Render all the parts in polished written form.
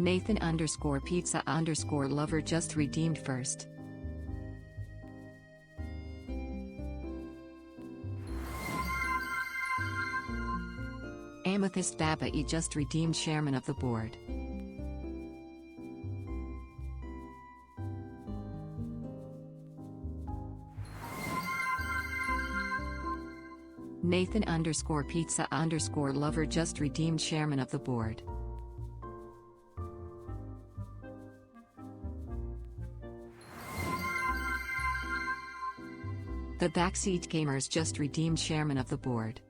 Nathan_pizza_lover just redeemed first. Amethyst Babai just redeemed chairman of the board. Nathan_pizza_lover just redeemed chairman of the board. The Backseat Gamers just redeemed chairman of the board.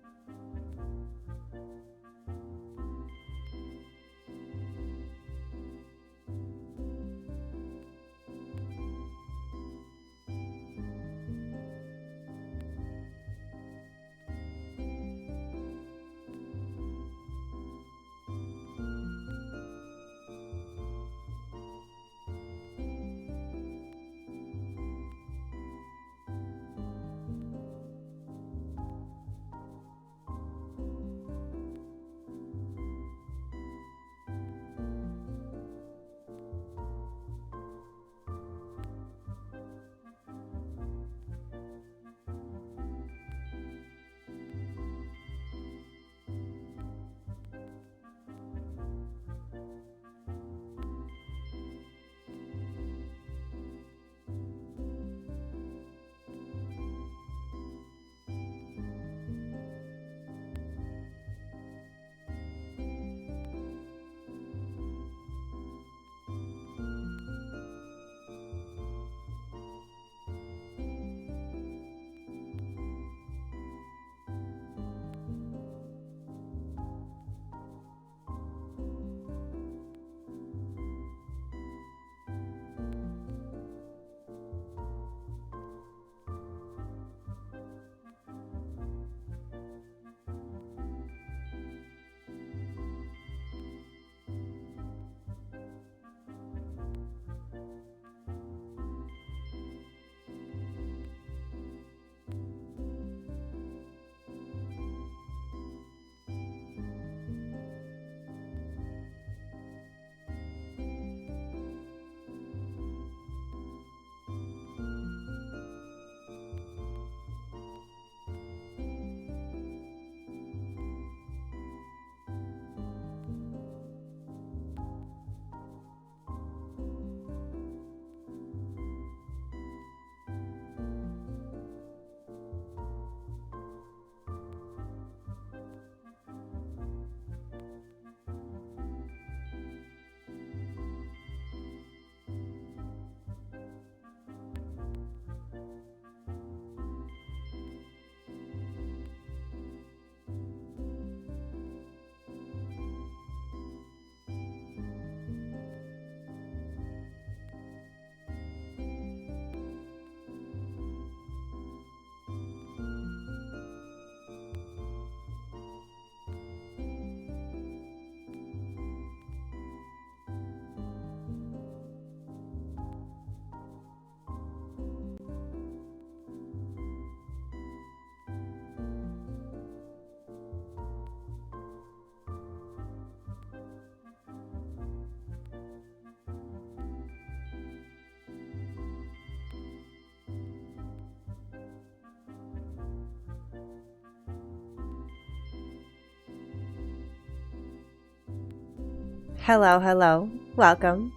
Hello. Welcome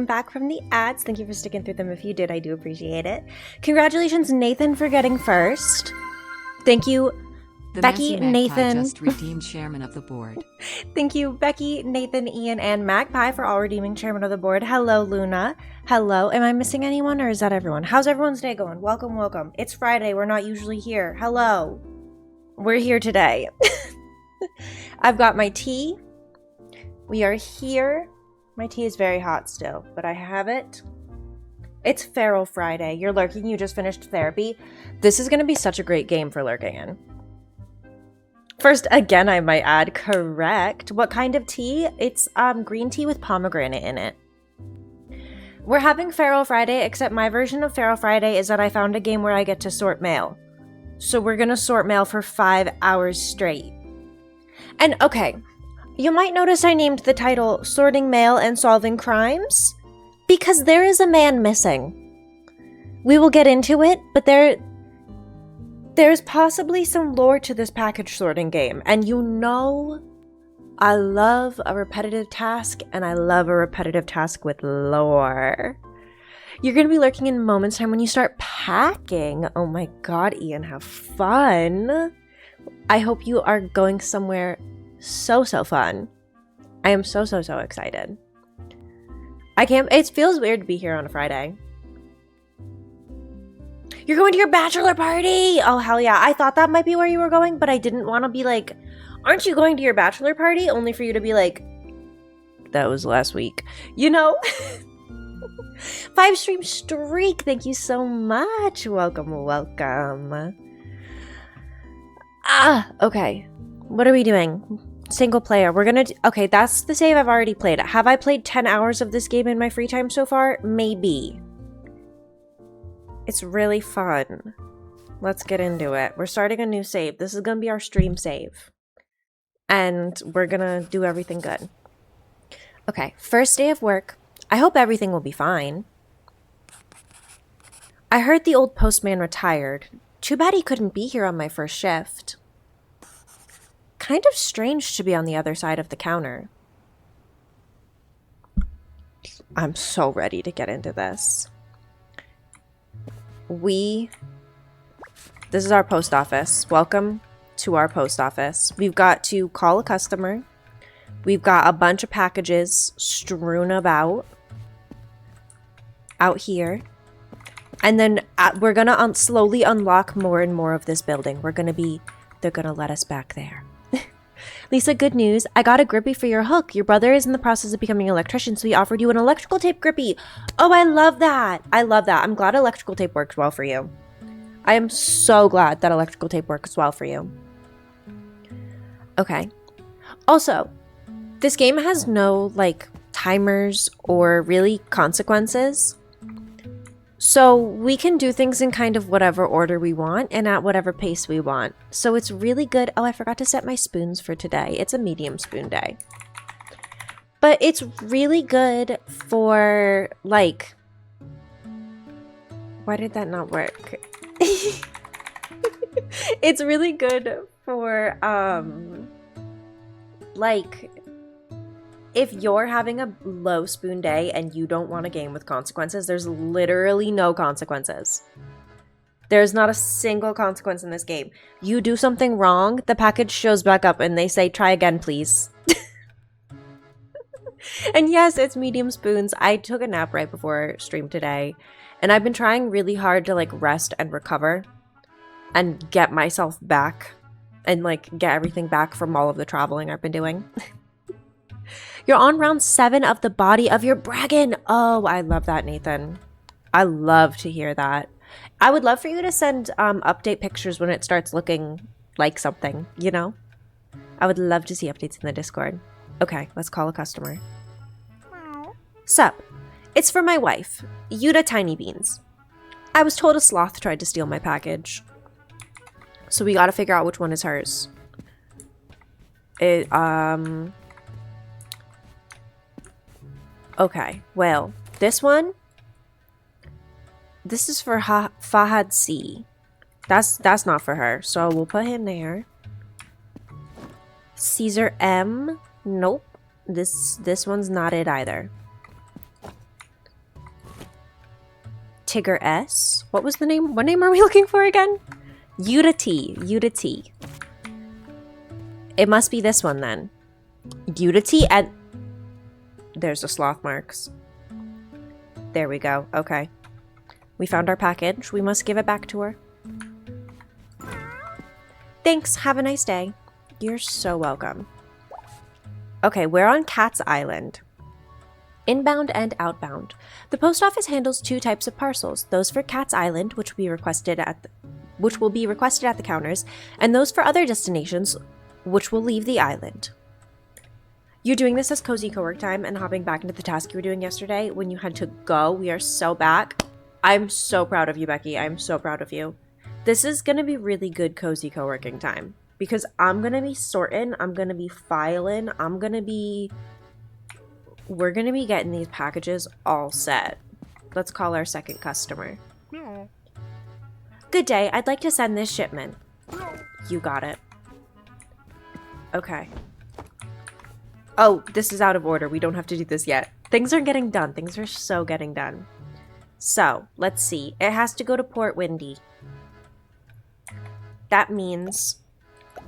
back from the ads. Thank you for sticking through them. If you did, I do appreciate it. Congratulations, Nathan, for getting first. Thank you, The Becky, Messy Magpie Nathan. just redeemed chairman of the board. Thank you, Becky, Nathan, Ian, and Magpie for all redeeming chairman of the board. Hello, Luna. Hello. Am I missing anyone, or is that everyone? How's everyone's day going? Welcome. It's Friday. We're not usually here. Hello. We're here today. I've got my tea. We are here. My tea is very hot still, but I have it. It's Feral Friday. You're lurking. You just finished therapy. This is going to be such a great game for lurking in. First, again, I might add, correct. What kind of tea? It's green tea with pomegranate in it. We're having Feral Friday, except my version of Feral Friday is that I found a game where I get to sort mail. So we're going to sort mail for 5 hours straight. And okay, You might notice I named the title Sorting Mail and Solving Crimes because there is a man missing. We will get into it, but there's possibly some lore to this package sorting game, and you know I love a repetitive task, and I love a repetitive task with lore. You're going to be lurking in Moments Time when you start packing. Oh my god, Ian, have fun. I hope you are going somewhere so fun. I am so excited. It feels weird to be here on a Friday. You're going to your bachelor party! Oh, hell yeah. I thought that might be where you were going, but I didn't want to be like, aren't you going to your bachelor party? Only for you to be like, that was last week. You know? 5 stream streak. Thank you so much. Welcome. Okay. What are we doing? Single player. We're gonna okay, that's the save I've already played. Have I played 10 hours of this game in my free time so far? Maybe. It's really fun. Let's get into it. We're starting a new save. This is gonna be our stream save. And we're gonna do everything good. Okay, first day of work. I hope everything will be fine. I heard the old postman retired. Too bad he couldn't be here on my first shift. Kind of strange to be on the other side of the counter. I'm so ready to get into this. This is our post office. Welcome to our post office. We've got to call a customer. We've got a bunch of packages strewn about out here. And then we're going to slowly unlock more and more of this building. They're going to let us back there. Lisa, good news. I got a grippy for your hook. Your brother is in the process of becoming an electrician, so he offered you an electrical tape grippy. Oh, I love that. I love that. I'm glad electrical tape works well for you. I am so glad that electrical tape works well for you. Okay. Also, this game has no, like, timers or really consequences. So we can do things in kind of whatever order we want and at whatever pace we want. So it's really good. Oh, I forgot to set my spoons for today. It's a medium spoon day. But it's really good for, like... Why did that not work? It's really good for, like... If you're having a low spoon day and you don't want a game with consequences, there's literally no consequences. There's not a single consequence in this game. You do something wrong, the package shows back up and they say, try again, please. And yes, it's medium spoons. I took a nap right before stream today, and I've been trying really hard to, like, rest and recover and get myself back and, like, get everything back from all of the traveling I've been doing. You're on round 7 of the body of your bragging. Oh, I love that, Nathan. I love to hear that. I would love for you to send update pictures when it starts looking like something, you know? I would love to see updates in the Discord. Okay, let's call a customer. Sup? It's for my wife, Yuta Tiny Beans. I was told a sloth tried to steal my package. So we gotta figure out which one is hers. Okay, well, this one, this is for Fahad C. That's not for her, so we'll put him there. Caesar M. Nope, this one's not it either. Tigger S. What was the name? What name are we looking for again? Yuta T. It must be this one then. Yuta T and... There's the sloth marks. There we go. Okay. We found our package. We must give it back to her. Thanks. Have a nice day. You're so welcome. Okay, we're on Cat's Island. Inbound and outbound. The post office handles 2 types of parcels. Those for Cat's Island, which will be requested at the counters, and those for other destinations, which will leave the island. You're doing this as cozy co-work time and hopping back into the task you were doing yesterday when you had to go. We are so back. I'm so proud of you, Becky. I'm so proud of you. This is going to be really good cozy co-working time. because I'm gonna be sorting, I'm gonna be filing, we're gonna be getting these packages all set. Let's call our second customer. Good day, I'd like to send this shipment. You got it. Okay. Oh, this is out of order. We don't have to do this yet. Things are getting done. Things are so getting done. So, let's see. It has to go to Port Windy. That means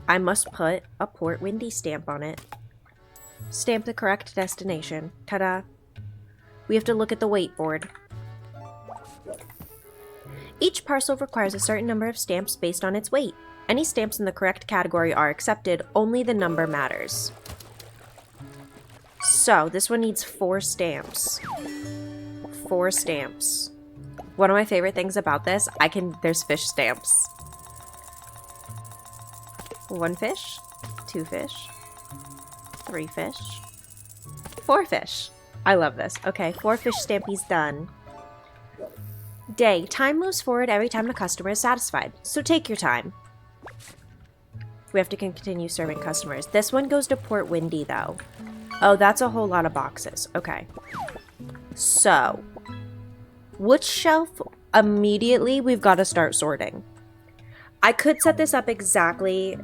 I must put a Port Windy stamp on it. Stamp the correct destination. Ta-da. We have to look at the weight board. Each parcel requires a certain number of stamps based on its weight. Any stamps in the correct category are accepted. Only the number matters. So, this one needs 4 stamps. 4 stamps. One of my favorite things about this, there's fish stamps. 1 fish, 2 fish, 3 fish, 4 fish. I love this. Okay, 4 fish stampies done. Day. Time moves forward every time a customer is satisfied, so take your time. We have to continue serving customers. This one goes to Port Windy, though. Oh, that's a whole lot of boxes. Okay. So, which shelf immediately we've got to start sorting? I could set this up exactly.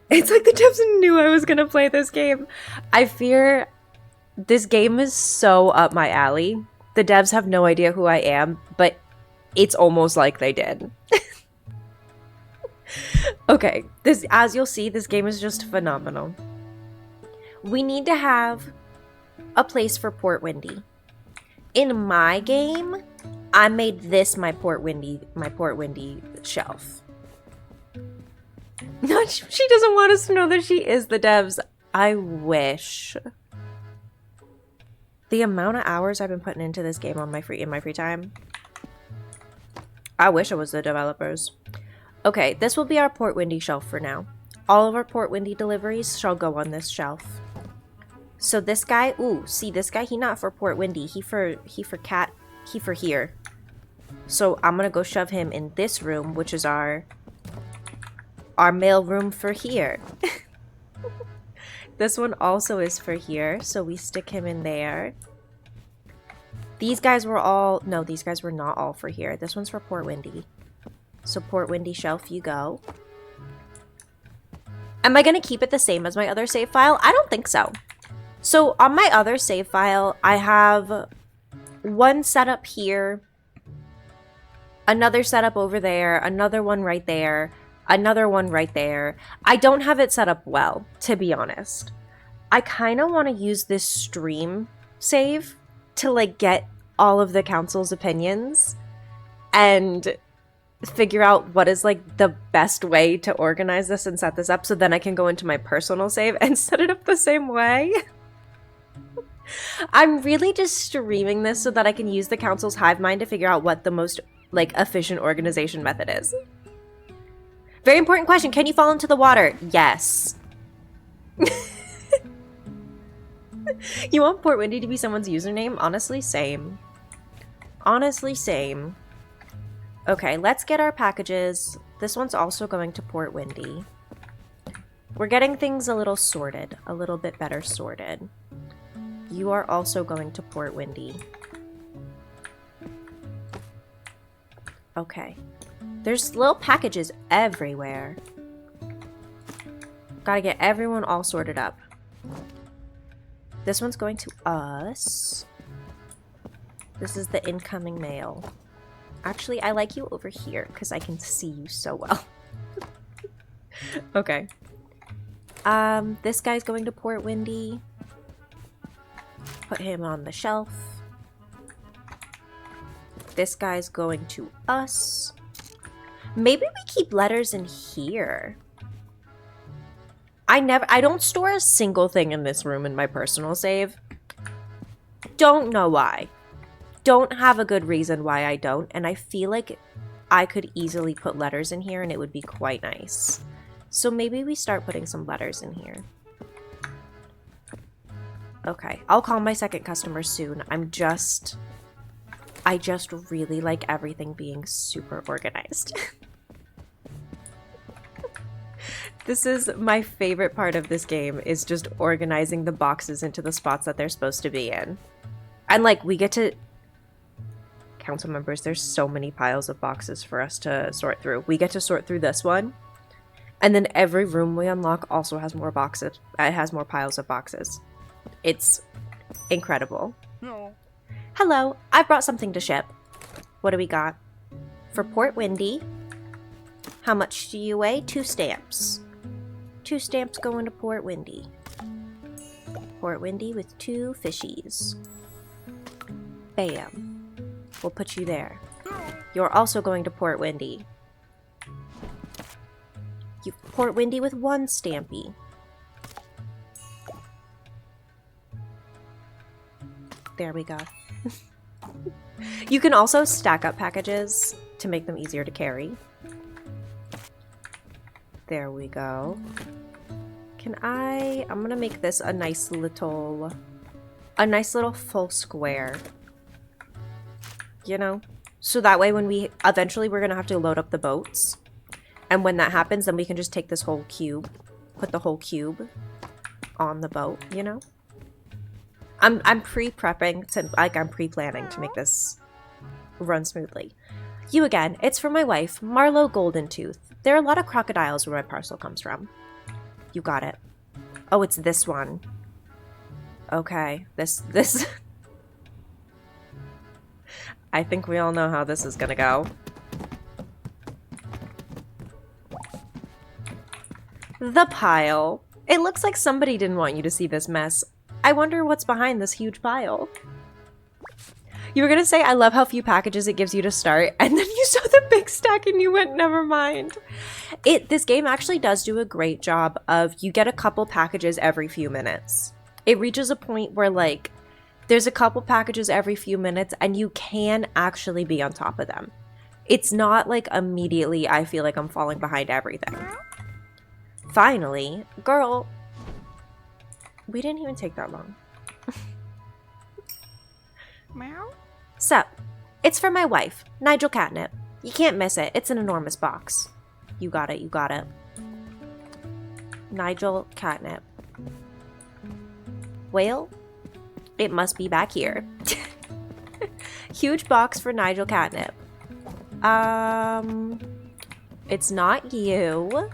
It's like the devs knew I was going to play this game. I fear this game is so up my alley. The devs have no idea who I am, but it's almost like they did. Okay, as you'll see, this game is just phenomenal. We need to have a place for Port Windy. In my game, I made this my Port Windy shelf. She doesn't want us to know that she is the devs. I wish. The amount of hours I've been putting into this game in my free time. I wish I was the developers. Okay, this will be our Port Windy shelf for now. All of our Port Windy deliveries shall go on this shelf. So this guy, ooh, see this guy, he not for Port Windy, he for here. So I'm gonna go shove him in this room, which is our mail room for here. This one also is for here, so we stick him in there. These guys were these guys were not all for here. This one's for Port Windy. So Port Windy shelf you go. Am I gonna keep it the same as my other save file? I don't think so. So on my other save file, I have one setup here, another setup over there, another one right there, another one right there. I don't have it set up well, to be honest. I kind of want to use this stream save to like get all of the council's opinions and figure out what is like the best way to organize this and set this up, so then I can go into my personal save and set it up the same way. I'm really just streaming this so that I can use the council's hive mind to figure out what the most like efficient organization method is. Very important question. Can you fall into the water? Yes. You want Port Windy to be someone's username? Honestly, same. Honestly, same. Okay, let's get our packages. This one's also going to Port Windy. We're getting things a little sorted, a little bit better sorted. You are also going to Port Windy. Okay. There's little packages everywhere. Gotta get everyone all sorted up. This one's going to us. This is the incoming mail. Actually, I like you over here because I can see you so well. Okay. This guy's going to Port Windy. Put him on the shelf. This guy's going to us. Maybe we keep letters in here. I don't store a single thing in this room in my personal save. Don't know why. Don't have a good reason why I don't, and I feel like I could easily put letters in here and it would be quite nice. So maybe we start putting some letters in here. Okay, I'll call my second customer soon. I just really like everything being super organized. This is my favorite part of this game, is just organizing the boxes into the spots that they're supposed to be in. And like, we get to... Council members, there's so many piles of boxes for us to sort through. We get to sort through this one. And then every room we unlock also has more boxes. It has more piles of boxes. It's incredible. No. Hello, I brought something to ship. What do we got? For Port Windy. How much do you weigh? 2 stamps. 2 stamps going to Port Windy. Port Windy with 2 fishies. Bam. We'll put you there. You're also going to Port Windy. You Port Windy with 1 stampy. There we go. You can also stack up packages to make them easier to carry. There we go. I'm gonna make this a nice little full square. You know? So that way when eventually we're gonna have to load up the boats. And when that happens, then we can just take this whole cube, put the whole cube on the boat, you know? I'm pre-prepping to, like, I'm pre-planning to make this run smoothly. You again. It's for my wife, Marlo Goldentooth. There are a lot of crocodiles where my parcel comes from. You got it. Oh, it's this one. Okay. This... I think we all know how this is gonna go. The pile. It looks like somebody didn't want you to see this mess. I wonder what's behind this huge pile. You were gonna say, I love how few packages it gives you to start, and then you saw the big stack and you went, never mind. This game actually does do a great job of, you get a couple packages every few minutes. It reaches a point where, like, there's a couple packages every few minutes and you can actually be on top of them. It's not like immediately I feel like I'm falling behind everything. Finally, girl, we didn't even take that long. Meow. So, it's for my wife, Nigel Catnip. You can't miss it. It's an enormous box. You got it, you got it. Nigel Catnip. Well, it must be back here. Huge box for Nigel Catnip. It's not you.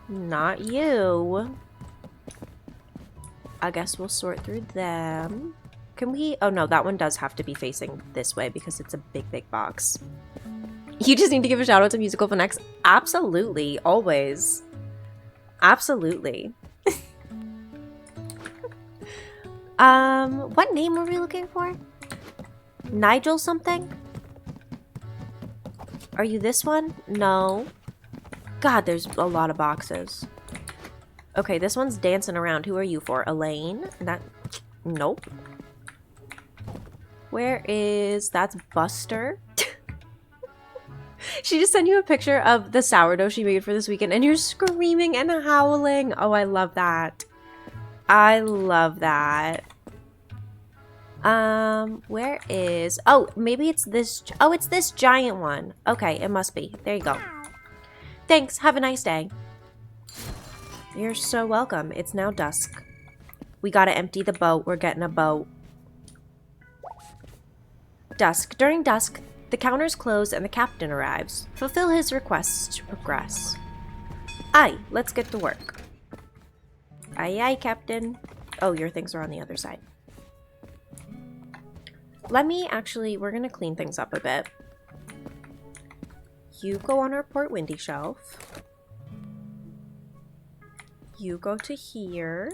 Not you. I guess we'll sort through them. Can we? Oh no, that one does have to be facing this way because it's a big, big box. You just need to give a shout out to Musical Finex. Absolutely. Always. Absolutely. What name were we looking for? Nigel something? Are you this one? No. God, there's a lot of boxes. Okay, this one's dancing around. Who are you for? Elaine? Nope. Where is... That's Buster. She just sent you a picture of the sourdough she made for this weekend, and you're screaming and howling. Oh, I love that. I love that. Where is... Oh, maybe it's this... Oh, it's this giant one. Okay, it must be. There you go. Thanks. Have a nice day. You're so welcome. It's now dusk. We gotta empty the boat. We're getting a boat. Dusk. During dusk, the counters close and the captain arrives. Fulfill his requests to progress. Aye, let's get to work. Aye, aye, Captain. Oh, your things are on the other side. Let me actually... We're gonna clean things up a bit. You go on our Port Windy shelf. You go to here.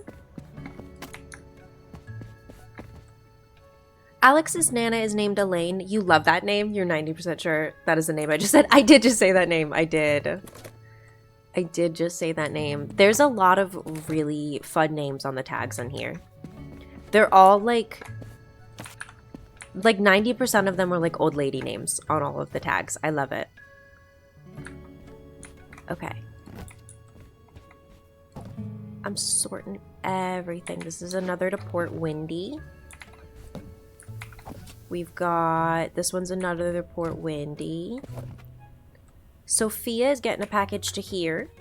Alex's Nana is named Elaine. You love that name? You're 90% sure that is the name I just said. I did just say that name. I did just say that name. There's a lot of really fun names on the tags in here. They're all like 90% of them are like old lady names on all of the tags. I love it. Okay. I'm sorting everything. This is another to Port Windy. We've got... This one's another to Port Windy. Sophia is getting a package to here.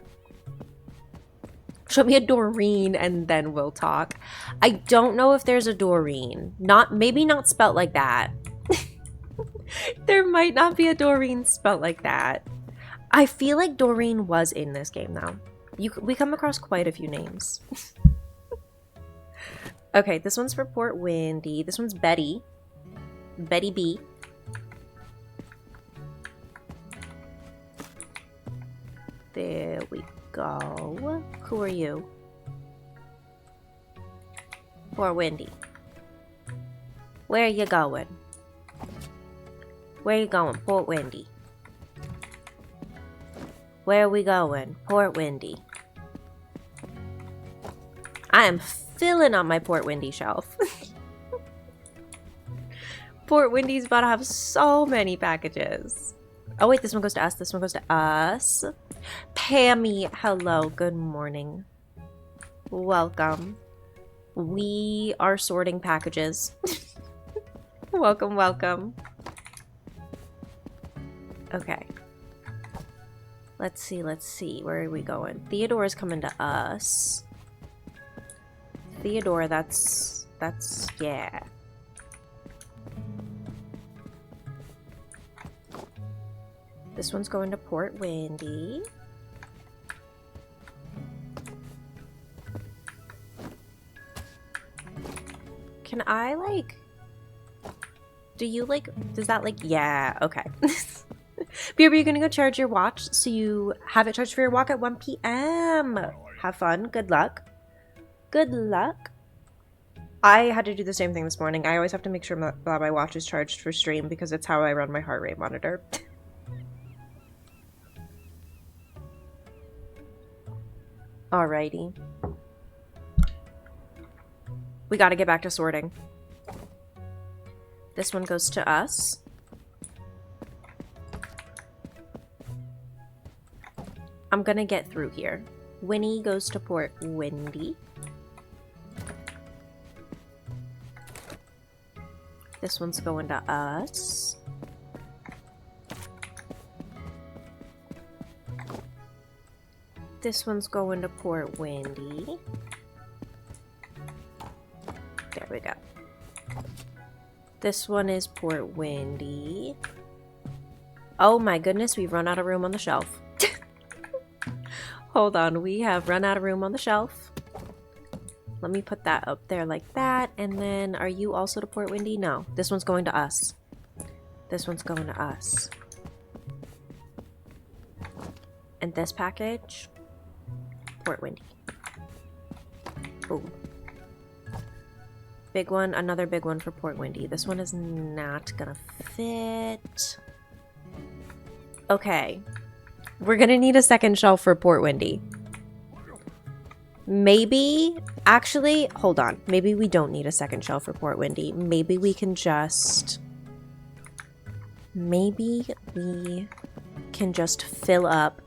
Show me a Doreen and then we'll talk. I don't know if there's a Doreen. Maybe not spelt like that. There might not be a Doreen spelt like that. I feel like Doreen was in this game though. We come across quite a few names. Okay, this one's for Port Windy. This one's Betty. Betty B. There we go. Who are you? Port Windy. Where are you going? Where are you going, Port Windy? Where are we going? Port Windy. I am filling up my Port Windy shelf. Port Windy's about to have so many packages. Oh wait, this one goes to us. This one goes to us. Pammy, hello, good morning. Welcome. We are sorting packages. Welcome, welcome. Okay. Let's see. Where are we going? Theodore is coming to us. Theodore, that's, yeah. This one's going to Port Windy. Can I, like... Does that, like... Yeah, okay. Beerby, you're gonna go charge your watch so you have it charged for your walk at 1 p.m. Have fun. Good luck. Good luck. I had to do the same thing this morning. I always have to make sure that my watch is charged for stream because it's how I run my heart rate monitor. Alrighty. We gotta get back to sorting. This one goes to us. I'm gonna get through here. Winnie goes to Port Windy. This one's going to us. This one's going to Port Windy. There we go. This one is Port Windy. Oh my goodness, we've run out of room on the shelf. Hold on, we have run out of room on the shelf. Let me put that up there like that. And then, are you also to Port Windy? No, this one's going to us. This one's going to us. And this package, Port Windy. Boom. Big one, another big one for Port Windy. This one is not gonna fit. Okay. We're gonna need a second shelf for Port Windy. Maybe, actually, hold on. Maybe we don't need a second shelf for Port Windy. Maybe we can just... Maybe we can just fill up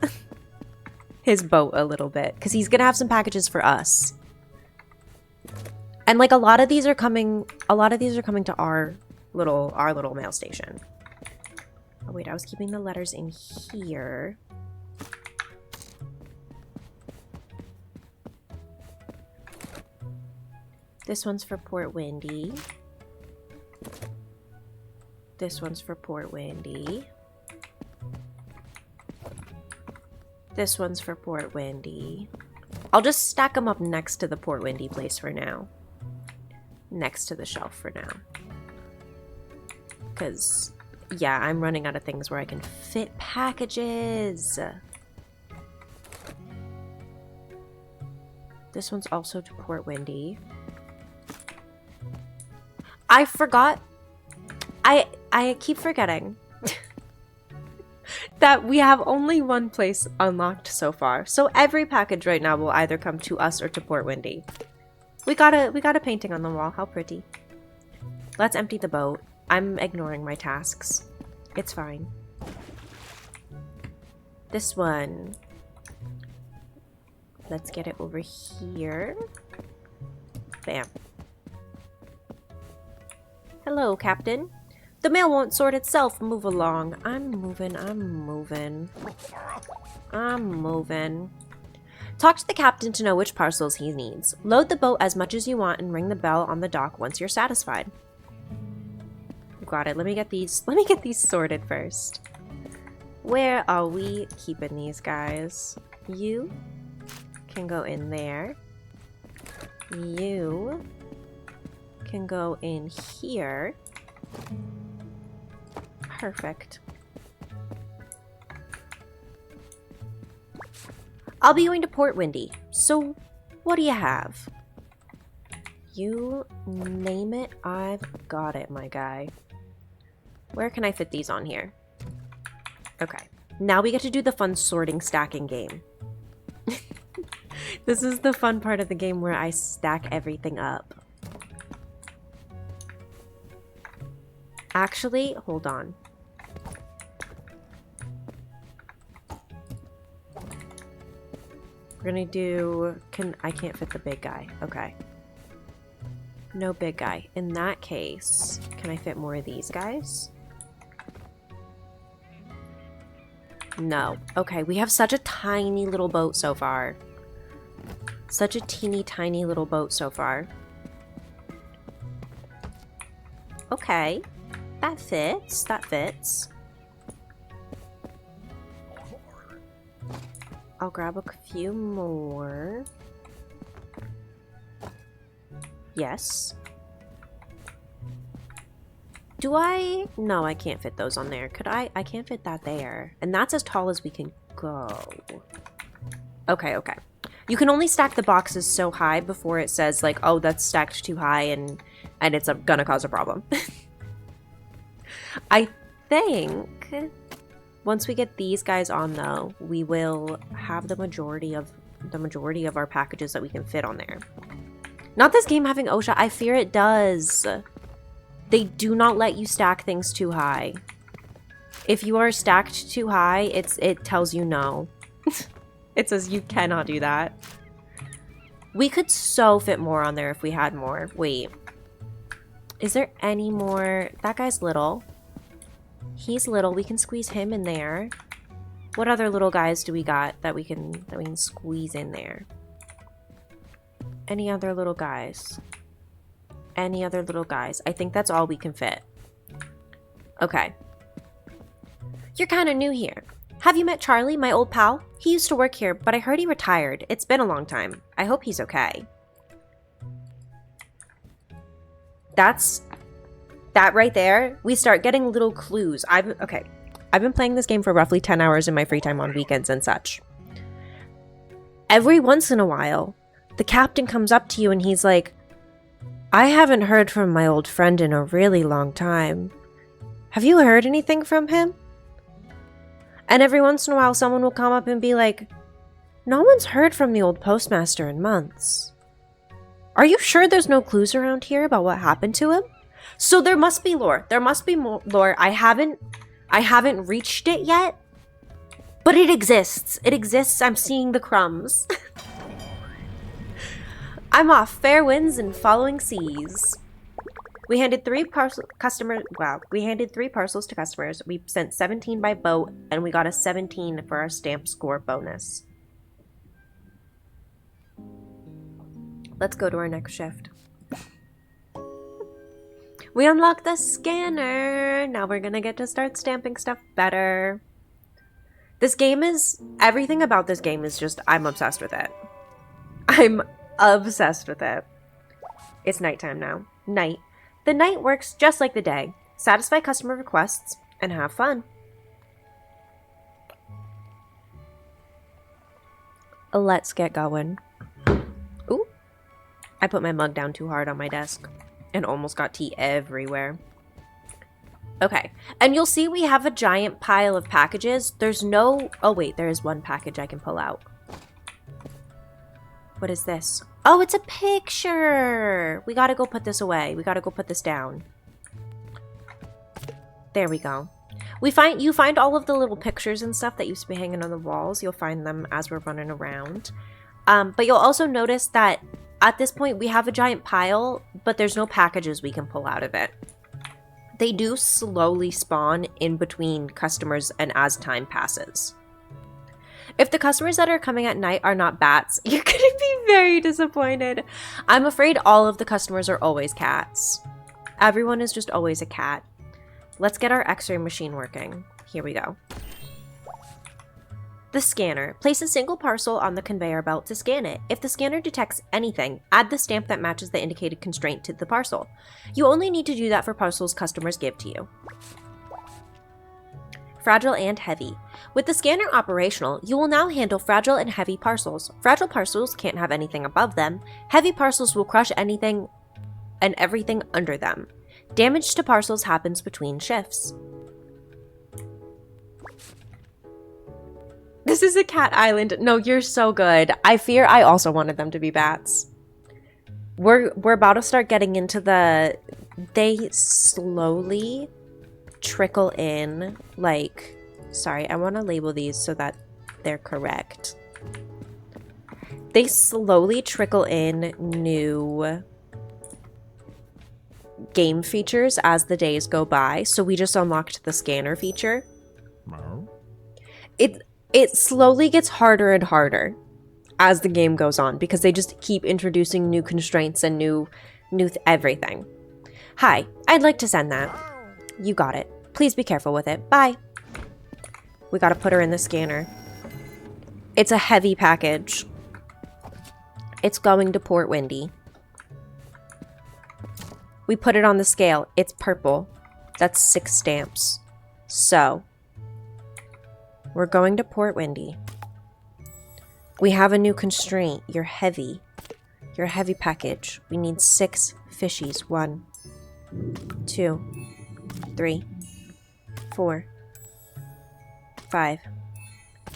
his boat a little bit. Because he's gonna have some packages for us. And like a lot of these are coming to our little mail station. Oh wait, I was keeping the letters in here. This one's for Port Windy. This one's for Port Windy. This one's for Port Windy. I'll just stack them up next to the Port Windy place for now. Next to the shelf for now. Because, yeah, I'm running out of things where I can fit packages. This one's also to Port Windy. I forgot. I keep forgetting that we have only one place unlocked so far. So every package right now will either come to us or to Port Windy. We got a painting on the wall. How pretty. Let's empty the boat. I'm ignoring my tasks. It's fine. This one. Let's get it over here. Bam. Hello, Captain. The mail won't sort itself. Move along. I'm moving. Talk to the captain to know which parcels he needs. Load the boat as much as you want and ring the bell on the dock once you're satisfied. Got it. Let me get these sorted first. Where are we keeping these guys? You can go in there. You can go in here. Perfect. I'll be going to Port Windy. So, what do you have? You name it, I've got it, my guy. Where can I fit these on here? Okay. Now we get to do the fun sorting stacking game. This is the fun part of the game where I stack everything up. Actually, hold on. We're gonna do... I can't fit the big guy. Okay. No big guy. In that case, can I fit more of these guys? No. Okay, we have such a tiny little boat so far. Such a teeny tiny little boat so far. Okay. That fits. That fits. I'll grab a few more. Yes. Do I? No, I can't fit those on there. Could I? I can't fit that there. And that's as tall as we can go. Okay, okay. You can only stack the boxes so high before it says, like, oh, that's stacked too high and it's gonna cause a problem. I think once we get these guys on, though, we will have the majority of our packages that we can fit on there. Not this game having OSHA. I fear it does. They do not let you stack things too high. If you are stacked too high, it tells you no. It says you cannot do that. We could so fit more on there if we had more. Wait. Is there any more? That guy's little. He's little. We can squeeze him in there. What other little guys do we got that we can squeeze in there? Any other little guys? Any other little guys? I think that's all we can fit. Okay. You're kind of new here. Have you met Charlie, my old pal? He used to work here, but I heard he retired. It's been a long time. I hope he's okay. That right there, we start getting little clues. I've been playing this game for roughly 10 hours in my free time on weekends and such. Every once in a while, the captain comes up to you and he's like, I haven't heard from my old friend in a really long time. Have you heard anything from him? And every once in a while, someone will come up and be like, no one's heard from the old postmaster in months. Are you sure there's no clues around here about what happened to him? So there must be lore. There must be more lore. I haven't reached it yet, but it exists. It exists. I'm seeing the crumbs. I'm off. Fair winds and following seas. We handed 3 parcels to customers. We sent 17 by boat, and we got a 17 for our stamp score bonus. Let's go to our next shift. We unlocked the scanner. Now we're gonna get to start stamping stuff better. Everything about this game is just, I'm obsessed with it. I'm obsessed with it. It's nighttime now. Night. The night works just like the day. Satisfy customer requests and have fun. Let's get going. Ooh. I put my mug down too hard on my desk and almost got tea everywhere. Okay. And you'll see we have a giant pile of packages. There's no... Oh, wait. There is one package I can pull out. What is this? Oh, it's a picture. We gotta go put this away. We gotta go put this down. There we go. You find all of the little pictures and stuff that used to be hanging on the walls. You'll find them as we're running around. But you'll also notice that at this point we have a giant pile, but there's no packages we can pull out of it. They do slowly spawn in between customers and as time passes. If the customers that are coming at night are not bats, you're going to be very disappointed. I'm afraid all of the customers are always cats. Everyone is just always a cat. Let's get our x-ray machine working. Here we go. The scanner. Place a single parcel on the conveyor belt to scan it. If the scanner detects anything, add the stamp that matches the indicated constraint to the parcel. You only need to do that for parcels customers give to you. Fragile and heavy. With the scanner operational, you will now handle fragile and heavy parcels. Fragile parcels can't have anything above them. Heavy parcels will crush anything and everything under them. Damage to parcels happens between shifts. This is a cat island. No, you're so good. I fear I also wanted them to be bats. We're about to start getting into the... They slowly trickle in, like... Sorry, I want to label these so that they're correct. They slowly trickle in new game features as the days go by. So we just unlocked the scanner feature. It slowly gets harder and harder as the game goes on because they just keep introducing new constraints and new everything. Hi, I'd like to send that. You got it. Please be careful with it. Bye. We gotta put her in the scanner. It's a heavy package. It's going to Port Windy. We put it on the scale. It's purple. That's 6 stamps. So... we're going to Port Windy. We have a new constraint. You're heavy. You're a heavy package. We need 6 fishies. 1, 2, 3, 4, 5,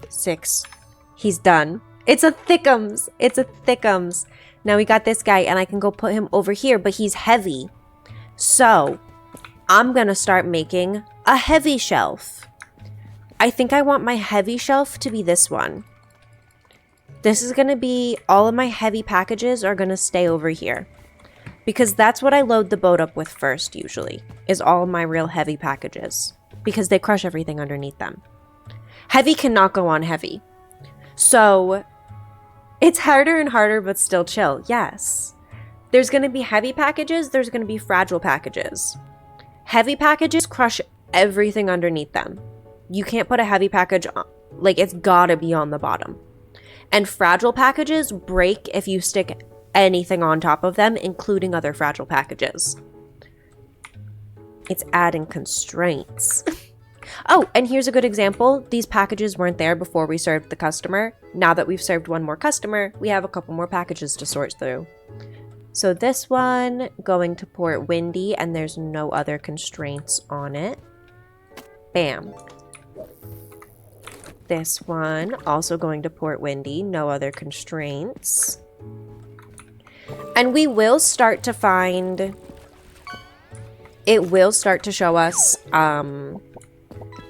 6. He's done. It's a thickums. It's a thickums. Now we got this guy and I can go put him over here, but he's heavy. So I'm gonna start making a heavy shelf. I think I want my heavy shelf to be this one. This is going to be, all of my heavy packages are going to stay over here. Because that's what I load the boat up with first, usually, is all of my real heavy packages. Because they crush everything underneath them. Heavy cannot go on heavy. So, it's harder and harder, but still chill, yes. There's going to be heavy packages, there's going to be fragile packages. Heavy packages crush everything underneath them. You can't put a heavy package on, like it's gotta be on the bottom. And fragile packages break if you stick anything on top of them, including other fragile packages. It's adding constraints. Oh, and here's a good example. These packages weren't there before we served the customer. Now that we've served one more customer, we have a couple more packages to sort through. So this one going to Port Windy, and there's no other constraints on it. Bam. This one also going to Port Windy, no other constraints. And we will start to find, it will start to show us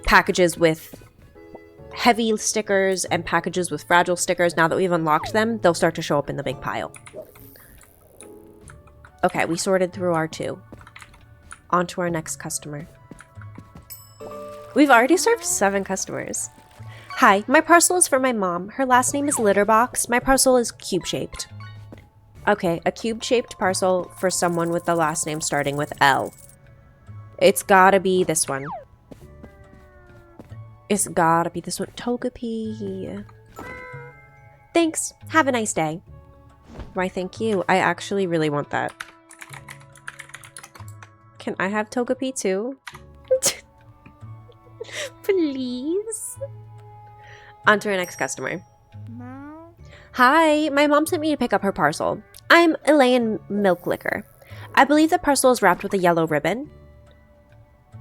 packages with heavy stickers and packages with fragile stickers. Now that we've unlocked them, they'll start to show up in the big pile. Okay, we sorted through our 2. On to our next customer. We've already served 7 customers. Hi, my parcel is for my mom. Her last name is Litterbox. My parcel is cube-shaped. Okay, a cube-shaped parcel for someone with the last name starting with L. It's gotta be this one. It's gotta be this one. Togepi. Thanks. Have a nice day. Why, thank you. I actually really want that. Can I have Togepi too? Please. On to our next customer. Hi, my mom sent me to pick up her parcel. I'm Elaine Milklicker. I believe the parcel is wrapped with a yellow ribbon.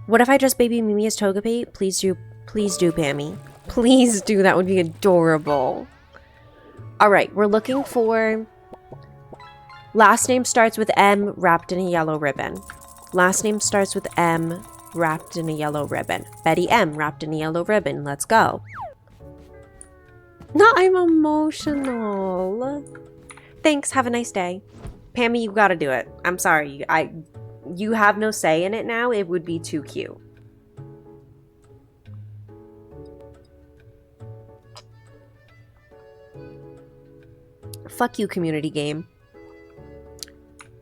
What if I dress baby Mimi as Togepi? Please do, Pammy. Please do, that would be adorable. Alright, we're looking for... Last name starts with M, wrapped in a yellow ribbon. Last name starts with M, wrapped in a yellow ribbon. Betty M, wrapped in a yellow ribbon. Let's go. No, I'm emotional. Thanks, have a nice day. Pammy, you gotta do it. I'm sorry, you have no say in it now, it would be too cute. Fuck you, community game.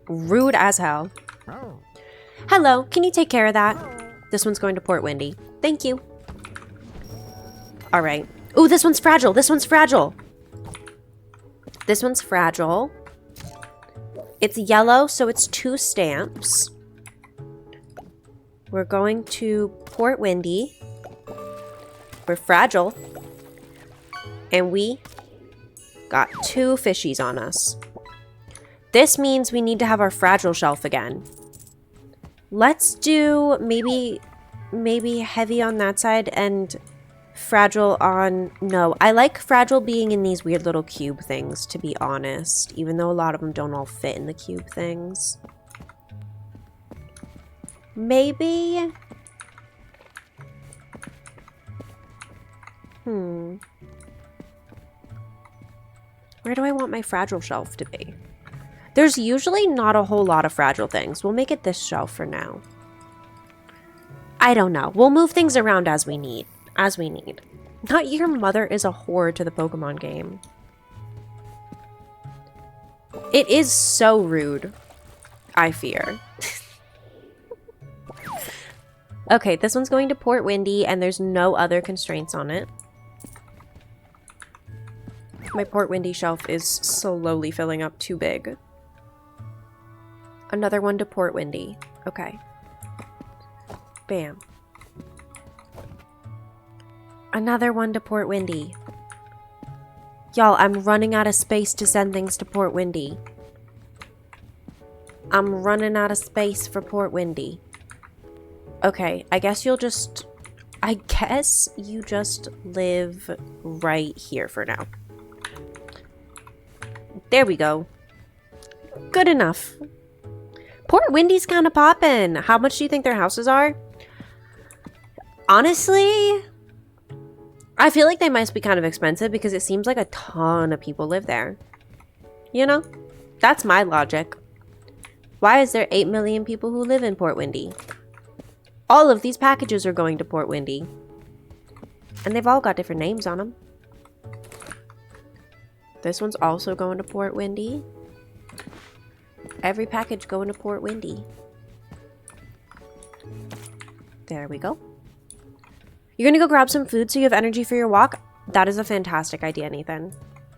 Rude as hell. Hello, can you take care of that? This one's going to Port Windy. Thank you. All right. Ooh, this one's fragile. This one's fragile. This one's fragile. It's yellow, so it's 2 stamps. We're going to Port Windy. We're fragile. And we got 2 fishies on us. This means we need to have our fragile shelf again. Let's do maybe heavy on that side and fragile on... No, I like fragile being in these weird little cube things, to be honest. Even though a lot of them don't all fit in the cube things. Maybe... Where do I want my fragile shelf to be? There's usually not a whole lot of fragile things. We'll make it this shelf for now. I don't know. We'll move things around as we need. As we need. Not your mother is a whore to the Pokemon game. It is so rude. I fear. Okay, this one's going to Port Windy and there's no other constraints on it. My Port Windy shelf is slowly filling up too big. Another one to Port Windy. Okay. Bam. Another one to Port Windy. Y'all, I'm running out of space to send things to Port Windy. I'm running out of space for Port Windy. Okay, I guess you just live right here for now. There we go. Good enough. Port Windy's kind of poppin'. How much do you think their houses are? Honestly, I feel like they must be kind of expensive because it seems like a ton of people live there. You know? That's my logic. Why is there 8 million people who live in Port Windy? All of these packages are going to Port Windy. And they've all got different names on them. This one's also going to Port Windy. Every package going to Port Windy. There we go. You're gonna go grab some food so you have energy for your walk? That is a fantastic idea, Nathan.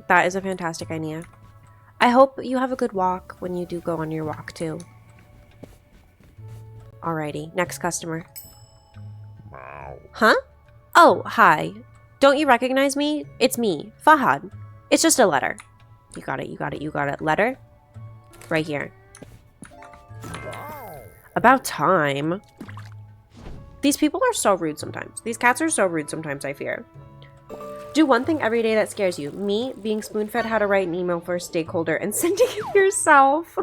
That is a fantastic idea. I hope you have a good walk when you do go on your walk, too. Alrighty, next customer. Huh? Oh, hi. Don't you recognize me? It's me, Fahad. It's just a letter. You got it, you got it, you got it. Letter? Right here. About time. These people are so rude sometimes. These cats are so rude sometimes, I fear. Do one thing every day that scares you. Me, being spoon-fed how to write an email for a stakeholder and sending it yourself.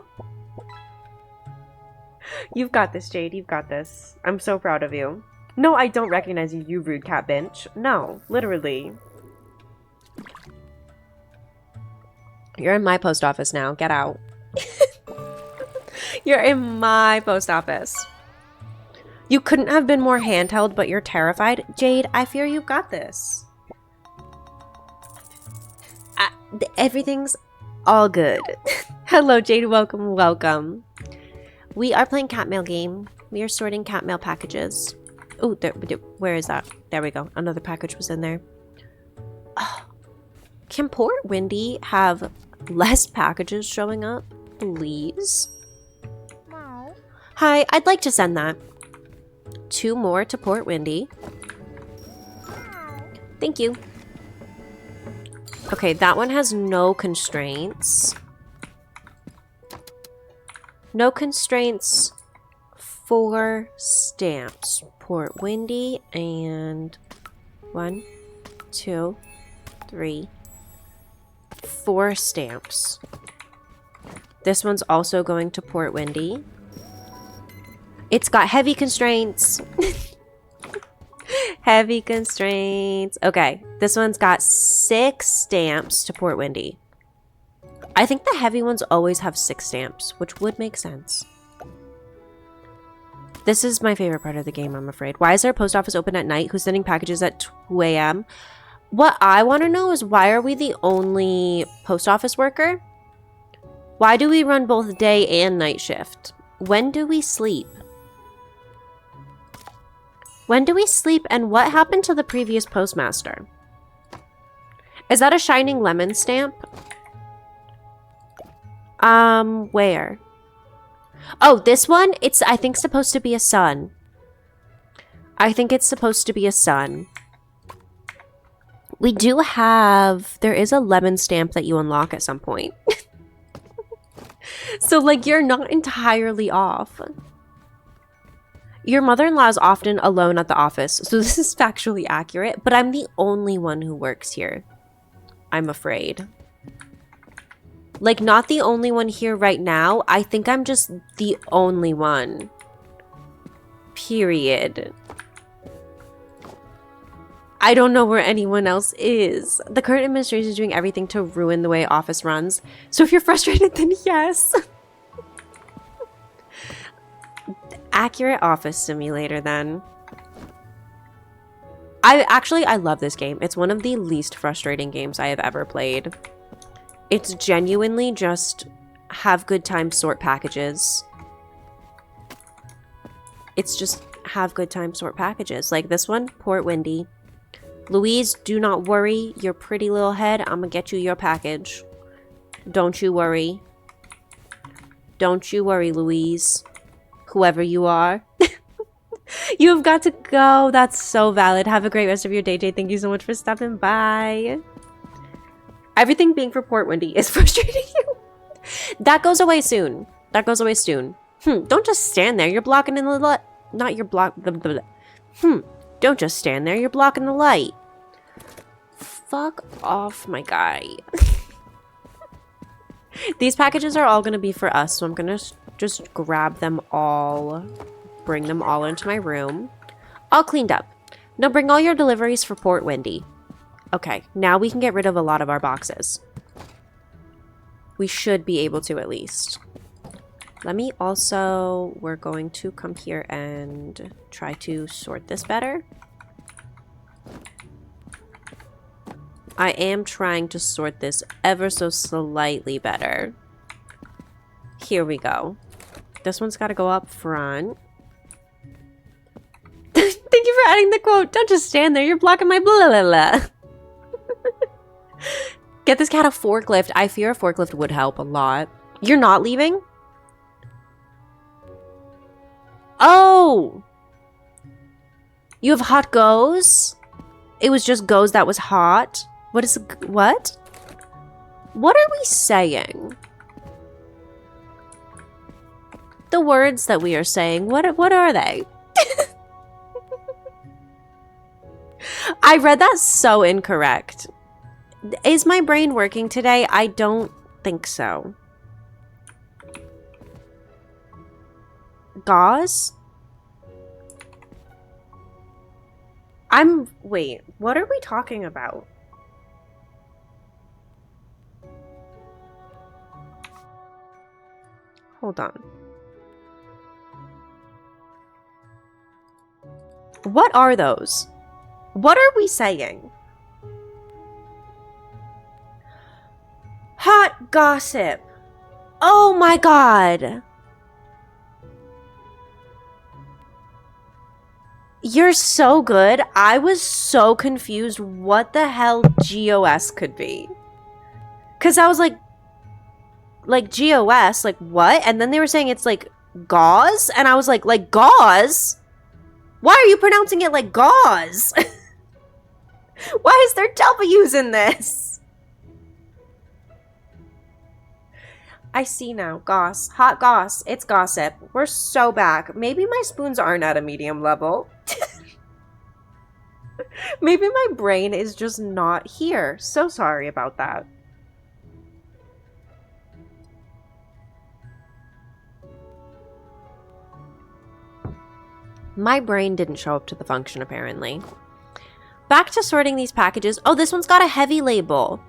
You've got this, Jade. You've got this. I'm so proud of you. No, I don't recognize you, you rude cat bench. No, literally. You're in my post office now. Get out. You're in my post office. You couldn't have been more handheld, but you're terrified. Jade, I fear you've got this. Everything's all good. Hello, Jade. Welcome, welcome. We are playing cat mail game. We are sorting cat mail packages. Oh, where is that? There we go. Another package was in there. Oh. Can Port Windy have less packages showing up, please? No. Hi, I'd like to send that. 2 more to Port Windy. Thank you. Okay, that one has no constraints. No constraints. 4 stamps. Port Windy and 1, 2, 3, 4 stamps. This one's also going to Port Windy. It's got heavy constraints. Heavy constraints. Okay, this one's got 6 stamps to Port Windy. I think the heavy ones always have 6 stamps, which would make sense. This is my favorite part of the game, I'm afraid. Why is there a post office open at night? Who's sending packages at 2 a.m.? What I want to know is why are we the only post office worker? Why do we run both day and night shift? When do we sleep? When do we sleep, and what happened to the previous postmaster? Is that a shining lemon stamp? Where? Oh, this one? It's, I think, supposed to be a sun. I think it's supposed to be a sun. We do have... There is a lemon stamp that you unlock at some point. So, like, you're not entirely off. Your mother-in-law is often alone at the office, so this is factually accurate, but I'm the only one who works here. I'm afraid. Like, not the only one here right now. I think I'm just the only one. Period. I don't know where anyone else is. The current administration is doing everything to ruin the way office runs. So if you're frustrated, then yes. Accurate office simulator, then. I love this game. It's one of the least frustrating games I have ever played. It's genuinely just have good time, sort packages. It's just have good time, sort packages. Like this one, Port Windy. Louise, do not worry. Your pretty little head. I'm gonna get you your package. Don't you worry. Don't you worry, Louise. Whoever you are. You have got to go. That's so valid. Have a great rest of your day, Jay. Thank you so much for stopping by. Everything being for Port Windy is frustrating you. That goes away soon. That goes away soon. Don't just stand there. You're blocking in the light. Not your block. Don't just stand there. You're blocking the light. Fuck off, my guy. These packages are all going to be for us, so I'm going to just grab them all. Bring them all into my room. All cleaned up. Now bring all your deliveries for Port Windy. Okay, now we can get rid of a lot of our boxes. We should be able to at least. Let me also... We're going to come here and try to sort this better. I am trying to sort this ever so slightly better. Here we go. This one's got to go up front. Thank you for adding the quote. Don't just stand there. You're blocking my blah, blah, blah. Get this cat a forklift. I fear a forklift would help a lot. You're not leaving? Oh! You have hot goes? It was just goes that was hot? What is... What? What are we saying? The words that we are saying, what are they? I read that so incorrect. Is my brain working today? I don't think so. Gauze? Wait, what are we talking about? Hold on. What are those? What are we saying? Hot gossip. Oh my god. You're so good. I was so confused what the hell GOS could be. Because I was like GOS, like what? And then they were saying it's like gauze? And I was like gauze? Why are you pronouncing it like gauze? Why is there W's in this? I see now. Goss. Hot goss. It's gossip. We're so back. Maybe my spoons aren't at a medium level. Maybe my brain is just not here. So sorry about that. My brain didn't show up to the function, apparently. Back to sorting these packages. Oh, this one's got a heavy label.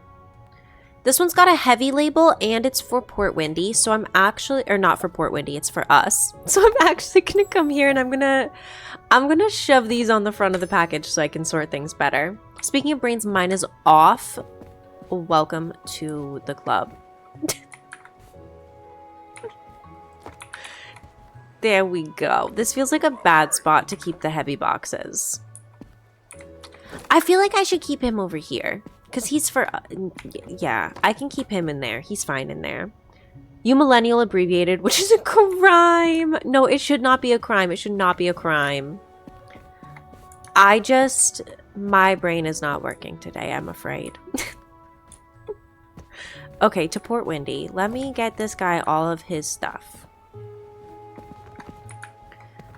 This one's got a heavy label and it's for Port Windy. So I'm actually, or not for Port Windy, it's for us. So I'm actually gonna come here and I'm gonna shove these on the front of the package so I can sort things better. Speaking of brains, mine is off. Welcome to the club. There we go. This feels like a bad spot to keep the heavy boxes. I feel like I should keep him over here. Because he's for... yeah, I can keep him in there. He's fine in there. You millennial abbreviated, which is a crime. No, it should not be a crime. It should not be a crime. My brain is not working today, I'm afraid. Okay, to Port Windy. Let me get this guy all of his stuff.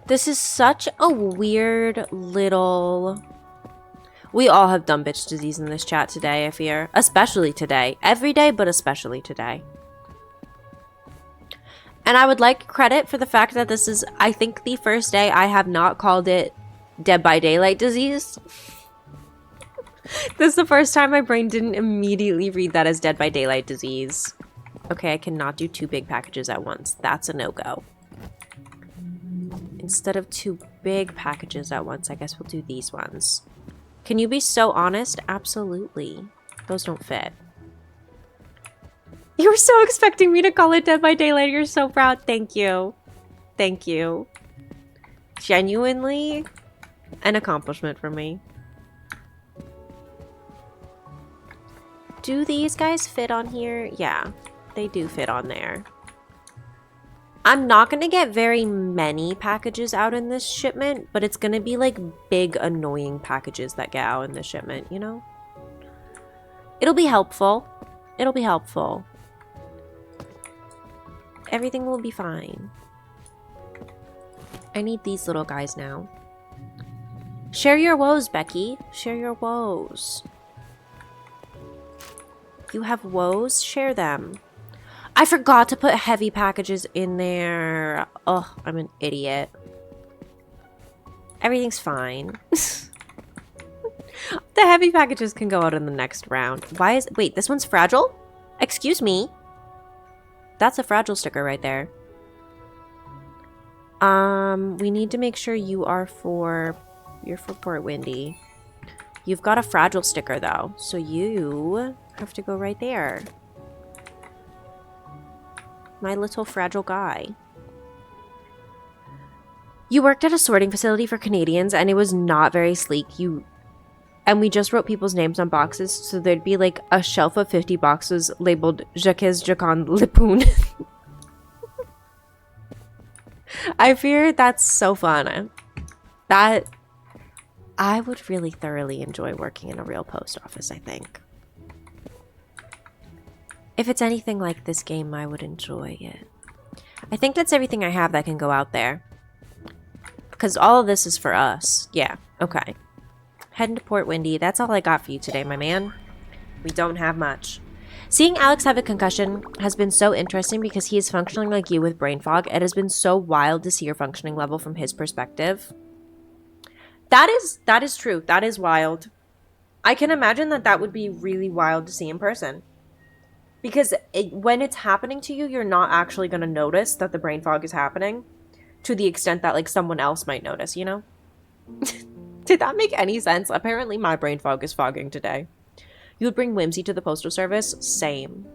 This is such a weird little... We all have dumb bitch disease in this chat today, I fear. Especially today. Every day, but especially today. And I would like credit for the fact that this is, I think, the first day I have not called it Dead by Daylight disease. This is the first time my brain didn't immediately read that as Dead by Daylight disease. Okay, I cannot do 2 big packages at once. That's a no-go. Instead of 2 big packages at once, I guess we'll do these ones. Can you be so honest? Absolutely. Those don't fit. You were so expecting me to call it Dead by Daylight. You're so proud. Thank you. Thank you. Genuinely an accomplishment for me. Do these guys fit on here? Yeah, they do fit on there. I'm not going to get very many packages out in this shipment, but it's going to be like big annoying packages that get out in this shipment, you know? It'll be helpful. It'll be helpful. Everything will be fine. I need these little guys now. Share your woes, Becky. Share your woes. You have woes? Share them. I forgot to put heavy packages in there. Oh, I'm an idiot. Everything's fine. The heavy packages can go out in the next round. Why is... Wait, this one's fragile? Excuse me. That's a fragile sticker right there. We need to make sure you are for... You're for Port Windy. You've got a fragile sticker, though. So you have to go right there. My little fragile guy. You worked at a sorting facility for Canadians and it was not very sleek. And we just wrote people's names on boxes, so there'd be like a shelf of 50 boxes labeled Jacques Jacon Lipoon. I fear that's so fun. That I would really thoroughly enjoy working in a real post office, I think. If it's anything like this game, I would enjoy it. I think that's everything I have that can go out there. Because all of this is for us. Yeah, okay. Heading to Port Windy. That's all I got for you today, my man. We don't have much. Seeing Alex have a concussion has been so interesting because he is functioning like you with brain fog. It has been so wild to see your functioning level from his perspective. That is true. That is wild. I can imagine that would be really wild to see in person. Because when it's happening to you, you're not actually going to notice that the brain fog is happening to the extent that like someone else might notice, you know? Did that make any sense? Apparently my brain fog is fogging today. You would bring Whimsy to the postal service? Same.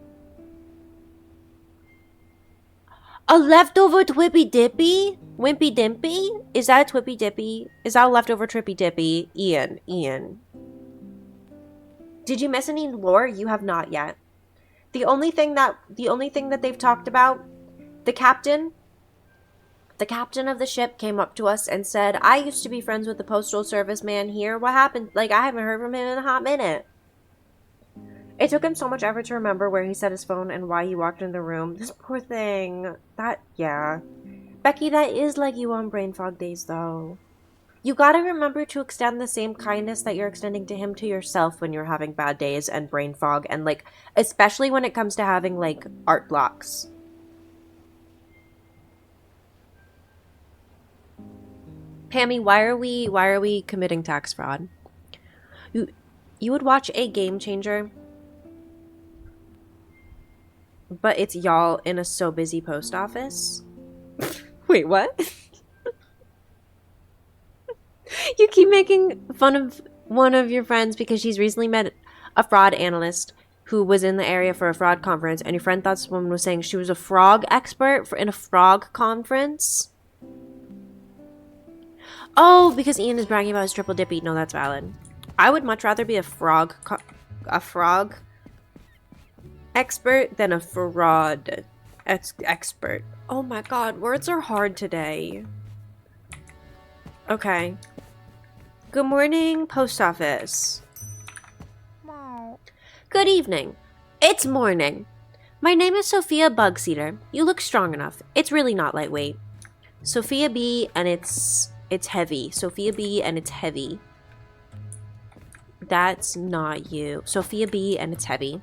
A leftover Twippy Dippy? Wimpy Dimpy? Is that a Twippy Dippy? Is that a leftover Trippy Dippy? Ian. Did you miss any lore? You have not yet. The only thing that they've talked about, the captain of the ship came up to us and said, I used to be friends with the postal service man here. What happened? Like, I haven't heard from him in a hot minute. It took him so much effort to remember where he set his phone and why he walked in the room. This poor thing. Yeah. Becky, that is like you on brain fog days, though. You gotta remember to extend the same kindness that you're extending to him to yourself when you're having bad days and brain fog, and like, especially when it comes to having like art blocks. Pammy, why are we committing tax fraud? You would watch a Game Changer. But it's y'all in a so busy post office. Wait, what? You keep making fun of one of your friends because she's recently met a fraud analyst who was in the area for a fraud conference, and your friend thought this woman was saying she was a frog expert in a frog conference. Oh, because Ian is bragging about his triple dippy. No, that's valid. I would much rather be a frog expert than a fraud expert. Oh my god, words are hard today. Okay. Good morning, post office. Good evening. It's morning. My name is Sophia Bugseater. You look strong enough. It's really not lightweight. Sophia B, and it's heavy. Sophia B, and it's heavy. That's not you. Sophia B, and it's heavy.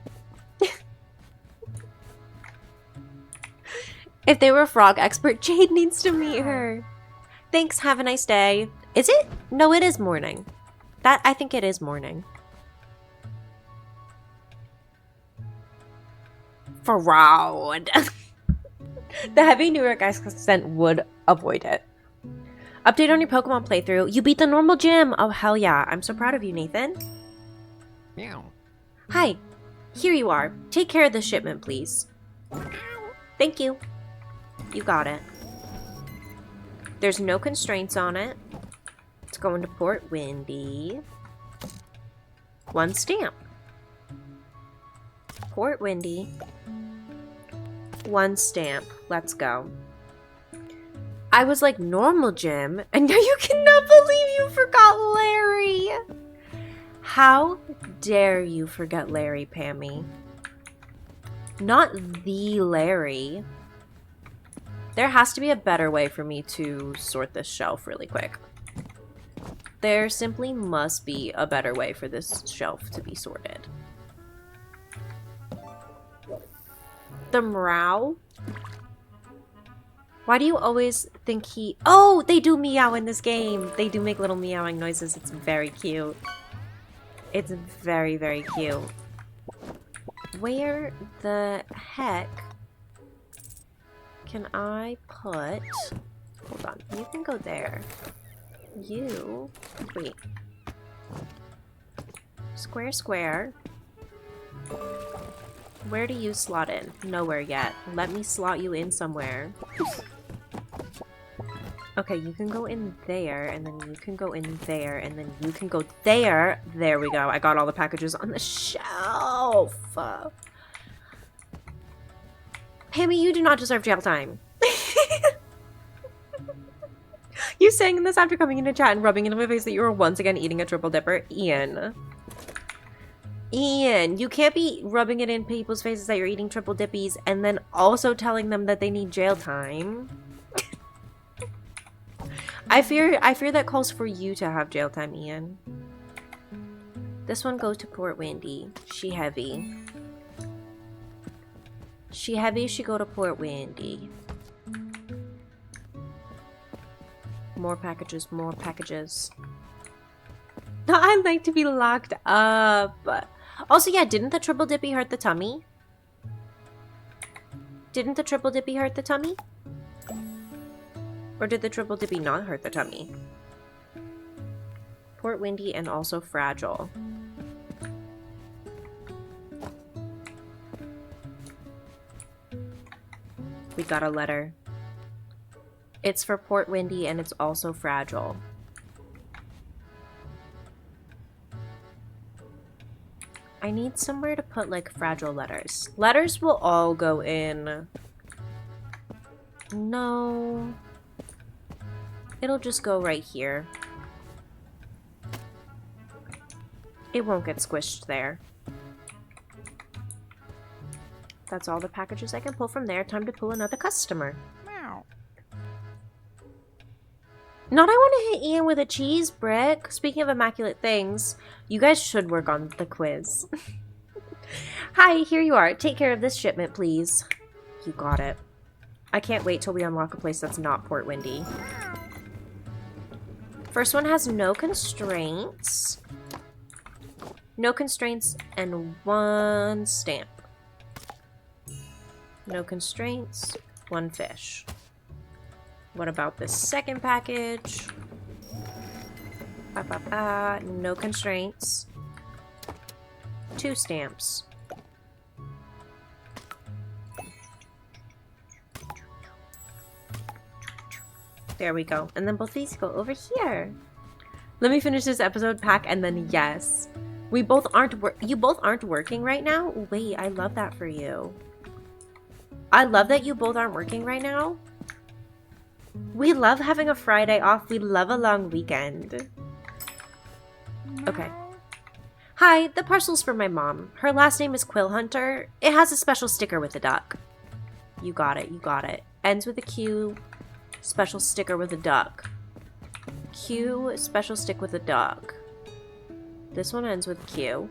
If they were a frog expert, Jade needs to meet her. Thanks, have a nice day. Is it? No, it is morning. I think it is morning. Fraud. The heavy Newark accent would avoid it. Update on your Pokemon playthrough. You beat the normal gym. Oh, hell yeah. I'm so proud of you, Nathan. Meow. Hi. Here you are. Take care of the shipment, please. Thank you. You got it. There's no constraints on it. It's going to Port Windy. 1 stamp. Port Windy. 1 stamp. Let's go. I was like, normal gym, and now you cannot believe you forgot Larry. How dare you forget Larry, Pammy? Not the Larry. There has to be a better way for me to sort this shelf really quick. There simply must be a better way for this shelf to be sorted. The Meow? Why do you always think he... Oh, they do meow in this game. They do make little meowing noises. It's very cute. It's very, very cute. Where the heck can I put... Hold on. You can go there. You... Wait. Square, square. Where do you slot in? Nowhere yet. Let me slot you in somewhere. Okay, you can go in there, and then you can go in there, and then you can go there. There we go. I got all the packages on the shelf. Pammy, you do not deserve jail time. You saying this after coming into chat and rubbing it in my face that you were once again eating a triple dipper? Ian. Ian, you can't be rubbing it in people's faces that you're eating triple dippies and then also telling them that they need jail time. I fear that calls for you to have jail time, Ian. This one goes to Port Windy. She heavy. She heavy, she go to Port Windy. More packages, more packages. I like to be locked up. Also, yeah, didn't the triple dippy hurt the tummy? Didn't the triple dippy hurt the tummy? Or did the triple dippy not hurt the tummy? Port Windy and also fragile. We got a letter. It's for Port Windy and it's also fragile. I need somewhere to put, like, fragile letters. Letters will all go in. No. It'll just go right here. It won't get squished there. That's all the packages I can pull from there. Time to pull another customer. Meow. Not I want to hit Ian with a cheese brick. Speaking of immaculate things, you guys should work on the quiz. Hi, here you are. Take care of this shipment, please. You got it. I can't wait till we unlock a place that's not Port Windy. First one has no constraints. No constraints and 1 stamp. No constraints. 1 fish. What about the second package? No constraints. 2 stamps. There we go. And then both these go over here. Let me finish this episode pack and then yes. We both aren't you both aren't working right now? Wait, I love that for you. I love that you both aren't working right now. We love having a Friday off. We love a long weekend. Okay. Hi, the parcel's for my mom. Her last name is Quill Hunter. It has a special sticker with a duck. You got it, you got it. Ends with a Q, special sticker with a duck. Q, special stick with a duck. This one ends with Q.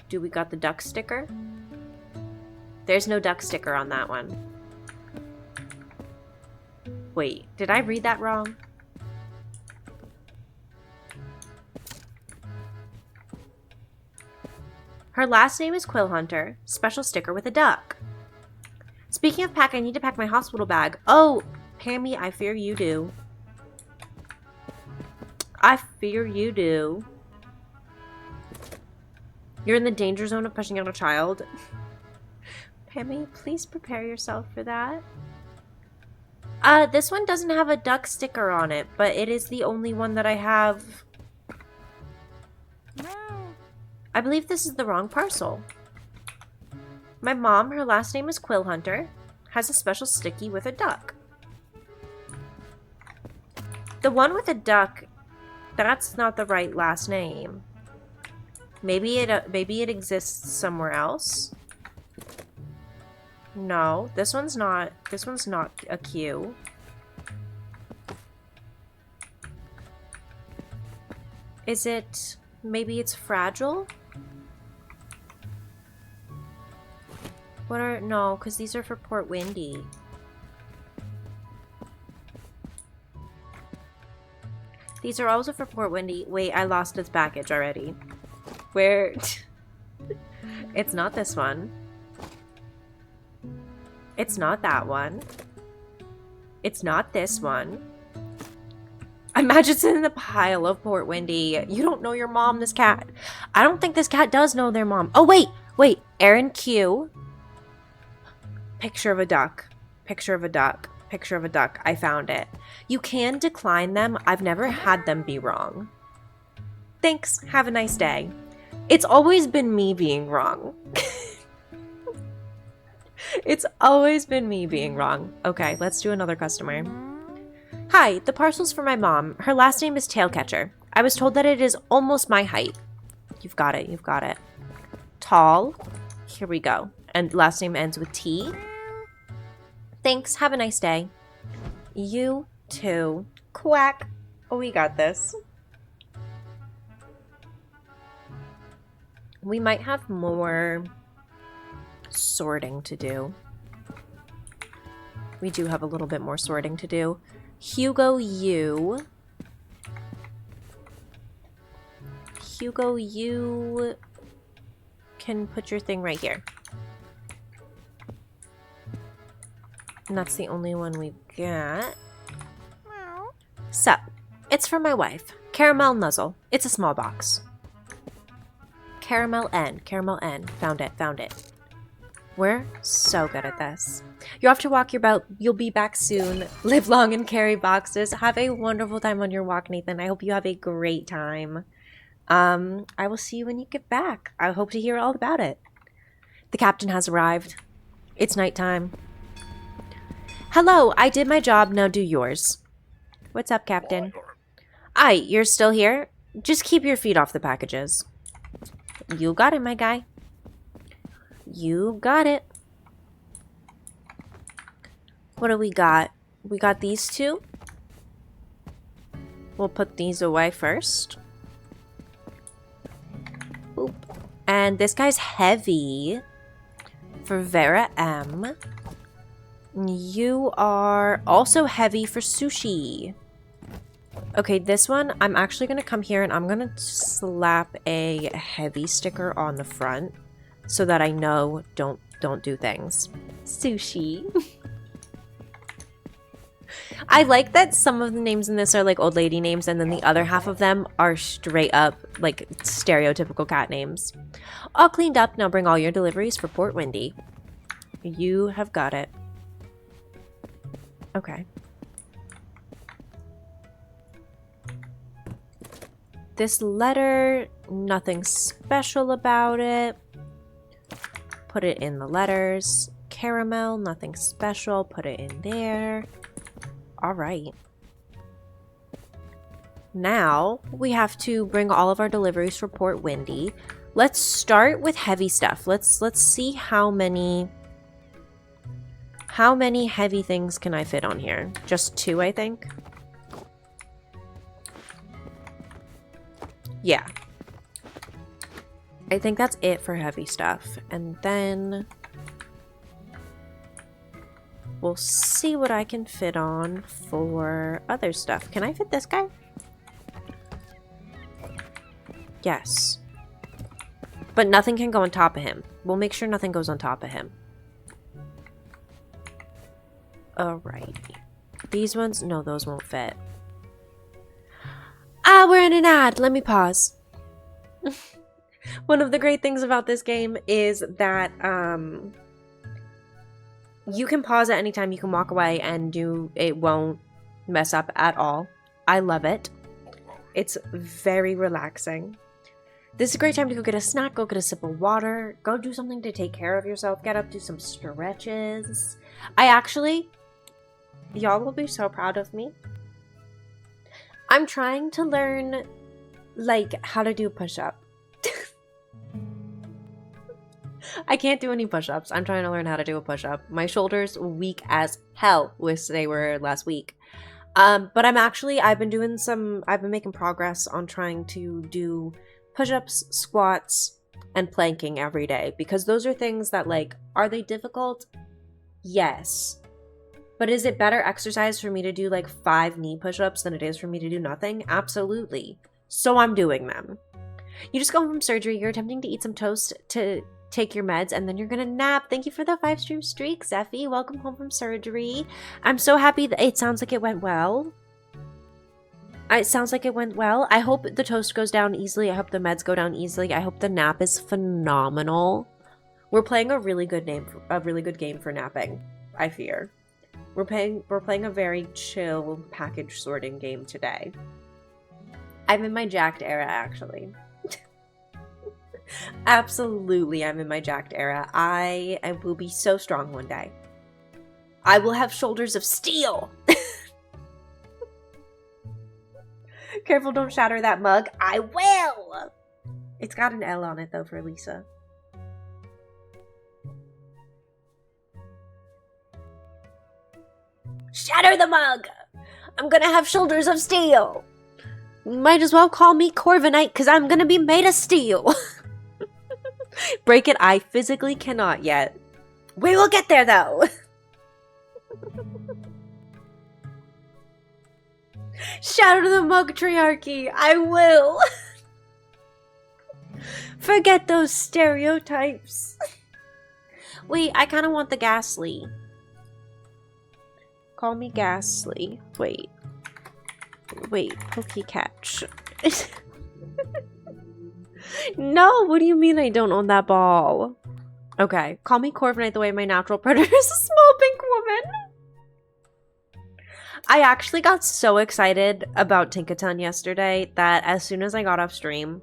Do we got the duck sticker? There's no duck sticker on that one. Wait, did I read that wrong? Her last name is Quill Hunter. Special sticker with a duck. Speaking of pack, I need to pack my hospital bag. Oh, Pammy, I fear you do. I fear you do. You're in the danger zone of pushing out a child. Pammy, please prepare yourself for that. This one doesn't have a duck sticker on it, but it is the only one that I have. I believe this is the wrong parcel. My mom, her last name is Quill Hunter, has a special sticky with a duck. The one with a duck, that's not the right last name. Maybe it exists somewhere else. No, this one's not a Q. Is it, maybe it's fragile? What are, no, because these are for Port Windy. These are also for Port Windy. Wait, I lost its package already. Where? It's not this one. It's not that one. It's not this one. Imagine it's in the pile of Port Windy. You don't know your mom, this cat. I don't think this cat does know their mom. Oh, wait. Wait. Aaron Q. Picture of a duck. Picture of a duck. Picture of a duck. I found it. You can decline them. I've never had them be wrong. Thanks. Have a nice day. It's always been me being wrong. It's always been me being wrong. Okay, let's do another customer. Hi, the parcel's for my mom. Her last name is Tailcatcher. I was told that it is almost my height. You've got it, you've got it. Tall. Here we go. And last name ends with T. Thanks, have a nice day. You too. Quack. Oh, we got this. We might have more sorting to do. We do have a little bit more sorting to do. Hugo, you. Hugo, you can put your thing right here. And that's the only one we've got. Sup. It's for my wife. Caramel Nuzzle. It's a small box. Caramel N. Caramel N. Found it. Found it. We're so good at this. You're off to walk your boat. You'll be back soon. Live long and carry boxes. Have a wonderful time on your walk, Nathan. I hope you have a great time. I will see you when you get back. I hope to hear all about it. The captain has arrived. It's nighttime. Hello, I did my job. Now do yours. What's up, Captain? Aye, you're still here? Just keep your feet off the packages. You got it, my guy. You got it. What do we got? We got these two. We'll put these away first. Boop. And this guy's heavy for Vera M. You are also heavy for sushi. Okay, this one, I'm actually going to come here and I'm going to slap a heavy sticker on the front so that I know don't do things. Sushi. I like that some of the names in this are like old lady names, and then the other half of them are straight up like stereotypical cat names. All cleaned up. Now bring all your deliveries for Port Windy. You have got it. Okay. This letter, nothing special about it. Put it in the letters. Caramel, nothing special. Put it in there. All right. Now we have to bring all of our deliveries for Port Windy. Let's start with heavy stuff. Let's see how many heavy things can I fit on here? Just 2, I think. Yeah. I think that's it for heavy stuff. And then we'll see what I can fit on for other stuff. Can I fit this guy? Yes. But nothing can go on top of him. We'll make sure nothing goes on top of him. Alright. These ones? No, those won't fit. Ah, we're in an ad. Let me pause. One of the great things about this game is that you can pause at any time. You can walk away and it won't mess up at all. I love it. It's very relaxing. This is a great time to go get a snack, go get a sip of water, go do something to take care of yourself, get up, do some stretches. Y'all will be so proud of me. I'm trying to learn, like, how to do a push-up. I can't do any push-ups. I'm trying to learn how to do a push-up. My shoulders weak as hell, wish they were last week. But I've been making progress on trying to do push-ups, squats, and planking every day. Because those are things that, like, are they difficult? Yes. But is it better exercise for me to do like 5 knee push-ups than it is for me to do nothing? Absolutely. So I'm doing them. You just go home from surgery, you're attempting to eat some toast to take your meds, and then you're gonna nap. Thank you for the 5-stream streak, Zeffy. Welcome home from surgery. I'm so happy that it sounds like it went well. It sounds like it went well. I hope the toast goes down easily. I hope the meds go down easily. I hope the nap is phenomenal. We're playing a really good game for napping, I fear. We're playing a very chill package sorting game today. I'm in my jacked era, actually. Absolutely, I'm in my jacked era. I will be so strong one day. I will have shoulders of steel. Careful, don't shatter that mug. I will! It's got an L on it, though, for Lisa. Shatter the mug! I'm gonna have shoulders of steel! Might as well call me Corviknight, because I'm gonna be made of steel! Break it, I physically cannot yet. We will get there, though! Shatter the mug triarchy! I will! Forget those stereotypes! Wait, I kind of want the Ghastly. Call me Ghastly. Wait, Pokecatch. No, what do you mean I don't own that ball? Okay, call me Corviknight the way my natural predator is a small pink woman. I actually got so excited about Tinkaton yesterday that as soon as I got off stream,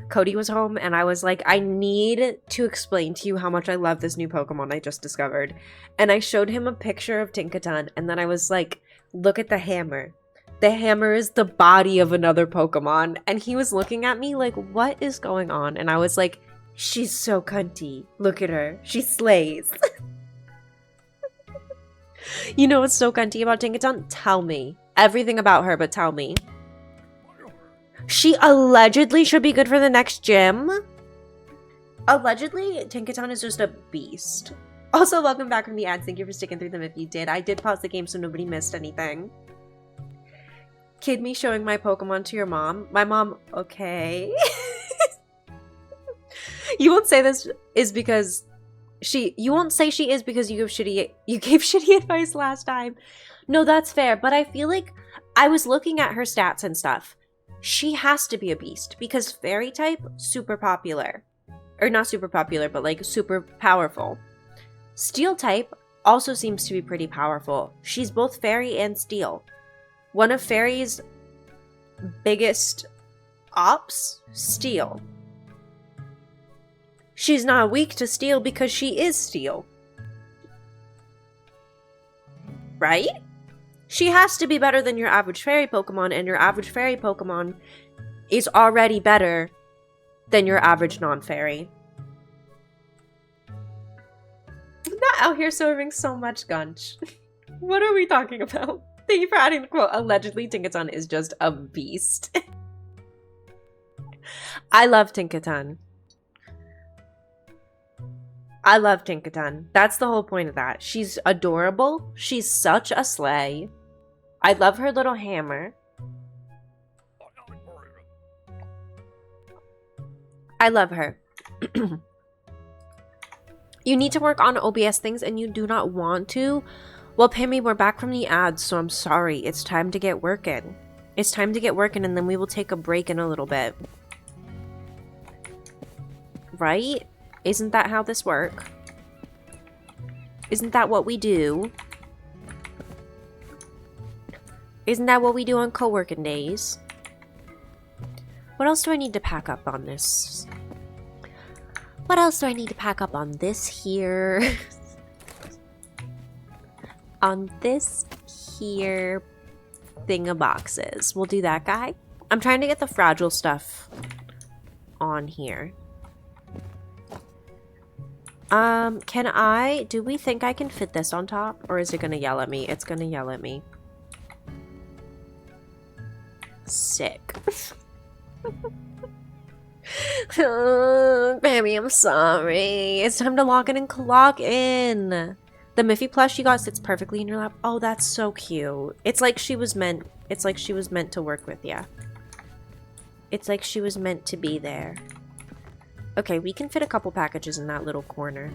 Cody was home and I was like, I need to explain to you how much I love this new Pokemon I just discovered. And I showed him a picture of Tinkaton and then I was like, look at the hammer. The hammer is the body of another Pokemon. And he was looking at me like, what is going on? And I was like, she's so cunty. Look at her. She slays. You know what's so cunty about Tinkaton? Tell me. Everything about her, but tell me. She allegedly should be good for the next gym. Allegedly, Tinkaton is just a beast. Also, welcome back from the ads. Thank you for sticking through them if you did. I did pause the game so nobody missed anything. Kid me showing my Pokemon to your mom. My mom, okay. You won't say this is because you won't say she is because you gave shitty advice last time. No, that's fair, but I feel like I was looking at her stats and stuff. She has to be a beast because fairy type, super popular. Or not super popular, but like super powerful. Steel type also seems to be pretty powerful. She's both fairy and steel. One of fairy's biggest ops, steel. She's not weak to steel because she is steel. Right? She has to be better than your average fairy Pokemon, and your average fairy Pokemon is already better than your average non-fairy. I'm not out here serving so much gunch. What are we talking about? Thank you for adding the quote. Allegedly, Tinkaton is just a beast. I love Tinkaton. I love Tinkaton. That's the whole point of that. She's adorable. She's such a slay. I love her little hammer. I love her. You need to work on OBS things and you do not want to? Well, Pammy, we're back from the ads, so I'm sorry. It's time to get working. It's time to get working, and then we will take a break in a little bit. Right? Isn't that how this works? Isn't that what we do? Isn't that what we do on co-working days? What else do I need to pack up on this? What else do I need to pack up on this here? On this here thingaboxes. We'll do that guy. I'm trying to get the fragile stuff on here. Do we think I can fit this on top? Or is it gonna yell at me? It's gonna yell at me. Sick. Baby, I'm sorry. It's time to log in and clock in. The Miffy plush you got sits perfectly in your lap. Oh, that's so cute. It's like she was meant to work with you. It's like she was meant to be there. Okay, we can fit a couple packages in that little corner.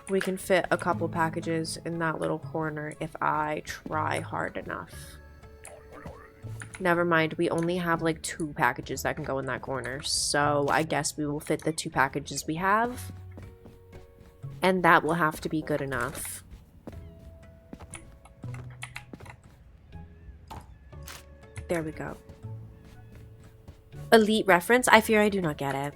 We can fit a couple packages in that little corner if I try hard enough. Never mind, we only have like 2 packages that can go in that corner. So I guess we will fit the 2 packages we have. And that will have to be good enough. There we go. Elite reference? I fear I do not get it.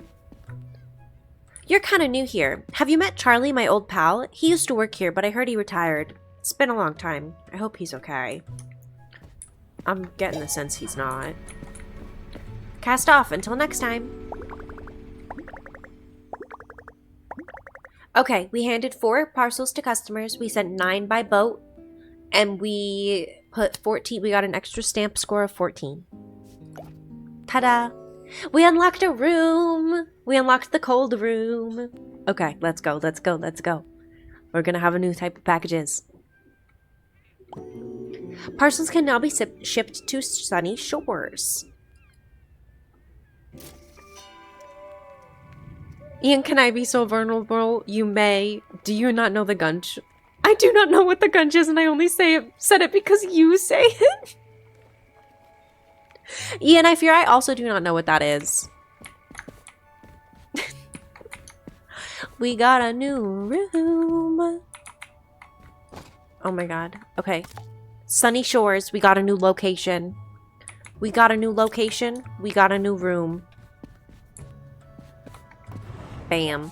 You're kind of new here. Have you met Charlie, my old pal? He used to work here, but I heard he retired. It's been a long time. I hope he's okay. I'm getting the sense he's not. Cast off. Until next time. Okay, we handed 4 parcels to customers. We sent 9 by boat. And we put 14. We got an extra stamp score of 14. Ta-da! We unlocked a room! We unlocked the cold room. Okay, let's go, let's go, let's go. We're gonna have a new type of packages. Parcels can now be shipped to Sunny Shores. Ian, can I be so vulnerable? You may. Do you not know the gunch? I do not know what the gunch is, and I only said it because you say it. Ian, I fear I also do not know what that is. We got a new room. Oh my god. Okay. Sunny Shores. We got a new location. We got a new location. We got a new room. Bam.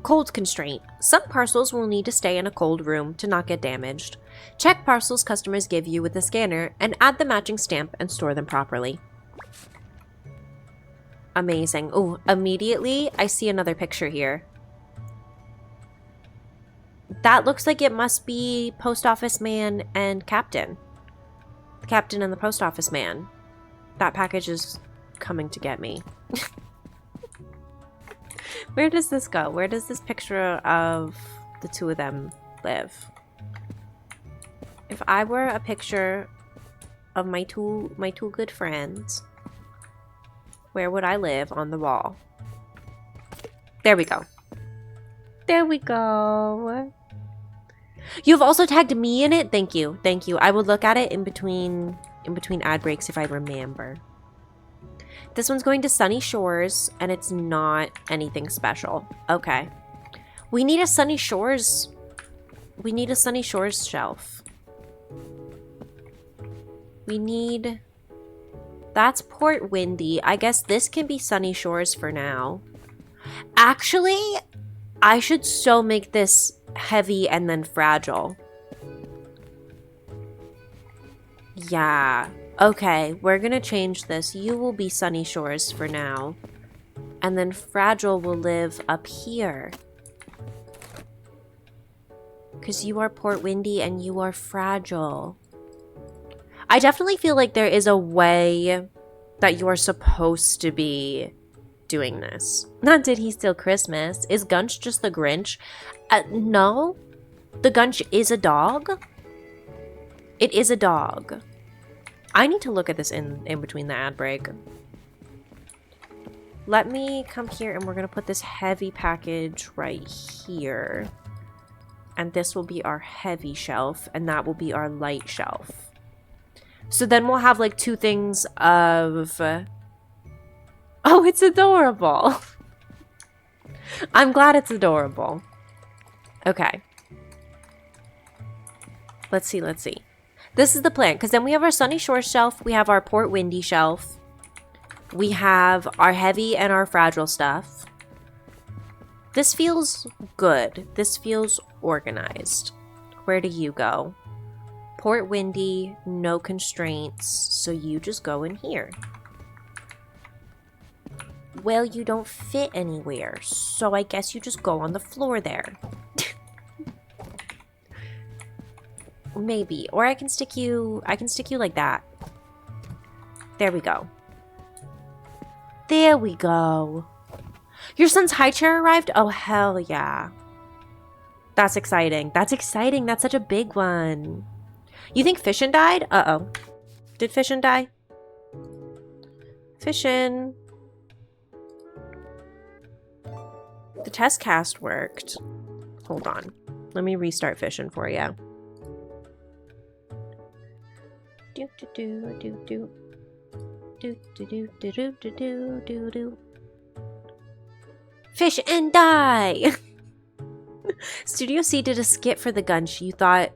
Cold constraint. Some parcels will need to stay in a cold room to not get damaged. Check parcels customers give you with the scanner and add the matching stamp and store them properly. Amazing. Oh, immediately I see another picture here. That looks like it must be Post Office Man and Captain. The Captain and the Post Office Man. That package is coming to get me. Where does this go? Where does this picture of the 2 of them live? If I were a picture of my two good friends, Where would I live on the wall? There we go. There we go. You've also tagged me in it. Thank you. Thank you. I will look at it in between ad breaks if I remember. This one's going to Sunny Shores, and it's not anything special. Okay. We need a Sunny Shores. We need a Sunny Shores shelf. We need... That's Port Windy. I guess this can be Sunny Shores for now. Actually, I should so make this heavy and then fragile. Yeah. Okay, we're gonna change this. You will be Sunny Shores for now. And then fragile will live up here. Because you are Port Windy and you are fragile. I definitely feel like there is a way that you are supposed to be doing this. Not Did He Steal Christmas? Is Gunch just the Grinch? No. The Gunch is a dog. It is a dog. I need to look at this in between the ad break. Let me come here and we're going to put this heavy package right here. And this will be our heavy shelf and that will be our light shelf. So then we'll have like two things of... Oh, it's adorable. I'm glad it's adorable. Okay. Let's see, let's see. This is the plan, because then we have our Sunny Shore shelf, we have our Port Windy shelf, we have our heavy and our fragile stuff. This feels good. This feels organized. Where do you go? Port Windy, no constraints, so you just go in here. Well, you don't fit anywhere, so I guess you just go on the floor there. Maybe. Or I can stick you like that. There we go. There we go. Your son's high chair arrived? Oh, hell yeah. That's exciting. That's exciting. That's such a big one. You think Fishin' died? Uh-oh. Did Fishin' die? Fishin'. The test cast worked. Hold on. Let me restart Fishin' for you. Do do do do do do do do do do do do do. Fish and die. Studio C did a skit for the Gunch. You thought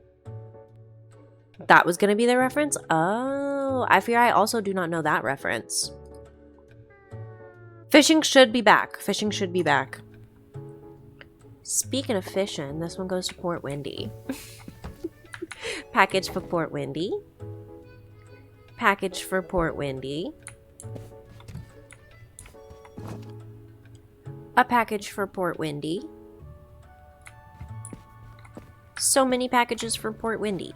that was gonna be the reference? Oh, I fear I also do not know that reference. Fishing should be back. Fishing should be back. Speaking of fishing, this one goes to Port Windy. Package for Port Windy. Package for Port Windy. A package for Port Windy. So many packages for Port Windy.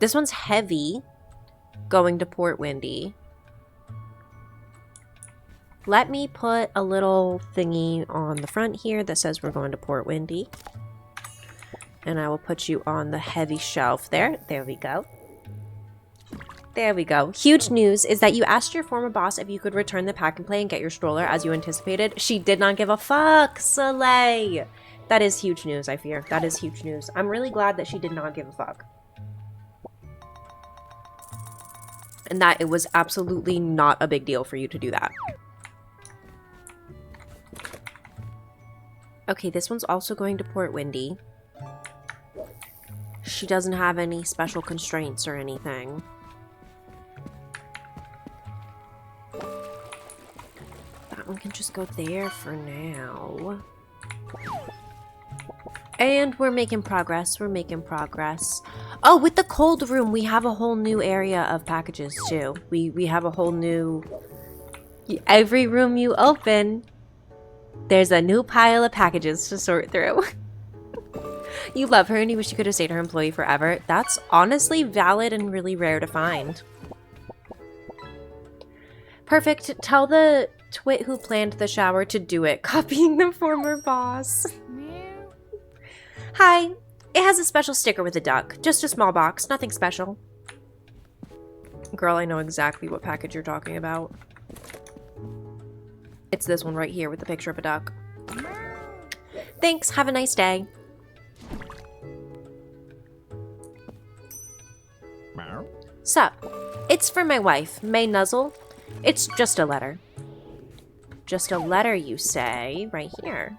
This one's heavy, going to Port Windy. Let me put a little thingy on the front here that says we're going to Port Windy. And I will put you on the heavy shelf there. There we go. There we go. Huge news is that you asked your former boss if you could return the pack and play and get your stroller as you anticipated. She did not give a fuck, Soleil. That is huge news, I fear. That is huge news. I'm really glad that she did not give a fuck. And that it was absolutely not a big deal for you to do that. Okay, this one's also going to Port Windy. She doesn't have any special constraints or anything. That one can just go there for now. And we're making progress. We're making progress. Oh, with the cold room, we have a whole new area of packages too. We have a whole new... Every room you open, there's a new pile of packages to sort through. You love her and you wish you could have stayed her employee forever. That's honestly valid and really rare to find. Perfect. Tell the twit who planned the shower to do it. Copying the former boss. Hi. It has a special sticker with a duck. Just a small box. Nothing special. Girl, I know exactly what package you're talking about. It's this one right here with the picture of a duck. Thanks. Have a nice day. Sup? It's for my wife, May Nuzzle. It's just a letter. Just a letter, you say? Right here.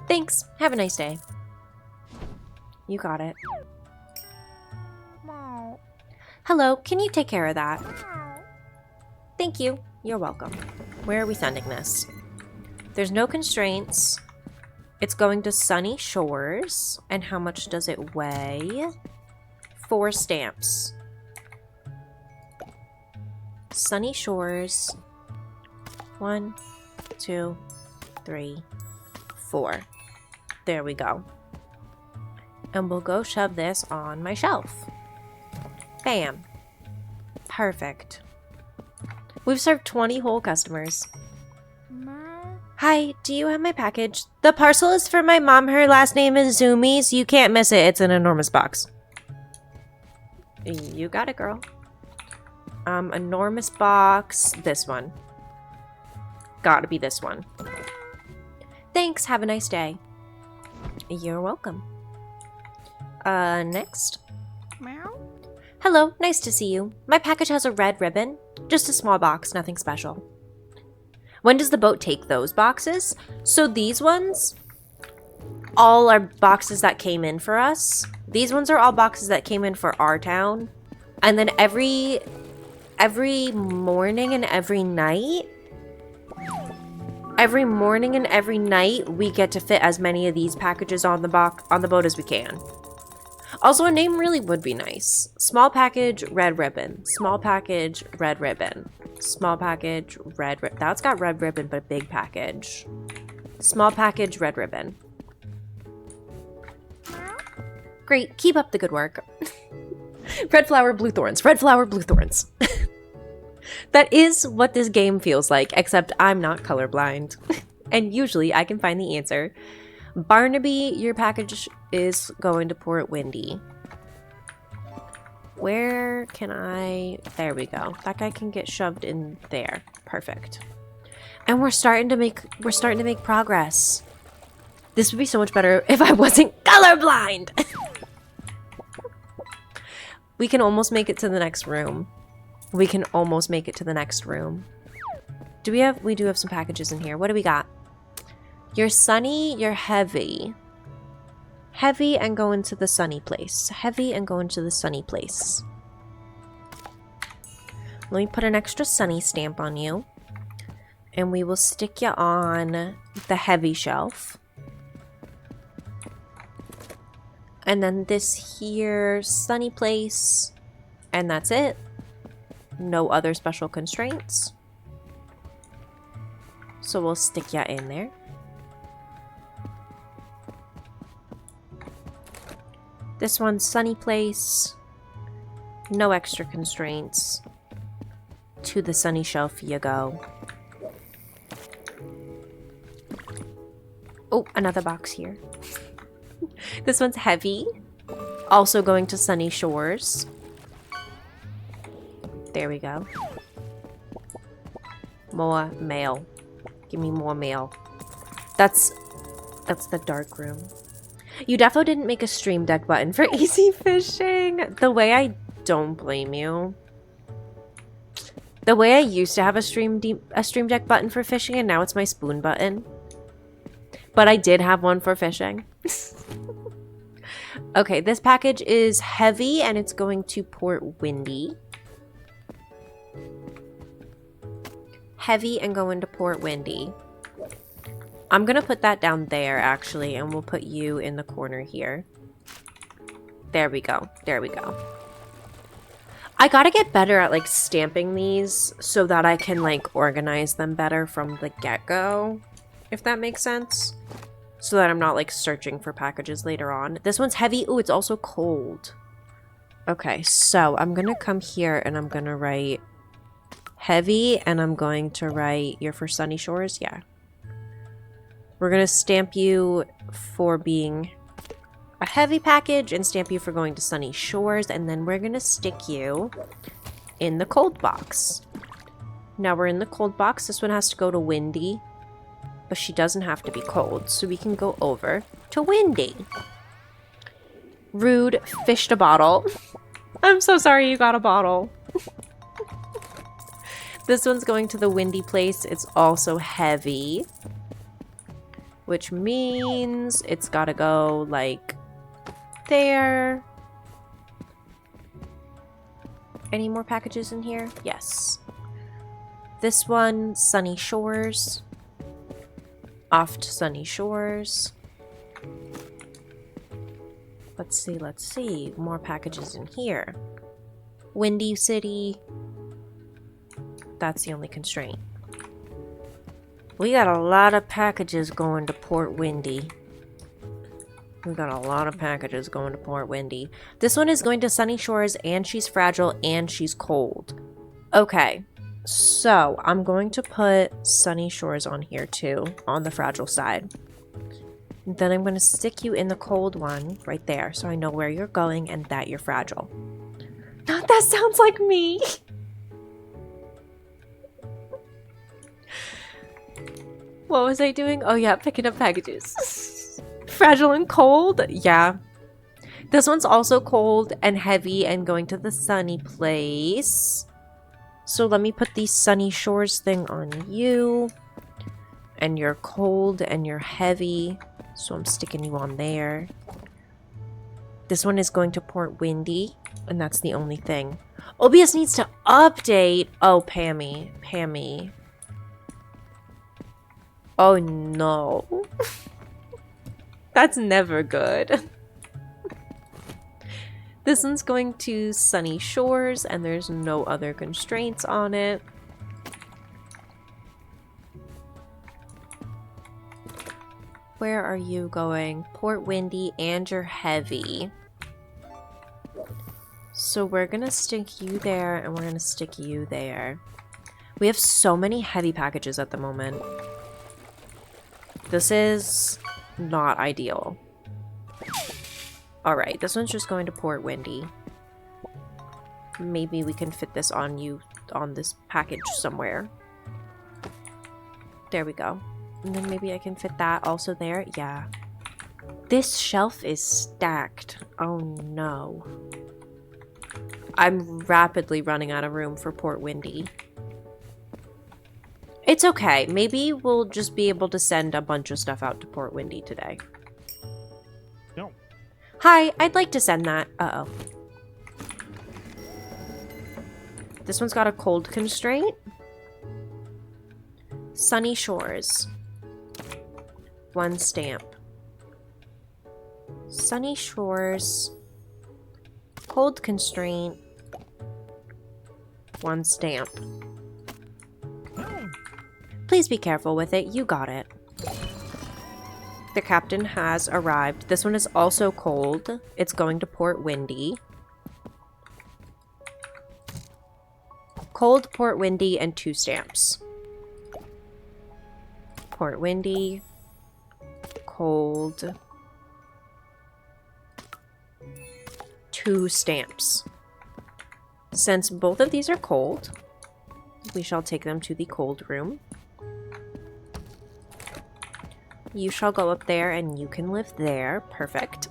Thanks. Have a nice day. You got it. Hello, can you take care of that? Thank you. You're welcome. Where are we sending this? There's no constraints. It's going to Sunny Shores. And how much does it weigh? 4 stamps. Sunny Shores. 1, 2, 3, 4. There we go. And we'll go shove this on my shelf. Bam. Perfect. We've served 20 whole customers. Hi, do you have my package? The parcel is for my mom. Her last name is Zoomies. So you can't miss it. It's an enormous box. You got it, girl. Enormous box. This one. Gotta be this one. Thanks. Have a nice day. You're welcome. Next. Meow. Hello, nice to see you. My package has a red ribbon. Just a small box, nothing special. When does the boat take those boxes? So these ones, all are boxes that came in for us. These ones are all boxes that came in for our town. And then every morning and every night, we get to fit as many of these packages on the boat as we can. Also, a name really would be nice. Small package, red ribbon. Small package, red ribbon. Small package, red ribbon. That's got red ribbon, but big package. Small package, red ribbon. Great. Keep up the good work. Red flower, blue thorns. Red flower, blue thorns. That is what this game feels like, except I'm not colorblind. And usually I can find the answer. Barnaby, your package is going to Port Windy. Where can I... There we go. That guy can get shoved in there. Perfect. And we're starting to make progress. This would be so much better if I wasn't colorblind. We can almost make it to the next room. We can almost make it to the next room. We do have some packages in here. What do we got? You're sunny, you're heavy. Heavy and go into the sunny place. Heavy and go into the sunny place. Let me put an extra sunny stamp on you. And we will stick you on the heavy shelf. And then this here, sunny place. And that's it. No other special constraints. So we'll stick you in there. This one's sunny place. No extra constraints. To the sunny shelf you go. Oh, another box here. This one's heavy. Also going to Sunny Shores. There we go. More mail. Give me more mail. That's the dark room. You defo didn't make a stream deck button for easy fishing. The way I don't blame you. The way I used to have a stream deck button for fishing and now it's my spoon button. But I did have one for fishing. Okay, this package is heavy and it's going to Port Windy. Heavy and going to Port Windy. I'm gonna put that down there actually, and we'll put you in the corner here. There we go. There we go. I gotta get better at like stamping these so that I can like organize them better from the get-go, if that makes sense. So that I'm not like searching for packages later on. This one's heavy. Ooh, it's also cold. Okay, so I'm gonna come here and I'm gonna write heavy, and I'm going to write you're for Sunny Shores. Yeah. We're gonna stamp you for being a heavy package and stamp you for going to Sunny Shores, and then we're gonna stick you in the cold box. Now we're in the cold box. This one has to go to Windy, but she doesn't have to be cold, so we can go over to Windy. Rude fished a bottle. I'm so sorry you got a bottle. This one's going to the Windy place. It's also heavy, which means it's gotta go like there. Any more packages in here? Yes. This one, Sunny Shores. Off to Sunny Shores. Let's see. More packages in here. Windy City. That's the only constraint. We got a lot of packages going to Port Windy. We got a lot of packages going to Port Windy. This one is going to Sunny Shores, and she's fragile, and she's cold. Okay, so I'm going to put Sunny Shores on here too, on the fragile side. And then I'm going to stick you in the cold one right there, so I know where you're going and that you're fragile. That sounds like me! What was I doing? Oh yeah, picking up packages. Fragile and cold? Yeah. This one's also cold and heavy and going to the sunny place. So let me put the Sunny Shores thing on you. And you're cold and you're heavy. So I'm sticking you on there. This one is going to Port Windy. And that's the only thing. OBS needs to update. Oh, Pammy. Oh no. That's never good. This one's going to Sunny Shores and there's no other constraints on it. Where are you going? Port Windy and you're heavy. So we're gonna stick you there and we're gonna stick you there. We have so many heavy packages at the moment. This is not ideal. Alright, this one's just going to Port Windy. Maybe we can fit this on you, on this package somewhere. There we go. And then maybe I can fit that also there. Yeah. This shelf is stacked. Oh no. I'm rapidly running out of room for Port Windy. It's okay. Maybe we'll just be able to send a bunch of stuff out to Port Windy today. No. Hi, I'd like to send that. Uh-oh. This one's got a cold constraint. Sunny Shores. 1 stamp. Sunny Shores. Cold constraint. 1 stamp. Please be careful with it. You got it. The captain has arrived. This one is also cold. It's going to Port Windy. Cold, Port Windy, and 2 stamps. Port Windy. Cold. 2 stamps. Since both of these are cold, we shall take them to the cold room. You shall go up there and you can live there. Perfect.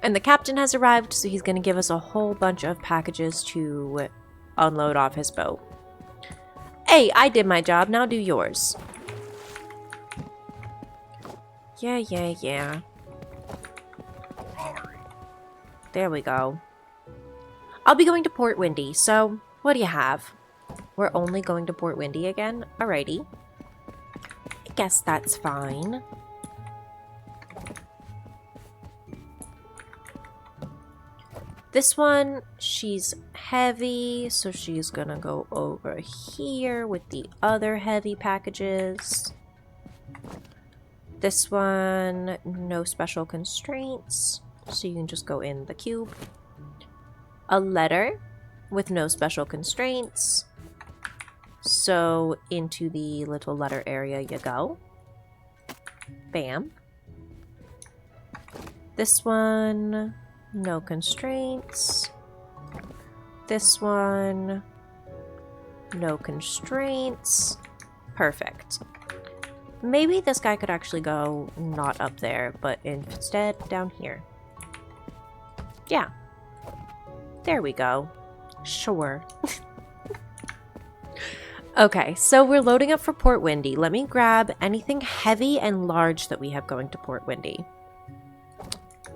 And the captain has arrived, so he's going to give us a whole bunch of packages to unload off his boat. Hey, I did my job. Now do yours. Yeah. There we go. I'll be going to Port Windy, so what do you have? We're only going to Port Windy again? Alrighty. I guess that's fine. This one, she's heavy, so she's gonna go over here with the other heavy packages. This one, no special constraints, so you can just go in the cube. A letter with no special constraints. So into the little letter area you go. Bam. This one, no constraints. This one, no constraints. Perfect. Maybe this guy could actually go not up there, but instead down here. Yeah. There we go. Sure. Okay, so we're loading up for Port Windy. Let me grab anything heavy and large that we have going to Port Windy.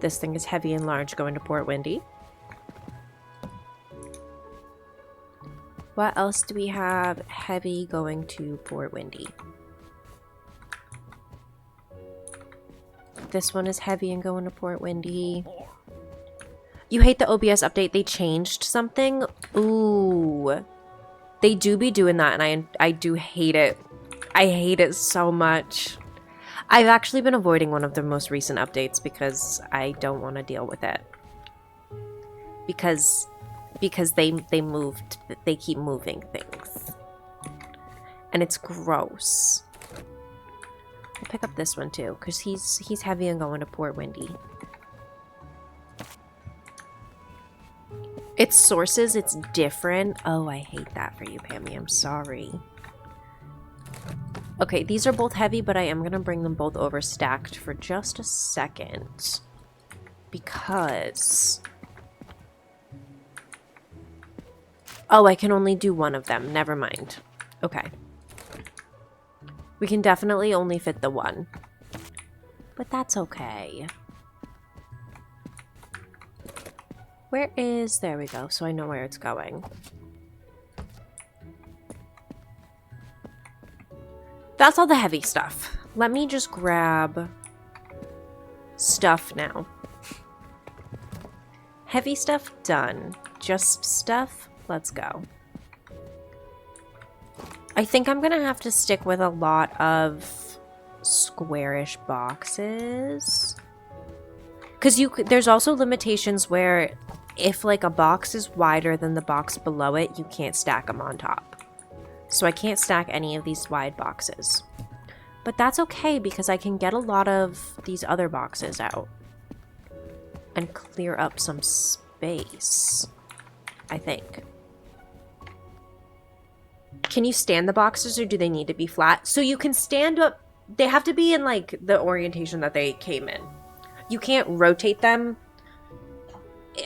This thing is heavy and large going to Port Windy. What else do we have heavy going to Port Windy? This one is heavy and going to Port Windy. You hate the OBS update? They changed something? Ooh. They do be doing that, and I do hate it. I hate it so much. I've actually been avoiding one of their most recent updates because I don't want to deal with it. Because they keep moving things. And it's gross. I'll pick up this one too, because he's heavy and going to Port Windy. Its sources, it's different. Oh, I hate that for you, Pammy. I'm sorry. Okay, these are both heavy, but I am going to bring them both over stacked for just a second. Because... oh, I can only do one of them. Never mind. Okay. We can definitely only fit the one. But that's okay. Where is... there we go, so I know where it's going. That's all the heavy stuff. Let me just grab stuff now. Heavy stuff, done. Just stuff, let's go. I think I'm gonna have to stick with a lot of squarish boxes. Because there's also limitations where if like a box is wider than the box below it, you can't stack them on top. So I can't stack any of these wide boxes. But that's okay because I can get a lot of these other boxes out. And clear up some space, I think. Can you stand the boxes or do they need to be flat? So you can stand up, they have to be in like the orientation that they came in. You can't rotate them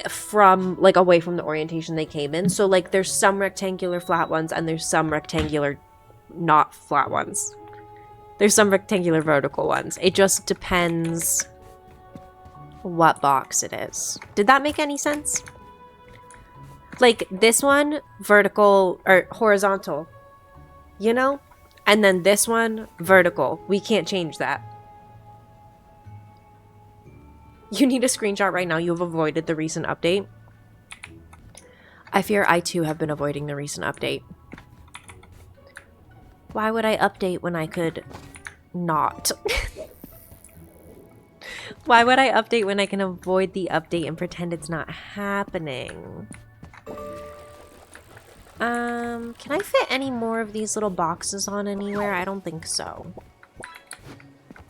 from like away from the orientation they came in. So like there's some rectangular flat ones and there's some rectangular not flat ones. There's some rectangular vertical ones. It just depends what box it is. Did that make any sense? Like this one, vertical or horizontal, you know? And then this one, vertical. We can't change that. You need a screenshot right now. You have avoided the recent update. I fear I too have been avoiding the recent update. Why would I update when I could not? Why would I update when I can avoid the update and pretend it's not happening? Can I fit any more of these little boxes on anywhere? I don't think so.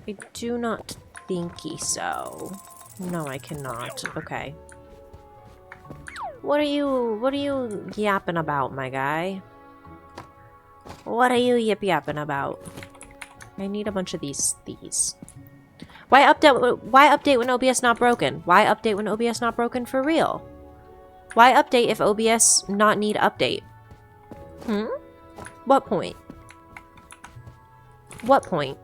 I do not thinky so. No, I cannot. Okay. What are you yapping about, my guy? What are you yapping about? I need a bunch of these. Why update when OBS not broken? Why update when OBS not broken for real? Why update if OBS not need update? What point? What point?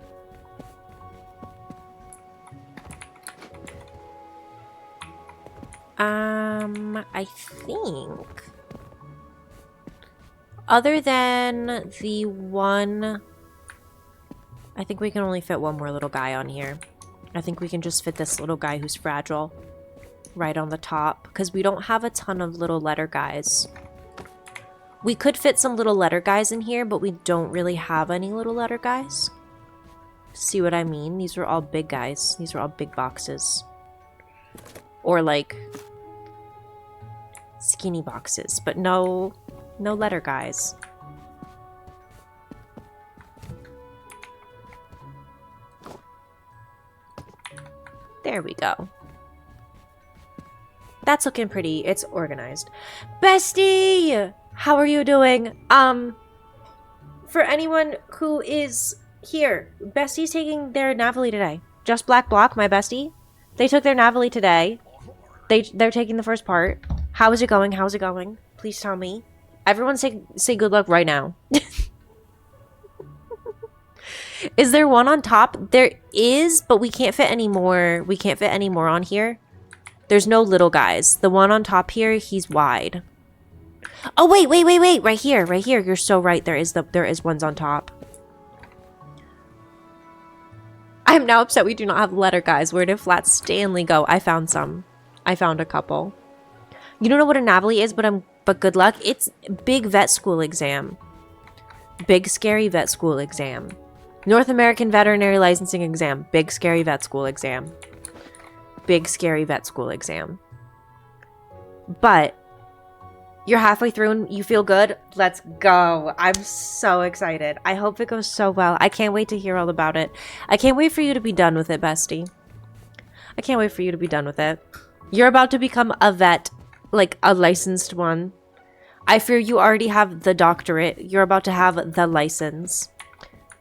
I think other than the one, I think we can only fit one more little guy on here. I think we can just fit this little guy who's fragile right on the top because we don't have a ton of little letter guys. We could fit some little letter guys in here, but we don't really have any little letter guys. See what I mean? These are all big guys. These are all big boxes. Or like skinny boxes, but no letter guys. There we go. That's looking pretty. It's organized. Bestie! How are you doing? For anyone who is here, Bestie's taking their Navali today. Just Black Block, my bestie. They took their Navali today. They're taking the first part. How is it going? How's it going? Please tell me. Everyone say good luck right now. Is there one on top? There is, but we can't fit any more. We can't fit any more on here. There's no little guys. The one on top here, he's wide. Oh, wait. Right here. You're so right. There is ones on top. I am now upset we do not have letter guys. Where did Flat Stanley go? I found some. I found a couple. You don't know what a Navali is, but good luck. It's big vet school exam. Big scary vet school exam. North American Veterinary Licensing exam. Big scary vet school exam. Big scary vet school exam. But you're halfway through and you feel good? Let's go. I'm so excited. I hope it goes so well. I can't wait to hear all about it. I can't wait for you to be done with it, bestie. I can't wait for you to be done with it. You're about to become a vet, like a licensed one. I fear you already have the doctorate. You're about to have the license.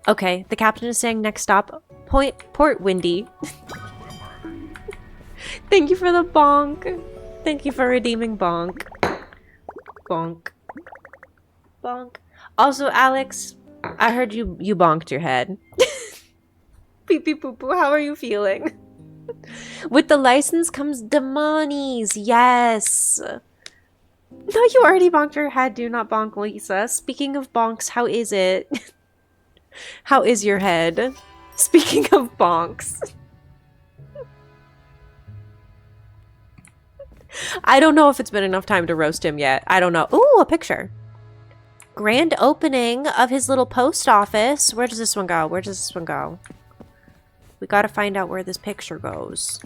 Okay, the captain is saying next stop, Port Windy. Thank you for the bonk. Thank you for redeeming bonk. Bonk. Bonk. Also, Alex, I heard you bonked your head. Pee pee poo poo, how are you feeling? With the license comes the monies. Yes. No, you already bonked your head. Do not bonk, Lisa. Speaking of bonks, how is it? How is your head? Speaking of bonks. I don't know if it's been enough time to roast him yet. I don't know. Ooh, a picture. Grand opening of his little post office. Where does this one go? Where does this one go? We gotta find out where this picture goes.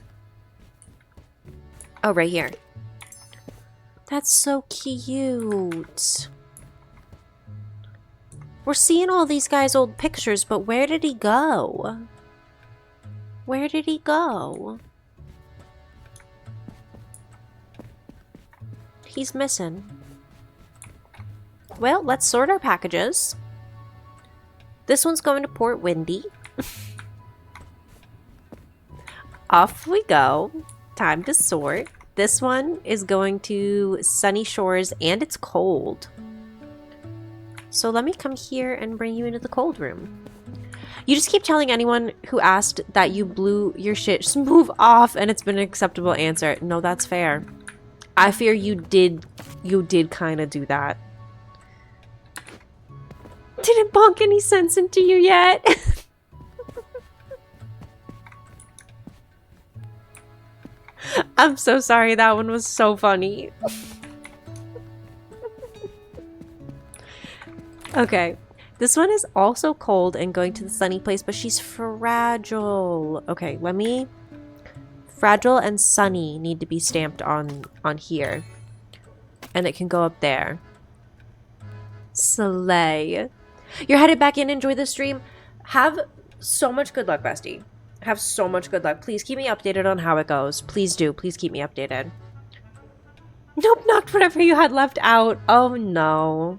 Oh, right here. That's so cute. We're seeing all these guys' old pictures, but where did he go? Where did he go? He's missing. Well, let's sort our packages. This one's going to Port Windy. Off we go. Time to sort. This one is going to Sunny Shores, and it's cold. So let me come here and bring you into the cold room. You just keep telling anyone who asked that you blew your shit, just move off, and it's been an acceptable answer. No, that's fair. I fear you did kind of do that. Didn't bonk any sense into you yet. I'm so sorry, that one was so funny. Okay, this one is also cold and going to the sunny place, but she's fragile. Okay, let me... Fragile and sunny need to be stamped on here. And it can go up there. Slay. You're headed back in. Enjoy the stream. Have so much good luck, bestie. Have so much good luck. Please keep me updated on how it goes. Please do. Please keep me updated. Nope, knocked whatever you had left out. Oh, no.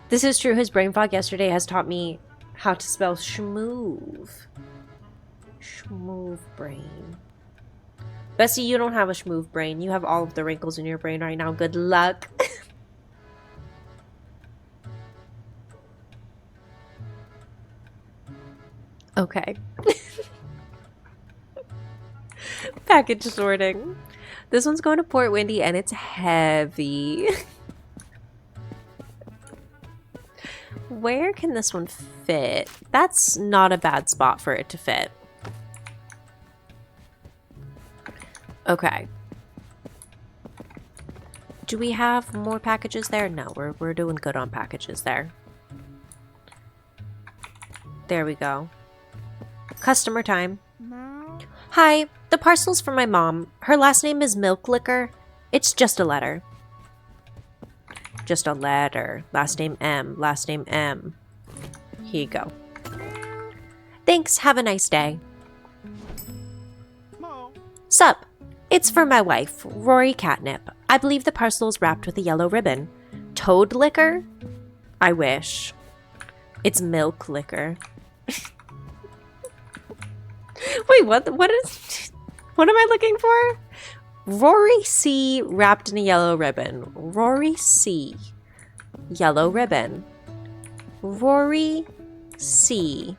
This is true. His brain fog yesterday has taught me how to spell schmoove. Schmoove brain. Bessie, you don't have a schmoove brain. You have all of the wrinkles in your brain right now. Good luck. Okay. Package sorting. This one's going to Port Windy and it's heavy. Where can this one fit? That's not a bad spot for it to fit. Okay. Do we have more packages there? No, we're doing good on packages there. There we go. Customer time. Hi, the parcel's for my mom. Her last name is Milk Liquor. It's just a letter. Just a letter. Last name M. Last name M. Here you go. Thanks. Have a nice day. Sup? It's for my wife, Rory Catnip. I believe the parcel is wrapped with a yellow ribbon. Toad liquor? I wish. It's milk liquor. Wait, what am I looking for? Rory C wrapped in a yellow ribbon. Rory C. Yellow ribbon. Rory C.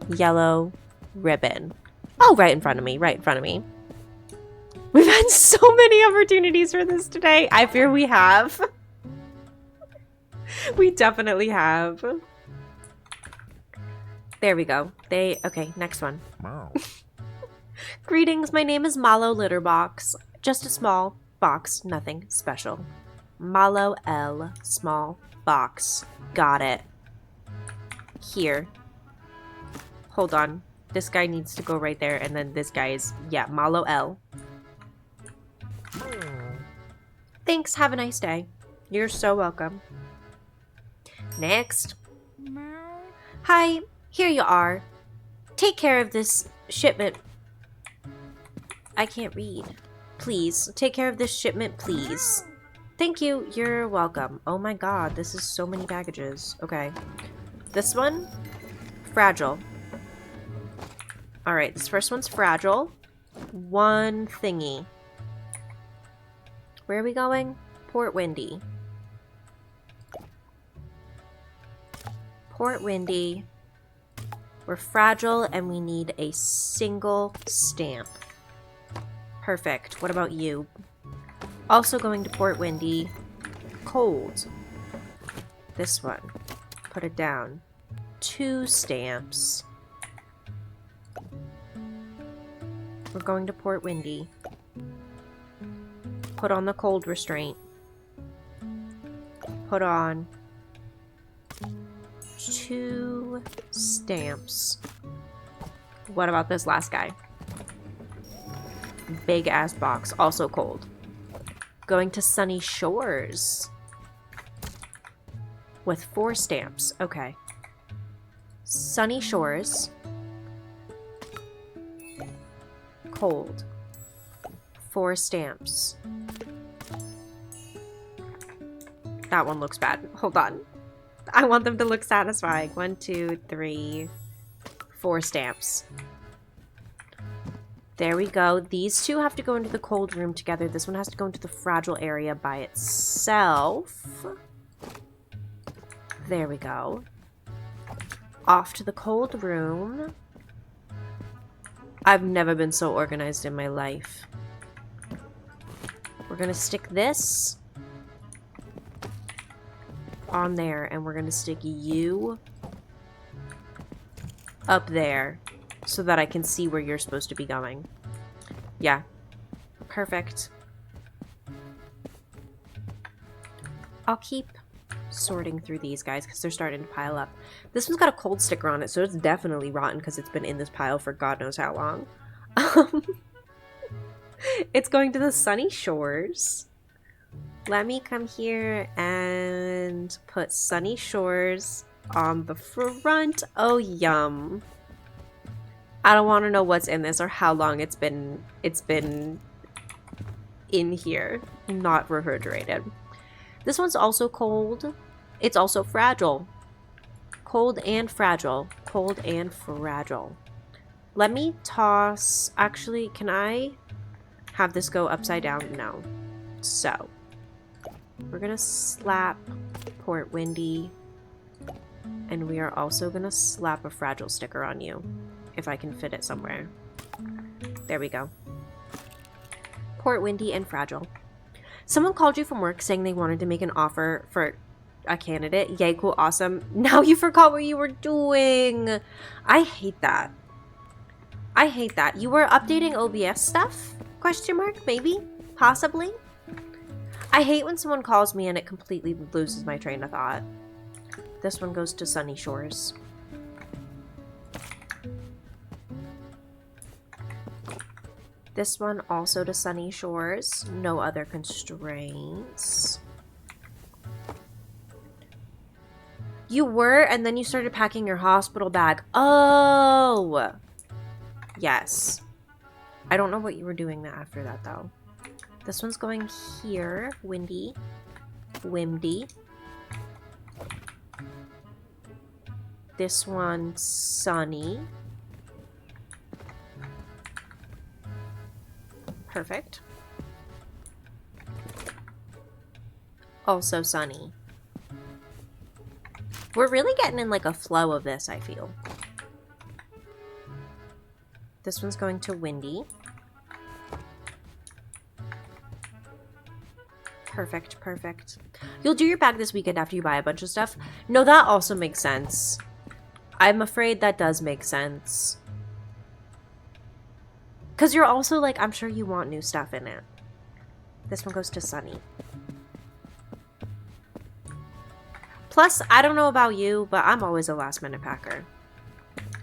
Yellow ribbon. Oh, right in front of me, right in front of me. We've had so many opportunities for this today. I fear we have. We definitely have. There we go. Okay, next one. Wow. Greetings, my name is Malo Litterbox. Just a small box, nothing special. Malo L, small box. Got it. Here. Hold on. This guy needs to go right there, and then this guy is, yeah, Malo L. Thanks, have a nice day. You're so welcome. Next. Hi, here you are. Take care of this shipment. I can't read. Please, take care of this shipment, please. Thank you, you're welcome. Oh my god, this is so many packages. Okay. This one, fragile. Alright, this first one's fragile. One thingy. Where are we going? Port Windy. Port Windy. We're fragile and we need a single stamp. Perfect. What about you? Also going to Port Windy. Cold. This one. Put it down. 2 stamps. We're going to Port Windy. Put on the cold restraint. Put on 2 stamps. What about this last guy? Big ass box, also cold. Going to Sunny Shores with 4 stamps. Okay. Sunny Shores. Cold. 4 stamps. That one looks bad. Hold on. I want them to look satisfying. 1, 2, 3, 4 stamps. There we go. These 2 have to go into the cold room together. This one has to go into the fragile area by itself. There we go. Off to the cold room. I've never been so organized in my life. We're gonna stick this on there, and we're gonna stick you up there so that I can see where you're supposed to be going. Yeah. Perfect. I'll keep sorting through these guys because they're starting to pile up. This one's got a cold sticker on it, so it's definitely rotten because it's been in this pile for God knows how long. It's going to the Sunny Shores. Let me come here and put Sunny Shores on the front. Oh, yum. I don't want to know what's in this or how long it's been in here, not refrigerated. This one's also cold. It's also fragile. Cold and fragile. Cold and fragile. Let me toss... Actually, can I have this go upside down? No. So, we're going to slap Port Windy. And we are also going to slap a fragile sticker on you. If I can fit it somewhere. There we go. Port Windy and fragile. Someone called you from work saying they wanted to make an offer for a candidate. Yay, cool, awesome. Now you forgot what you were doing. I hate that. I hate that. You were updating OBS stuff? Question mark? Maybe? Possibly? I hate when someone calls me and it completely loses my train of thought. This one goes to Sunny Shores. This one also to Sunny Shores. No other constraints. You were, and then you started packing your hospital bag. Oh! Yes. I don't know what you were doing after that, though. This one's going here. Windy. Wimdy. This one, sunny. Perfect. Also sunny. We're really getting in like a flow of this, I feel. This one's going to windy. Perfect, perfect. You'll do your bag this weekend after you buy a bunch of stuff. No, that also makes sense. I'm afraid that does make sense. Because you're also like, I'm sure you want new stuff in it. This one goes to Sunny. Plus, I don't know about you, but I'm always a last minute packer.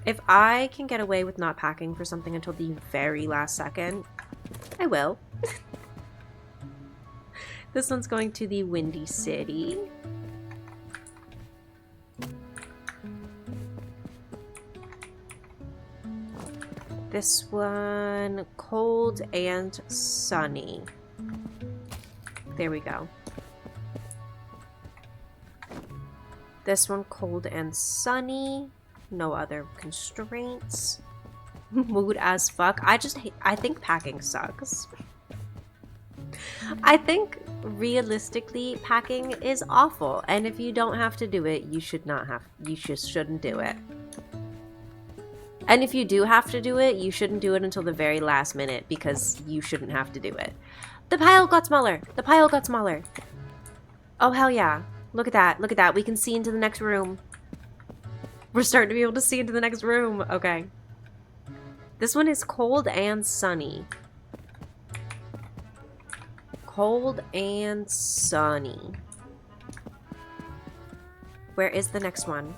If I can get away with not packing for something until the very last second, I will. This one's going to the Windy City. This one, cold and sunny. There we go. This one, cold and sunny. No other constraints. Mood as fuck. I think packing sucks. I think realistically packing is awful, and if you don't have to do it, you just shouldn't do it. And if you do have to do it, you shouldn't do it until the very last minute, because you shouldn't have to do it. The pile got smaller. The pile got smaller. Oh, hell yeah. Look at that. Look at that. We can see into the next room. We're starting to be able to see into the next room. Okay. This one is cold and sunny. Cold and sunny. Where is the next one?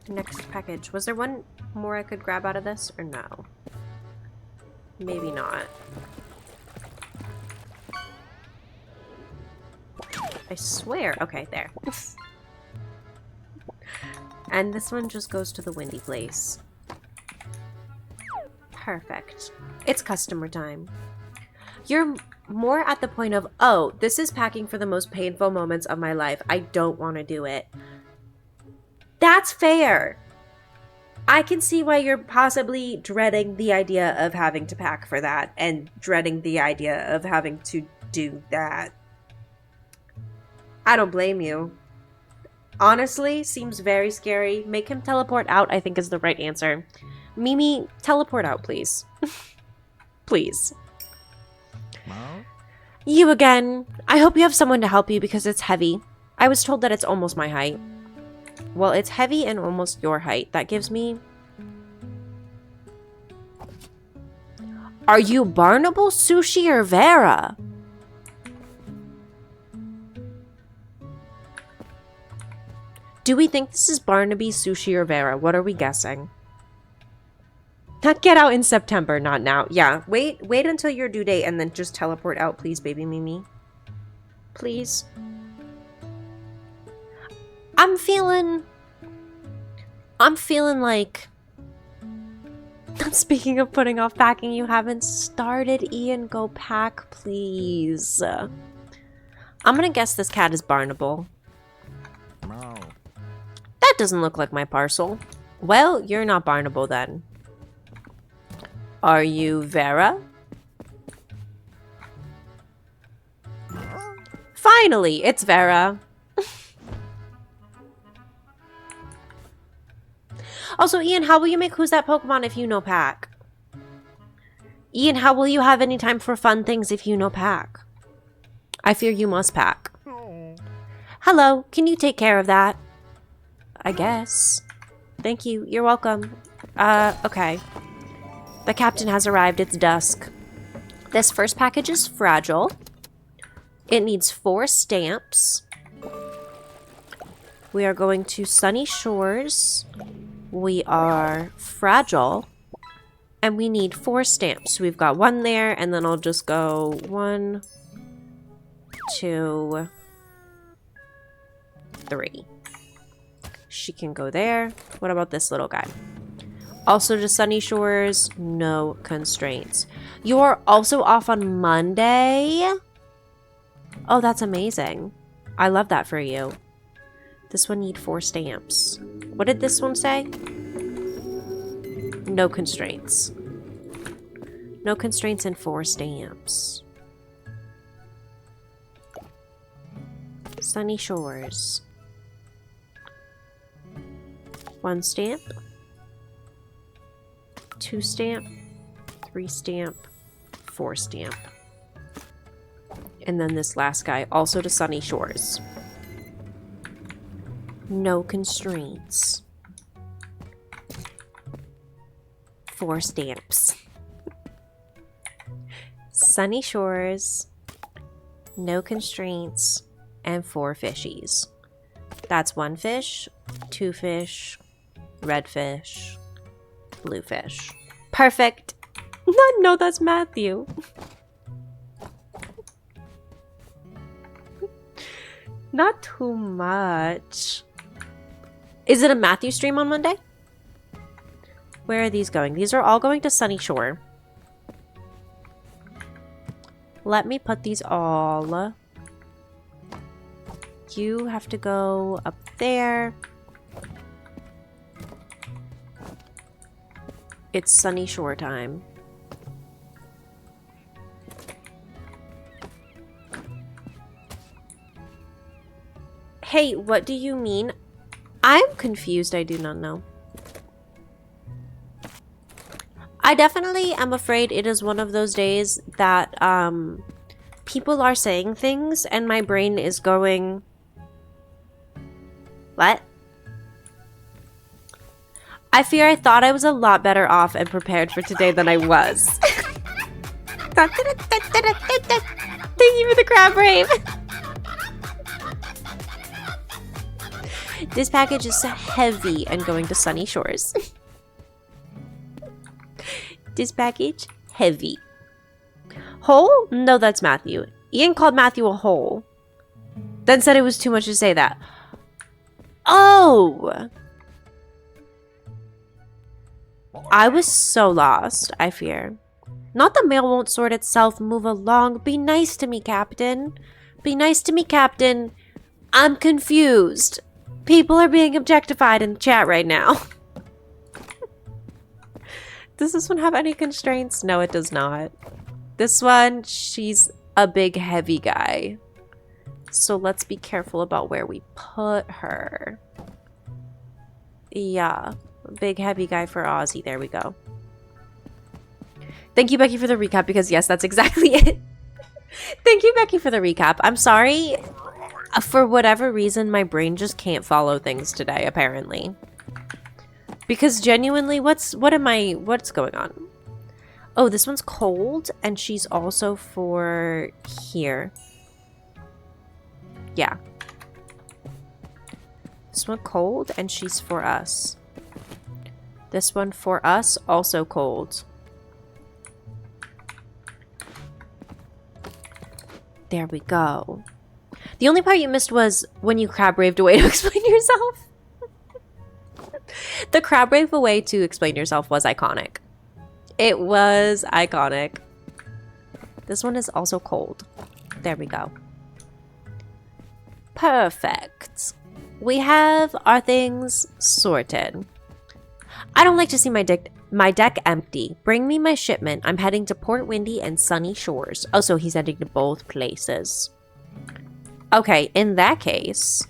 Next package. Was there one more I could grab out of this, or no? Maybe not. I swear. Okay, there. And this one just goes to the windy place. Perfect. It's customer time. You're more at the point of, oh, this is packing for the most painful moments of my life. I don't want to do it. That's fair. I can see why you're possibly dreading the idea of having to pack for that and dreading the idea of having to do that. I don't blame you. Honestly, seems very scary. Make him teleport out, I think, is the right answer. Mimi, teleport out, please. Please. No? You again. I hope you have someone to help you because it's heavy. I was told that it's almost my height. Well, it's heavy and almost your height. That gives me... Are you Barnable, Sushi, or Vera? Do we think this is Barnaby, Sushi, or Vera? What are we guessing? Not get out in September, not now. Yeah, wait until your due date and then just teleport out, please, baby Mimi. Please. I'm feeling like... Speaking of putting off packing, you haven't started. Ian, go pack, please. I'm gonna guess this cat is Barnable. No. That doesn't look like my parcel. Well, you're not Barnable then. Are you Vera? Finally, it's Vera. Also, Ian, how will you make Who's That Pokemon if you no pack? Ian, how will you have any time for fun things if you no pack? I fear you must pack. No. Hello, can you take care of that? I guess. Thank you, you're welcome. Okay. The captain has arrived, it's dusk. This first package is fragile. It needs 4 stamps. We are going to Sunny Shores. We are fragile. And we need 4 stamps. So we've got 1 there, and then I'll just go 1, 2, 3. She can go there. What about this little guy? Also to Sunny Shores, no constraints. You're also off on Monday? Oh, that's amazing. I love that for you. This one need 4 stamps. What did this one say? No constraints. No constraints and 4 stamps. Sunny Shores. 1 stamp. 2 stamp. 3 stamp. 4 stamp. And then this last guy, also to Sunny Shores. No constraints. 4 stamps. Sunny Shores. No constraints. And 4 fishies. That's 1 fish, 2 fish, red fish, blue fish. Perfect. No, that's Matthew. Not too much. Is it a Matthew stream on Monday? Where are these going? These are all going to Sunny Shore. Let me put these all. You have to go up there. It's Sunny Shore time. Hey, what do you mean? I'm confused. I do not know. I definitely am afraid it is one of those days that people are saying things and my brain is going, what? I fear I thought I was a lot better off and prepared for today than I was. Thank you for the crab rave. This package is heavy and going to Sunny Shores. This package, heavy. Hole? No, that's Matthew. Ian called Matthew a hole. Then said it was too much to say that. Oh! I was so lost, I fear. Not the mail won't sort itself. Move along. Be nice to me, Captain. Be nice to me, Captain. I'm confused. People are being objectified in the chat right now. Does this one have any constraints? No, it does not. This one, she's a big heavy guy. So let's be careful about where we put her. Yeah, big heavy guy for Ozzy. There we go. Thank you, Becky, for the recap, because yes, that's exactly it. Thank you, Becky, for the recap. I'm sorry. For whatever reason, my brain just can't follow things today, apparently. Because genuinely, what's going on? Oh, this one's cold, and she's also for here. Yeah. This one cold, and she's for us. This one for us, also cold. There we go. The only part you missed was when you crab raved away to explain yourself. The crab rave away to explain yourself was iconic. It was iconic. This one is also cold. There we go. Perfect. We have our things sorted. I don't like to see my deck empty. Bring me my shipment. I'm heading to Port Windy and Sunny Shores. Oh, so he's heading to both places. Okay, in that case,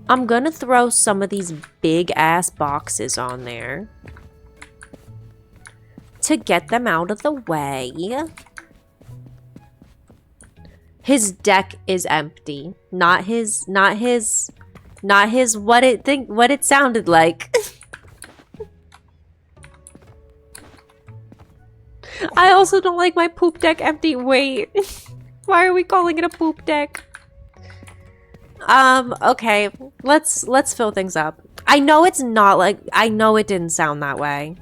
I'm gonna throw some of these big ass boxes on there to get them out of the way. His deck is empty, not his what it sounded like. I also don't like my poop deck empty. Wait. Why are we calling it a poop deck? Okay. Let's fill things up. I know it's not like, I know it didn't sound that way.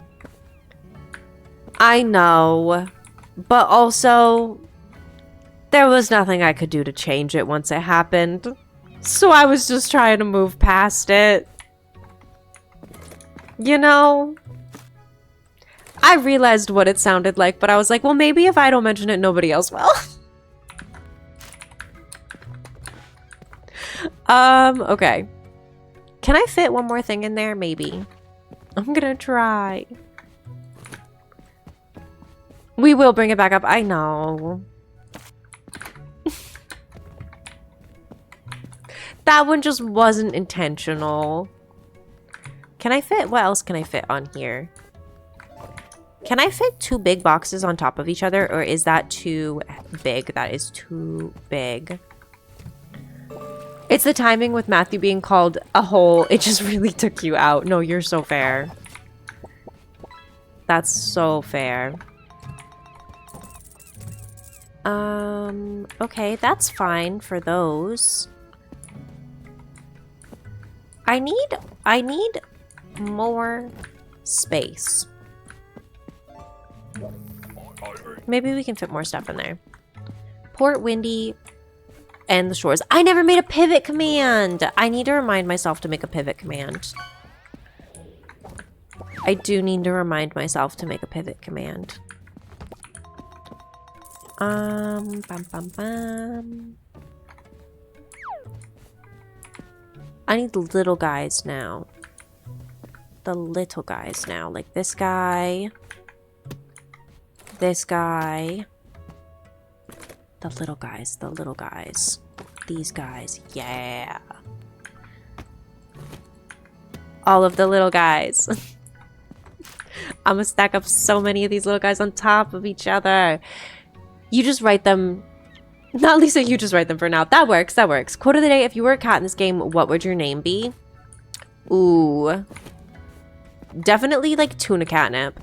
I know. But also, there was nothing I could do to change it once it happened. So I was just trying to move past it. You know? I realized what it sounded like, but I was like, well, maybe if I don't mention it, nobody else will. Okay. Can I fit one more thing in there? Maybe. I'm gonna try. We will bring it back up. I know. That one just wasn't intentional. Can I fit? What else can I fit on here? Can I fit 2 big boxes on top of each other, or is that too big? That is too big. It's the timing with Matthew being called a hole. It just really took you out. No, you're so fair. That's so fair. Okay, that's fine for those. I need more space. Maybe we can fit more stuff in there. Port Windy and the shores. I never made a pivot command. I need to remind myself to make a pivot command. I do need to remind myself to make a pivot command. Bum, bum, bum. I need the little guys now. The little guys now. Like this guy. This guy. The little guys. The little guys. These guys. Yeah. All of the little guys. I'm gonna stack up so many of these little guys on top of each other. You just write them. Not Lisa, you just write them for now. That works, that works. Quote of the day, if you were a cat in this game, what would your name be? Ooh. Definitely like tuna catnip.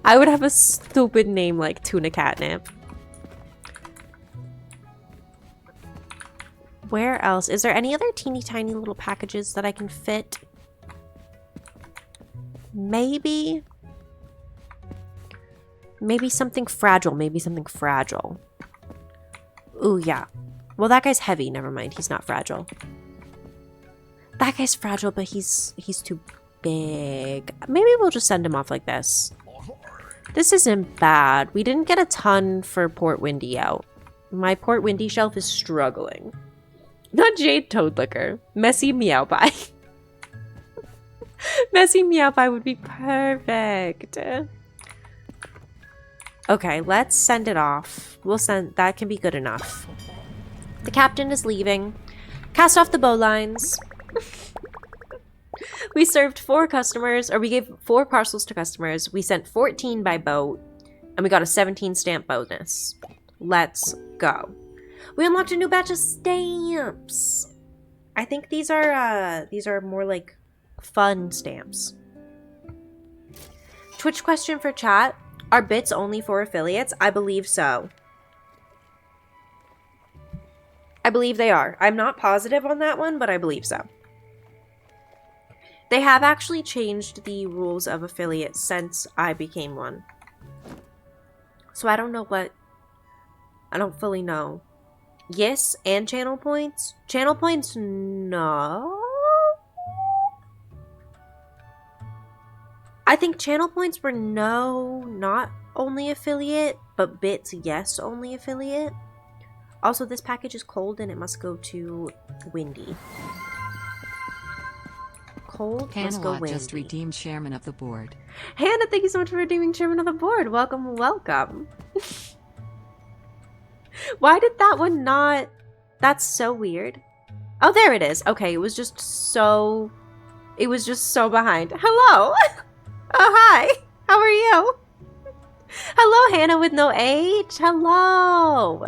I would have a stupid name like tuna catnip. Where else? Is there any other teeny tiny little packages that I can fit? Maybe? Maybe something fragile. Maybe something fragile. Ooh, yeah. Well, that guy's heavy. Never mind. He's not fragile. That guy's fragile, but he's too big. Maybe we'll just send him off like this. This isn't bad. We didn't get a ton for Port Windy out. My Port Windy shelf is struggling. Not Jade Toad Liquor. Messy Meow Pie. Messy Meow Pie would be perfect. Okay, let's send it off. We'll send... That can be good enough. The captain is leaving. Cast off the bowlines. We served 4 customers, or we gave 4 parcels to customers. We sent 14 by boat, and we got a 17 stamp bonus. Let's go. We unlocked a new batch of stamps. I think these are more like fun stamps. Twitch question for chat. Are bits only for affiliates? I believe so. I believe they are. I'm not positive on that one, but I believe so. They have actually changed the rules of affiliate since I became one. So I don't know what... I don't fully know. Yes, and channel points? Channel points, no. I think channel points were no, not only affiliate, but bits, yes, only affiliate. Also, this package is cold and it must go to Windy. Cold, must go Windy. Just redeemed chairman of the board. Hannah, thank you so much for redeeming chairman of the board. Welcome, welcome. Why did that one not... That's so weird. Oh, there it is. Okay, it was just so behind. Hello. Oh, hi. How are you? Hello, Hannah with no H. Hello.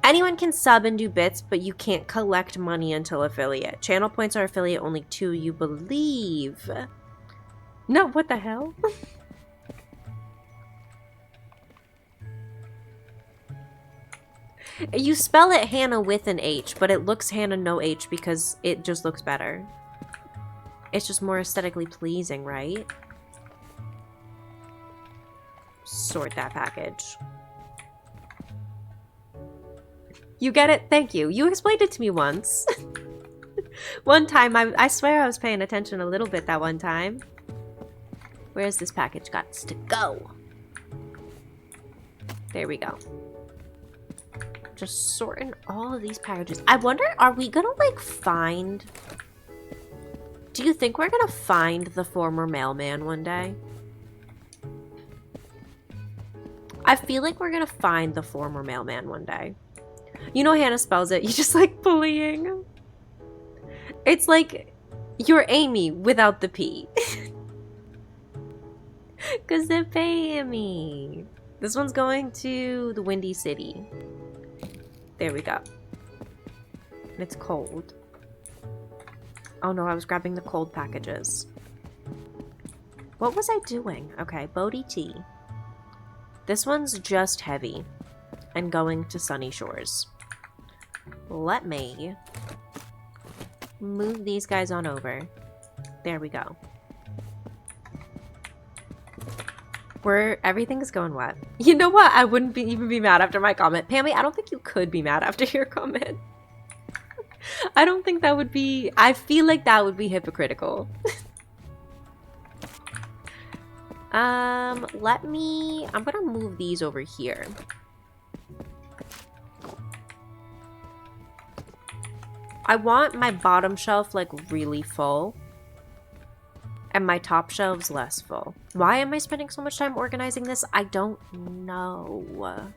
Anyone can sub and do bits, but you can't collect money until affiliate. Channel points are affiliate only to you believe. No, what the hell? You spell it Hannah with an H, but it looks Hannah no H because it just looks better. It's just more aesthetically pleasing, right? Sort that package. You get it? Thank you. You explained it to me once. One time, I swear I was paying attention a little bit that one time. Where's this package got to go? There we go. Just sorting all of these packages. I wonder, are we gonna like find... Do you think we're gonna find the former mailman one day? I feel like we're gonna find the former mailman one day. You know how Hannah spells it? You just like bullying. It's like you're Amy without the P. Because they're paying me. This one's going to the Windy City. There we go. It's cold. Oh no, I was grabbing the cold packages. What was I doing? Okay, Bodhi tea. This one's just heavy and going to Sunny Shores. Let me move these guys on over. There we go. Everything's going wet. You know what? I wouldn't even be mad after my comment. Pammy, I don't think you could be mad after your comment. I don't think that would be... I feel like that would be hypocritical. I'm gonna move these over here. I want my bottom shelf like really full. And my top shelves less full. Why am I spending so much time organizing this? I don't know.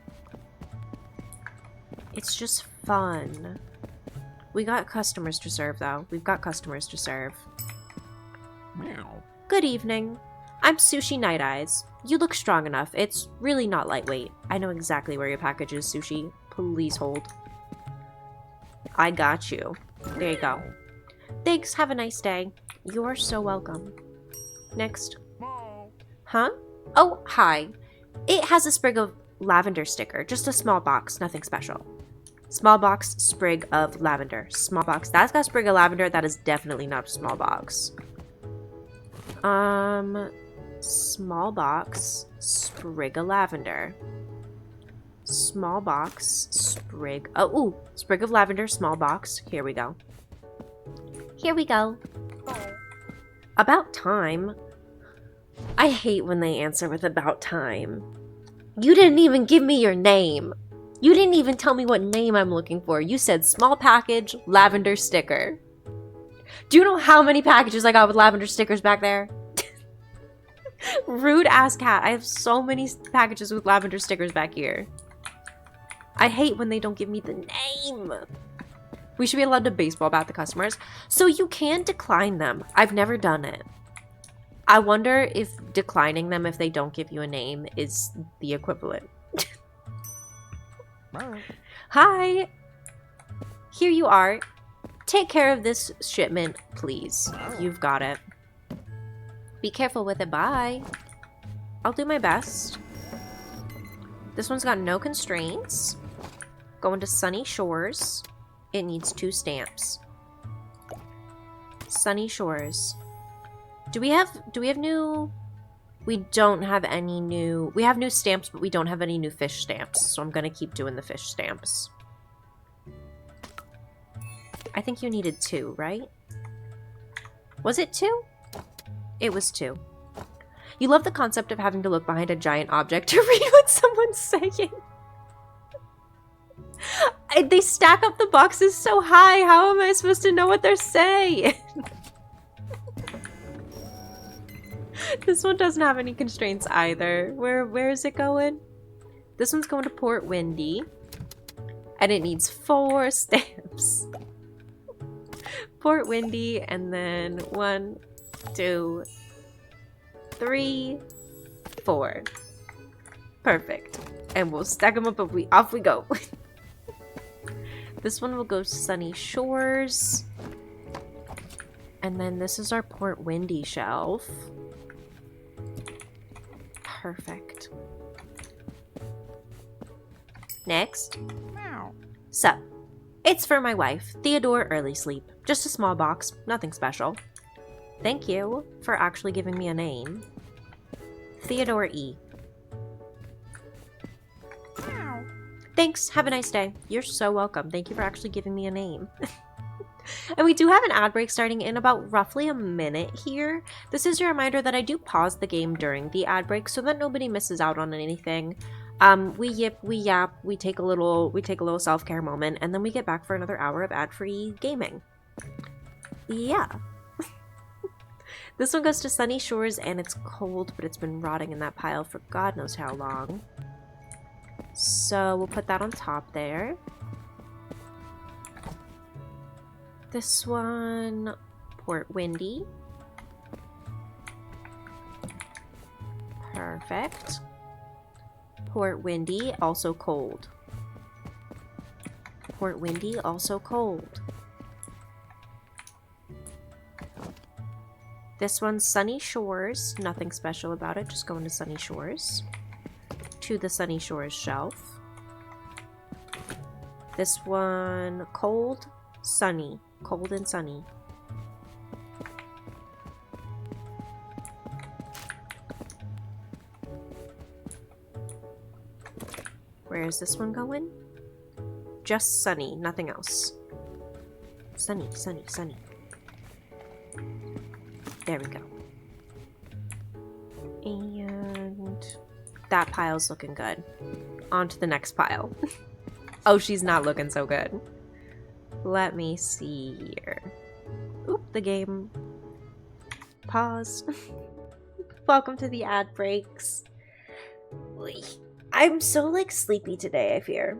It's just fun. We got customers to serve, though. We've got customers to serve. Meow. Good evening. I'm Sushi Night Eyes. You look strong enough. It's really not lightweight. I know exactly where your package is, Sushi. Please hold. I got you. There you go. Thanks. Have a nice day. You're so welcome. Next. Huh? Oh, hi. It has a sprig of lavender sticker. Just a small box. Nothing special. Small box, sprig of lavender. Small box. That's got a sprig of lavender. That is definitely not a small box. Small box, sprig of lavender. Small box, sprig. Oh, ooh. Sprig of lavender, small box. Here we go. Here we go. About time. I hate when they answer with about time. You didn't even give me your name. You didn't even tell me what name I'm looking for. You said small package, lavender sticker. Do you know how many packages I got with lavender stickers back there? Rude ass cat. I have so many packages with lavender stickers back here. I hate when they don't give me the name. We should be allowed to baseball bat the customers. So you can decline them. I've never done it. I wonder if declining them if they don't give you a name is the equivalent. Hi. Here you are. Take care of this shipment, please. You've got it. Be careful with it. Bye. I'll do my best. This one's got no constraints. Going to Sunny Shores. It needs 2 stamps. Sunny Shores. Do we have new... We don't have any new... We have new stamps, but we don't have any new fish stamps. So I'm gonna keep doing the fish stamps. I think you needed 2, right? Was it 2? It was 2. You love the concept of having to look behind a giant object to read what someone's saying. They stack up the boxes so high. How am I supposed to know what they're saying? This one doesn't have any constraints either. Where is it going? This one's going to Port Windy. And it needs 4 stamps. Port Windy, and then 1, 2, 3, 4. Perfect. And we'll stack them up and off we go. This one will go Sunny Shores. And then this is our Port Windy shelf. Perfect. Next. Meow. So, it's for my wife, Theodore Early Sleep. Just a small box, nothing special. Thank you for actually giving me a name. Theodore E. Thanks. Have a nice day. You're so welcome. Thank you for actually giving me a name. And we do have an ad break starting in about roughly a minute here. This is a reminder that I do pause the game during the ad break so that nobody misses out on anything. We yip, we yap, we take a little self-care moment, and then we get back for another hour of ad-free gaming. Yeah. This one goes to Sunny Shores, and it's cold, but it's been rotting in that pile for God knows how long. So we'll put that on top there. This one, Port Windy. Perfect. Port Windy, also cold. Port Windy, also cold. This one's Sunny Shores. Nothing special about it, just going to Sunny Shores. To the Sunny Shores shelf. This one, cold, sunny. Cold and sunny. Where is this one going? Just sunny, nothing else. Sunny, sunny, sunny. There we go. And that pile's looking good. On to the next pile. Oh, she's not looking so good. Let me see here. Oop, the game. Pause. Welcome to the ad breaks. I'm so, like, sleepy today, I fear.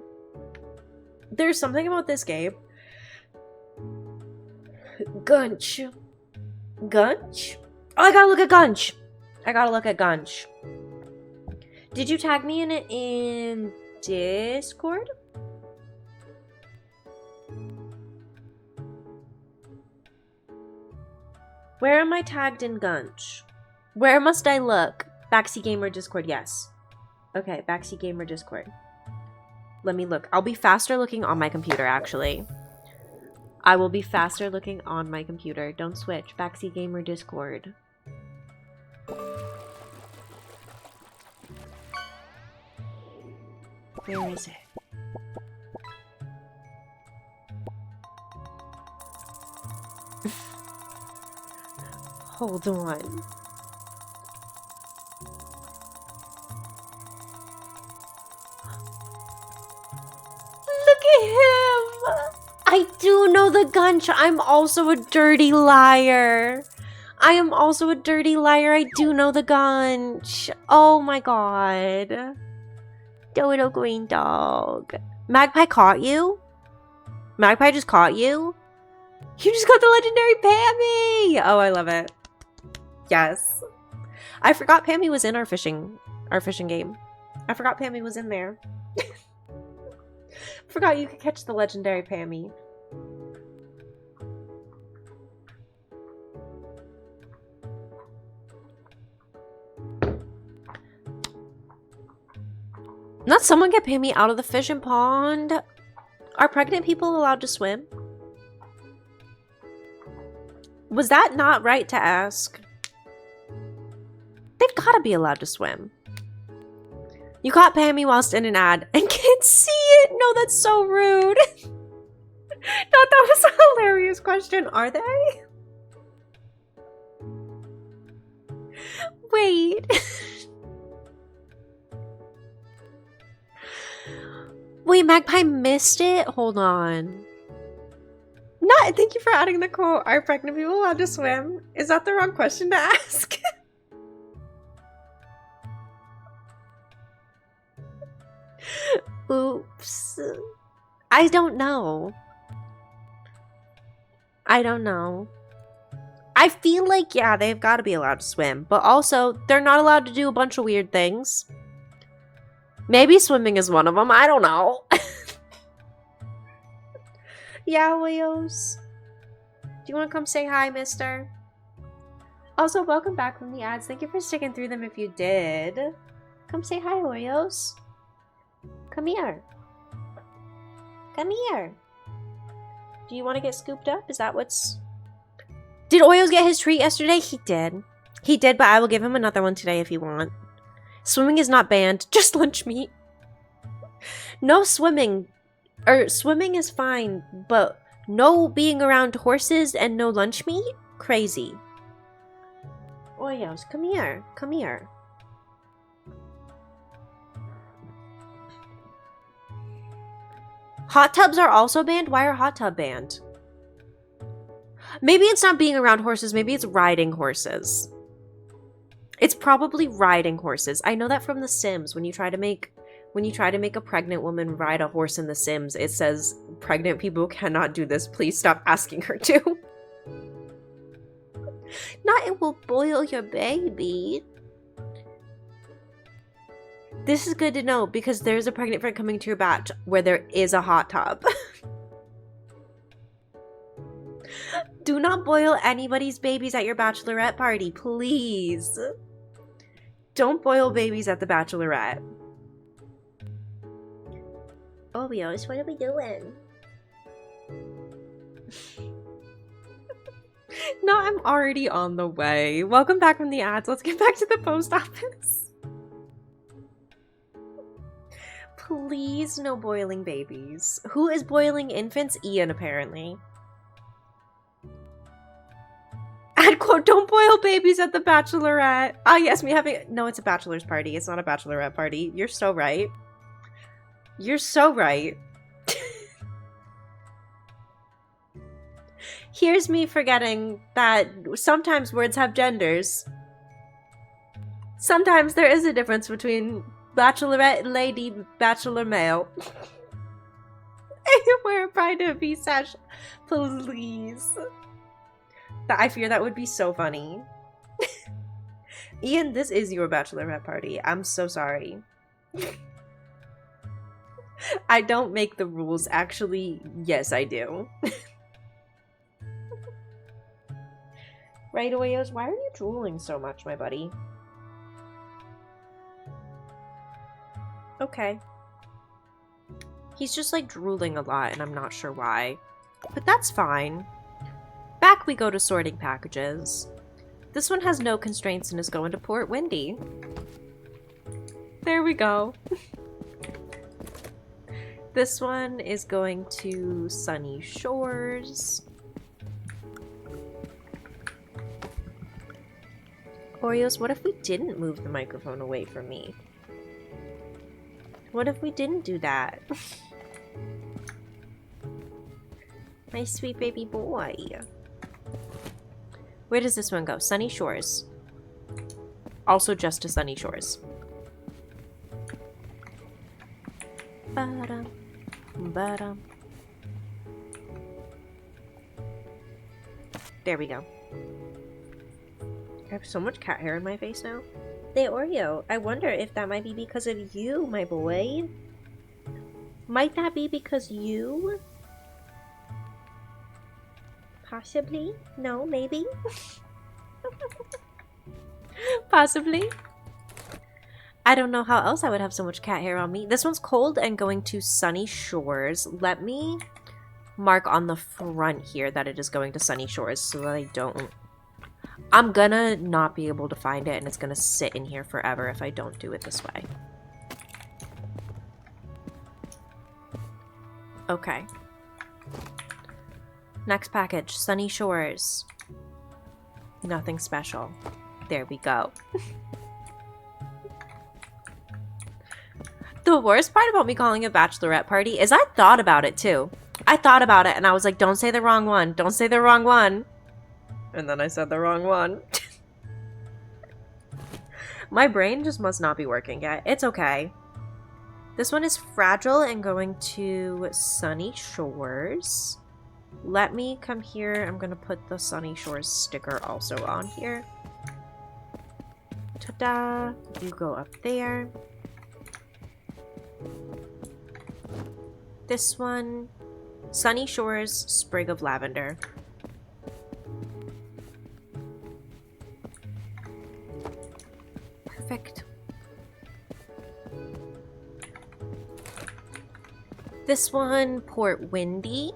There's something about this game. Gunch. Gunch? Oh, I gotta look at Gunch. I gotta look at Gunch. Did you tag me in it in Discord? Where am I tagged in Gunch? Where must I look? Backseat Gamer Discord, yes. Okay, Backseat Gamer Discord. Let me look. I'll be faster looking on my computer, actually. I will be faster looking on my computer. Don't switch. Backseat Gamer Discord. Where is it? Hold on. Look at him! I do know the Gunch. I'm also a dirty liar. I am also a dirty liar. I do know the Gunch. Oh my god. Dodo green dog. Magpie caught you? Magpie just caught you? You just got the legendary Pammy! Oh, I love it. Yes. I forgot Pammy was in our fishing game. I forgot Pammy was in there. Forgot you could catch the legendary Pammy. Not someone get Pammy out of the fishing pond. Are pregnant people allowed to swim? Was that not right to ask? They've got to be allowed to swim. You caught Pammy whilst in an ad and can't see it. No, that's so rude. No, that was a hilarious question. Are they? Wait. Wait, Magpie missed it? Hold on. Not, thank you for adding the quote. Are pregnant people allowed to swim? Is that the wrong question to ask? Oops. I don't know. I don't know. I feel like, yeah, they've got to be allowed to swim. But also, they're not allowed to do a bunch of weird things. Maybe swimming is one of them. I don't know. Yeah, Leos. Do you want to come say hi, mister? Also, welcome back from the ads. Thank you for sticking through them if you did. Come say hi, Oreos. Come here. Come here. Do you want to get scooped up? Is that what's... Did Oreos get his treat yesterday? He did. He did, but I will give him another one today if you want. Swimming is not banned. Just lunch meat. No swimming. Or swimming is fine, but no being around horses and no lunch meat? Crazy. Oreos, come here. Come here. Hot tubs are also banned? Why are hot tub banned? Maybe it's not being around horses. Maybe it's riding horses. It's probably riding horses. I know that from The Sims. When you try to make a pregnant woman ride a horse in The Sims, it says pregnant people cannot do this. Please stop asking her to. Not it will boil your baby. This is good to know because there's a pregnant friend coming to your batch where there is a hot tub. Do not boil anybody's babies at your bachelorette party, please. Don't boil babies at the bachelorette. Oreos, what are we doing? No, I'm already on the way. Welcome back from the ads. Let's get back to the post office. Please, no boiling babies. Who is boiling infants? Ian, apparently. Ad quote, don't boil babies at the bachelorette. Ah, yes, me having... No, it's a bachelor's party. It's not a bachelorette party. You're so right. You're so right. Here's me forgetting that sometimes words have genders. Sometimes there is a difference between bachelorette lady, bachelor male. We're trying to be sash. Please. I fear that would be so funny. Ian, this is your bachelorette party. I'm so sorry. I don't make the rules. Actually, yes, I do. Right, Oreos? Why are you drooling so much, my buddy? Okay. He's just like drooling a lot and I'm not sure why. But that's fine. Back we go to sorting packages. This one has no constraints and is going to Port Windy. There we go. This one is going to Sunny Shores. Oreos, what if we didn't move the microphone away from me? What if we didn't do that? My sweet baby boy. Where does this one go? Sunny Shores. Also just to Sunny Shores. Ba-dum, ba-dum. There we go. I have so much cat hair in my face now. Hey Oreo, I wonder if that might be because of you, my boy. Might that be because you? Possibly? No, maybe? Possibly? I don't know how else I would have so much cat hair on me. This one's cold and going to Sunny Shores. Let me mark on the front here that it is going to Sunny Shores so that I don't... I'm gonna not be able to find it and it's gonna sit in here forever if I don't do it this way. Okay. Next package, Sunny Shores. Nothing special. There we go. The worst part about me calling a bachelorette party is I thought about it too. I thought about it and I was like, don't say the wrong one. Don't say the wrong one. And then I said the wrong one. My brain just must not be working yet. It's okay. This one is fragile and going to Sunny Shores. Let me come here. I'm going to put the Sunny Shores sticker also on here. Ta-da! You go up there. This one, Sunny Shores, Sprig of Lavender. Perfect. This one, Port Windy.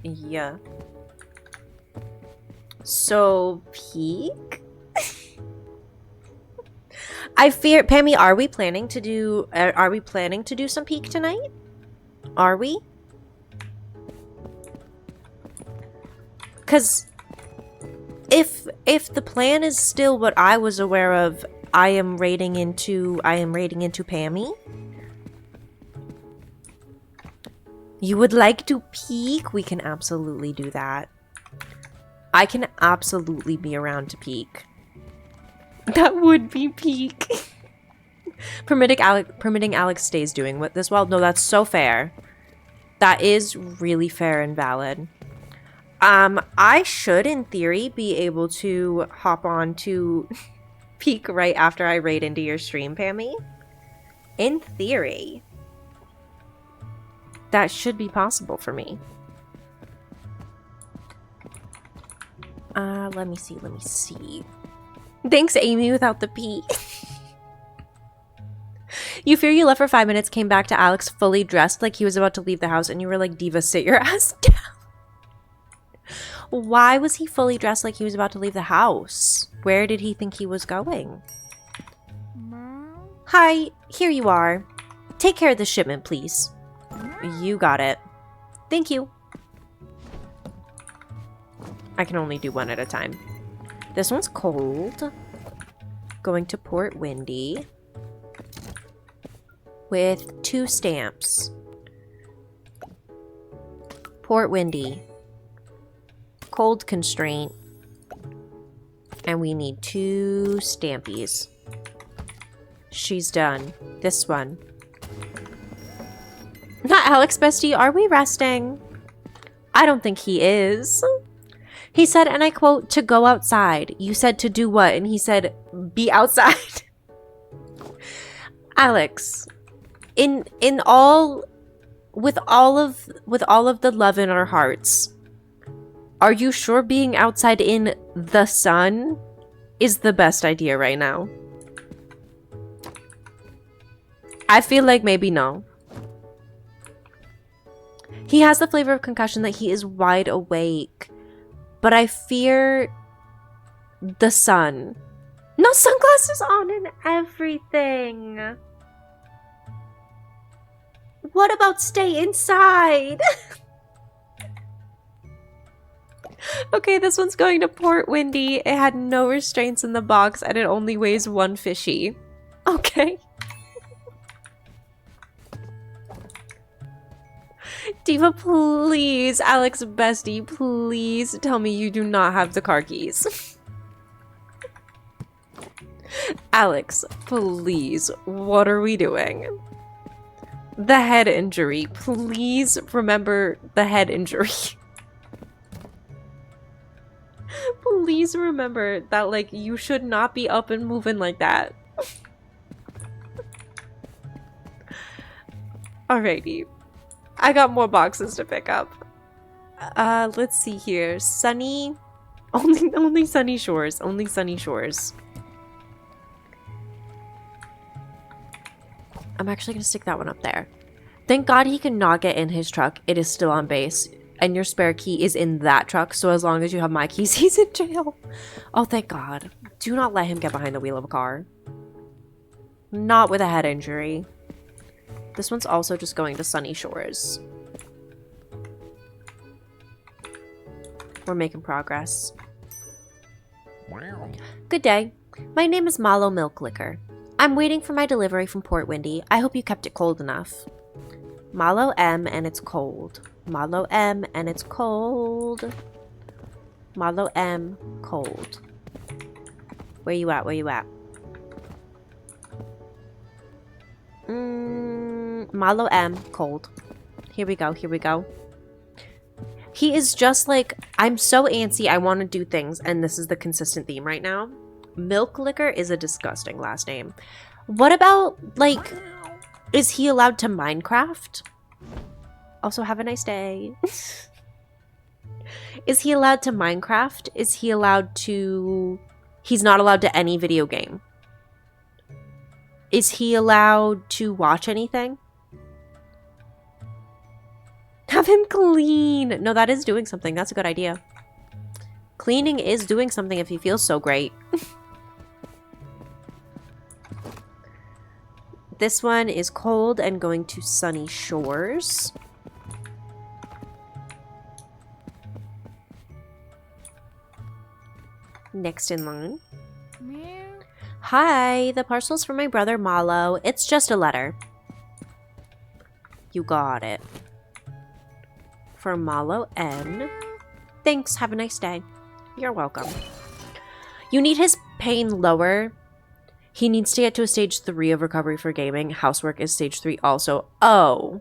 Yeah. So, Peak? I fear, Pammy, are we planning to do some peek tonight? Are we? Cuz if the plan is still what I was aware of, I am raiding into Pammy. You would like to peek? We can absolutely do that. I can absolutely be around to peek. That would be peak. Permitting Alex stays doing what this well. No, that's so fair. That is really fair and valid. I should, in theory, be able to hop on to peek right after I raid into your stream, Pammy. In theory. That should be possible for me. Let me see. Thanks, Amy, without the P. You fear you left for 5 minutes, came back to Alex fully dressed like he was about to leave the house, and you were like, Diva, sit your ass down. Why was he fully dressed like he was about to leave the house? Where did he think he was going? Hi, here you are. Take care of the shipment, please. You got it. Thank you. I can only do one at a time. This one's cold. Going to Port Windy. With 2 stamps. Port Windy. Cold constraint. And we need 2 stampies. She's done. This one. Not Alex, bestie. Are we resting? I don't think he is. He said, and I quote, to go outside. You said to do what? And he said, be outside. Alex, with all of the love in our hearts, are you sure being outside in the sun is the best idea right now? I feel like maybe no. He has the flavor of concussion that he is wide awake. But I fear the sun. No sunglasses on and everything. What about stay inside? Okay, this one's going to Port Windy. It had no restraints in the box and it only weighs 1 fishy. Okay. Diva, please, Alex bestie, please tell me you do not have the car keys. Alex, please, what are we doing? The head injury. Please remember the head injury. Please remember that, like, you should not be up and moving like that. Alrighty. I got more boxes to pick up. Let's see here. Sunny. Only sunny shores. Only sunny shores. I'm actually gonna stick that one up there. Thank God he cannot get in his truck. It is still on base. And your spare key is in that truck. So as long as you have my keys, he's in jail. Oh, thank God. Do not let him get behind the wheel of a car. Not with a head injury. This one's also just going to Sunny Shores. We're making progress. Wow. Good day. My name is Malo Milk Liquor. I'm waiting for my delivery from Port Windy. I hope you kept it cold enough. Malo M and it's cold. Malo M and it's cold. Malo M, cold. Where you at? Where you at? Malo M, cold. Here we go, here we go. He is just like, I'm so antsy, I want to do things, and this is the consistent theme right now. Milk Liquor is a disgusting last name. What about, like, is he allowed to Minecraft? Also, have a nice day. Is he allowed to Minecraft? Is he allowed to... He's not allowed to any video game. Is he allowed to watch anything? Have him clean. No, that is doing something. That's a good idea. Cleaning is doing something if he feels so great. This one is cold and going to Sunny Shores. Next in line. Hi, the parcel's for my brother Malo. It's just a letter. You got it. For Malo N. Thanks, have a nice day. You're welcome. You need his pain lower. He needs to get to a stage 3 of recovery for gaming. Housework is stage 3 also. Oh.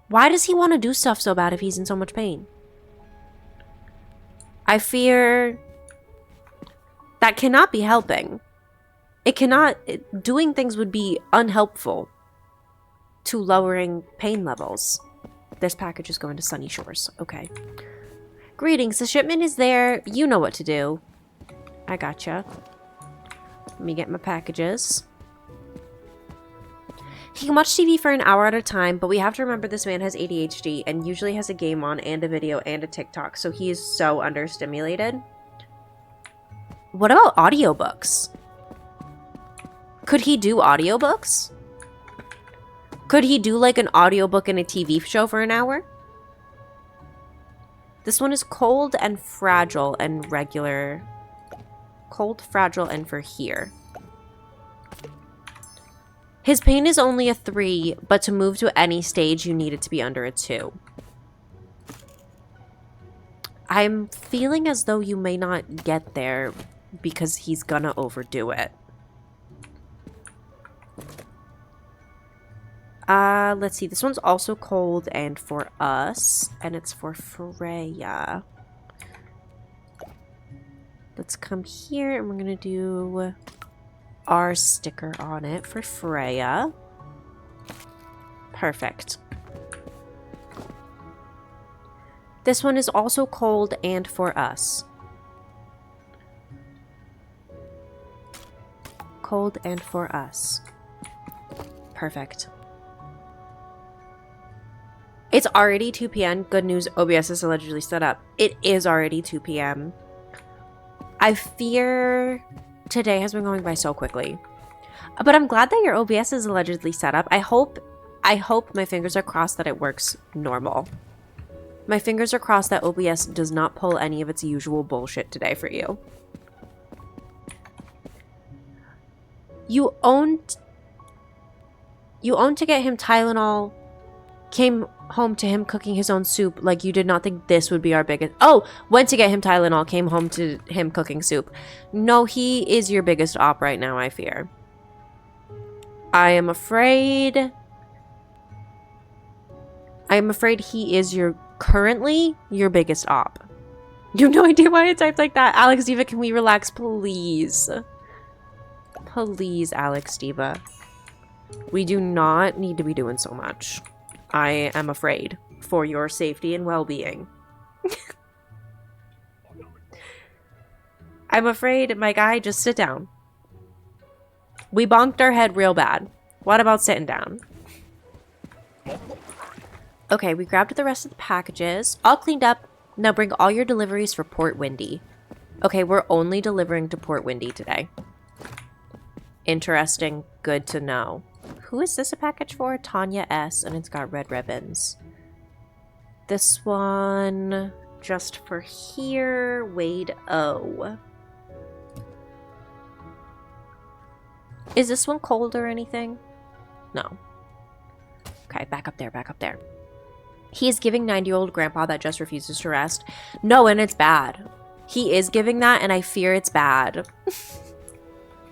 Why does he want to do stuff so bad if he's in so much pain? I fear that cannot be helping. It cannot. Doing things would be unhelpful to lowering pain levels. This package is going to Sunny Shores. Okay. Greetings. The shipment is there. You know what to do. I gotcha. Let me get my packages. He can watch TV for an hour at a time, but we have to remember this man has ADHD and usually has a game on and a video and a TikTok, so he is so understimulated. What about audiobooks? Could he do audiobooks? Could he do like an audiobook and a TV show for an hour? This one is cold and fragile and regular. Cold, fragile, and for here. His pain is only a 3, but to move to any stage, you need it to be under a 2. I'm feeling as though you may not get there because he's gonna overdo it. Let's see. This one's also cold and for us, and it's for Freya. Let's come here, and we're gonna do our sticker on it for Freya. Perfect. This one is also cold and for us. Cold and for us. Perfect. It's already 2 p.m. Good news, OBS is allegedly set up. It is already 2 p.m. I fear today has been going by so quickly. But I'm glad that your OBS is allegedly set up. I hope my fingers are crossed that it works normal. My fingers are crossed that OBS does not pull any of its usual bullshit today for you. You owned to get him Tylenol, came home to him cooking his own soup like you did not think this would be our biggest... Oh, went to get him Tylenol, came home to him cooking soup. No, he is your biggest op right now, I fear. I am afraid he is currently your biggest op. You have no idea why I typed like that. Alex Diva, can we relax, please? Please, Alex Diva. We do not need to be doing so much. I am afraid for your safety and well-being. I'm afraid, my guy, just sit down. We bonked our head real bad. What about sitting down? Okay, we grabbed the rest of the packages. All cleaned up. Now bring all your deliveries for Port Windy. Okay, we're only delivering to Port Windy today. Interesting. Good to know. Who is this a package for? Tanya S. And it's got red ribbons. This one just for here. Wade O. Is this one cold or anything? No. Okay, back up there, back up there. He is giving 90-year-old grandpa that just refuses to rest. No, and it's bad. He is giving that, and I fear it's bad.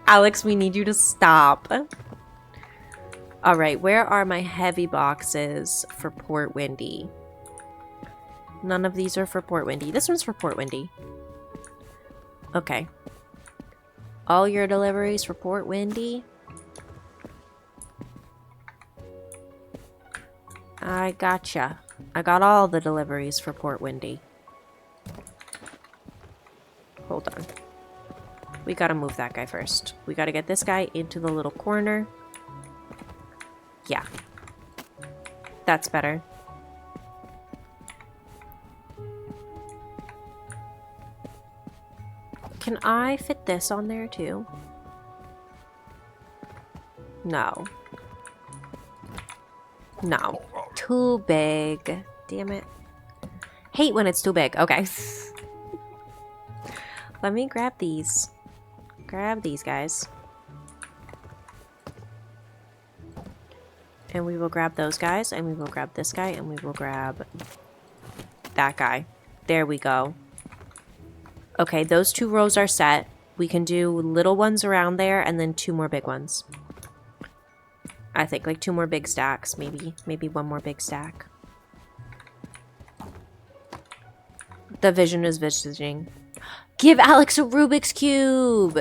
Alex, we need you to stop. All right, where are my heavy boxes for Port Windy? None of these are for Port Windy. This one's for Port Windy. Okay. All your deliveries for Port Windy. I gotcha. I got all the deliveries for Port Windy. Hold on. We gotta move that guy first. We gotta get this guy into the little corner. Yeah. That's better. Can I fit this on there too? No. No. Too big. Damn it. Hate when it's too big. Okay. Let me grab these. Grab these guys. And we will grab those guys. And we will grab this guy. And we will grab that guy. There we go. Okay, those 2 rows are set. We can do little ones around there and then 2 more big ones. I think like 2 more big stacks, maybe. Maybe 1 more big stack. The vision is visiting. Give Alex a Rubik's Cube!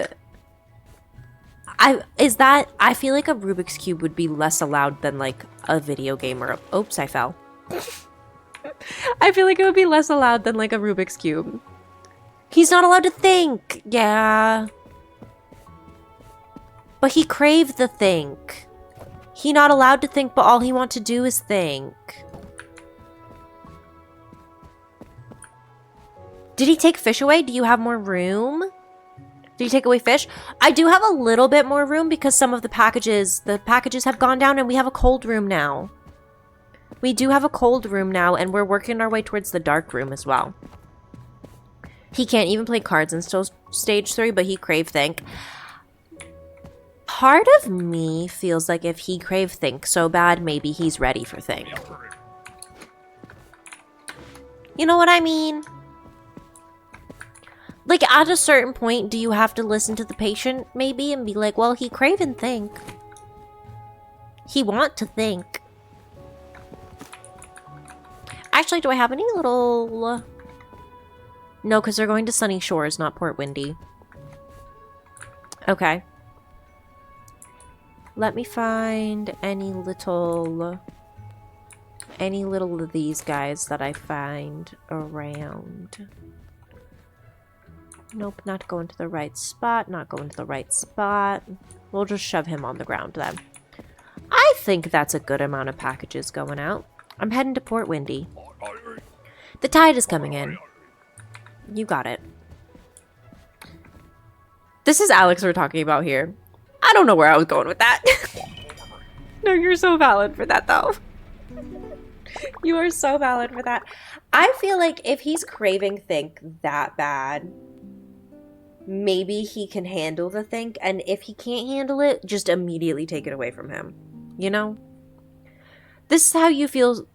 I feel like a Rubik's Cube would be less allowed than like a video game or oops, I fell. I feel like it would be less allowed than like a Rubik's Cube. He's not allowed to think! Yeah. But he craved the think. He not allowed to think, but all he want to do is think. Did he take fish away? Do you have more room? Did he take away fish? I do have a little bit more room because some of the packages have gone down and we have a cold room now. We do have a cold room now and we're working our way towards the dark room as well. He can't even play cards until stage 3, but he crave think. Part of me feels like if he crave think so bad, maybe he's ready for think. You know what I mean? Like, at a certain point, do you have to listen to the patient, maybe, and be like, well, he crave and think. He want to think. Actually, do I have any little... No, because they're going to Sunny Shores, not Port Windy. Okay. Let me find any little of these guys that I find around. Nope, not going to the right spot, not going to the right spot. We'll just shove him on the ground then. I think that's a good amount of packages going out. I'm heading to Port Windy. The tide is coming in. You got it. This is Alex we're talking about here. I don't know where I was going with that. No, you're so valid for that, though. You are so valid for that. I feel like if he's craving think that bad, maybe he can handle the think, and if he can't handle it, just immediately take it away from him. You know? This is how you feel,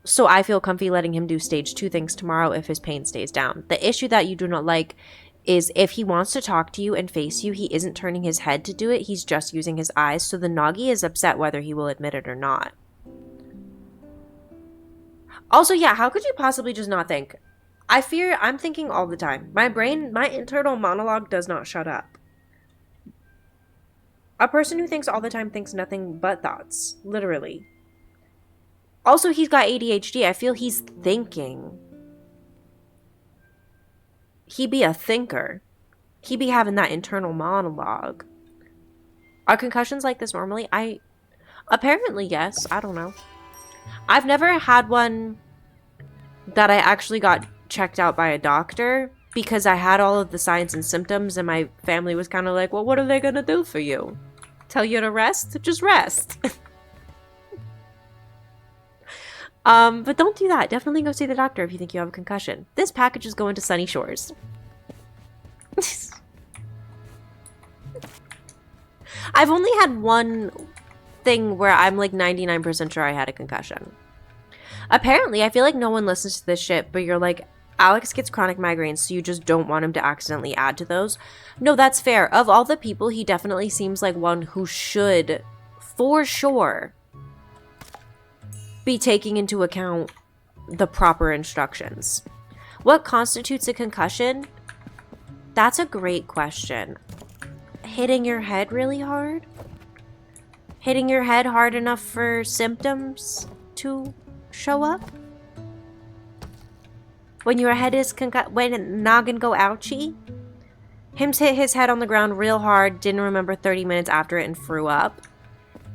so I feel comfy letting him do stage 2 things tomorrow if his pain stays down. The issue that you do not like is if he wants to talk to you and face you, he isn't turning his head to do it, he's just using his eyes, so the Noggy is upset whether he will admit it or not. Also, yeah, how could you possibly just not think? I'm thinking all the time. My brain, my internal monologue does not shut up. A person who thinks all the time thinks nothing but thoughts. Literally. Also, he's got ADHD. I feel he's thinking. He be a thinker. He be having that internal monologue. Are concussions like this normally? Apparently, yes. I don't know. I've never had one that I actually got checked out by a doctor because I had all of the signs and symptoms and my family was kind of like, well, what are they going to do for you? Tell you to rest? Just rest. But don't do that. Definitely go see the doctor if you think you have a concussion. This package is going to Sunny Shores. I've only had one thing where I'm like 99% sure I had a concussion. Apparently, I feel like no one listens to this shit, but you're like, Alex gets chronic migraines, so you just don't want him to accidentally add to those. No, that's fair. Of all the people, he definitely seems like one who should, for sure, be taking into account the proper instructions. What constitutes a concussion? That's a great question. Hitting your head really hard? Hitting your head hard enough for symptoms to show up? When your head is when noggin go ouchie? Him hit his head on the ground real hard, didn't remember 30 minutes after it and threw up.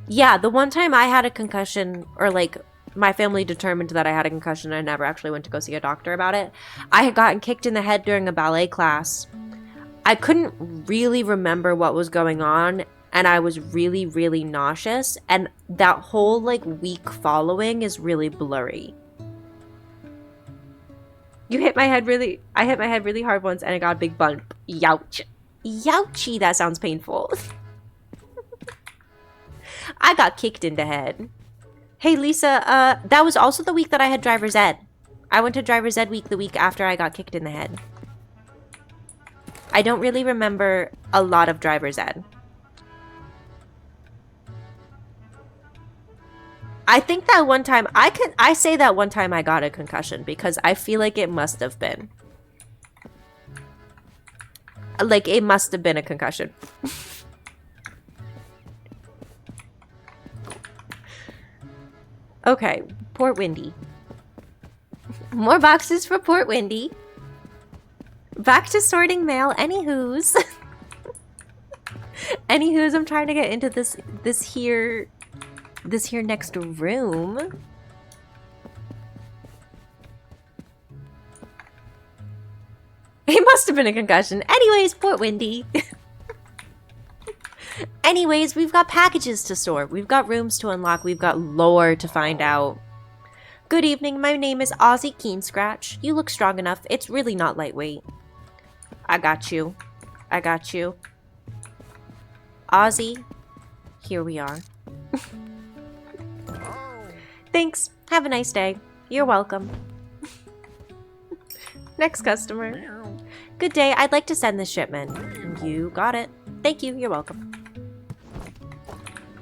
Yeah, the one time I had a concussion, or like my family determined that I had a concussion and I never actually went to go see a doctor about it. I had gotten kicked in the head during a ballet class. I couldn't really remember what was going on, and I was really, really nauseous, and that whole like week following is really blurry. I hit my head really hard once and I got a big bump. Youch. Youchy, that sounds painful. I got kicked in the head. Hey Lisa, that was also the week that I had driver's ed. I went to driver's ed week the week after I got kicked in the head. I don't really remember a lot of driver's ed. I think that one time, I say that one time I got a concussion because I feel like it must have been. Like, it must have been a concussion. Okay, Port Windy. More boxes for Port Windy. Back to sorting mail. Anywho's. Anywho's, I'm trying to get into this here next room. It must have been a concussion. Anyways, Port Windy. Anyways, we've got packages to sort. We've got rooms to unlock. We've got lore to find out. Good evening. My name is Ozzy Keen Scratch. You look strong enough. It's really not lightweight. I got you. I got you. Ozzy, here we are. Thanks. Have a nice day. You're welcome. Next customer. Good day. I'd like to send this shipment. You got it. Thank you. You're welcome.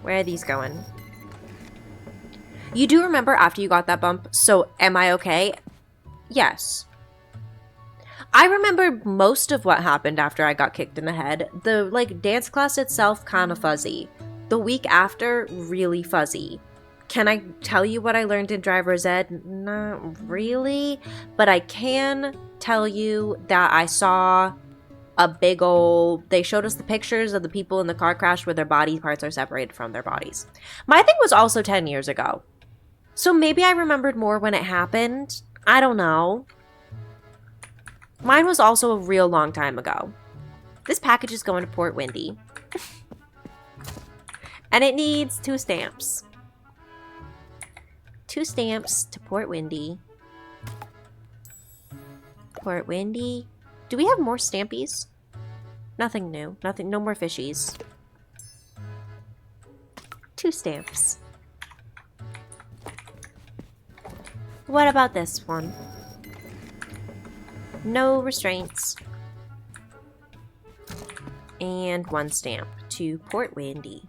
Where are these going? You do remember after you got that bump, so am I okay? Yes. I remember most of what happened after I got kicked in the head. The, like, dance class itself, kind of fuzzy. The week after, really fuzzy. Can I tell you what I learned in driver's ed? Not really. But I can tell you that I saw a big old... They showed us the pictures of the people in the car crash where their body parts are separated from their bodies. My thing was also 10 years ago. So maybe I remembered more when it happened. I don't know. Mine was also a real long time ago. This package is going to Port Windy. And it needs 2 stamps. 2 stamps to Port Windy. Port Windy. Do we have more stampies? Nothing new. Nothing. No more fishies. 2 stamps. What about this one? No restraints. And 1 stamp to Port Windy.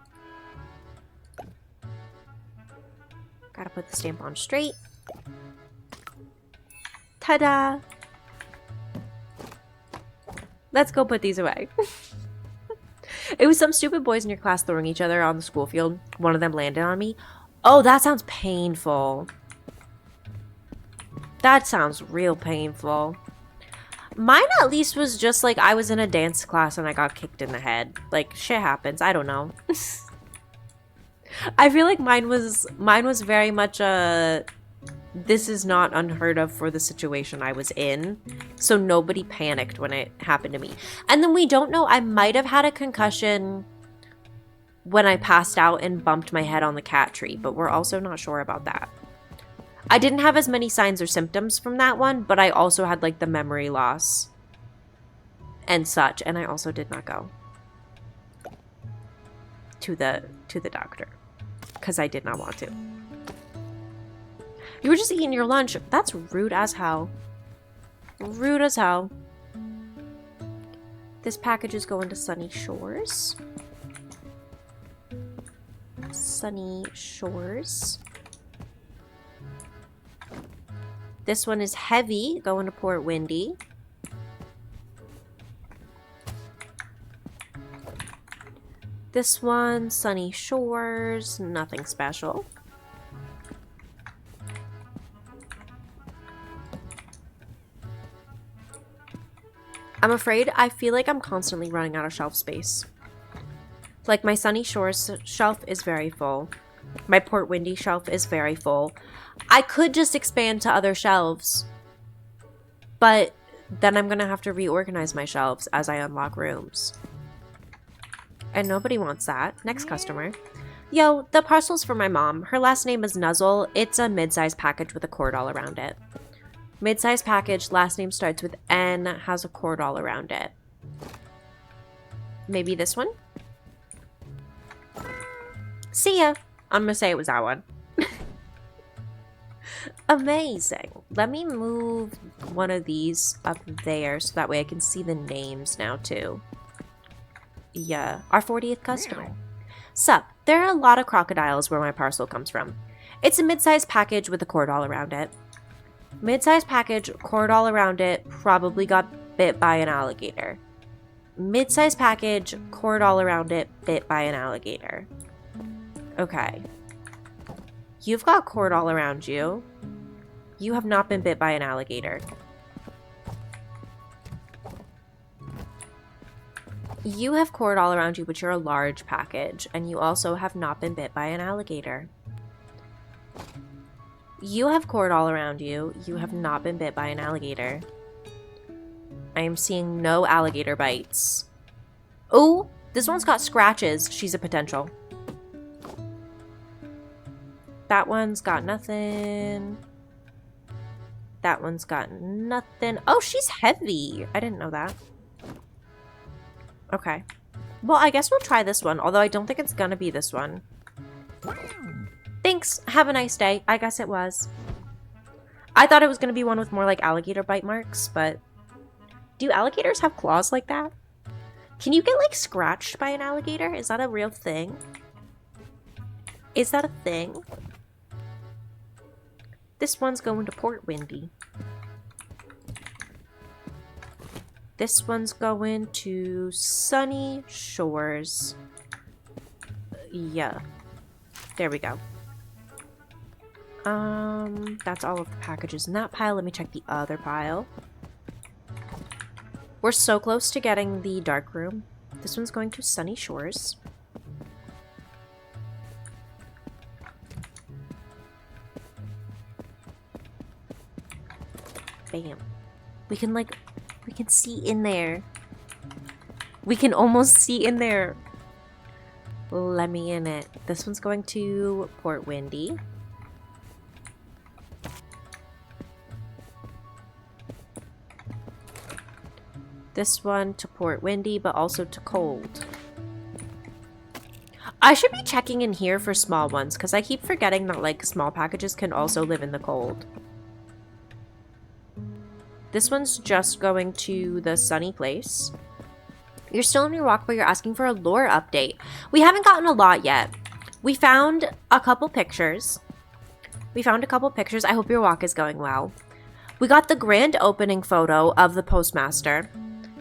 Gotta put the stamp on straight. Ta-da! Let's go put these away. It was some stupid boys in your class throwing each other on the school field. One of them landed on me. Oh, that sounds painful. That sounds real painful. Mine at least was just like I was in a dance class and I got kicked in the head. Like, shit happens. I don't know. I feel like mine was very much a... This is not unheard of for the situation I was in. So nobody panicked when it happened to me. And then we don't know. I might have had a concussion when I passed out and bumped my head on the cat tree. But we're also not sure about that. I didn't have as many signs or symptoms from that one. But I also had like the memory loss and such. And I also did not go to the doctor. Because I did not want to. You were just eating your lunch. That's rude as hell. Rude as hell. This package is going to Sunny Shores. Sunny Shores. This one is heavy, going to Port Windy. This one, Sunny Shores, nothing special. I'm afraid I feel like I'm constantly running out of shelf space. Like my Sunny Shores shelf is very full. My Port Windy shelf is very full. I could just expand to other shelves, but then I'm gonna have to reorganize my shelves as I unlock rooms. And nobody wants that. Next customer. Yo, the parcel's for my mom. Her last name is Nuzzle. It's a mid-size package with a cord all around it. Mid-size package, last name starts with N, has a cord all around it. Maybe this one? See ya. I'm gonna say it was that one. Amazing. Let me move one of these up there so that way I can see the names now too. Yeah, our 40th customer. Sup, there are a lot of crocodiles where my parcel comes from. It's a mid-sized package with a cord all around it. Mid-sized package, cord all around it, probably got bit by an alligator. Mid-sized package, cord all around it, bit by an alligator. Okay. You've got cord all around you. You have not been bit by an alligator. You have cord all around you, but you're a large package, and you also have not been bit by an alligator. You have cord all around you. You have not been bit by an alligator. I am seeing no alligator bites. Oh, this one's got scratches. She's a potential. That one's got nothing. That one's got nothing. Oh, she's heavy. I didn't know that. Okay. Well, I guess we'll try this one, although I don't think it's gonna be this one. Thanks. Have a nice day. I guess it was. I thought it was gonna be one with more like alligator bite marks, but do alligators have claws like that? Can you get like scratched by an alligator? Is that a real thing? Is that a thing? This one's going to Port Windy. This one's going to Sunny Shores. Yeah. There we go. That's all of the packages in that pile. Let me check the other pile. We're so close to getting the dark room. This one's going to Sunny Shores. Bam. We can see in there. We can almost see in there. Let me in it. This one's going to Port Windy. This one to Port Windy, but also to Cold. I should be checking in here for small ones, because I keep forgetting that, like, small packages can also live in the cold. This one's just going to the sunny place. You're still on your walk, but you're asking for a lore update. We haven't gotten a lot yet. We found a couple pictures. I hope your walk is going well. We got the grand opening photo of the postmaster.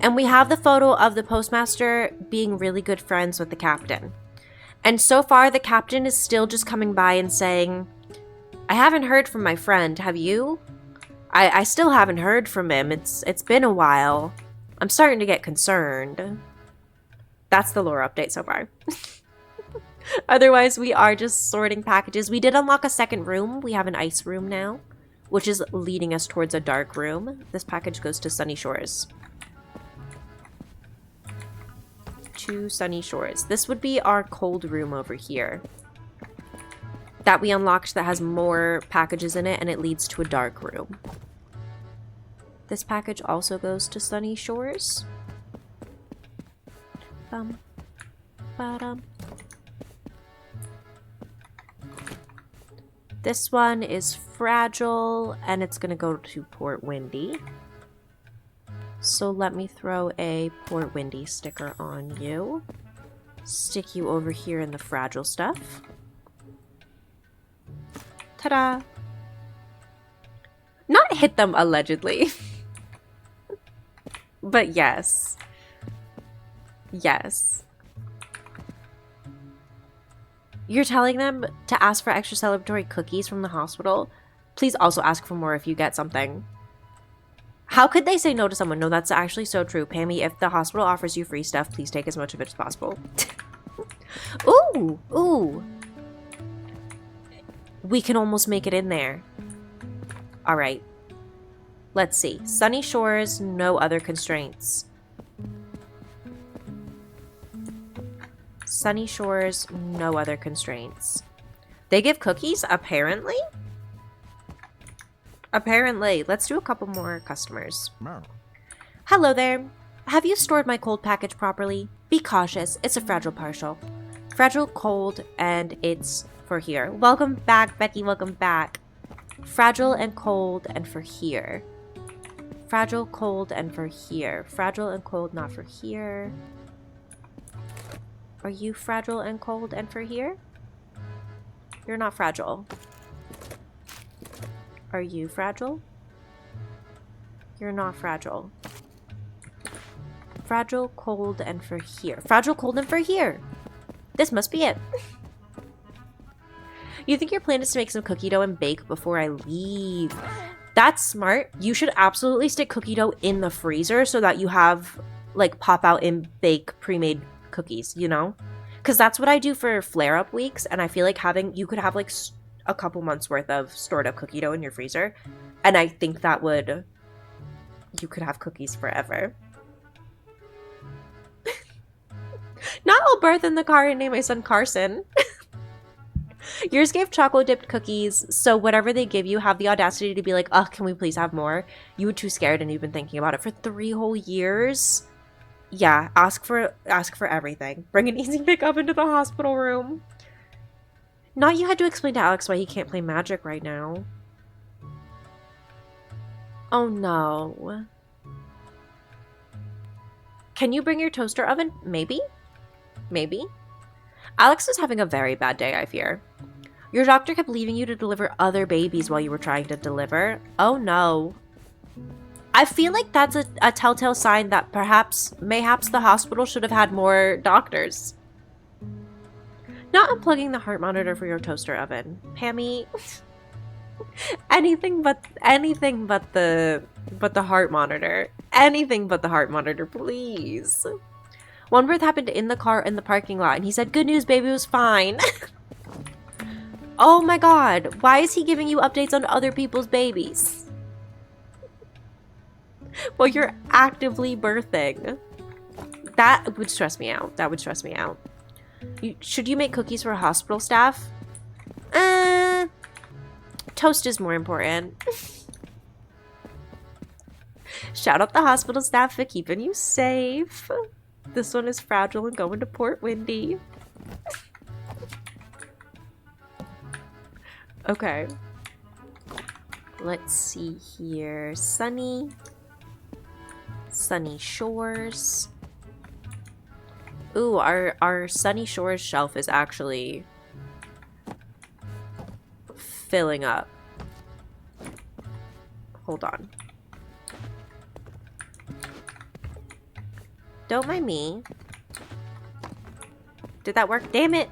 And we have the photo of the postmaster being really good friends with the captain. And so far, the captain is still just coming by and saying, I haven't heard from my friend. Have you? I still haven't heard from him. It's been a while. I'm starting to get concerned. That's the lore update so far. Otherwise, we are just sorting packages. We did unlock a second room. We have an ice room now, which is leading us towards a dark room. This package goes to Sunny Shores. To Sunny Shores. This would be our cold room over here that we unlocked that has more packages in it, and it leads to a dark room. This package also goes to Sunny Shores. This one is fragile, and it's gonna go to Port Windy. So let me throw a Port Windy sticker on you. Stick you over here in the fragile stuff. Ta-da! Not hit them, allegedly. But yes. Yes. You're telling them to ask for extra celebratory cookies from the hospital? Please also ask for more if you get something. How could they say no to someone? No, that's actually so true. Pammy, if the hospital offers you free stuff, please take as much of it as possible. Ooh! Ooh! We can almost make it in there. Alright. Let's see. Sunny Shores, no other constraints. Sunny Shores, no other constraints. They give cookies, apparently? Apparently. Let's do a couple more customers. Meow. Hello there. Have you stored my cold package properly? Be cautious. It's a fragile partial. Fragile, cold, and it's for here. Welcome back, Becky. Welcome back. Fragile and cold and for here. Fragile, cold, and for here. Fragile and cold, not for here. Are you fragile and cold and for here? You're not fragile. Are you fragile? You're not fragile. Fragile, cold, and for here. Fragile, cold, and for here. This must be it. You think your plan is to make some cookie dough and bake before I leave? That's smart. You should absolutely stick cookie dough in the freezer so that you have, like, pop out and bake pre-made cookies, you know? Because that's what I do for flare-up weeks, and I feel like you could have, like, a couple months worth of stored up cookie dough in your freezer, and I think that you could have cookies forever. Not I'll birth in the car and name my son Carson. Yours gave chocolate dipped cookies, so whatever they give you, have the audacity to be like, oh, can we please have more? You were too scared and you've been thinking about it for 3 whole years. Yeah, ask for everything. Bring an easy pickup into the hospital room. Not you had to explain to Alex why he can't play Magic right now. Oh no. Can you bring your toaster oven? Maybe? Maybe? Alex is having a very bad day, I fear. Your doctor kept leaving you to deliver other babies while you were trying to deliver. Oh no. I feel like that's a telltale sign that mayhaps the hospital should have had more doctors. Not unplugging the heart monitor for your toaster oven. Pammy, anything but the heart monitor. Anything but the heart monitor, please. One birth happened in the car in the parking lot, and he said, "Good news, baby was fine." Oh my god, why is he giving you updates on other people's babies? Well, you're actively birthing. That would stress me out. That would stress me out. Should you make cookies for hospital staff? Toast is more important. Shout out the hospital staff for keeping you safe. This one is fragile and going to Port Windy. Okay. Let's see here. Sunny Shores. Ooh, our Sunny Shores shelf is actually filling up. Hold on. Don't mind me. Did that work? Damn it!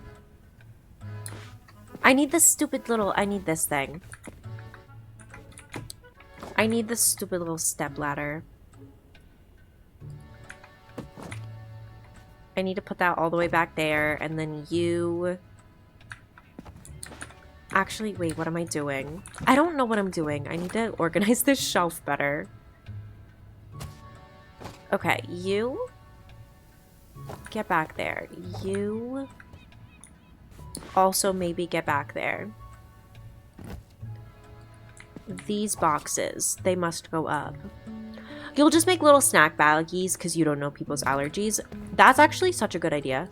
I need this stupid little... I need this thing. I need this stupid little step ladder. I need to put that all the way back there, and then you... Actually, wait, what am I doing? I don't know what I'm doing. I need to organize this shelf better. Okay, you... Get back there. You... Also maybe get back there. These boxes, they must go up. You'll just make little snack baggies because you don't know people's allergies. That's actually such a good idea.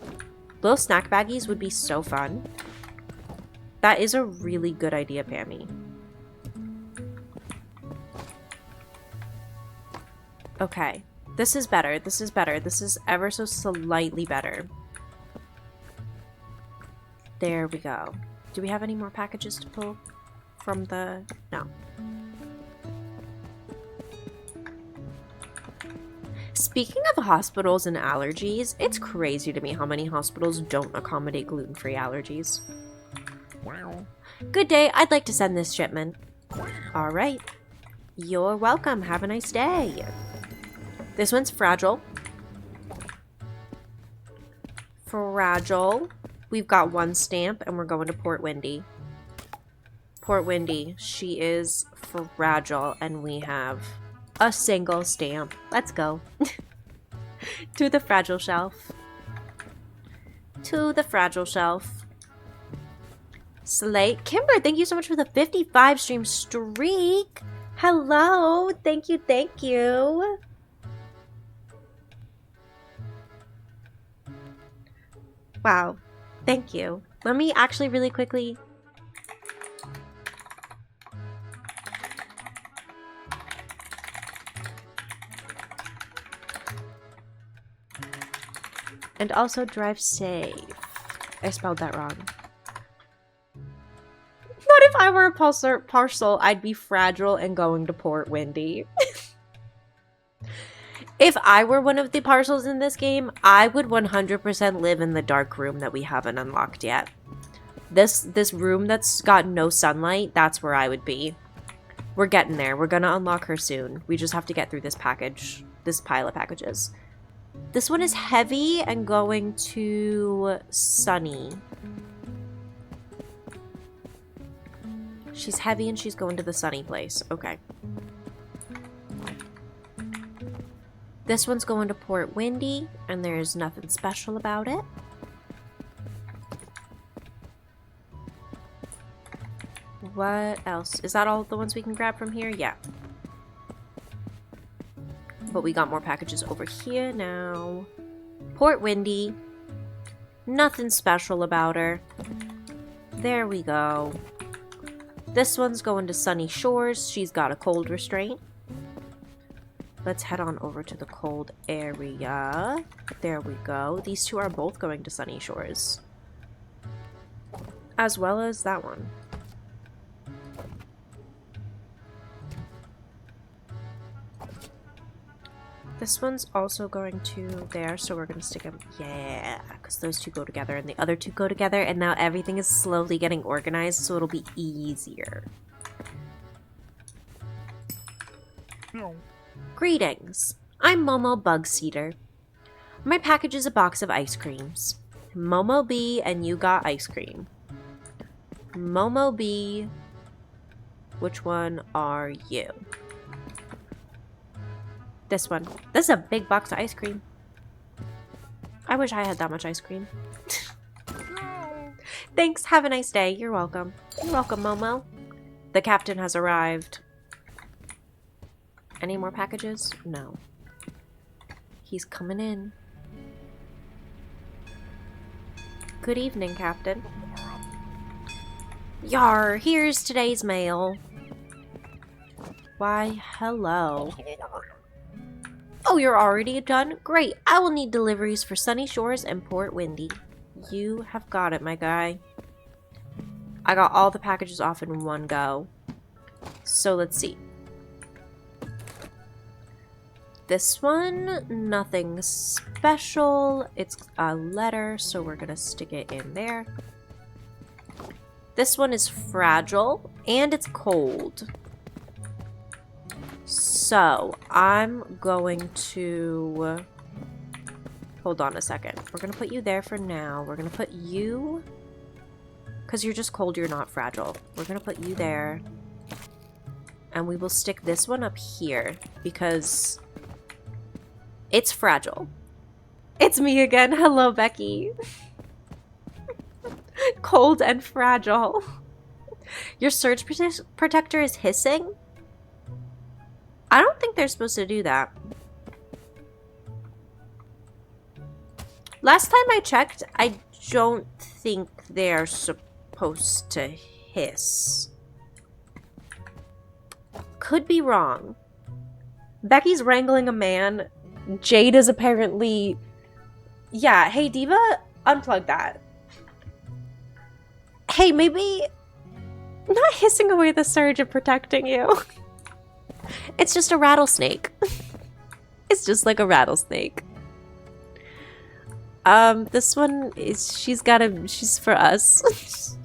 Little snack baggies would be so fun. That is a really good idea, Pammy. Okay. This is better. This is better. This is ever so slightly better. There we go. Do we have any more packages to pull from the... No. Speaking of hospitals and allergies, it's crazy to me how many hospitals don't accommodate gluten-free allergies. Wow. Good day. I'd like to send this shipment. All right. You're welcome. Have a nice day. This one's fragile. Fragile. We've got one stamp and we're going to Port Windy. Port Windy. She is fragile and we have a single stamp. Let's go. To the fragile shelf. to the fragile shelf. Slate. Kimber, thank you so much for the 55 stream streak. Hello. Thank you, thank you. Wow. Thank you. Let me actually really quickly... And also drive safe. I spelled that wrong. What if I were a parcel? I'd be fragile and going to Port Windy. If I were one of the parcels in this game, I would 100% live in the dark room that we haven't unlocked yet. This room that's got no sunlight, that's where I would be. We're getting there. We're gonna unlock her soon. We just have to get through this package, this pile of packages. This one is heavy and going to Sunny. She's heavy and she's going to the Sunny place. Okay. This one's going to Port Windy, and there's nothing special about it. What else? Is that all the ones we can grab from here? Yeah. But we got more packages over here now. Port Windy. Nothing special about her. There we go. This one's going to Sunny Shores. She's got a cold restraint. Let's head on over to the cold area. There we go. These two are both going to Sunny Shores. As well as that one. This one's also going to there, so we're going to stick them. Yeah, because those two go together and the other two go together, and now everything is slowly getting organized, so it'll be easier. No. Greetings. I'm Momo Bugseater. My package is a box of ice creams. Momo B, and you got ice cream. Momo B, which one are you? This one. This is a big box of ice cream. I wish I had that much ice cream. Thanks. Have a nice day. You're welcome. You're welcome, Momo. The captain has arrived. Any more packages? No. He's coming in. Good evening, Captain. Yar, here's today's mail. Why, hello. Oh, you're already done? Great. I will need deliveries for Sunny Shores and Port Windy. You have got it, my guy. I got all the packages off in one go. So let's see. This one, nothing special. It's a letter, so we're gonna stick it in there. This one is fragile, and it's cold. So, I'm going to... Hold on a second. We're gonna put you there for now. We're gonna put you... Because you're just cold, you're not fragile. We're gonna put you there. And we will stick this one up here, because... It's fragile. It's me again. Hello, Becky. Cold and fragile. Your surge protector is hissing? I don't think they're supposed to do that. Last time I checked, I don't think they're supposed to hiss. Could be wrong. Becky's wrangling a man. Jade is apparently... Yeah, hey Diva, unplug that. Hey, maybe... Not hissing away the surge and protecting you. It's just a rattlesnake. It's just like a rattlesnake. This one is... She's for us.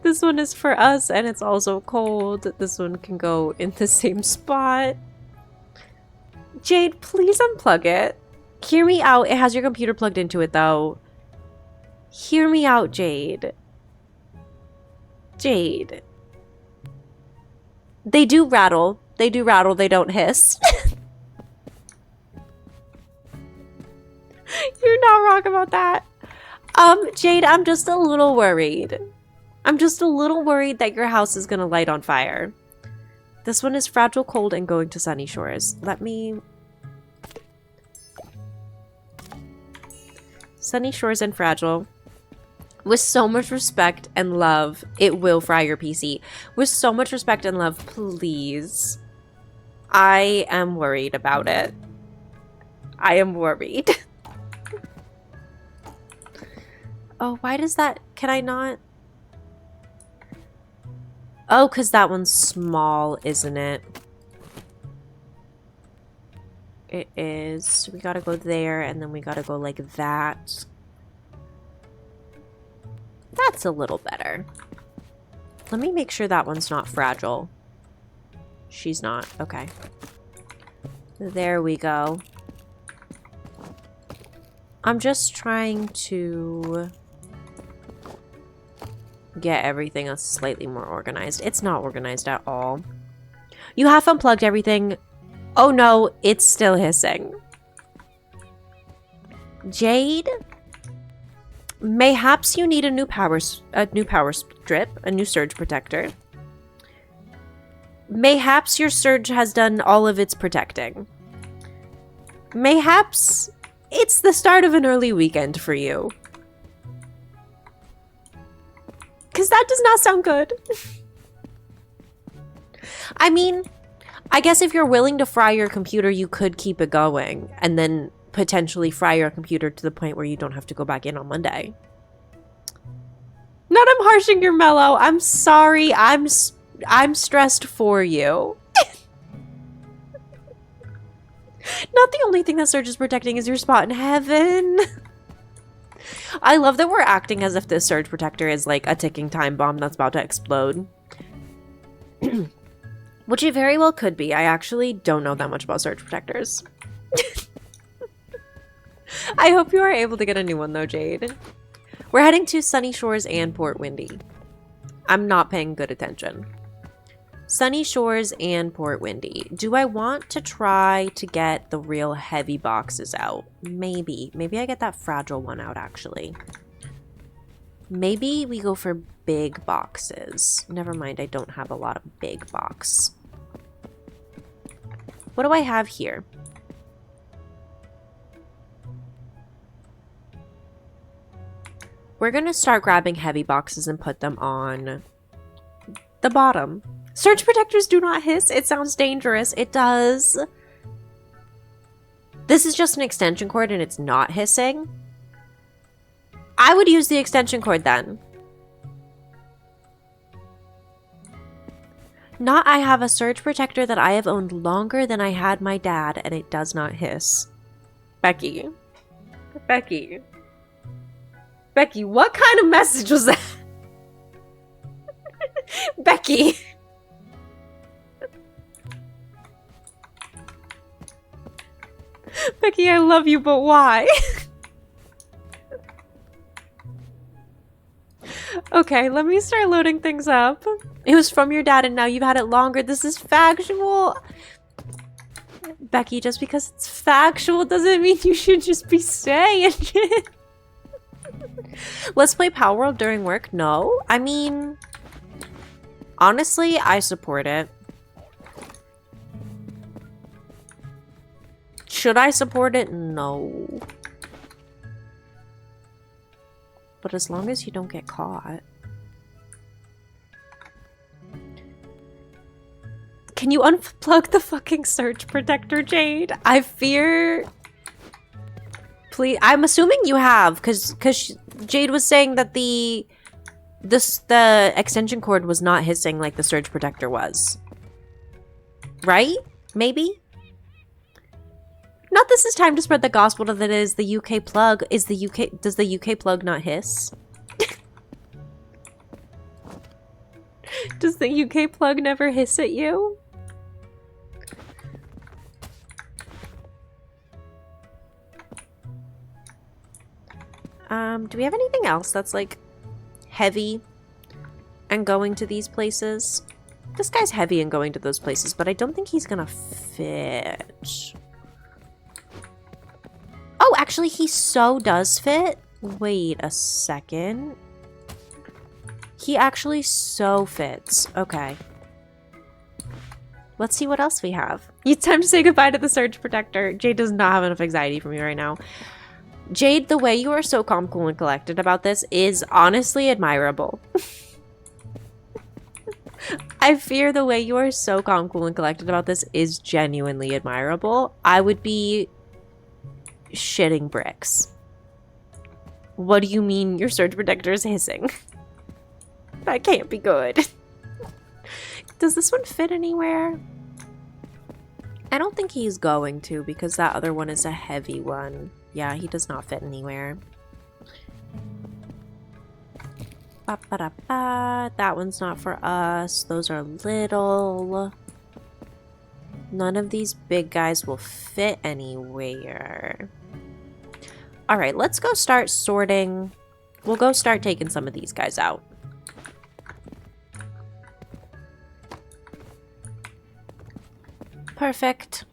This one is for us, and it's also cold. This one can go in the same spot. Jade, please unplug it. Hear me out. It has your computer plugged into it, though. Hear me out, Jade. Jade. They do rattle. They do rattle. They don't hiss. You're not wrong about that. Jade, I'm just a little worried. I'm just a little worried that your house is gonna light on fire. This one is fragile, cold, and going to sunny shores. Let me... Sunny shores and fragile. With so much respect and love, it will fry your PC. With so much respect and love, please. I am worried about it. I am worried. Oh, why does that... Can I not... Oh, because that one's small, isn't it? It is. We gotta go there, and then we gotta go like that. That's a little better. Let me make sure that one's not fragile. She's not. Okay. There we go. I'm just trying to get everything else slightly more organized. It's not organized at all. You have unplugged everything. Oh no, it's still hissing. Jade? Mayhaps you need a new power strip, a new surge protector. Mayhaps your surge has done all of its protecting. Mayhaps it's the start of an early weekend for you. Because that does not sound good. I mean, I guess if you're willing to fry your computer, you could keep it going and then potentially fry your computer to the point where you don't have to go back in on Monday. Not I'm harshing your mellow. I'm sorry. I'm stressed for you. Not the only thing that Surge is protecting is your spot in heaven. I love that we're acting as if this Surge protector is like a ticking time bomb that's about to explode. Which it very well could be. I actually don't know that much about Surge protectors. I hope you are able to get a new one though, Jade. We're heading to Sunny Shores and Port Windy. I'm not paying good attention. Sunny Shores and Port Windy. Do I want to try to get the real heavy boxes out? Maybe. Maybe I get that fragile one out, actually. Maybe we go for big boxes. Never mind, I don't have a lot of big box. What do I have here? We're gonna start grabbing heavy boxes and put them on the bottom. Surge protectors do not hiss. It sounds dangerous. It does. This is just an extension cord and it's not hissing. I would use the extension cord then. Not I have a surge protector that I have owned longer than I had my dad and it does not hiss. Becky. Becky. Becky, what kind of message was that? Becky. Becky, I love you, but why? Okay, let me start loading things up. It was from your dad and now you've had it longer. This is factual. Becky, just because it's factual doesn't mean you should just be saying it. Let's play Power World during work? No. I mean, honestly, I support it. Should I support it? No. But as long as you don't get caught. Can you unplug the fucking surge protector, Jade? I fear... Please, I'm assuming you have, because Jade was saying that the extension cord was not hissing like the surge protector was. Right? Maybe? Not this is time to spread the gospel that it is the UK plug. Does the UK plug not hiss? Does the UK plug never hiss at you? Do we have anything else that's like heavy and going to these places? This guy's heavy and going to those places, but I don't think he's gonna fit. Oh, Actually, he so does fit. Wait a second. He actually so fits. Okay. Let's see what else we have. It's time to say goodbye to the surge protector. Jade does not have enough anxiety for me right now. Jade, the way you are so calm, cool, and collected about this is honestly admirable. I fear the way you are so calm, cool, and collected about this is genuinely admirable. I would be shitting bricks. What do you mean your surge protector is hissing? That can't be good. Does this one fit anywhere? I don't think he's going to because that other one is a heavy one. Yeah, he does not fit anywhere. Ba-ba-da-ba. That one's not for us. Those are little. None of these big guys will fit anywhere. Alright, let's go start sorting. We'll go start taking some of these guys out. Perfect.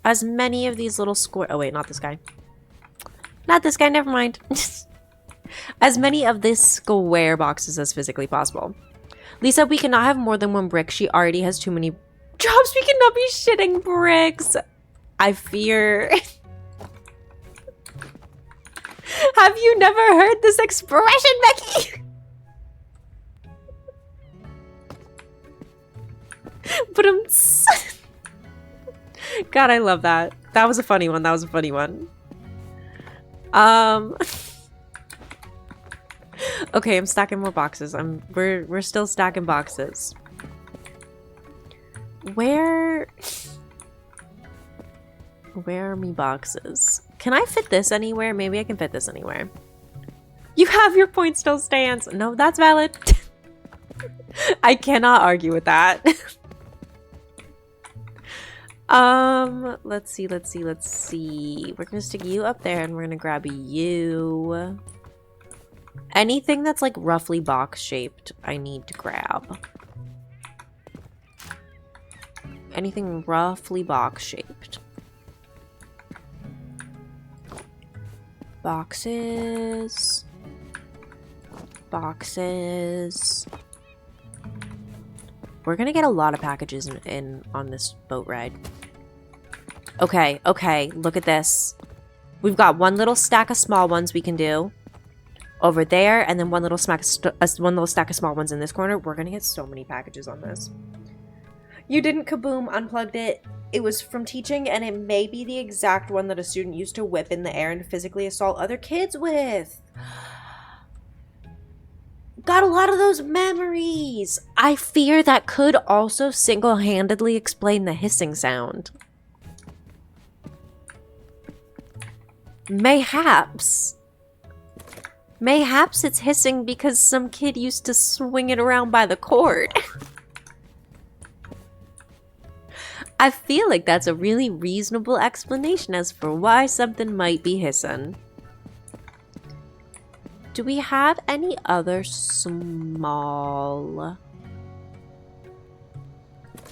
As many of these little square... Oh, wait, not this guy. Not this guy, never mind. As many of these square boxes as physically possible. Lisa, we cannot have more than one brick. She already has too many jobs. We cannot be shitting bricks. I fear... Have you never heard this expression, Becky? But God, I love that. That was a funny one. That was a funny one. Okay, I'm stacking more boxes. We're still stacking boxes. Where are me boxes? Can I fit this anywhere? Maybe I can fit this anywhere. You have your point still stands. No, that's valid. I cannot argue with that. Let's see. We're gonna stick you up there and we're gonna grab you. Anything that's like roughly box shaped, I need to grab. Anything roughly box shaped. Boxes. Boxes. We're gonna get a lot of packages in on this boat ride. Okay, look at this. We've got one little stack of small ones we can do over there, and then one little stack of small ones in this corner. We're gonna get so many packages on this. You didn't kaboom, unplugged it. It was from teaching, and it may be the exact one that a student used to whip in the air and physically assault other kids with. Got a lot of those memories. I fear that could also single-handedly explain the hissing sound. Mayhaps. Mayhaps it's hissing because some kid used to swing it around by the cord. I feel like that's a really reasonable explanation as for why something might be hissing. Do we have any other small...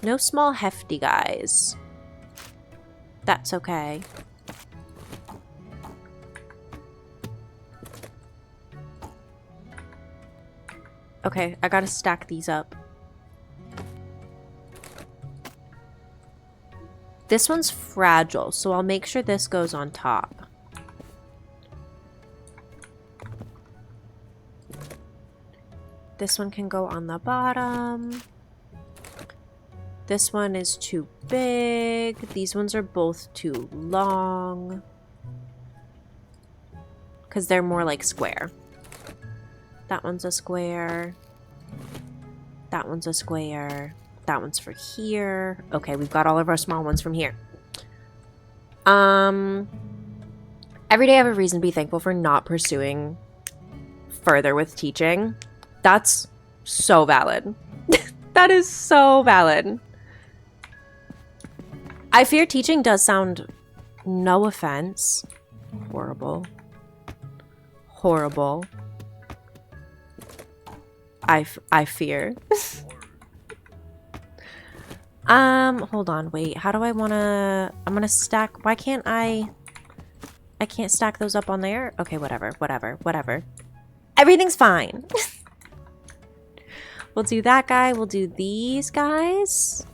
No small hefty guys. That's okay. Okay, I gotta stack these up. This one's fragile, so I'll make sure this goes on top. This one can go on the bottom. This one is too big. These ones are both too long. Because they're more like square. That one's a square. That one's a square. That one's for here. Okay, we've got all of our small ones from here. Every day I have a reason to be thankful for not pursuing further with teaching. That's so valid. That is so valid. I fear teaching does sound, no offense, horrible. Horrible. I fear. Hold on, wait. How do I wanna... I'm gonna stack... Why can't I can't stack those up on there? Okay, whatever. Everything's fine. We'll do that guy. We'll do these guys.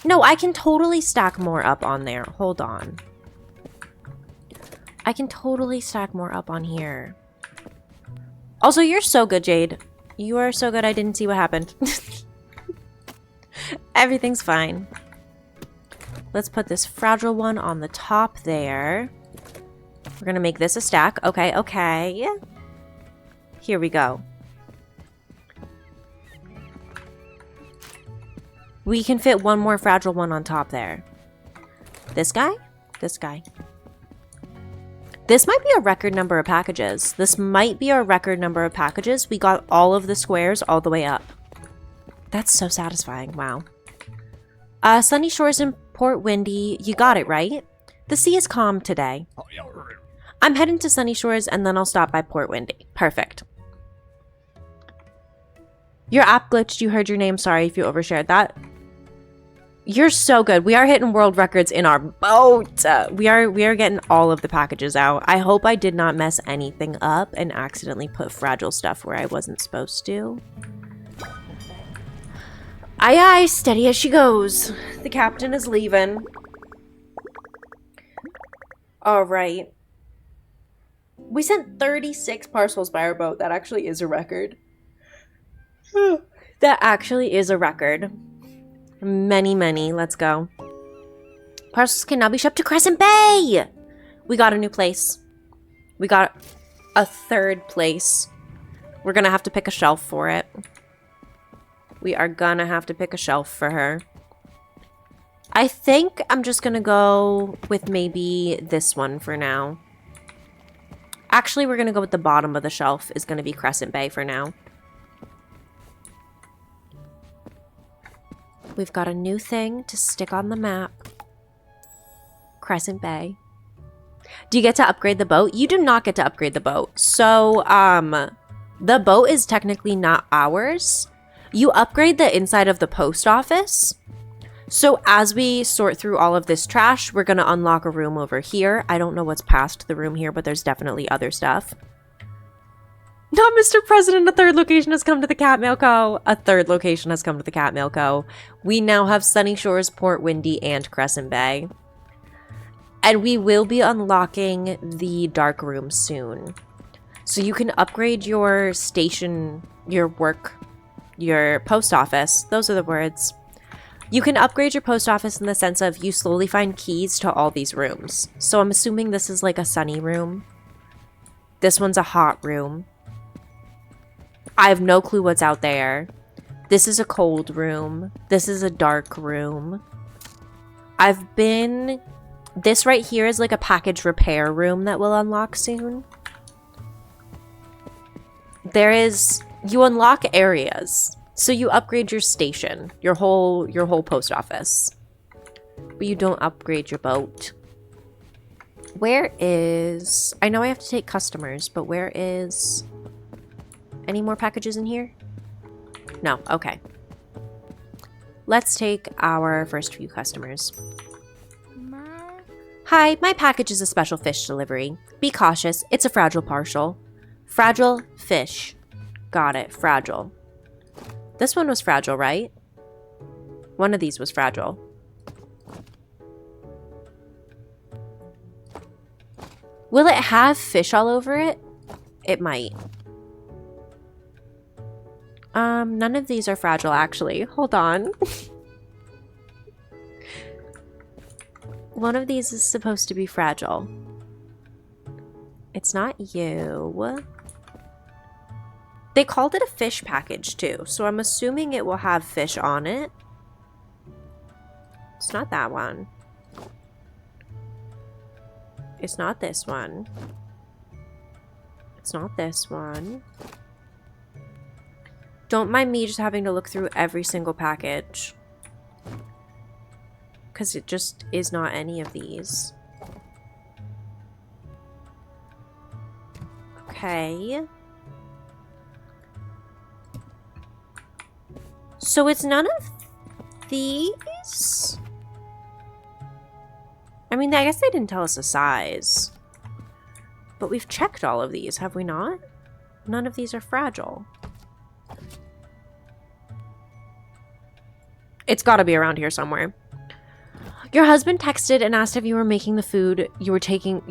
No, I can totally stack more up on there. Hold on. I can totally stack more up on here. Also, you're so good, Jade. You are so good. I didn't see what happened. Everything's fine. Let's put this fragile one on the top there. We're gonna make this a stack. Okay, okay. Here we go. We can fit one more fragile one on top there. This guy? This guy. This might be a record number of packages. This might be a record number of packages. We got all of the squares all the way up. That's so satisfying. Wow. Sunny Shores in Port Windy. You got it, right? The sea is calm today. I'm heading to Sunny Shores and then I'll stop by Port Windy. Perfect. Your app glitched. You heard your name. Sorry if you overshared that. You're so good. We are hitting world records in our boat. We are getting all of the packages out. I hope I did not mess anything up and accidentally put fragile stuff where I wasn't supposed to. Aye, aye, steady as she goes. The captain is leaving. All right. We sent 36 parcels by our boat. That actually is a record. That actually is a record. Many, many. Let's go. Parcels can now be shipped to Crescent Bay! We got a new place. We got a third place. We're gonna have to pick a shelf for it. We are gonna have to pick a shelf for her. I think I'm just gonna go with maybe this one for now. Actually, we're gonna go with the bottom of the shelf is gonna be Crescent Bay for now. We've got a new thing to stick on the map. Crescent Bay. Do you get to upgrade the boat? You do not get to upgrade the boat. So, the boat is technically not ours. You upgrade the inside of the post office. So as we sort through all of this trash, we're going to unlock a room over here. I don't know what's past the room here, but there's definitely other stuff. Not Mr. President, a third location has come to the Catmail Co. A third location has come to the Catmail Co. We now have Sunny Shores, Port Windy, and Crescent Bay. And we will be unlocking the dark room soon. So you can upgrade your station, your work, your post office. Those are the words. You can upgrade your post office in the sense of you slowly find keys to all these rooms. So I'm assuming this is like a sunny room. This one's a hot room. I have no clue what's out there. This is a cold room. This is a dark room. This right here is like a package repair room that we'll unlock soon. You unlock areas. So you upgrade your station, your whole post office. But you don't upgrade your boat. Where is... I know I have to take customers, but where is... Any more packages in here? No, okay. Let's take our first few customers. Hi, my package is a special fish delivery. Be cautious, it's a fragile parcel. Fragile fish. Got it, fragile. This one was fragile, right? One of these was fragile. Will it have fish all over it? It might. None of these are fragile, actually. Hold on. One of these is supposed to be fragile. It's not you. They called it a fish package, too, so I'm assuming it will have fish on it. It's not that one. It's not this one. It's not this one. Don't mind me just having to look through every single package. Because it just is not any of these. Okay. So it's none of these? I mean, I guess they didn't tell us the size. But we've checked all of these, have we not? None of these are fragile. It's got to be around here somewhere. Your husband texted and asked if you were making the food you were talking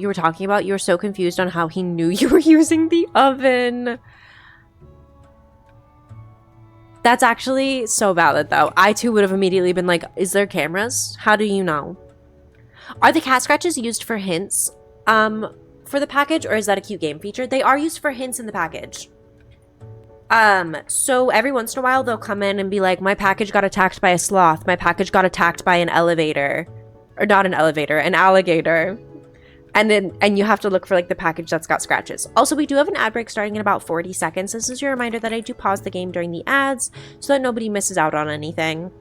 about. You were so confused on how he knew you were using the oven. That's actually so valid, though. I, too, would have immediately been like, is there cameras? How do you know? Are the cat scratches used for hints for the package, or is that a cute game feature? They are used for hints in the package. So every once in a while, they'll come in and be like, my package got attacked by a sloth. My package got attacked by an elevator. Or not an elevator, an alligator. And you have to look for, like, the package that's got scratches. Also, we do have an ad break starting in about 40 seconds. This is your reminder that I do pause the game during the ads so that nobody misses out on anything.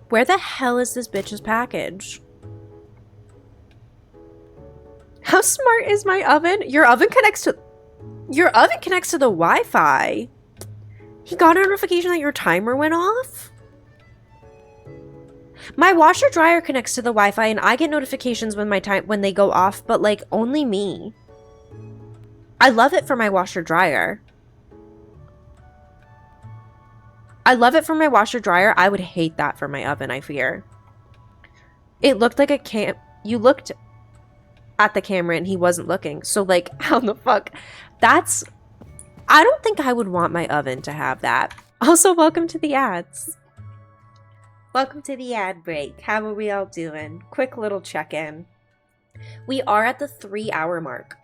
Where the hell is this bitch's package? How smart is my oven? Your oven connects to the Wi-Fi. He got a notification that your timer went off? My washer dryer connects to the Wi-Fi and I get notifications when they go off, but like only me. I love it for my washer dryer. I would hate that for my oven, I fear. It looked like you looked at the camera and he wasn't looking. So like, how the fuck? I don't think I would want my oven to have that. Also, welcome to the ads. Welcome to the ad break. How are we all doing? Quick little check-in. We are at the 3-hour mark.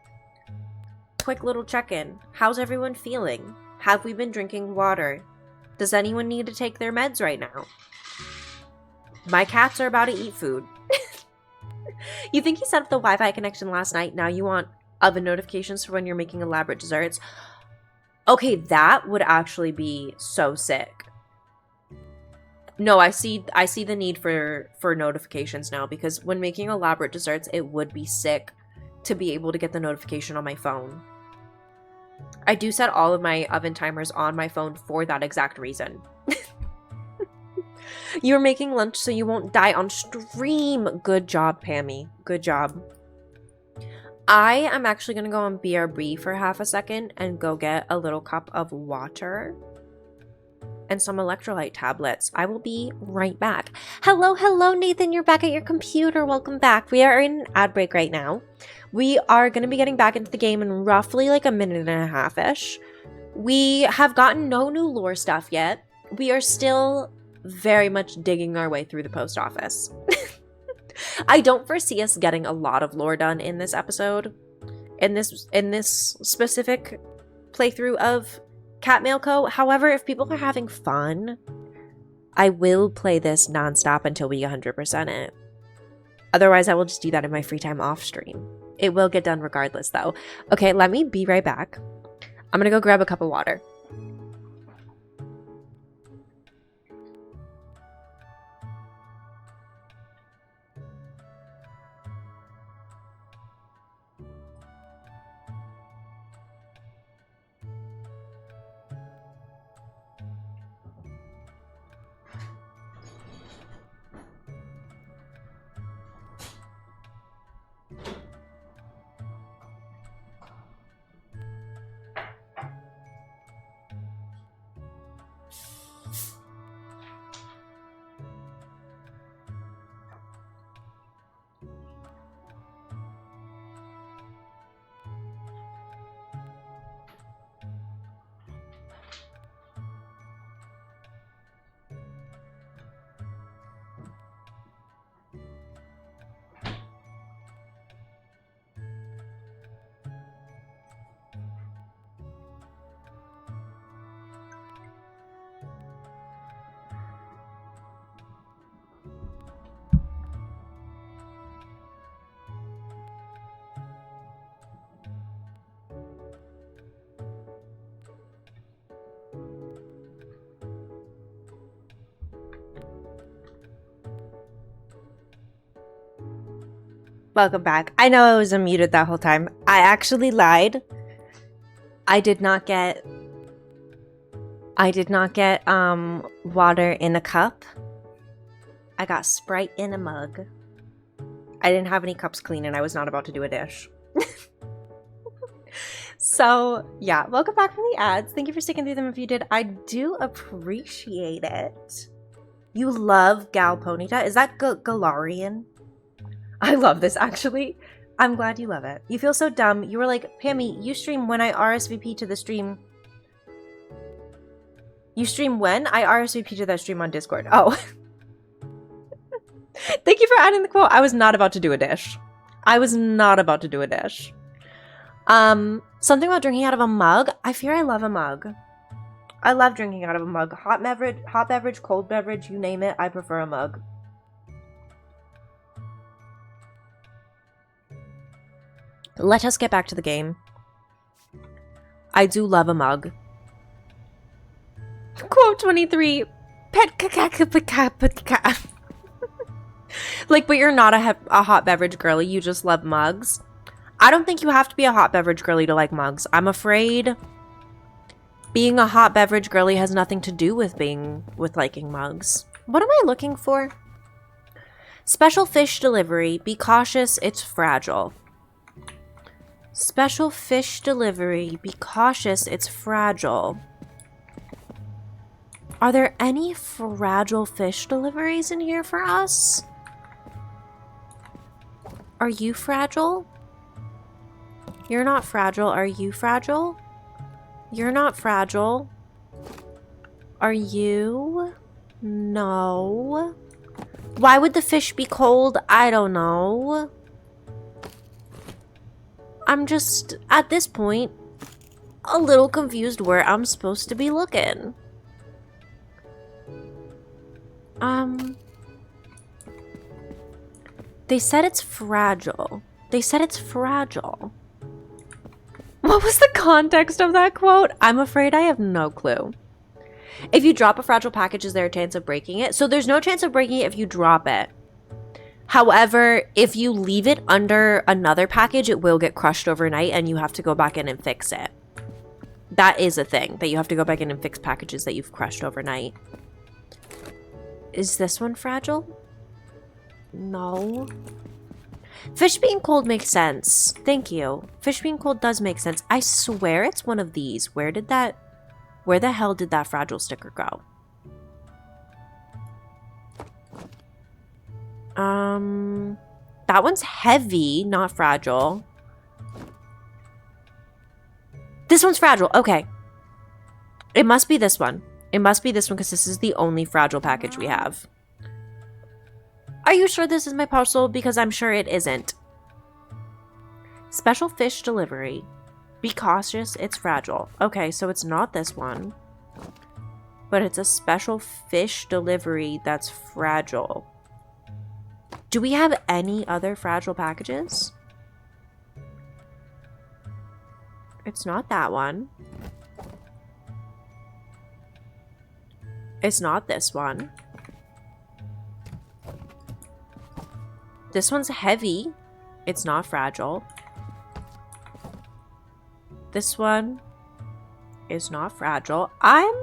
Quick little check-in. How's everyone feeling? Have we been drinking water? Does anyone need to take their meds right now? My cats are about to eat food. You think you set up the Wi-Fi connection last night, now you want oven notifications for when you're making elaborate desserts? Okay, that would actually be so sick. No, I see the need for notifications now, because when making elaborate desserts, it would be sick to be able to get the notification on my phone. I do set all of my oven timers on my phone for that exact reason. You're making lunch so you won't die on stream. Good job, Pammy. Good job. I am actually going to go on BRB for half a second and go get a little cup of water and some electrolyte tablets. I will be right back. Hello, Nathan. You're back at your computer. Welcome back. We are in an ad break right now. We are going to be getting back into the game in roughly like a minute and a half-ish. We have gotten no new lore stuff yet. We are still very much digging our way through the post office. I don't foresee us getting a lot of lore done in this episode. In this specific playthrough of Cat Mail Co. However, if people are having fun, I will play this nonstop until we 100% it. Otherwise, I will just do that in my free time off stream. It will get done regardless, though. Okay, let me be right back. I'm gonna go grab a cup of water. Welcome back. I know I was unmuted that whole time. I actually lied. I did not get I did not get water in a cup. I got Sprite in a mug. I didn't have any cups clean and I was not about to do a dish. So, yeah, welcome back from the ads. Thank you for sticking through them if you did. I do appreciate it. You love Gal Ponyta? Is that Galarian? I love this, actually. I'm glad you love it. You feel so dumb. You were like, Pammy, you stream when I RSVP to the stream. You stream when? I RSVP to that stream on Discord. Oh. Thank you for adding the quote. I was not about to do a dish. I was not about to do a dish. Something about drinking out of a mug. I fear I love a mug. I love drinking out of a mug. Hot beverage, cold beverage, you name it. I prefer a mug. Let us get back to the game. I do love a mug. Quote 23. Like, but you're not a hot beverage girly. You just love mugs. I don't think you have to be a hot beverage girly to like mugs. I'm afraid being a hot beverage girly has nothing to do with liking mugs. What am I looking for? Special fish delivery. Be cautious, it's fragile. Special fish delivery. Be cautious, it's fragile. Are there any fragile fish deliveries in here for us? Are you fragile? You're not fragile. Are you fragile? You're not fragile. Are you? No. Why would the fish be cold? I don't know. I'm just, at this point, a little confused where I'm supposed to be looking. They said it's fragile. They said it's fragile. What was the context of that quote? I'm afraid I have no clue. If you drop a fragile package, is there a chance of breaking it? So there's no chance of breaking it if you drop it. However, if you leave it under another package, it will get crushed overnight and you have to go back in and fix it. That is a thing, that you have to go back in and fix packages that you've crushed overnight. Is this one fragile? No. Fish being cold makes sense. Thank you. Fish being cold does make sense. I swear it's one of these. Where the hell did that fragile sticker go? That one's heavy, not fragile. This one's fragile. Okay. It must be this one. It must be this one because this is the only fragile package we have. Are you sure this is my parcel? Because I'm sure it isn't. Special fish delivery. Be cautious, it's fragile. Okay, so it's not this one. But it's a special fish delivery that's fragile. Do we have any other fragile packages? It's not that one. It's not this one. This one's heavy. It's not fragile. This one is not fragile. I'm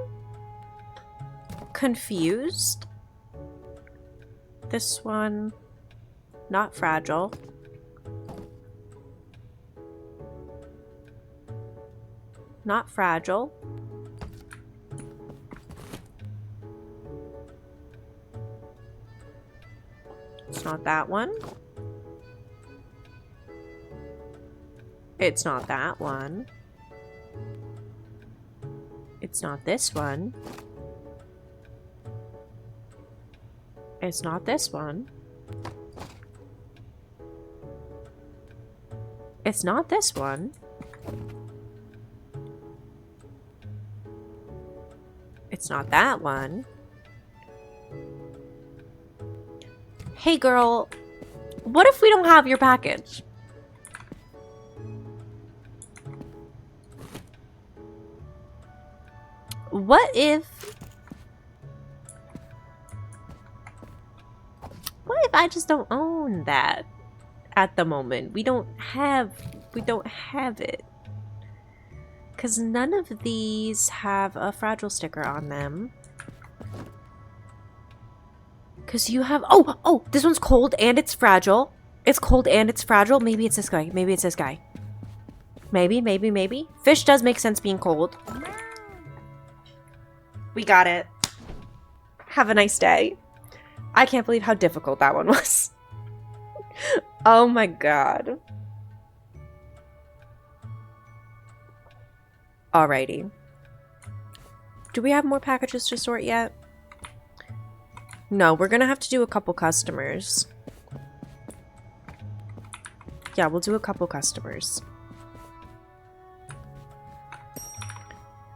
confused. This one, not fragile. Not fragile. It's not that one. It's not that one. It's not this one. It's not this one. It's not this one. It's not that one. Hey girl, what if we don't have your package? What if I just don't own that at the moment? We don't have it. Because none of these have a fragile sticker on them. Because you have... Oh, this one's cold and it's fragile. It's cold and it's fragile. Maybe it's this guy. Maybe it's this guy. Maybe. Fish does make sense being cold. We got it. Have a nice day. I can't believe how difficult that one was. Oh my god. Alrighty. Do we have more packages to sort yet? No, we're gonna have to do a couple customers. Yeah, we'll do a couple customers.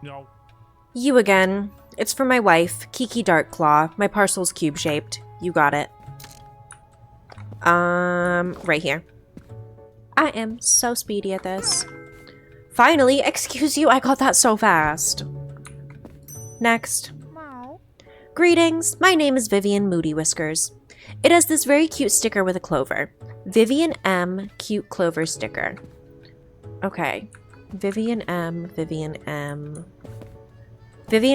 No. You again. It's for my wife, Kiki Darkclaw. My parcel's cube-shaped. You got it. Right here. I am so speedy at this. Finally, excuse you, I got that so fast. Next. Meow. Greetings, my name is Vivian Moody Whiskers. It has this very cute sticker with a clover. Vivian M, cute clover sticker. Okay. Vivian M. Vivian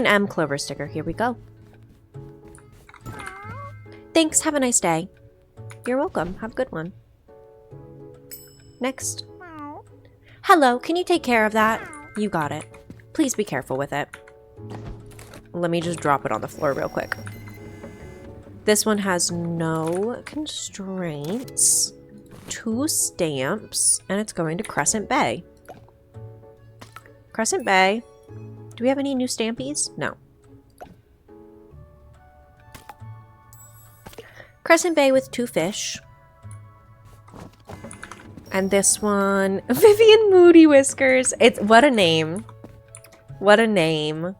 M clover sticker. Here we go. Thanks. Have a nice day. You're welcome. Have a good one. Next. Meow. Hello. Can you take care of that? You got it. Please be careful with it. Let me just drop it on the floor real quick. This one has no constraints. 2 stamps. And it's going to Crescent Bay. Crescent Bay. Do we have any new stampies? No. Crescent Bay with 2 fish. And this one, Vivian Moody Whiskers. It's what a name. What a name.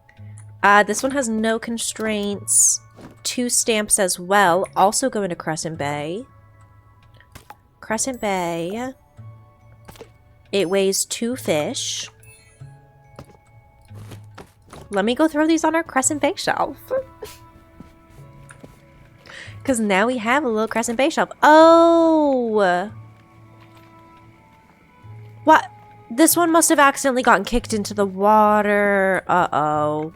This one has no constraints. 2 stamps as well. Also going to Crescent Bay. Crescent Bay. It weighs 2 fish. Let me go throw these on our Crescent Bay shelf. Because now we have a little Crescent Bay shelf. Oh! What? This one must have accidentally gotten kicked into the water. Uh-oh.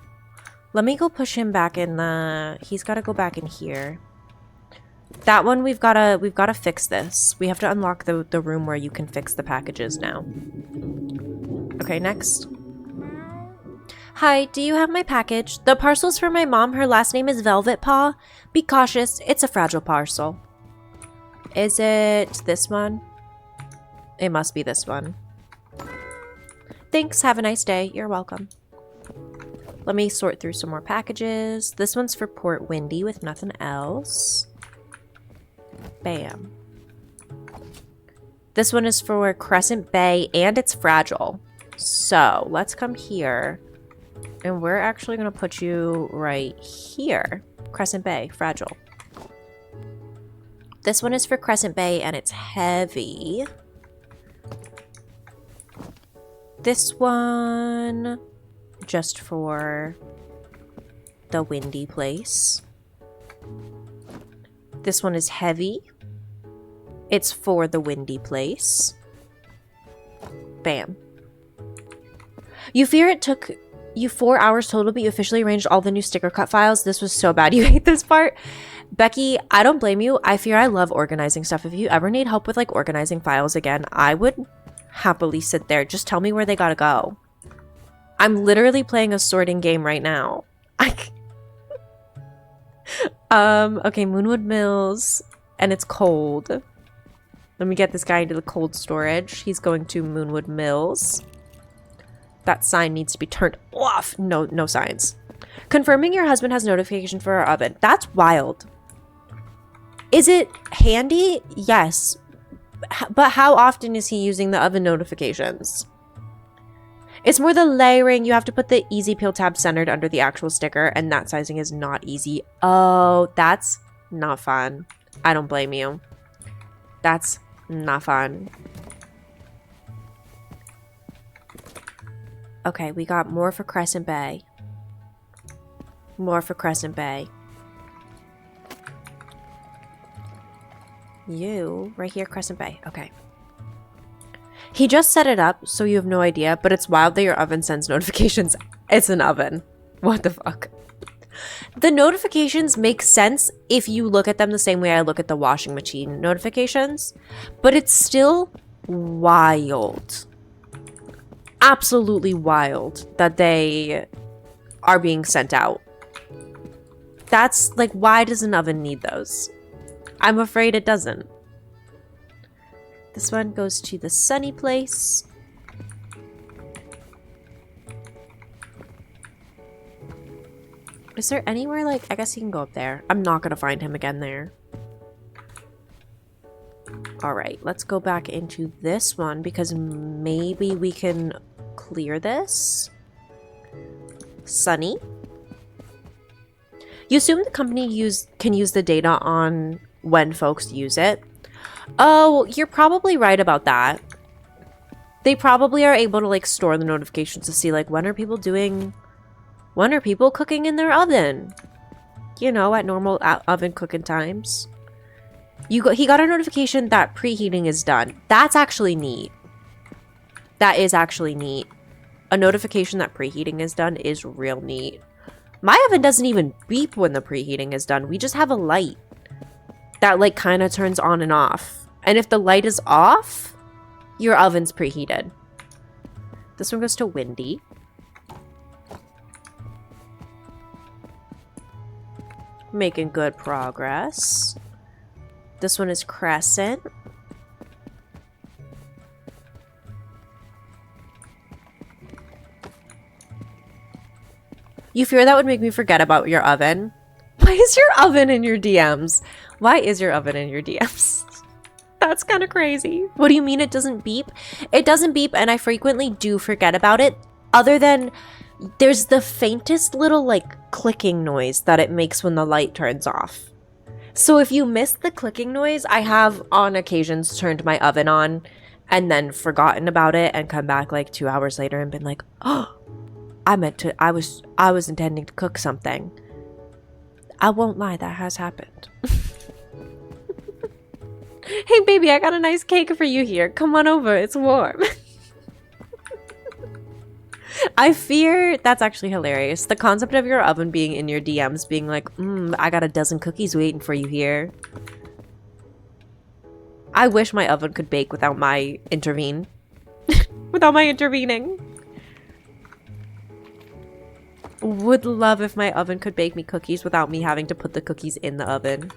Let me go push him back in the... He's got to go back in here. That one, we've got to fix this. We have to unlock the room where you can fix the packages now. Okay, next. Hi, do you have my package? The parcel's for my mom. Her last name is Velvet Paw. Be cautious. It's a fragile parcel. Is it this one? It must be this one. Thanks. Have a nice day. You're welcome. Let me sort through some more packages. This one's for Port Windy with nothing else. Bam. This one is for Crescent Bay and it's fragile. So let's come here. And we're actually going to put you right here. Crescent Bay, fragile. This one is for Crescent Bay and it's heavy. This one, just for the windy place. This one is heavy. It's for the windy place. Bam. You fear it took you 4 hours total, but you officially arranged all the new sticker cut files. This was so bad. You hate this part. Becky, I don't blame you. I fear I love organizing stuff. If you ever need help with like organizing files again, I would happily sit there. Just tell me where they gotta go. I'm literally playing a sorting game right now. Okay, Moonwood Mills, and it's cold. Let me get this guy into the cold storage. He's going to Moonwood Mills. That sign needs to be turned off. No signs. Confirming your husband has notification for our oven. That's wild. Is it handy? Yes. But how often is he using the oven notifications? It's more the layering. You have to put the easy peel tab centered under the actual sticker, and that sizing is not easy. Oh, that's not fun. I don't blame you. That's not fun. Okay, we got more for Crescent Bay. More for Crescent Bay. You, right here, Crescent Bay. Okay. He just set it up, so you have no idea, but it's wild that your oven sends notifications. It's an oven. What the fuck? The notifications make sense if you look at them the same way I look at the washing machine notifications, but it's still wild. Absolutely wild that they are being sent out. That's like, why does an oven need those? I'm afraid it doesn't. This one goes to the sunny place. Is there anywhere, like, I guess he can go up there. I'm not gonna find him again there. Alright, let's go back into this one because maybe we can clear this. Sunny. You assume the company can use the data on when folks use it. Oh, you're probably right about that. They probably are able to, like, store the notifications to see, like, when are people cooking in their oven? You know, at normal oven cooking times. He got a notification that preheating is done. That's actually neat. That is actually neat. A notification that preheating is done is real neat. My oven doesn't even beep when the preheating is done. We just have a light that, like, kind of turns on and off. And if the light is off, your oven's preheated. This one goes to Windy. Making good progress. This one is Crescent. You fear that would make me forget about your oven? Why is your oven in your DMs? Why is your oven in your DMs? That's kind of crazy. What do you mean it doesn't beep? It doesn't beep, and I frequently do forget about it. Other than there's the faintest little, like, clicking noise that it makes when the light turns off. So if you miss the clicking noise, I have on occasions turned my oven on and then forgotten about it and come back like 2 hours later and been like, oh, I was intending to cook something. I won't lie, that has happened. Hey baby, I got a nice cake for you here. Come on over, it's warm. I fear that's actually hilarious. The concept of your oven being in your DMs being like, I got a dozen cookies waiting for you here. I wish my oven could bake without my intervening. Would love if my oven could bake me cookies without me having to put the cookies in the oven.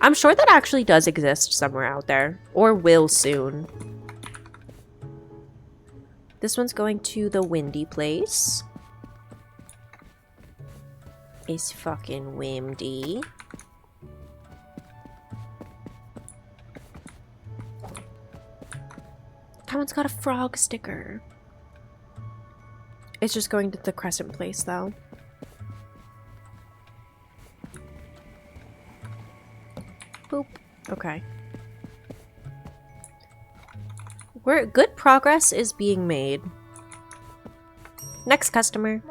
I'm sure that actually does exist somewhere out there. Or will soon. This one's going to the Windy place. It's fucking windy. That one's got a frog sticker. It's just going to the Crescent place, though. Boop. Okay. Good progress is being made. Next customer.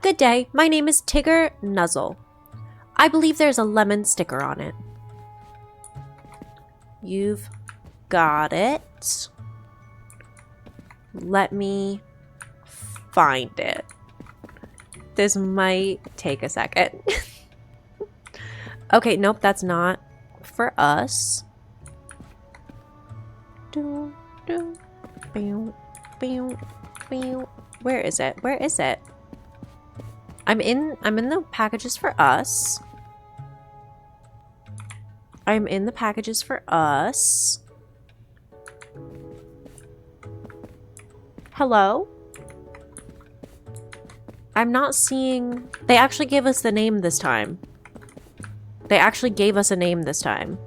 Good day. My name is Tigger Nuzzle. I believe there's a lemon sticker on it. You've got it. Let me find it. This might take a second. Okay, nope, that's not for us. Where is it? Where is it? I'm in the packages for us. I'm in the packages for us. Hello? I'm not seeing... They actually gave us the name this time. They actually gave us a name this time.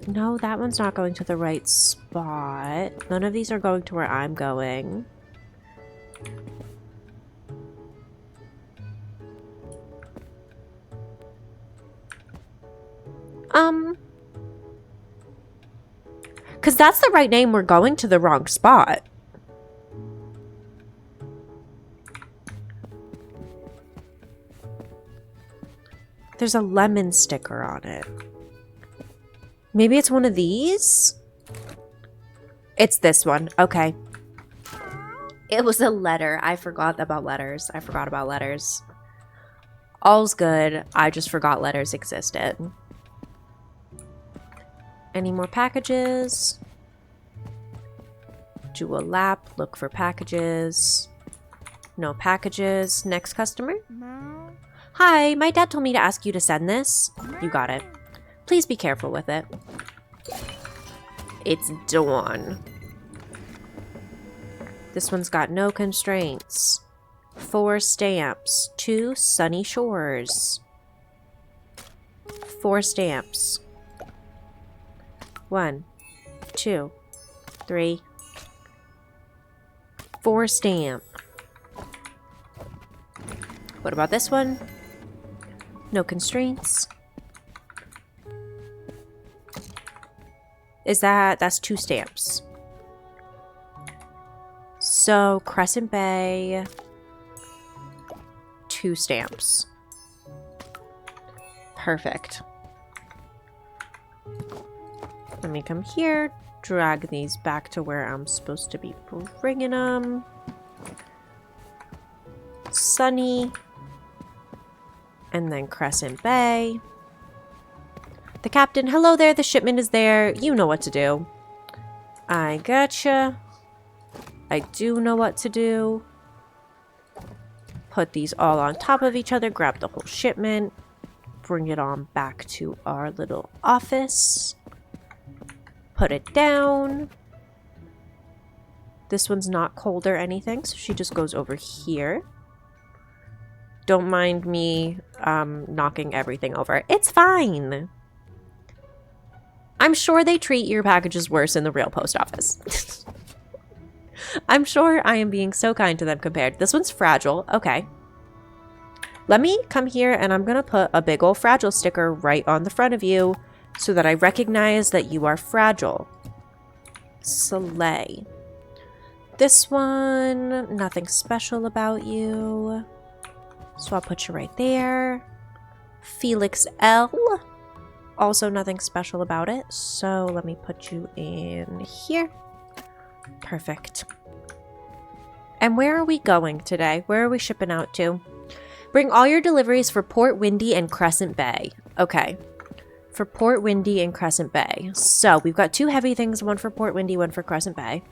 No, that one's not going to the right spot. None of these are going to where I'm going. Because that's the right name, we're going to the wrong spot. There's a lemon sticker on it. Maybe it's one of these? It's this one. Okay. It was a letter. I forgot about letters. All's good. I just forgot letters existed. Any more packages? Do a lap. Look for packages. No packages. Next customer? Hi, my dad told me to ask you to send this. You got it. Please be careful with it. It's Dawn. This one's got no constraints. 4 stamps. 2 sunny shores. 4 stamps. 1, 2, 3, 4 stamp. What about this one? No constraints. That's 2 stamps. So, Crescent Bay, 2 stamps. Perfect. Let me come here, drag these back to where I'm supposed to be bringing them. Sunny. And then Crescent Bay. The captain, hello there, the shipment is there. You know what to do. I gotcha. I do know what to do. Put these all on top of each other, grab the whole shipment, bring it on back to our little office. Put it down. This one's not cold or anything, so she just goes over here. Don't mind me knocking everything over. It's fine. I'm sure they treat your packages worse in the real post office. I'm sure I am being so kind to them compared. This one's fragile. Okay. Let me come here and I'm going to put a big old fragile sticker right on the front of you so that I recognize that you are fragile. Slay. This one, nothing special about you. So I'll put you right there. Felix L. Also nothing special about it. So let me put you in here. Perfect. And where are we going today? Where are we shipping out to? Bring all your deliveries for Port Windy and Crescent Bay. Okay. For Port Windy and Crescent Bay. So we've got 2 heavy things. One for Port Windy, one for Crescent Bay.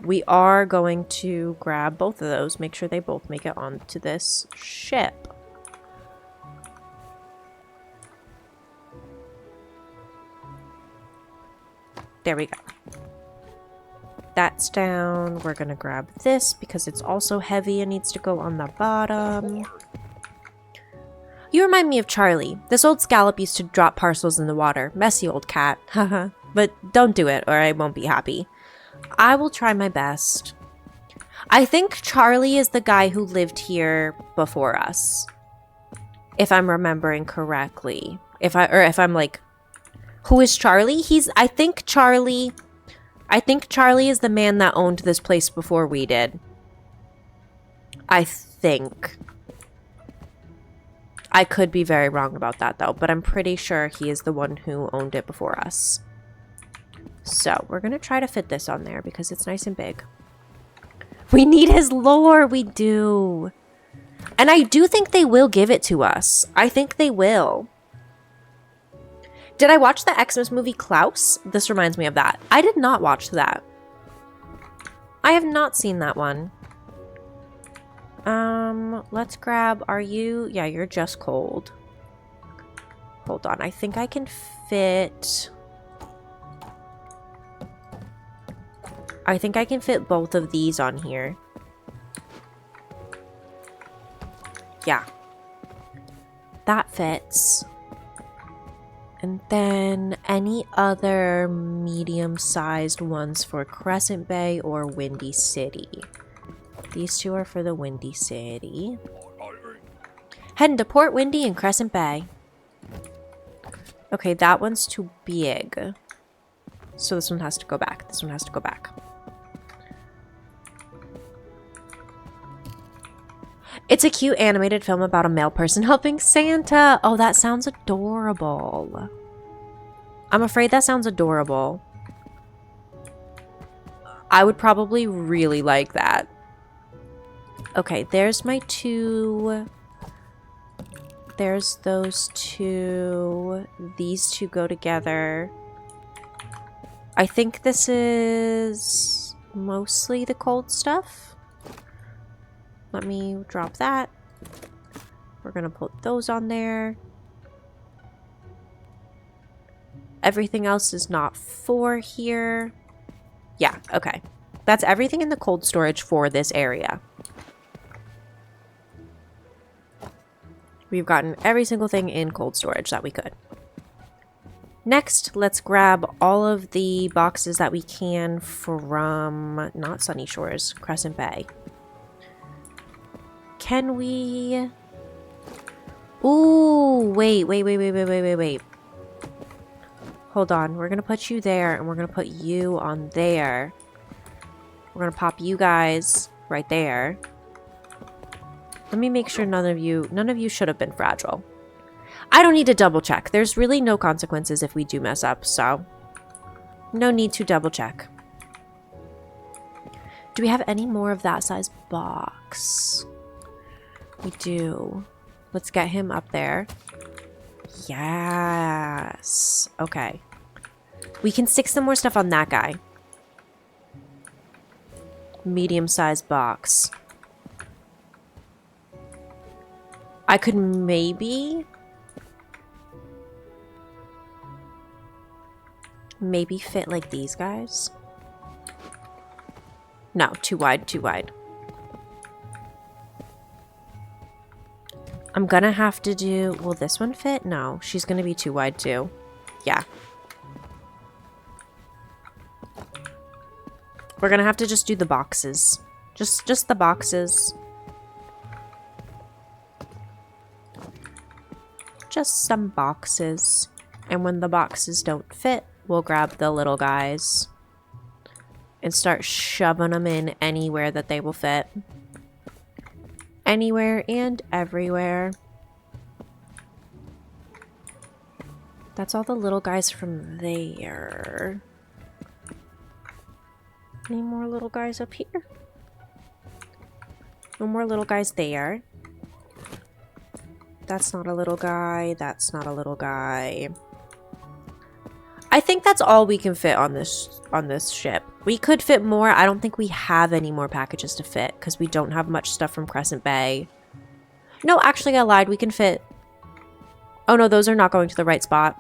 We are going to grab both of those. Make sure they both make it onto this ship. There we go. That's down. We're going to grab this because it's also heavy and needs to go on the bottom. You remind me of Charlie. This old scallop used to drop parcels in the water. Messy old cat. Haha. But don't do it or I won't be happy. I will try my best. I think Charlie is the guy who lived here before us. If I'm remembering correctly. If I'm like, who is Charlie? I think Charlie is the man that owned this place before we did. I think. I could be very wrong about that though, but I'm pretty sure he is the one who owned it before us. So, we're going to try to fit this on there because it's nice and big. We need his lore, we do. And I do think they will give it to us. I think they will. Did I watch the Xmas movie Klaus? This reminds me of that. I did not watch that. I have not seen that one. Let's grab, yeah, you're just cold. Hold on, I think I can fit... I think I can fit both of these on here. Yeah. That fits. And then any other medium-sized ones for Crescent Bay or Windy City. These 2 are for the Windy City. Heading to Port Windy and Crescent Bay. Okay, that one's too big. So this one has to go back. This one has to go back. It's a cute animated film about a male person helping Santa. Oh, that sounds adorable. I'm afraid that sounds adorable. I would probably really like that. Okay, there's my 2. There's those 2. These 2 go together. I think this is mostly the cold stuff. Let me drop that. We're gonna put those on there. Everything else is not for here. Yeah, okay. That's everything in the cold storage for this area. We've gotten every single thing in cold storage that we could. Next, let's grab all of the boxes that we can from, not Sunny Shores, Crescent Bay. Can we... Ooh, wait. Hold on, we're gonna put you there, and we're gonna put you on there. We're gonna pop you guys right there. Let me make sure none of you should have been fragile. I don't need to double check. There's really no consequences if we do mess up, so no need to double check. Do we have any more of that size box? We do. Let's get him up there. Yes. Okay. We can stick some more stuff on that guy. Medium-sized box. I could maybe fit like these guys. No, too wide, too wide. I'm gonna have to do... Will this one fit? No, she's gonna be too wide too. Yeah. We're gonna have to just do the boxes. Just the boxes. Just some boxes. And when the boxes don't fit, we'll grab the little guys and start shoving them in anywhere that they will fit. Anywhere and everywhere. That's all the little guys from there. Any more little guys up here? No more little guys there. That's not a little guy. That's not a little guy. I think that's all we can fit on this ship. We could fit more. I don't think we have any more packages to fit because we don't have much stuff from Crescent Bay. No, actually I lied. We can fit... Oh no, those are not going to the right spot.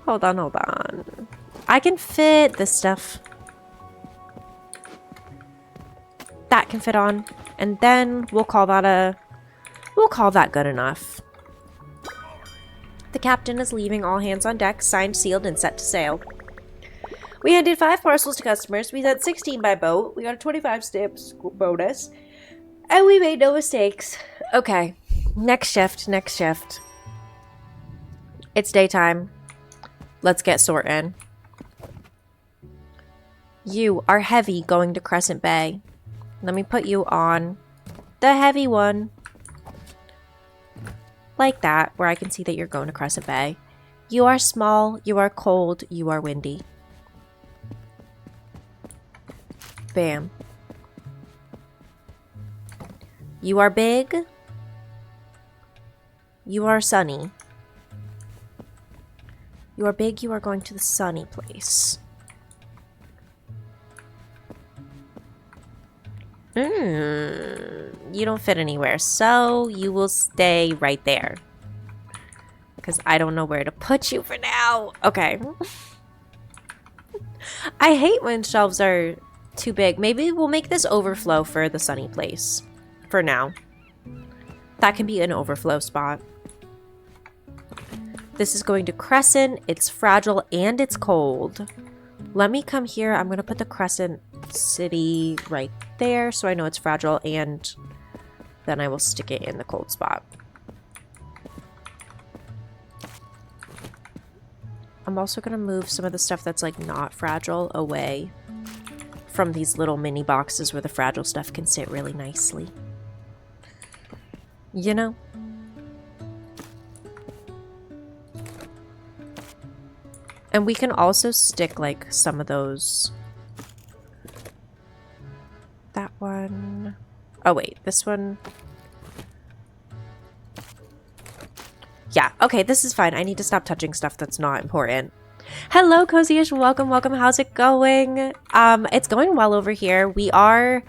Hold on. I can fit this stuff. That can fit on. And then we'll call that good enough. The captain is leaving. All hands on deck. Signed, sealed, and set to sail. We handed 5 parcels to customers. We sent 16 by boat. We got a 25 stamps bonus. And we made no mistakes. Okay. Next shift. It's daytime. Let's get sorting. You are heavy going to Crescent Bay. Let me put you on the heavy one. Like that, where I can see that you're going to Crescent Bay. You are small, you are cold, you are windy. Bam. You are big. You are sunny. You are big, you are going to the sunny place. You don't fit anywhere, so you will stay right there. Because I don't know where to put you for now. Okay. I hate when shelves are too big. Maybe we'll make this overflow for the sunny place. For now. That can be an overflow spot. This is going to Crescent. It's fragile and it's cold. Let me come here. I'm going to put the Crescent City right there so I know it's fragile, and then I will stick it in the cold spot. I'm also going to move some of the stuff that's like not fragile away from these little mini boxes where the fragile stuff can sit really nicely. You know? And we can also stick like some of those. That one. Oh wait, this one. Yeah, okay, this is fine. I need to stop touching stuff that's not important. Hello, Cozy-ish. Welcome, welcome. How's it going? It's going well over here. We are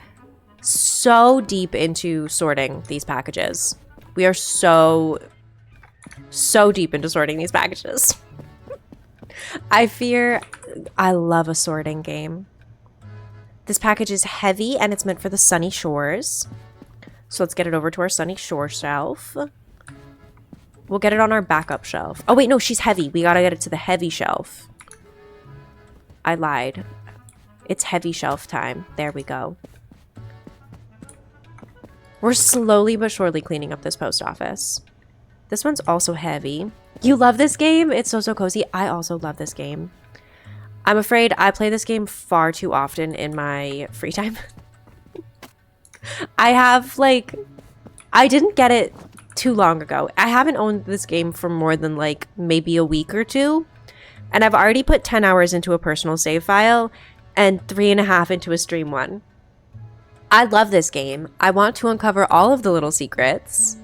so deep into sorting these packages. We are so deep into sorting these packages. I love a sorting game. This package is heavy and it's meant for the sunny shores. So let's get it over to our sunny shore shelf. We'll get it on our backup shelf. Oh wait, no, she's heavy. We gotta get it to the heavy shelf. I lied. It's heavy shelf time. There we go. We're slowly but surely cleaning up this post office. This one's also heavy. You love this game? It's so cozy. I also love this game. I'm afraid I play this game far too often in my free time. I didn't get it too long ago. I haven't owned this game for more than like maybe a week or two. And I've already put 10 hours into a personal save file and 3.5 into a stream one. I love this game. I want to uncover all of the little secrets.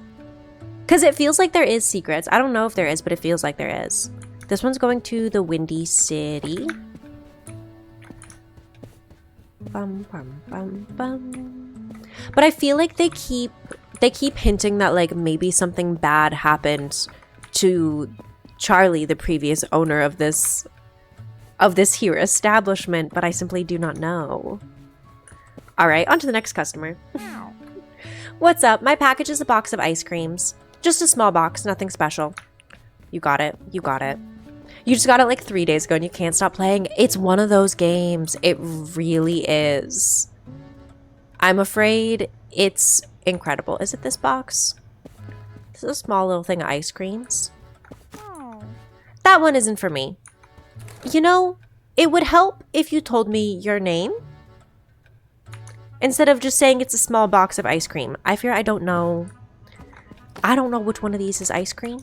Because it feels like there is secrets. I don't know if there is, but it feels like there is. This one's going to the Windy City. Bum, bum, bum, bum. But I feel like they keep hinting that like maybe something bad happened to Charlie, the previous owner of this here establishment, but I simply do not know. All right, on to the next customer. What's up? My package is a box of ice creams. Just a small box, nothing special. You got it. You got it. You just got it like 3 days ago and you can't stop playing. It's one of those games. It really is. I'm afraid it's incredible. Is it this box? This is a small little thing of ice creams. That one isn't for me. You know, it would help if you told me your name instead of just saying it's a small box of ice cream. I fear I don't know. I don't know which one of these is ice cream.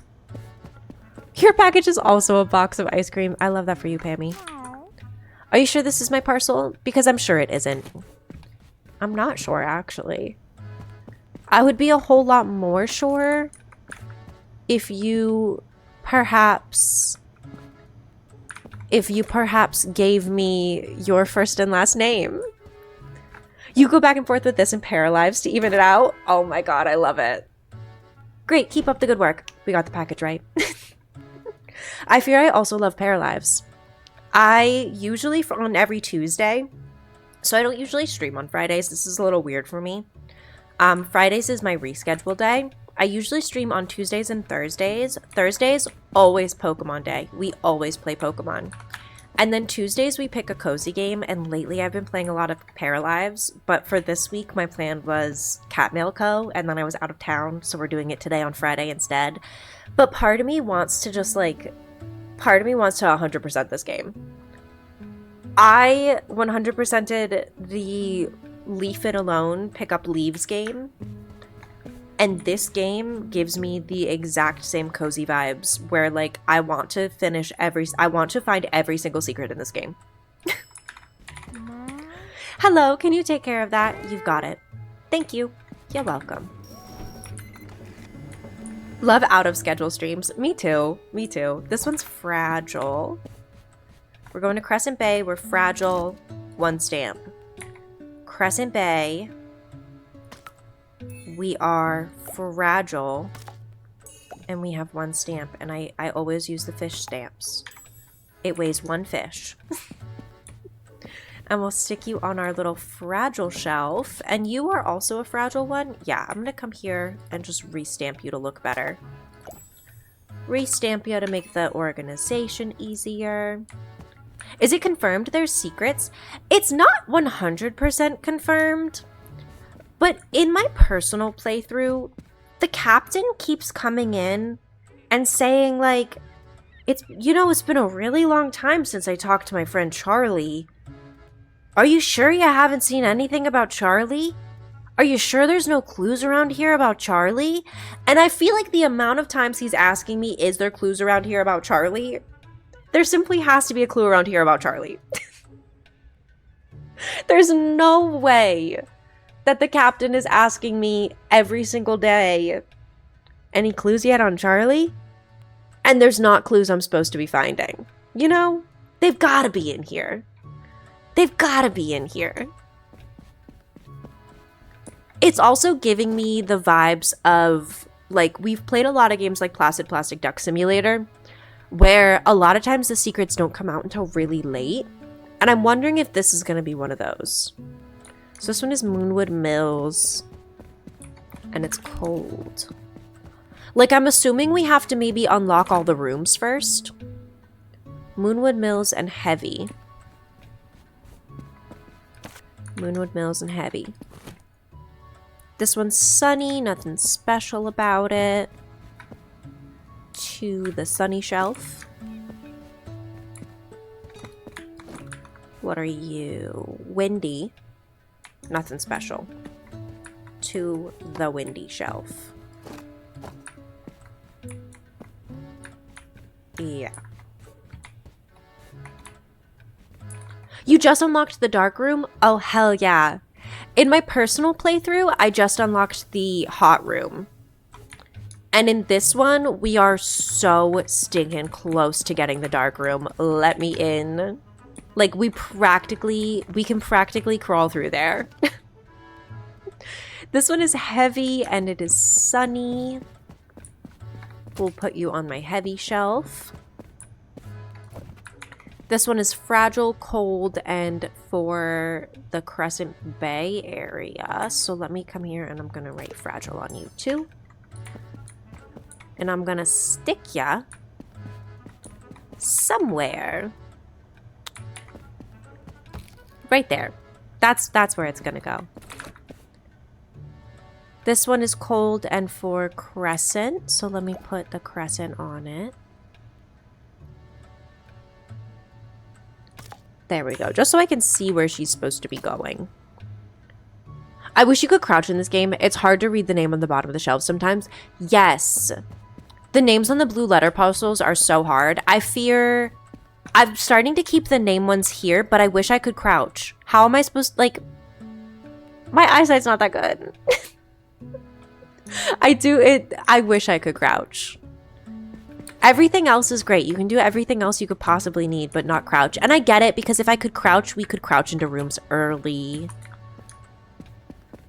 Your package is also a box of ice cream. I love that for you, Pammy. Are you sure this is my parcel? Because I'm sure it isn't. I'm not sure, actually. I would be a whole lot more sure if you perhaps gave me your first and last name. You go back and forth with this and Paralives to even it out. Oh my god, I love it. Great, keep up the good work. We got the package right. I fear I also love Paralives. I usually, on every Tuesday, so I don't usually stream on Fridays. This is a little weird for me. Fridays is my reschedule day. I usually stream on Tuesdays and Thursdays. Thursdays, always Pokemon day. We always play Pokemon. And then Tuesdays we pick a cozy game, and lately I've been playing a lot of Paralives, but for this week my plan was Catmail Co, and then I was out of town, so we're doing it today on Friday instead. But part of me wants to 100% this game. I 100%ed the Leave It Alone Pick Up Leaves game, and this game gives me the exact same cozy vibes where like I want to find every single secret in this game. Hello, can you take care of that? You've got it. Thank you. You're welcome. Love out of schedule streams. Me too. Me too. This one's Fragile. We're going to Crescent Bay. We're Fragile. 1 stamp. Crescent Bay. We are Fragile. And we have 1 stamp. And I always use the fish stamps. It weighs 1 fish. And we'll stick you on our little Fragile shelf. And you are also a Fragile one? Yeah, I'm going to come here and just restamp you to look better. Restamp you to make the organization easier. Is it confirmed there's secrets? It's not 100% confirmed. But in my personal playthrough, the captain keeps coming in and saying like, it's been a really long time since I talked to my friend Charlie. Are you sure you haven't seen anything about Charlie? Are you sure there's no clues around here about Charlie? And I feel like the amount of times he's asking me, is there clues around here about Charlie? There simply has to be a clue around here about Charlie. There's no way that the captain is asking me every single day, any clues yet on Charlie? And there's not clues I'm supposed to be finding. You know? They've got to be in here. They've got to be in here. It's also giving me the vibes of, like, we've played a lot of games like Placid Plastic Duck Simulator, where a lot of times the secrets don't come out until really late. And I'm wondering if this is going to be one of those. So this one is Moonwood Mills. And it's cold. Like, I'm assuming we have to maybe unlock all the rooms first. Moonwood Mills and Heavy. Moonwood Mills and Heavy. This one's sunny, nothing special about it. To the sunny shelf. What are you? Windy. Nothing special. To the windy shelf. Yeah. You just unlocked the dark room? Oh, hell yeah. In my personal playthrough, I just unlocked the hot room. And in this one, we are so stinking close to getting the dark room. Let me in. Like, we can practically crawl through there. This one is heavy and it is sunny. We'll put you on my heavy shelf. This one is fragile, cold, and for the Crescent Bay area. So let me come here and I'm going to write fragile on you too. And I'm going to stick ya somewhere. Right there. That's where it's going to go. This one is cold and for Crescent. So let me put the Crescent on it. There we go. Just so I can see where she's supposed to be going. I wish you could crouch in this game. It's hard to read the name on the bottom of the shelf sometimes. Yes. The names on the blue letter parcels are so hard. I fear... I'm starting to keep the name ones here, but I wish I could crouch. How am I supposed to... Like... My eyesight's not that good. I wish I could crouch. Everything else is great. You can do everything else you could possibly need, but not crouch. And I get it, because if I could crouch, we could crouch into rooms early.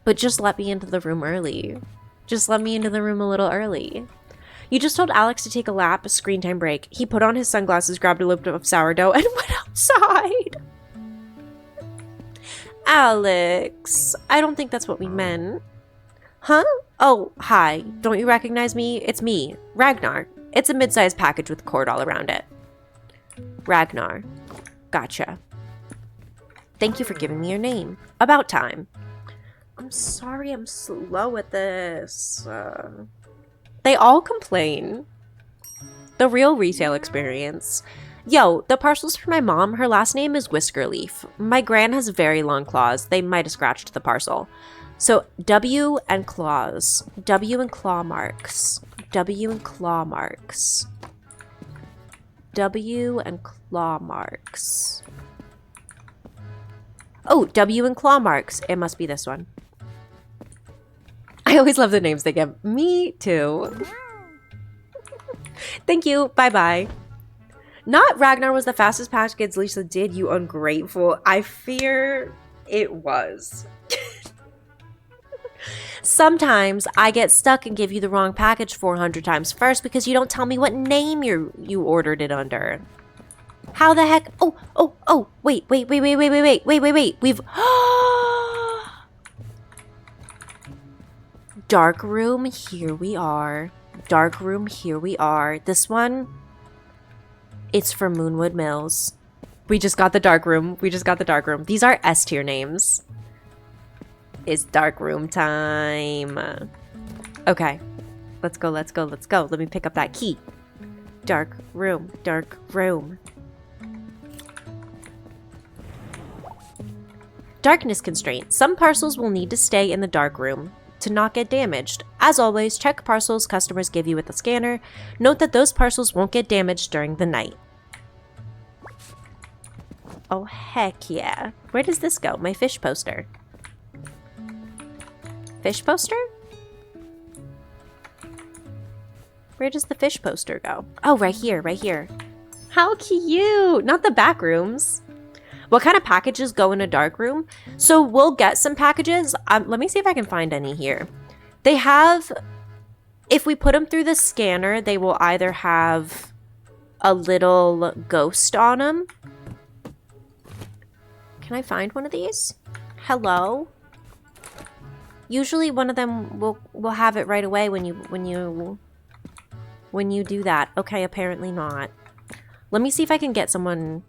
But just let me into the room early. Just let me into the room a little early. You just told Alex to take a lap, screen time break. He put on his sunglasses, grabbed a loaf of sourdough, and went outside. Alex, I don't think that's what we meant. Huh? Oh, hi. Don't you recognize me? It's me, Ragnar. It's a mid-sized package with cord all around it. Ragnar. Gotcha. Thank you for giving me your name. About time. I'm sorry I'm slow at this. They all complain. The real retail experience. Yo, the parcel's for my mom. Her last name is Whiskerleaf. My gran has very long claws. They might have scratched the parcel. So, W and claws. W and claw marks. W and claw marks. W and claw marks. Oh, W and claw marks. It must be this one. I always love the names they give. Me too. Thank you. Bye-bye. Not Ragnar was the fastest package Lisa did, you ungrateful. I fear it was. Sometimes I get stuck and give you the wrong package 400 times first because you don't tell me what name you ordered it under. How the heck? Oh, wait. We've... Dark room, here we are. Dark room, here we are. This one, it's for Moonwood Mills. We just got the dark room. These are S tier names. It's dark room time. Okay. Let's go. Let me pick up that key. Dark room. Darkness constraint. Some parcels will need to stay in the dark room to not get damaged. As always, check parcels customers give you with the scanner. Note that those parcels won't get damaged during the night. Oh, heck yeah. Where does this go? My fish poster. Fish poster? Where does the fish poster go? Oh, right here, right here. How cute! Not the back rooms. What kind of packages go in a dark room? So we'll get some packages. Let me see if I can find any here. They have, if we put them through the scanner, they will either have a little ghost on them. Can I find one of these? Hello? Usually one of them will have it right away when you do that. Okay, apparently not. Let me see if I can get someone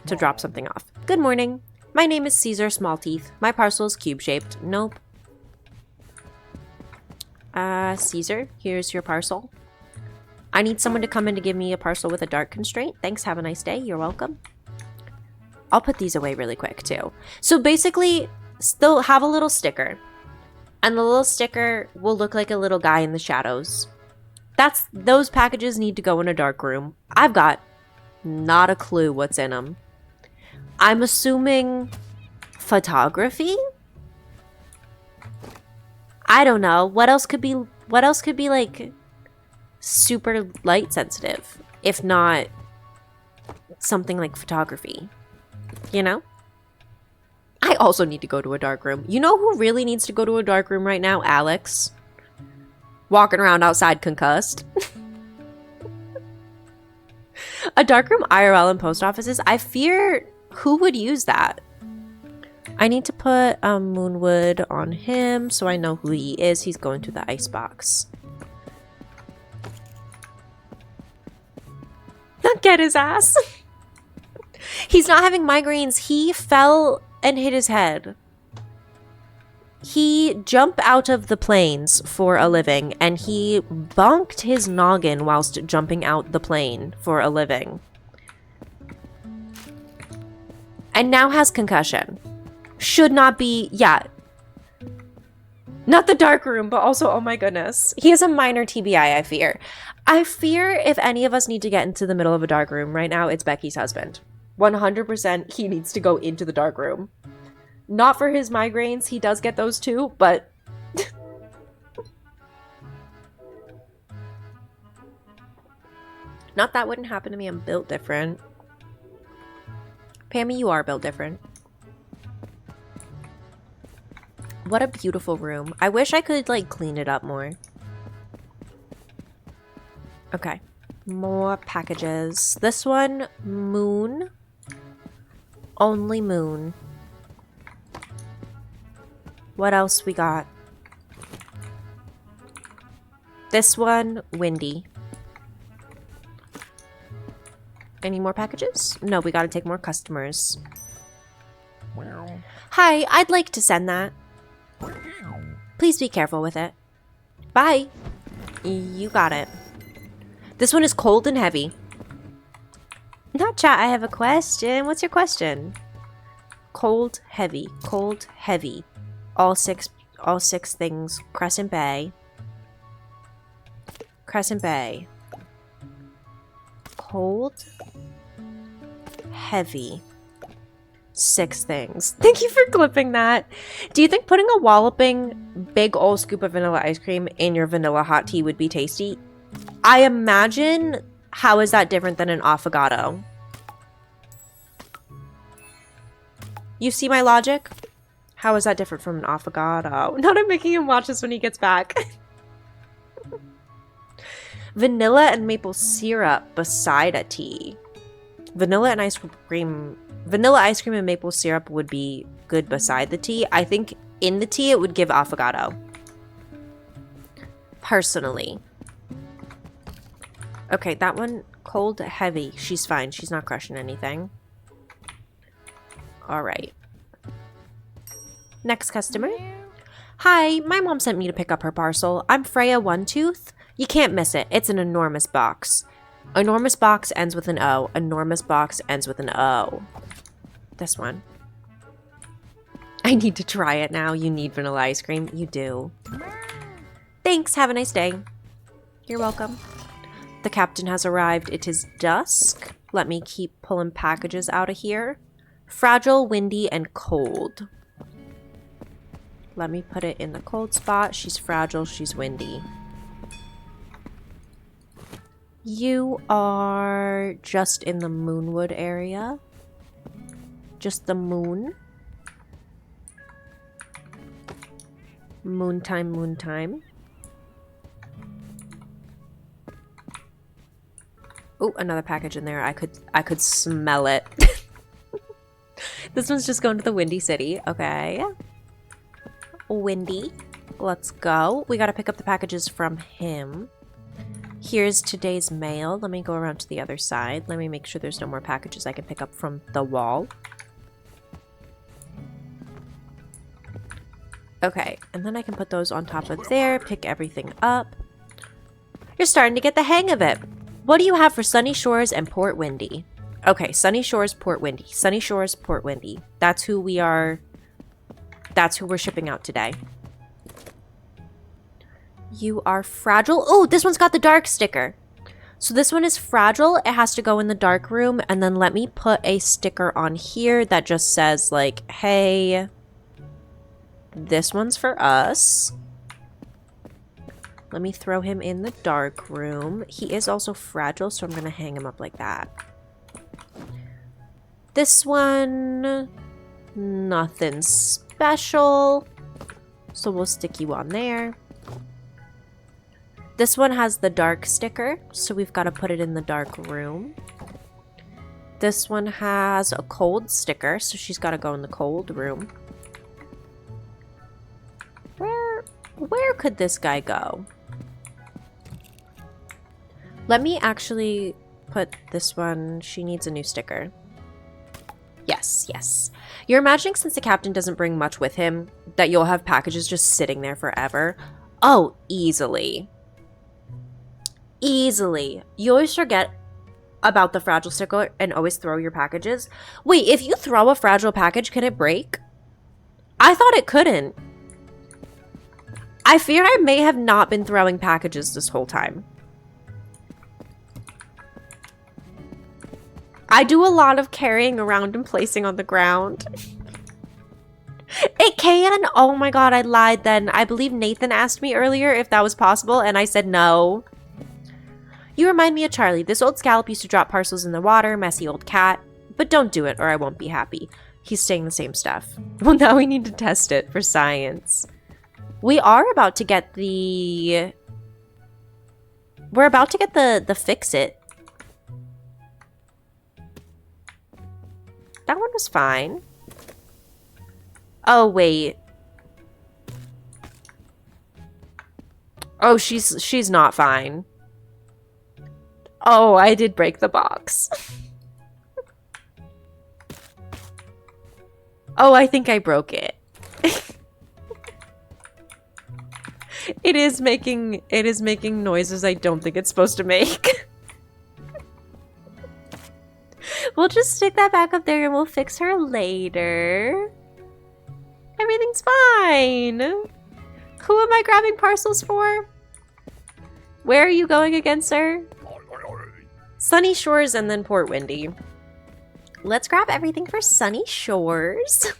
to drop something off. Good morning. My name is Caesar Smallteeth. My parcel is cube-shaped. Nope. Caesar, here's your parcel. I need someone to come in to give me a parcel with a dark constraint. Thanks, have a nice day. You're welcome. I'll put these away really quick, too. So basically, they'll have a little sticker. And the little sticker will look like a little guy in the shadows. Those packages need to go in a dark room. I've got not a clue what's in them. I'm assuming photography? I don't know. What else could be like super light sensitive, if not something like photography? You know? I also need to go to a dark room. You know who really needs to go to a dark room right now? Alex. Walking around outside concussed. A dark room IRL in post offices? I fear who would use that? I need to put Moonwood on him so I know who he is. He's going to the icebox. Get his ass. He's not having migraines. He fell and hit his head. He jumped out of the planes for a living, and he bonked his noggin whilst jumping out the plane for a living. And now has concussion. Should not be, yeah. Not the dark room, but also, oh my goodness. He has a minor TBI, I fear. I fear if any of us need to get into the middle of a dark room right now, it's Becky's husband. 100% he needs to go into the dark room. Not for his migraines, he does get those too, but... Not that wouldn't happen to me, I'm built different. Pammy, you are built different. What a beautiful room. I wish I could, like, clean it up more. Okay. More packages. This one, moon. Only moon. What else we got? This one, windy. Any more packages? No, we gotta take more customers. Hi, I'd like to send that. Please be careful with it. Bye. You got it. This one is cold and heavy. Not chat, I have a question. What's your question? Cold, heavy. Cold, heavy. All six things. Crescent Bay. Crescent Bay. Cold, heavy. 6 things. Thank you for clipping that. Do you think putting a walloping big old scoop of vanilla ice cream in your vanilla hot tea would be tasty? I imagine. How is that different than an affogato? You see my logic? How is that different from an affogato? Not I'm making him watch this when he gets back. Vanilla and maple syrup beside a tea. Vanilla ice cream and maple syrup would be good beside the tea. I think in the tea it would give affogato. Personally. Okay, that one, cold, heavy. She's fine. She's not crushing anything. Alright. Next customer. Hi, my mom sent me to pick up her parcel. I'm Freya One Tooth. You can't miss it. It's an enormous box. Enormous box ends with an O. Enormous box ends with an O. This one. I need to try it now. You need vanilla ice cream. You do. Thanks. Have a nice day. You're welcome. The captain has arrived. It is dusk. Let me keep pulling packages out of here. Fragile, windy, and cold. Let me put it in the cold spot. She's fragile, she's windy. You are just in the Moonwood area. Just the moon. Moon time, moon time. Oh, another package in there. I could smell it. This one's just going to the Windy City. Okay. Windy. Let's go. We got to pick up the packages from him. Here's today's mail. Let me go around to the other side. Let me make sure there's no more packages I can pick up from the wall. Okay, and then I can put those on top of there, pick everything up. You're starting to get the hang of it. What do you have for Sunny Shores and Port Windy? Okay, Sunny Shores, Port Windy. Sunny Shores, Port Windy. That's who we are. That's who we're shipping out today. You are fragile. Oh, this one's got the dark sticker. So this one is fragile. It has to go in the dark room. And then let me put a sticker on here that just says like, hey, this one's for us. Let me throw him in the dark room. He is also fragile, so I'm going to hang him up like that. This one, nothing special. So we'll stick you on there. This one has the dark sticker, so we've got to put it in the dark room. This one has a cold sticker, so she's got to go in the cold room. Where could this guy go? Let me actually put this one. She needs a new sticker. Yes, yes. You're imagining since the captain doesn't bring much with him that you'll have packages just sitting there forever. Oh, easily. Easily. You always forget about the fragile sticker and always throw your packages. Wait, if you throw a fragile package, can it break? I thought it couldn't. I fear I may have not been throwing packages this whole time. I do a lot of carrying around and placing on the ground. It can. Oh my god, I lied then. I believe Nathan asked me earlier if that was possible, and I said no. You remind me of Charlie. This old scallop used to drop parcels in the water. Messy old cat. But don't do it or I won't be happy. He's saying the same stuff. Well, now we need to test it for science. We are about to get the... We're about to get the fix-it. That one was fine. Oh, wait. Oh, she's not fine. Oh, I did break the box. Oh, I think I broke it. It is making noises I don't think it's supposed to make. We'll just stick that back up there and we'll fix her later. Everything's fine. Who am I grabbing parcels for? Where are you going again, sir? Sunny Shores and then Port Windy. Let's grab everything for Sunny Shores.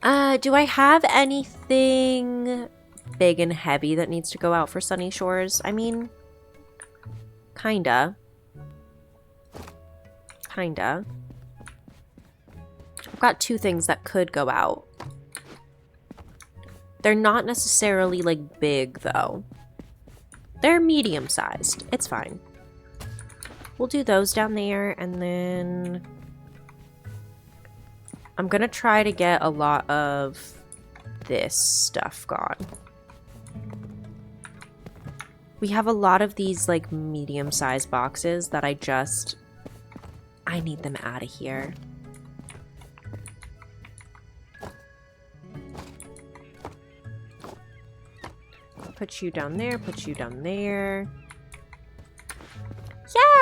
Do I have anything big and heavy that needs to go out for Sunny Shores? I mean, kinda. Kinda. I've got two things that could go out. They're not necessarily, like, big, though. They're medium-sized. It's fine. We'll do those down there, and then... I'm gonna try to get a lot of this stuff gone. We have a lot of these, like, medium-sized boxes that I need them out of here. Put you down there, put you down there.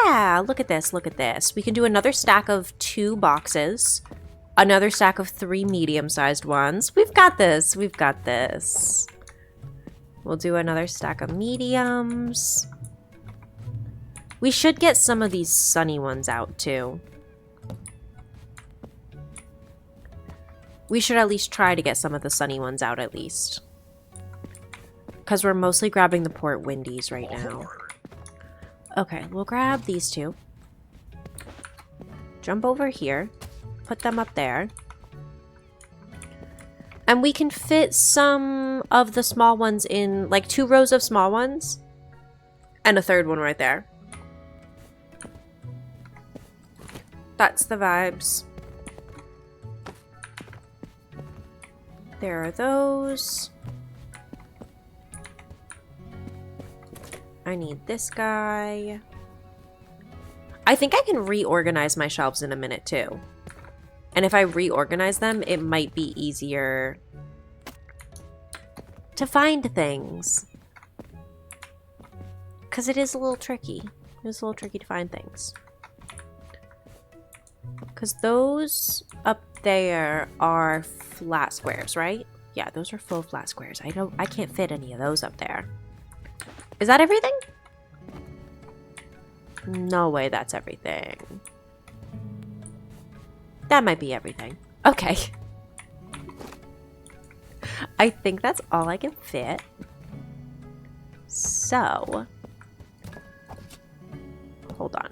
Yeah, look at this, look at this. We can do another stack of 2 boxes. Another stack of 3 medium-sized ones. We've got this, we've got this. We'll do another stack of mediums. We should get some of these sunny ones out too. We should at least try to get some of the sunny ones out at least. Because we're mostly grabbing the port windies right now. Okay, we'll grab these two. Jump over here. Put them up there. And we can fit some of the small ones in, like 2 rows of small ones. And a third one right there. That's the vibes. There are those. I need this guy. I think I can reorganize my shelves in a minute too. And if I reorganize them, it might be easier to find things. Because it is a little tricky. It's a little tricky to find things. Because those up there are flat squares, right? Yeah, those are full flat squares. I can't fit any of those up there. Is that everything? No way that's everything. That might be everything. Okay. I think that's all I can fit. So, hold on.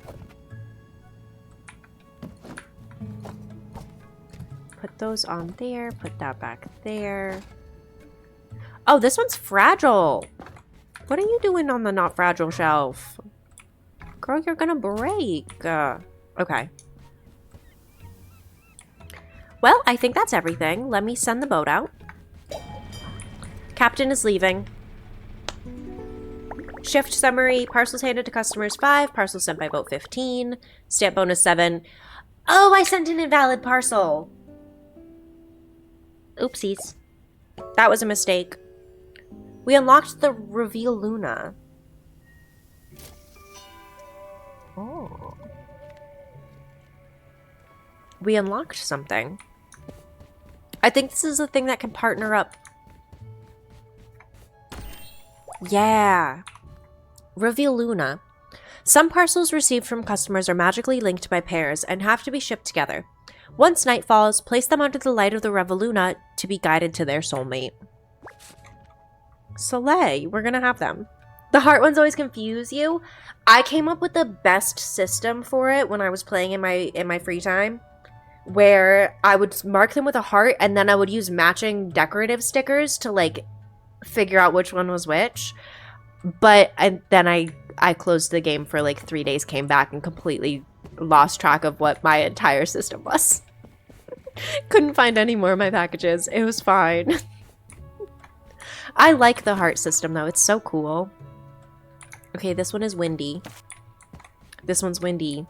Put those on there, put that back there. Oh, this one's fragile. What are you doing on the not fragile shelf? Girl, you're gonna break. Okay. Well, I think that's everything. Let me send the boat out. Captain is leaving. Shift summary. Parcels handed to customers 5. Parcels sent by boat 15. Stamp bonus 7. Oh, I sent an invalid parcel. Oopsies. That was a mistake. We unlocked the Reveal Luna. Oh. We unlocked something. I think this is a thing that can partner up. Yeah. Reveal Luna. Some parcels received from customers are magically linked by pairs and have to be shipped together. Once night falls, place them under the light of the Reveluna to be guided to their soulmate. Soleil, we're gonna have them. The heart ones always confuse you. I came up with the best system for it when I was playing in my free time, where I would mark them with a heart and then I would use matching decorative stickers to like figure out which one was which. But then I closed the game for like 3 days, came back and completely lost track of what my entire system was. Couldn't find any more of my packages. It was fine. I like the heart system though. It's so cool. Okay, this one is windy. This one's windy.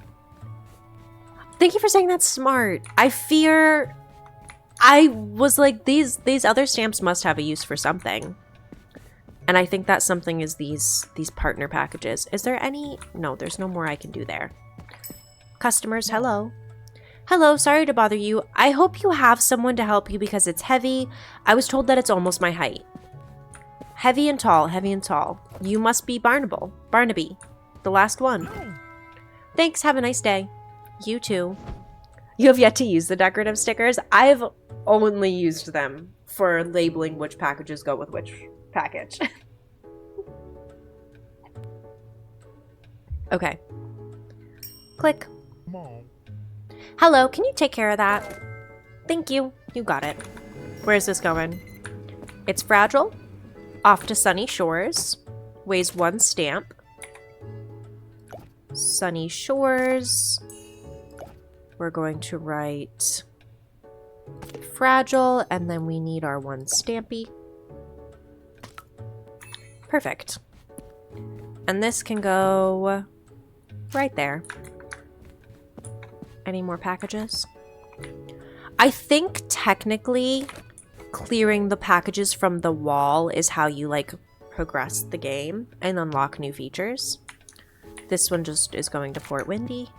Thank you for saying that's smart. I fear... I was like, these other stamps must have a use for something. And I think that something is these partner packages. Is there any... No, there's no more I can do there. Customers, hello. Hello, sorry to bother you. I hope you have someone to help you because it's heavy. I was told that it's almost my height. Heavy and tall, heavy and tall. You must be Barnaby. The last one. Thanks, have a nice day. You too. You have yet to use the decorative stickers. I've only used them for labeling which packages go with which package. Okay. Click. Mom. Hello, can you take care of that? Thank you. You got it. Where's this going? It's fragile. Off to Sunny Shores. Weighs 1 stamp. Sunny Shores. We're going to write fragile, and then we need our 1 stampy. Perfect. And this can go right there. Any more packages? I think technically clearing the packages from the wall is how you like progress the game and unlock new features. This one just is going to Fort Windy.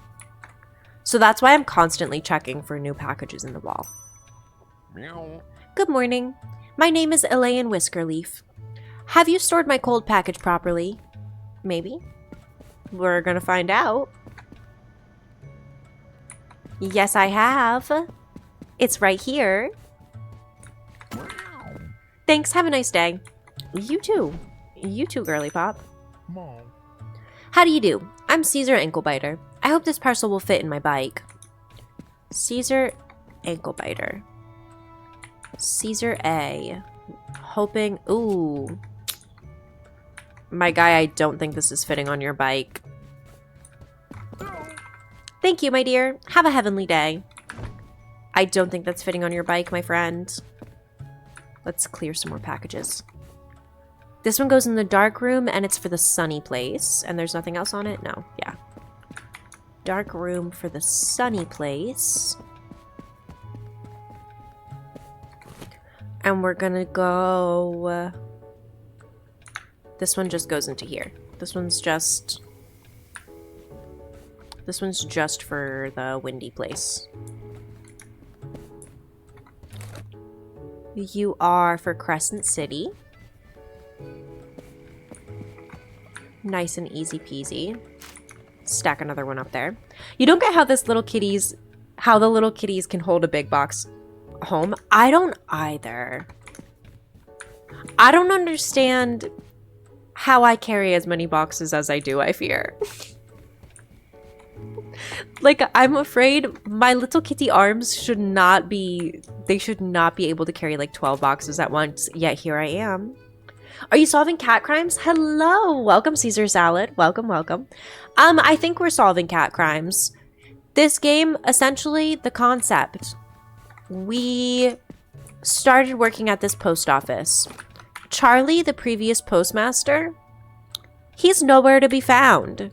So that's why I'm constantly checking for new packages in the wall. Meow. Good morning. My name is Elaine Whiskerleaf. Have you stored my cold package properly? Maybe. We're gonna find out. Yes, I have. It's right here. Thanks. Have a nice day. You too. You too, girly pop. Mom. How do you do? I'm Caesar Anklebiter. I hope this parcel will fit in my bike. Caesar Anklebiter. Caesar A. Hoping... Ooh. My guy, I don't think this is fitting on your bike. Thank you, my dear. Have a heavenly day. I don't think that's fitting on your bike, my friend. Let's clear some more packages. This one goes in the dark room, and it's for the sunny place. And there's nothing else on it? No. Yeah. Dark room for the sunny place. And we're gonna go... this one just goes into here. This one's just for the windy place. You are for Crescent City. Nice and easy peasy. Stack another one up there. You don't get how the little kitties can hold a big box home. I don't either. I don't understand how I carry as many boxes as I do, I fear. Like, I'm afraid my little kitty arms should not be able to carry like 12 boxes at once, yet here I am. Are you solving cat crimes? Hello! Welcome, Caesar Salad. Welcome, welcome. I think we're solving cat crimes. This game, essentially, the concept. We started working at this post office. Charlie, the previous postmaster, he's nowhere to be found.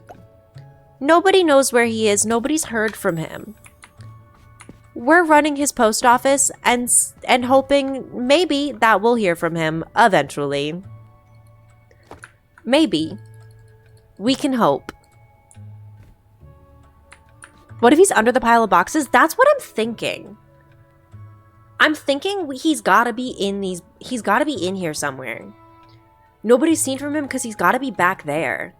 Nobody knows where he is. Nobody's heard from him. We're running his post office and hoping maybe that we'll hear from him eventually. Maybe. We can hope. What if he's under the pile of boxes? That's what I'm thinking. I'm thinking he's gotta be in here somewhere. Nobody's seen from him because he's gotta be back there.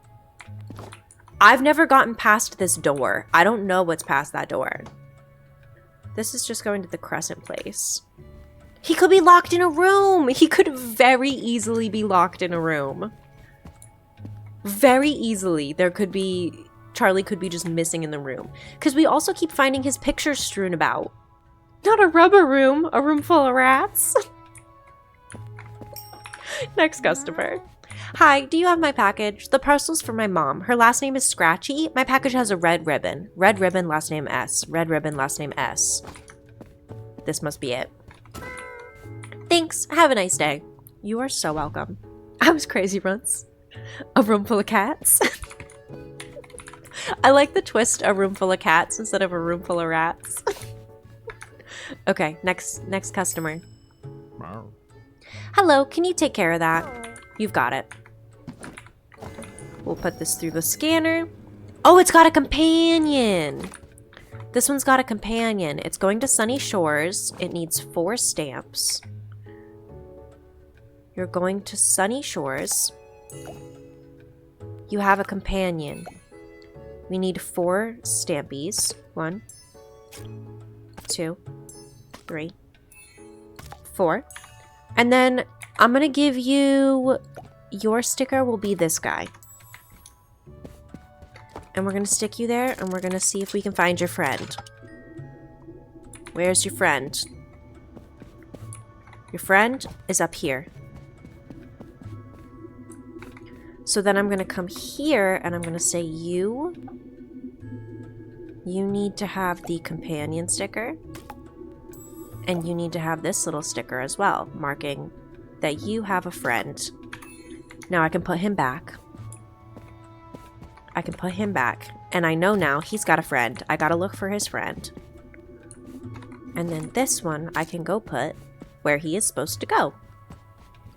I've never gotten past this door. I don't know what's past that door. This is just going to the Crescent place. He could be locked in a room. He could very easily be locked in a room. Very easily. Charlie could be just missing in the room. Because we also keep finding his pictures strewn about. Not a rubber room. A room full of rats. Next customer. Hi, do you have my package? The parcel's for my mom. Her last name is Scratchy. My package has a red ribbon. Red ribbon, last name S. Red ribbon, last name S. This must be it. Thanks. Have a nice day. You are so welcome. I was crazy once. A room full of cats. I like the twist, a room full of cats instead of a room full of rats. Okay, next customer. Meow. Hello, can you take care of that? You've got it. We'll put this through the scanner. Oh, it's got a companion. This one's got a companion. It's going to Sunny Shores. It needs 4 stamps. You're going to Sunny Shores. You have a companion. We need 4 stampies. 1, 2, 3, 4. And then I'm going to give you... Your sticker will be this guy. And we're going to stick you there, and we're going to see if we can find your friend. Where's your friend? Your friend is up here. So then I'm going to come here, and I'm going to say you need to have the companion sticker. And you need to have this little sticker as well, marking that you have a friend. Now I can put him back. I can put him back. And I know now he's got a friend. I gotta look for his friend. And then this one I can go put where he is supposed to go.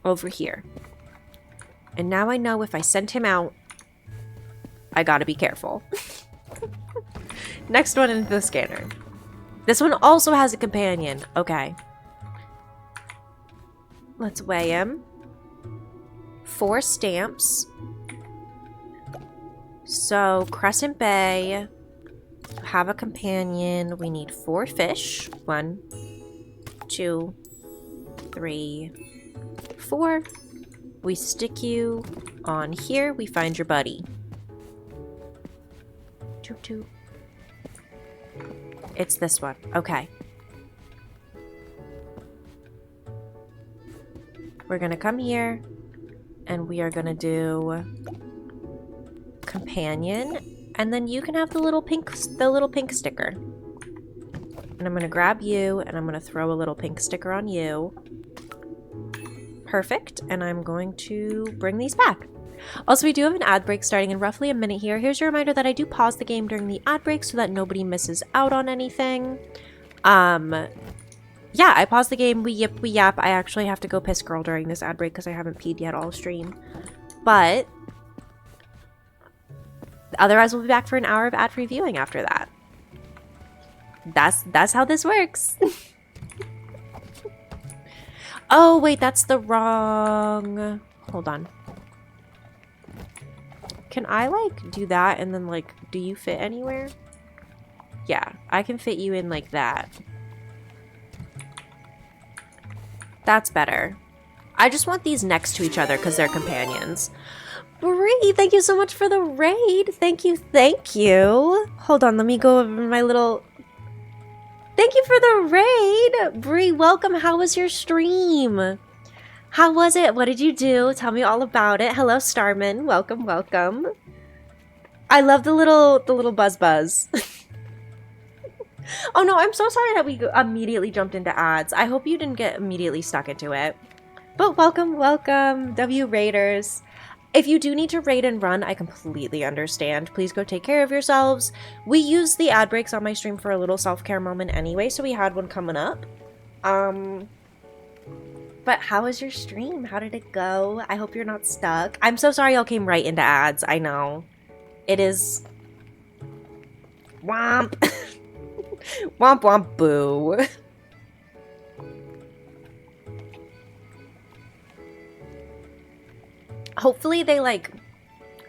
Over here. And now I know if I send him out, I gotta be careful. Next one into the scanner. This one also has a companion. Okay. Let's weigh him. 4 stamps. So, Crescent Bay, have a companion. We need 4 fish. 1, 2, 3, 4. We stick you on here. We find your buddy. Toot toot. It's this one. Okay. We're gonna come here and we are gonna do companion, and then you can have the little pink sticker. And I'm gonna grab you and I'm gonna throw a little pink sticker on you. Perfect. And I'm going to bring these back. Also, we do have an ad break starting in roughly a minute here. Here's your reminder that I do pause the game during the ad break so that nobody misses out on anything. Yeah, I paused the game. We yip, we yap. I actually have to go piss girl during this ad break because I haven't peed yet all stream. But otherwise, we'll be back for an hour of ad-free viewing after that. That's how this works. Oh, wait, that's the wrong... Hold on. Can I, like, do that and then, like, do you fit anywhere? Yeah, I can fit you in like that. That's better. I just want these next to each other because they're companions. Bree, thank you so much for the raid. Thank you, thank you. Hold on, let me go over my little... Thank you for the raid. Bree, welcome. How was your stream? How was it? What did you do? Tell me all about it. Hello, Starman. Welcome, welcome. I love the little buzz. Oh no, I'm so sorry that we immediately jumped into ads. I hope you didn't get immediately stuck into it. But welcome, welcome, W Raiders. If you do need to raid and run, I completely understand. Please go take care of yourselves. We use the ad breaks on my stream for a little self-care moment anyway, so we had one coming up. But how was your stream? How did it go? I hope you're not stuck. I'm so sorry y'all came right into ads. I know. It is... Womp. Womp womp boo. Hopefully they like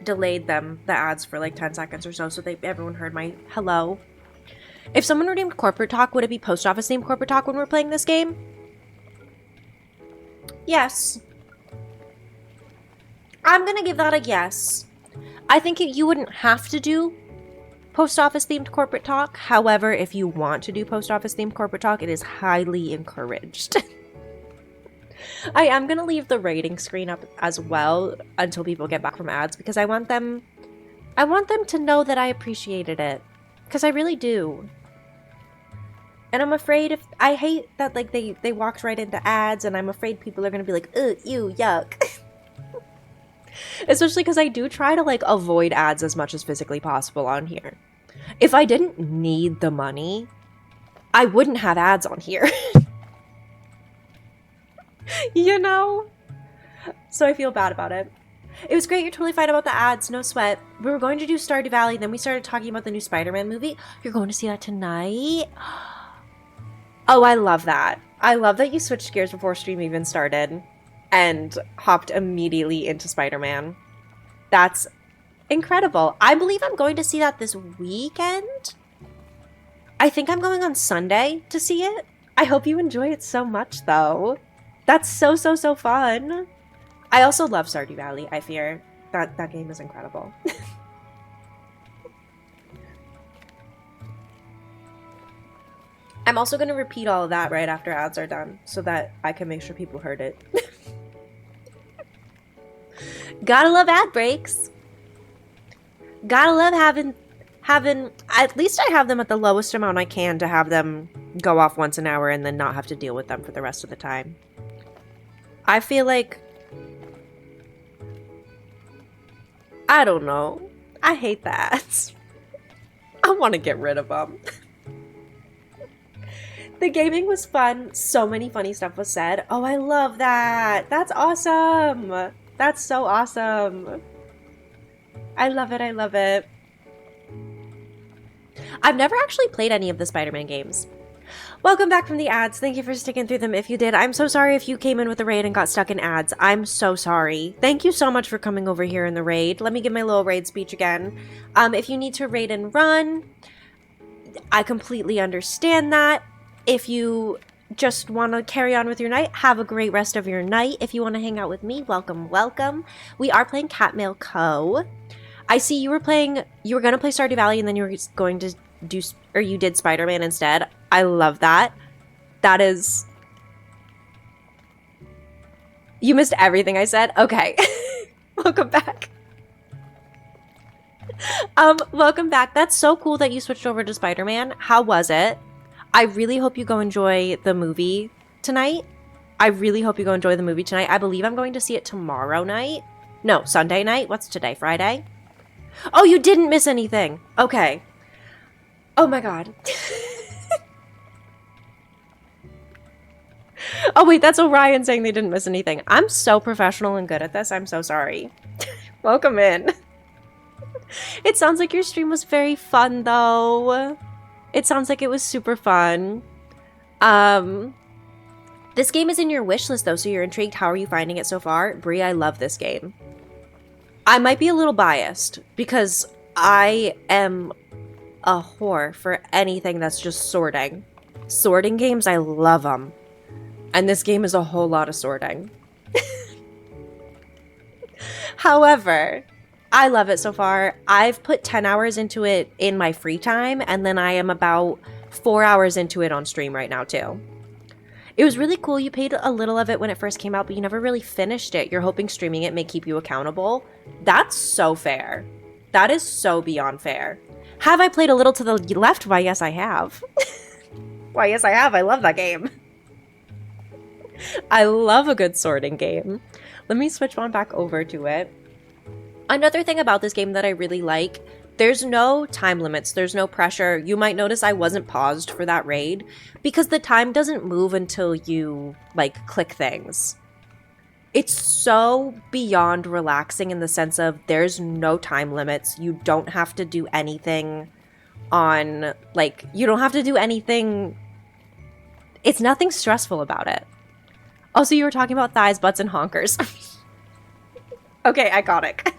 delayed the ads for like 10 seconds or so everyone heard my hello. If someone redeemed corporate talk, would it be post office named corporate talk when we're playing this game? Yes. I'm gonna give that a yes. I think you wouldn't have to do post office themed corporate talk. However, if you want to do post office themed corporate talk, it is highly encouraged. I am going to leave the rating screen up as well until people get back from ads because I want them to know that I appreciated it, because I really do. And I'm afraid I hate that like they walked right into ads, and I'm afraid people are going to be like, ugh, ew, yuck. Especially because I do try to like avoid ads as much as physically possible on here. If I didn't need the money, I wouldn't have ads on here. You know? So I feel bad about it. It was great. You're totally fine about the ads. No sweat. We were going to do Stardew Valley. Then we started talking about the new Spider-Man movie. You're going to see that tonight? Oh, I love that. I love that you switched gears before stream even started and hopped immediately into Spider-Man. That's incredible. I believe I'm going to see that this weekend. I think I'm going on Sunday to see it. I hope you enjoy it so much, though. That's so fun. I also love Stardew Valley, I fear. That game is incredible. I'm also going to repeat all of that right after ads are done so that I can make sure people heard it. Gotta love ad breaks. Gotta love having at least I have them at the lowest amount I can to have them go off once an hour and then not have to deal with them for the rest of the time. I feel like, I don't know. I hate that. I want to get rid of them. The gaming was fun. So many funny stuff was said. Oh, I love that. That's awesome. That's so awesome. I love it. I love it. I've never actually played any of the Spider-Man games. Welcome back from the ads. Thank you for sticking through them if you did. I'm so sorry if you came in with the raid and got stuck in ads. I'm so sorry. Thank you so much for coming over here in the raid. Let me give my little raid speech again. If you need to raid and run, I completely understand that. If you just want to carry on with your night, have a great rest of your night. If you want to hang out with me, welcome, welcome. We are playing Catmail Co. I see you were going to play Stardew Valley and then you were going to do, or you did Spider-Man instead. I love that. That is... You missed everything I said? Okay. Welcome back. Welcome back. That's so cool that you switched over to Spider-Man. How was it? I really hope you go enjoy the movie tonight. I believe I'm going to see it tomorrow night. No, Sunday night. What's today? Friday? Oh, you didn't miss anything. Okay. Oh my god. Oh wait, that's Orion saying they didn't miss anything. I'm so professional and good at this. I'm so sorry. Welcome in. It sounds like your stream was very fun though. It sounds like it was super fun. This game is in your wish list though, so you're intrigued. How are you finding it so far? Brie, I love this game. I might be a little biased because I am a whore for anything that's just sorting. Sorting games, I love them. And this game is a whole lot of sorting. However, I love it so far. I've put 10 hours into it in my free time, and then I am about 4 hours into it on stream right now too. It was really cool. You played a little of it when it first came out, but you never really finished it. You're hoping streaming it may keep you accountable. That's so fair. That is so beyond fair. Have I played a little to the left? Why, yes, I have. Why, yes, I have. I love that game. I love a good sorting game. Let me switch on back over to it. Another thing about this game that I really like, there's no time limits. There's no pressure. You might notice I wasn't paused for that raid because the time doesn't move until you, like, click things. It's so beyond relaxing in the sense of there's no time limits. You don't have to do anything on, like, you don't have to do anything. It's nothing stressful about it. Also, you were talking about thighs, butts, and honkers. Okay, iconic.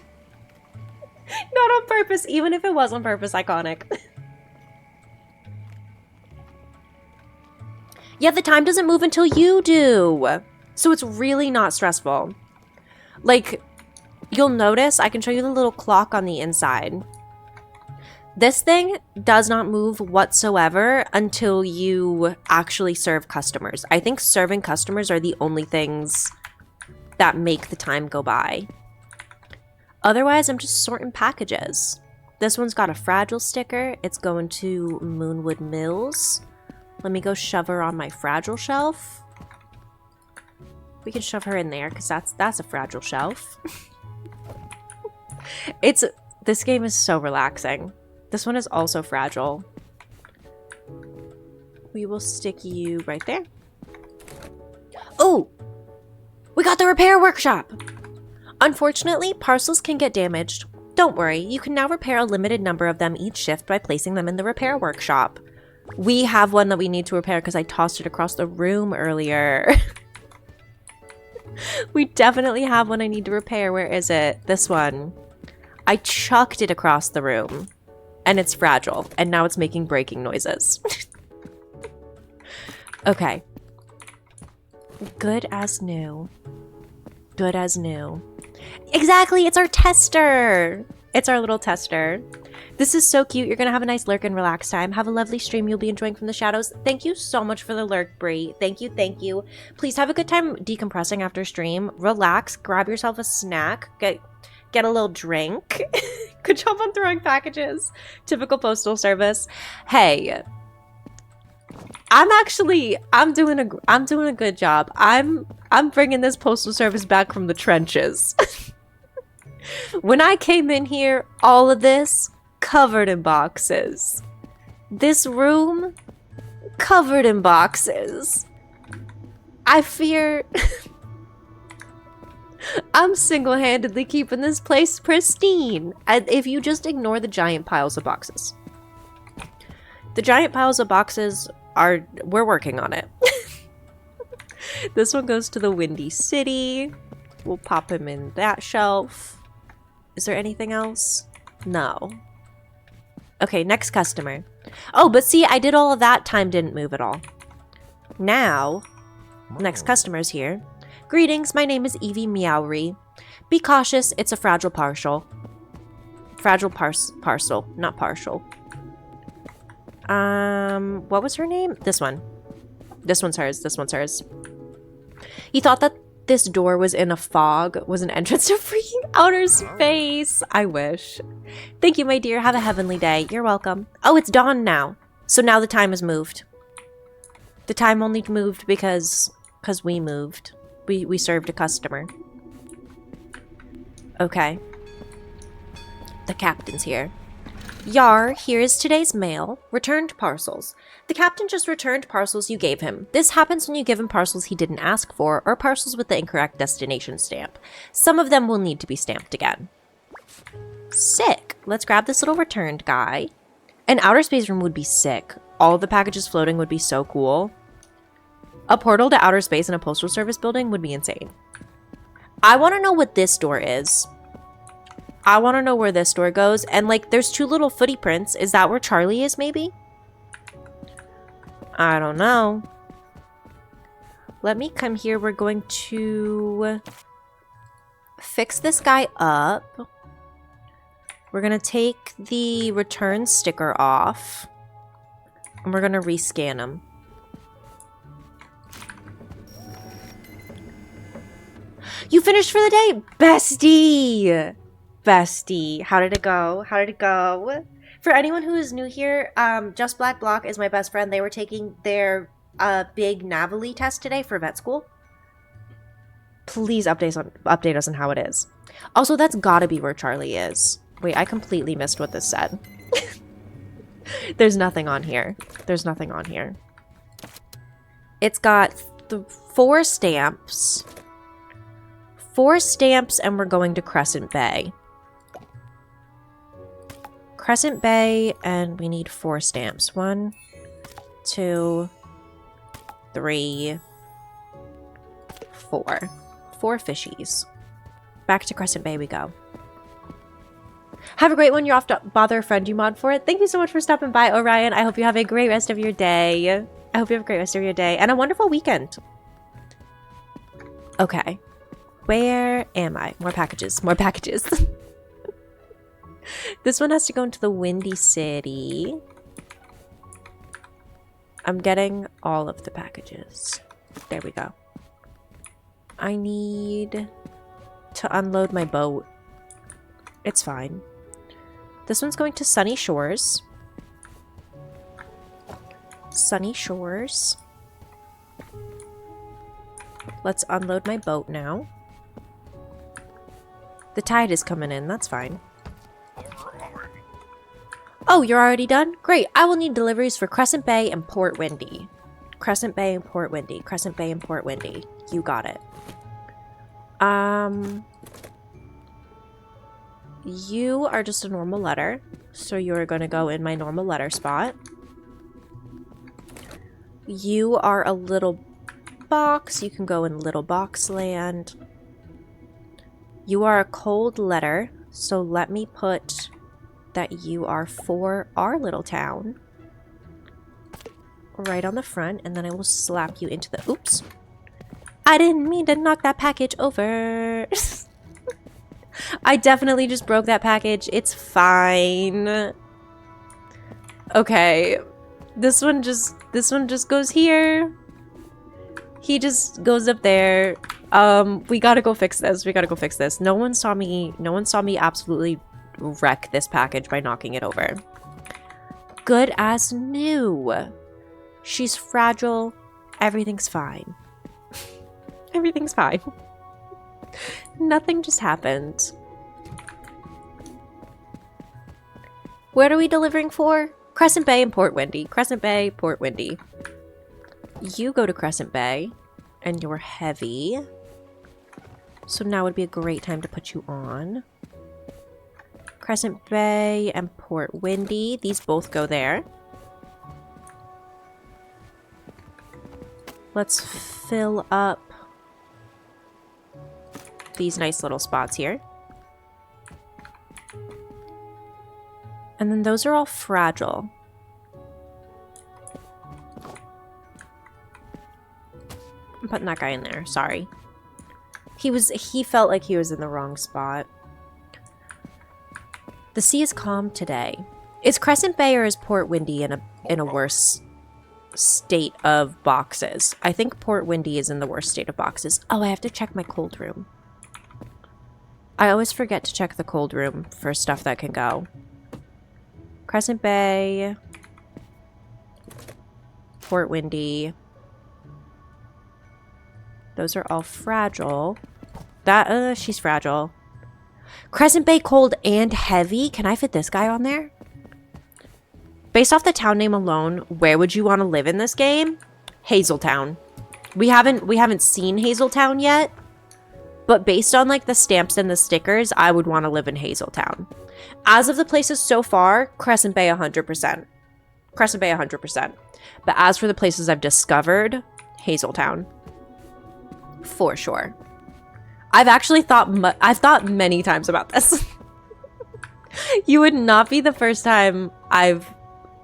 Not on purpose. Even if it was on purpose, iconic. Yeah, the time doesn't move until you do. So it's really not stressful. Like, you'll notice, I can show you the little clock on the inside. This thing does not move whatsoever until you actually serve customers. I think serving customers are the only things that make the time go by. Otherwise, I'm just sorting packages. This one's got a fragile sticker. It's going to Moonwood Mills. Let me go shove her on my fragile shelf. We can shove her in there because that's a fragile shelf. This game is so relaxing. This one is also fragile. We will stick you right there. Oh! We got the repair workshop! Unfortunately, parcels can get damaged. Don't worry, you can now repair a limited number of them each shift by placing them in the repair workshop. We have one that we need to repair because I tossed it across the room earlier. We definitely have one I need to repair. Where is it? This one. I chucked it across the room. And it's fragile. And now it's making breaking noises. Okay. Good as new. Good as new. Exactly! It's our tester! It's our little tester. This is so cute. You're gonna have a nice lurk and relax time. Have a lovely stream you'll be enjoying from the shadows. Thank you so much for the lurk, Brie. Thank you, thank you. Please have a good time decompressing after stream. Relax, grab yourself a snack, get a little drink. Good job on throwing packages. Typical postal service. Hey, I'm doing a good job. I'm bringing this postal service back from the trenches. When I came in here, all of this covered in boxes. This room covered in boxes. I fear I'm single-handedly keeping this place pristine. And if you just ignore the giant piles of boxes. The giant piles of boxes we're working on it. This one goes to the Windy City. We'll pop him in that shelf. Is there anything else? No. Okay, next customer. Oh, but see, I did all of that. Time didn't move at all. Now, next customer's here. Greetings, my name is Evie Meowry. Be cautious, it's a fragile parcel. Fragile parcel, not partial. What was her name? This one. This one's hers, this one's hers. He thought that this door was in a fog, was an entrance to freaking outer space. I wish. Thank you, my dear. Have a heavenly day. You're welcome. Oh, it's dawn now. So now the time has moved. The time only moved because we moved. We served a customer. Okay. The captain's here. Yar, here is today's mail. Returned parcels. The captain just returned parcels you gave him. This happens when you give him parcels he didn't ask for, or parcels with the incorrect destination stamp. Some of them will need to be stamped again. Sick. Let's grab this little returned guy. An outer space room would be sick. All of the packages floating would be so cool. A portal to outer space in a postal service building would be insane. I want to know what this door is. I want to know where this door goes. And, like, there's two little footy prints. Is that where Charlie is, maybe? I don't know. Let me come here. We're going to fix this guy up. We're going to take the return sticker off. And we're going to rescan him. You finished for the day? Bestie! Bestie, how did it go? How did it go? For anyone who is new here, Just Black Block is my best friend. They were taking their big Navali test today for vet school. Please update us on how it is. Also, that's gotta be where Charlie is. Wait, I completely missed what this said. There's nothing on here. There's nothing on here. It's got 4 stamps. 4 stamps, and we're going to Crescent Bay. Crescent Bay, and we need 4 stamps. 1, 2, 3, 4. 4 fishies. Back to Crescent Bay we go. Have a great one. You're off to bother a friend you mod for it. Thank you so much for stopping by, Orion. I hope you have a great rest of your day. I hope you have a great rest of your day and a wonderful weekend. Okay. Where am I? More packages. More packages. This one has to go into the Windy City. I'm getting all of the packages. There we go. I need to unload my boat. It's fine. This one's going to Sunny Shores. Sunny Shores. Let's unload my boat now. The tide is coming in. That's fine. Oh, you're already done? Great. I will need deliveries for Crescent Bay and Port Windy. Crescent Bay and Port Windy. Crescent Bay and Port Windy. You got it. You are just a normal letter, so you're going to go in my normal letter spot. You are a little box. You can go in little box land. You are a cold letter, so let me put that you are for our little town right on the front, and then I will slap you into the... Oops. I didn't mean to knock that package over. I definitely just broke that package. It's fine. Okay. This one just goes here. He just goes up there. We gotta go fix this. We gotta go fix this. No one saw me absolutely wreck this package by knocking it over. Good as new. She's fragile. Everything's fine. Everything's fine. Nothing just happened. Where are we delivering for? Crescent Bay and Port Windy. Crescent Bay, Port Windy. You go to Crescent Bay, and you're heavy. So now would be a great time to put you on. Crescent Bay and Port Windy. These both go there. Let's fill up these nice little spots here. And then those are all fragile. I'm putting that guy in there, sorry. He felt like he was in the wrong spot. The sea is calm today. Is Crescent Bay or is Port Windy in a worse state of boxes? I think Port Windy is in the worst state of boxes. Oh, I have to check my cold room. I always forget to check the cold room for stuff that can go. Crescent Bay. Port Windy. Those are all fragile. She's fragile. Crescent Bay cold and heavy. Can I fit this guy on there? Based off the town name alone, where would you want to live in this game? Hazeltown. We haven't seen Hazeltown yet, but based on like the stamps and the stickers, I would want to live in Hazeltown. As of the places so far, Crescent Bay 100%. Crescent Bay 100%. But as for the places I've discovered, Hazeltown. For sure. I've actually thought many times about this. You would not be the first time I've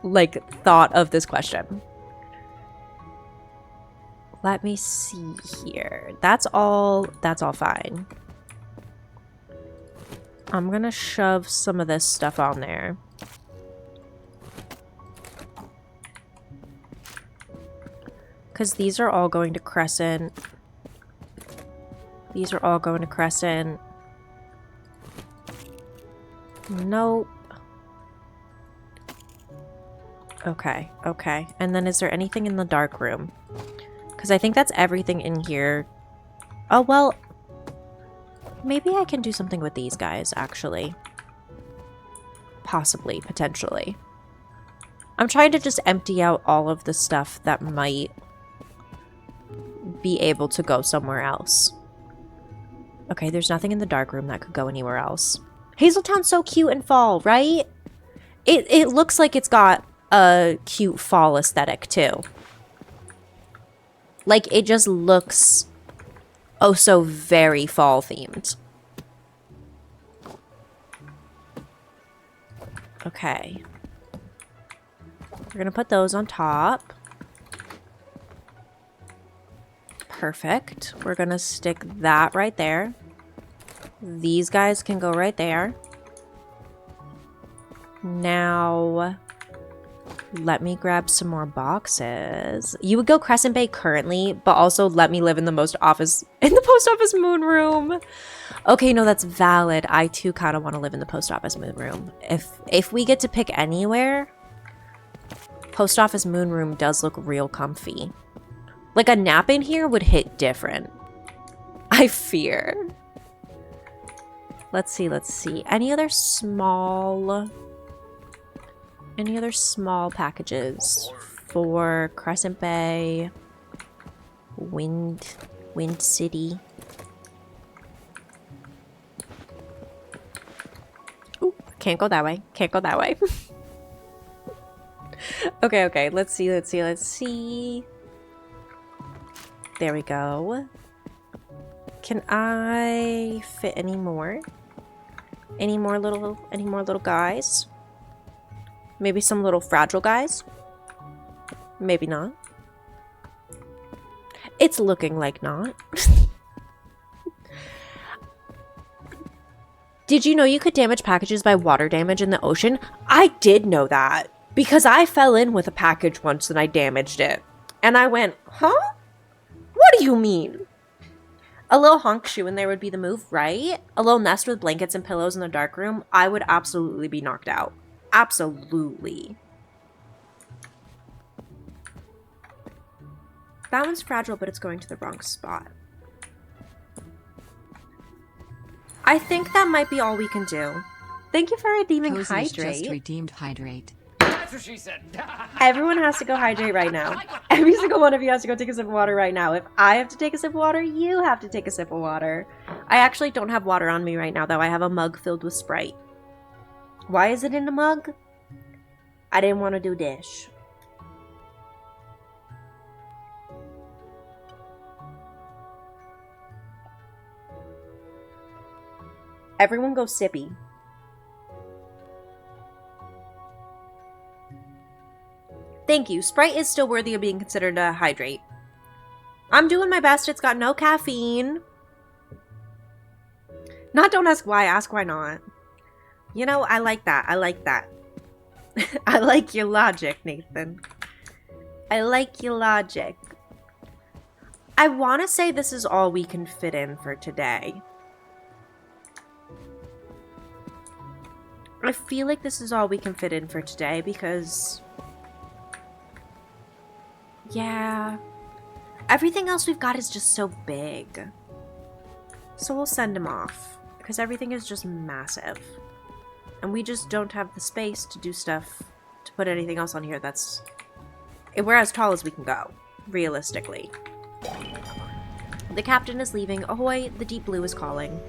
like thought of this question. Let me see here. That's all fine. I'm gonna shove some of this stuff on there. Because these are all going to Crescent. These are all going to Crescent. Nope. Okay, okay. And then is there anything in the dark room? Because I think that's everything in here. Oh, well. Maybe I can do something with these guys, actually. Possibly, potentially. I'm trying to just empty out all of the stuff that might be able to go somewhere else. Okay, there's nothing in the dark room that could go anywhere else. Hazeltown's so cute in fall, right? It looks like it's got a cute fall aesthetic, too. Like, it just looks oh so very fall themed. Okay. We're gonna put those on top. Perfect. We're gonna stick that right there. These guys can go right there. Now, let me grab some more boxes. You would go Crescent Bay currently, but also let me live in the post office moon room. Okay, no, that's valid. I too kind of want to live in the post office moon room. If we get to pick anywhere, post office moon room does look real comfy. Like a nap in here would hit different. I fear. Let's see. Any other small packages for Crescent Bay, Wind City? Ooh, can't go that way. Can't go that way. Okay. Let's see. There we go. Can I fit any more? Any more little guys? Maybe some little fragile guys? Maybe not. It's looking like not. Did you know you could damage packages by water damage in the ocean? I did know that. Because I fell in with a package once and I damaged it. And I went, huh? What do you mean? A little honk shoe in there would be the move, right? A little nest with blankets and pillows in the dark room. I would absolutely be knocked out. Absolutely. That one's fragile, but it's going to the wrong spot. I think that might be all we can do. Thank you for redeeming Cozy's Hydrate. just redeemed Hydrate. That's what she said. Everyone has to go hydrate right now. Every single one of you has to go take a sip of water right now. If I have to take a sip of water, you have to take a sip of water. I actually don't have water on me right now, though. I have a mug filled with Sprite. Why is it in a mug? I didn't want to do dish. Everyone go sippy. Thank you. Sprite is still worthy of being considered a hydrate. I'm doing my best. It's got no caffeine. Not don't ask why, ask why not. You know, I like that. I like that. I like your logic, Nathan. I like your logic. I want to say this is all we can fit in for today. I feel like this is all we can fit in for today because... yeah. Everything else we've got is just so big. So we'll send him off. Because everything is just massive. And we just don't have the space to do stuff, to put anything else on here that's... we're as tall as we can go, realistically. The captain is leaving. Ahoy, the deep blue is calling.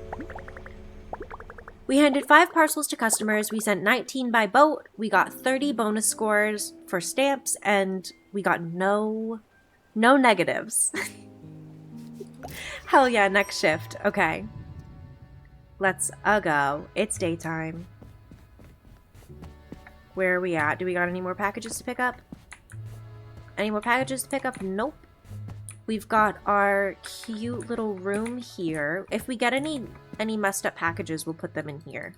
We handed 5 parcels to customers. We sent 19 by boat. We got 30 bonus scores for stamps, and we got no negatives. Hell yeah, next shift. Okay. Let's go. It's daytime. Where are we at? Do we got any more packages to pick up? Any more packages to pick up? Nope. We've got our cute little room here. If we get any messed up packages, we'll put them in here.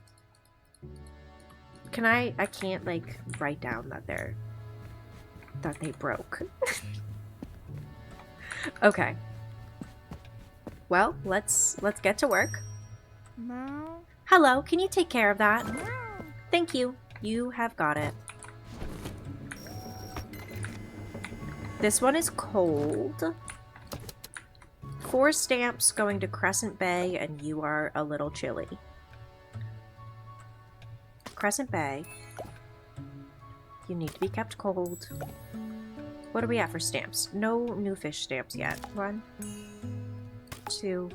Can I can't like write down that they broke. Okay. Well, let's get to work. No. Hello, can you take care of that? Thank you. You have got it. This one is cold. 4 stamps going to Crescent Bay, and you are a little chilly. Crescent Bay. You need to be kept cold. What are we at for stamps? No new fish stamps yet. 1, 2,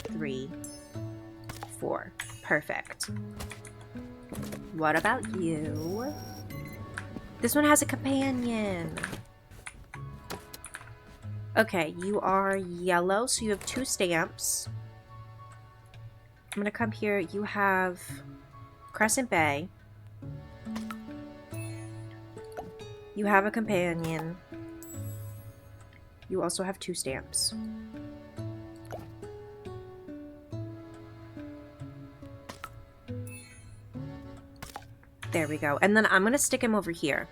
3, 4. Perfect. What about you? This one has a companion. Okay, you are yellow, so you have 2 stamps. I'm gonna come here. You have Crescent Bay. You have a companion. You also have 2 stamps. There we go. And then I'm gonna stick him over here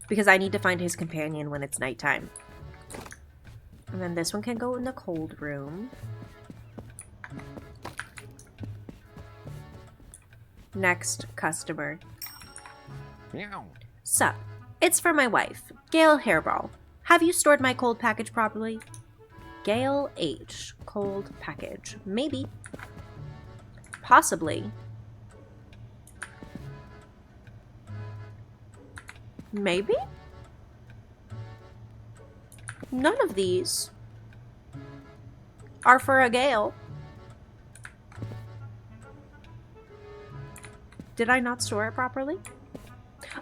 because I need to find his companion when it's nighttime. And then this one can go in the cold room. Next customer. Meow. Sup. It's for my wife, Gail Hairball. Have you stored my cold package properly? Gail H. Cold package. Maybe. Possibly. Maybe? None of these are for a Gale. Did I not store it properly?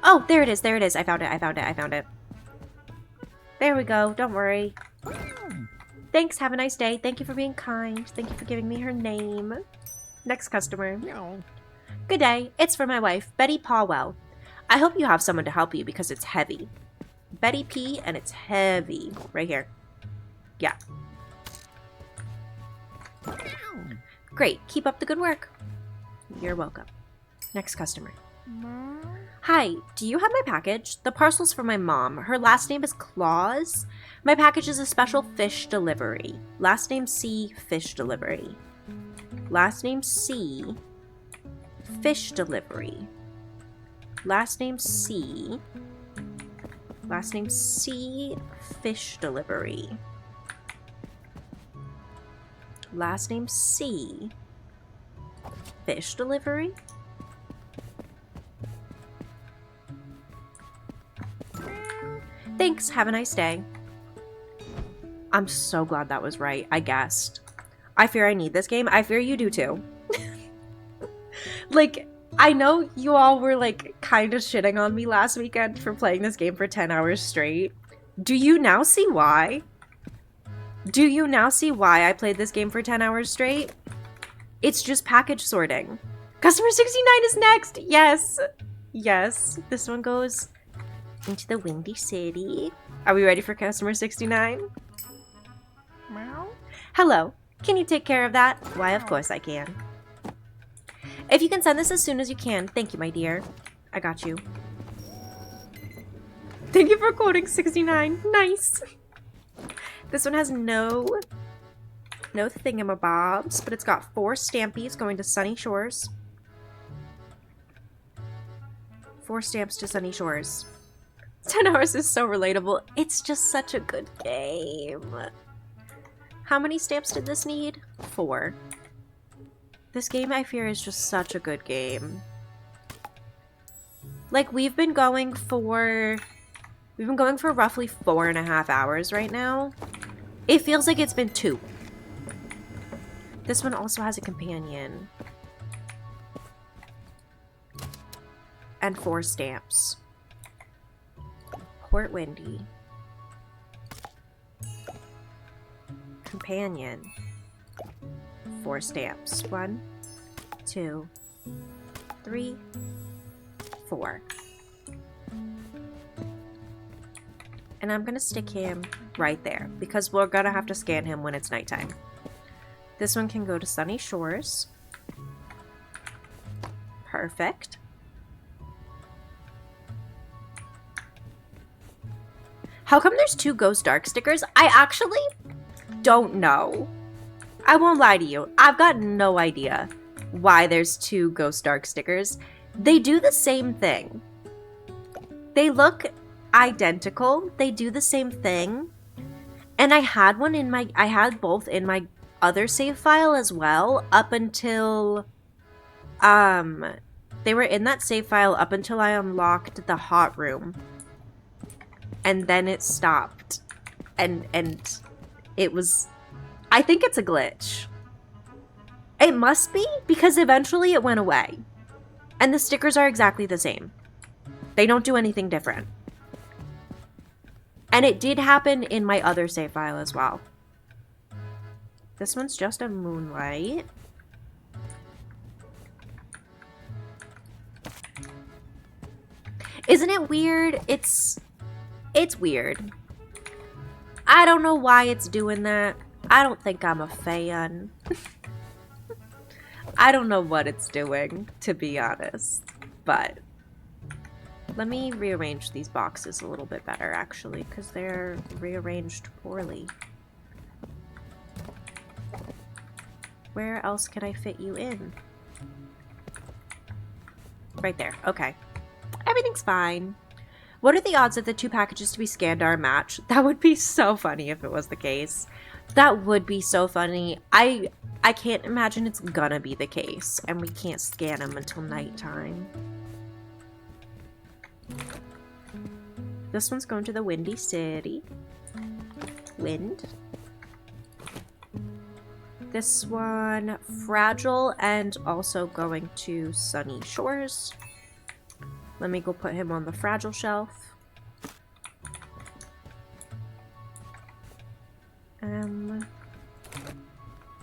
Oh, there it is. There it is. I found it. I found it. I found it. There we go. Don't worry. Thanks. Have a nice day. Thank you for being kind. Thank you for giving me her name. Next customer. Meow. Good day. It's for my wife, Betty Pawwell. I hope you have someone to help you because it's heavy. Betty P, and it's heavy. Right here. Yeah. Great. Keep up the good work. You're welcome. Next customer. No. Hi, do you have my package? The parcel's for my mom. Her last name is Claus. My package is a special fish delivery. Last name C, fish delivery. Last name C, fish delivery. Last name C. Last name C, fish delivery. Last name C, fish delivery. Thanks, have a nice day. I'm so glad that was right. I guessed. I fear I need this game. I fear you do too. Like, I know you all were like kind of shitting on me last weekend for playing this game for 10 hours straight. Do you now see why? Do you now see why I played this game for 10 hours straight? It's just package sorting. Customer 69 is next. Yes. Yes. This one goes into the Windy City. Are we ready for customer 69? Meow. Hello. Can you take care of that? Why, of course I can. If you can send this as soon as you can. Thank you, my dear. I got you. Thank you for quoting 69. Nice. This one has no thingamabobs, but it's got 4 stampies going to Sunny Shores. 4 stamps to Sunny Shores. 10 hours is so relatable. It's just such a good game. How many stamps did this need? 4. This game, I fear, is just such a good game. Like, we've been going for roughly 4.5 hours right now. It feels like it's been 2. This one also has a companion. And 4 stamps. Port Windy. Companion. 4 stamps. 1, 2, 3, 4. And I'm gonna stick him right there because we're gonna have to scan him when it's nighttime. This one can go to Sunny Shores. Perfect. How come there's 2 Ghost Dark stickers? I actually don't know. I won't lie to you. I've got no idea why there's 2 Ghost Dark stickers. They do the same thing. They look identical. They do the same thing. And I had both in my other save file as well up until they were in that save file up until I unlocked the hot room. And then it stopped. And it was, I think it's a glitch. It must be because eventually it went away. And the stickers are exactly the same. They don't do anything different. And it did happen in my other save file as well. This one's just a Moonlight. Isn't it weird? It's weird. I don't know why it's doing that. I don't think I'm a fan. I don't know what it's doing, to be honest. But let me rearrange these boxes a little bit better, actually, because they're rearranged poorly. Where else can I fit you in? Right there. Okay. Everything's fine. What are the odds that the 2 packages to be scanned are a match? That would be so funny if it was the case. That would be so funny. I can't imagine it's gonna be the case, and we can't scan them until nighttime. This one's going to the Windy City. Wind. This one, Fragile, and also going to Sunny Shores. Let me go put him on the Fragile shelf.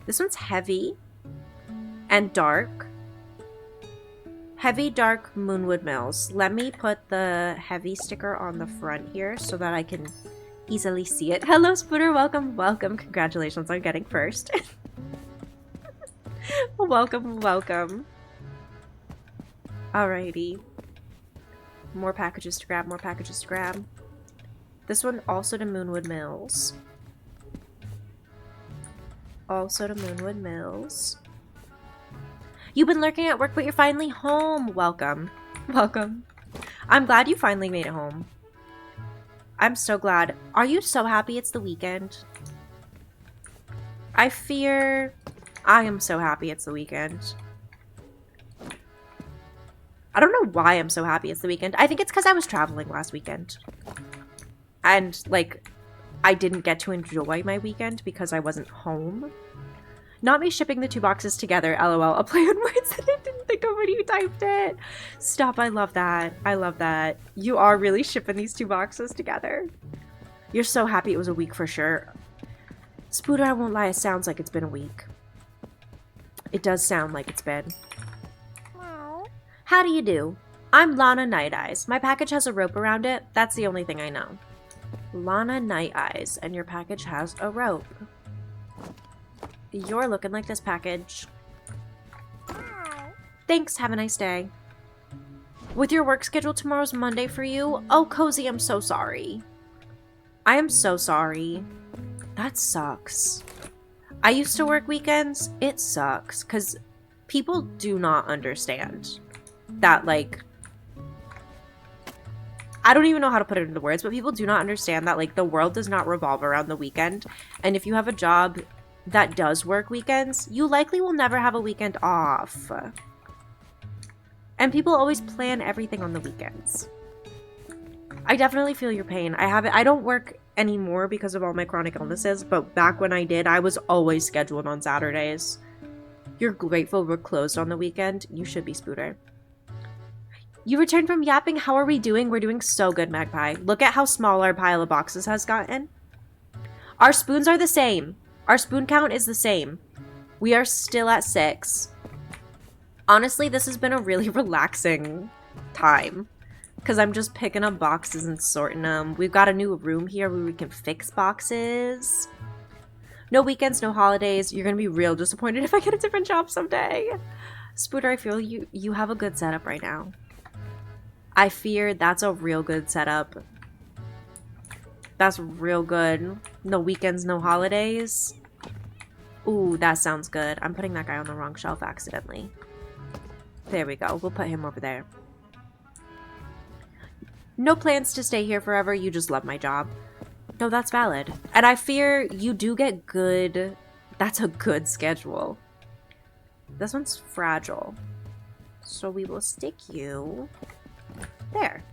This one's heavy and dark. Heavy, dark, Moonwood Mills. Let me put the heavy sticker on the front here so that I can easily see it. Hello, Spooter. Welcome, welcome. Congratulations on getting first. Welcome, welcome. Alrighty. More packages to grab, more packages to grab. This one also to Moonwood Mills. Also to Moonwood Mills. You've been lurking at work, but you're finally home. Welcome. Welcome. I'm glad you finally made it home. I'm so glad. Are you so happy it's the weekend? I am so happy it's the weekend. I don't know why I'm so happy it's the weekend. I think it's because I was traveling last weekend. And, like, I didn't get to enjoy my weekend because I wasn't home. Not me shipping the 2 boxes together, lol. A play on words that I didn't think of when you typed it. Stop, I love that. I love that. You are really shipping these 2 boxes together. You're so happy it was a week for sure. Spooter, I won't lie, it sounds like it's been a week. It does sound like it's been. Meow. How do you do? I'm Lana Night Eyes. My package has a rope around it. That's the only thing I know. Lana Night Eyes, and your package has a rope. You're looking like this package. Meow. Thanks, have a nice day. With your work schedule, tomorrow's Monday for you? Oh, Cozy, I'm so sorry. I am so sorry. That sucks. I used to work weekends. It sucks, because people do not understand that, like, I don't even know how to put it into words, but people do not understand that, like, the world does not revolve around the weekend. And if you have a job that does work weekends, you likely will never have a weekend off. And people always plan everything on the weekends. I definitely feel your pain. I don't work anymore because of all my chronic illnesses, but back when I did, I was always scheduled on Saturdays. You're grateful we're closed on the weekend? You should be, Spooter. You returned from yapping. How are we doing? We're doing so good, Magpie. Look at how small our pile of boxes has gotten. Our spoons are the same. Our spoon count is the same. We are still at 6. Honestly, this has been a really relaxing time because I'm just picking up boxes and sorting them. We've got a new room here where we can fix boxes. No weekends, no holidays. You're going to be real disappointed if I get a different job someday. Spooter, I feel you have a good setup right now. I fear that's a real good setup. That's real good. No weekends, no holidays. Ooh, that sounds good. I'm putting that guy on the wrong shelf accidentally. There we go. We'll put him over there. No plans to stay here forever. You just love my job. No, that's valid. And I fear you do get good... That's a good schedule. This one's fragile. So we will stick you... there.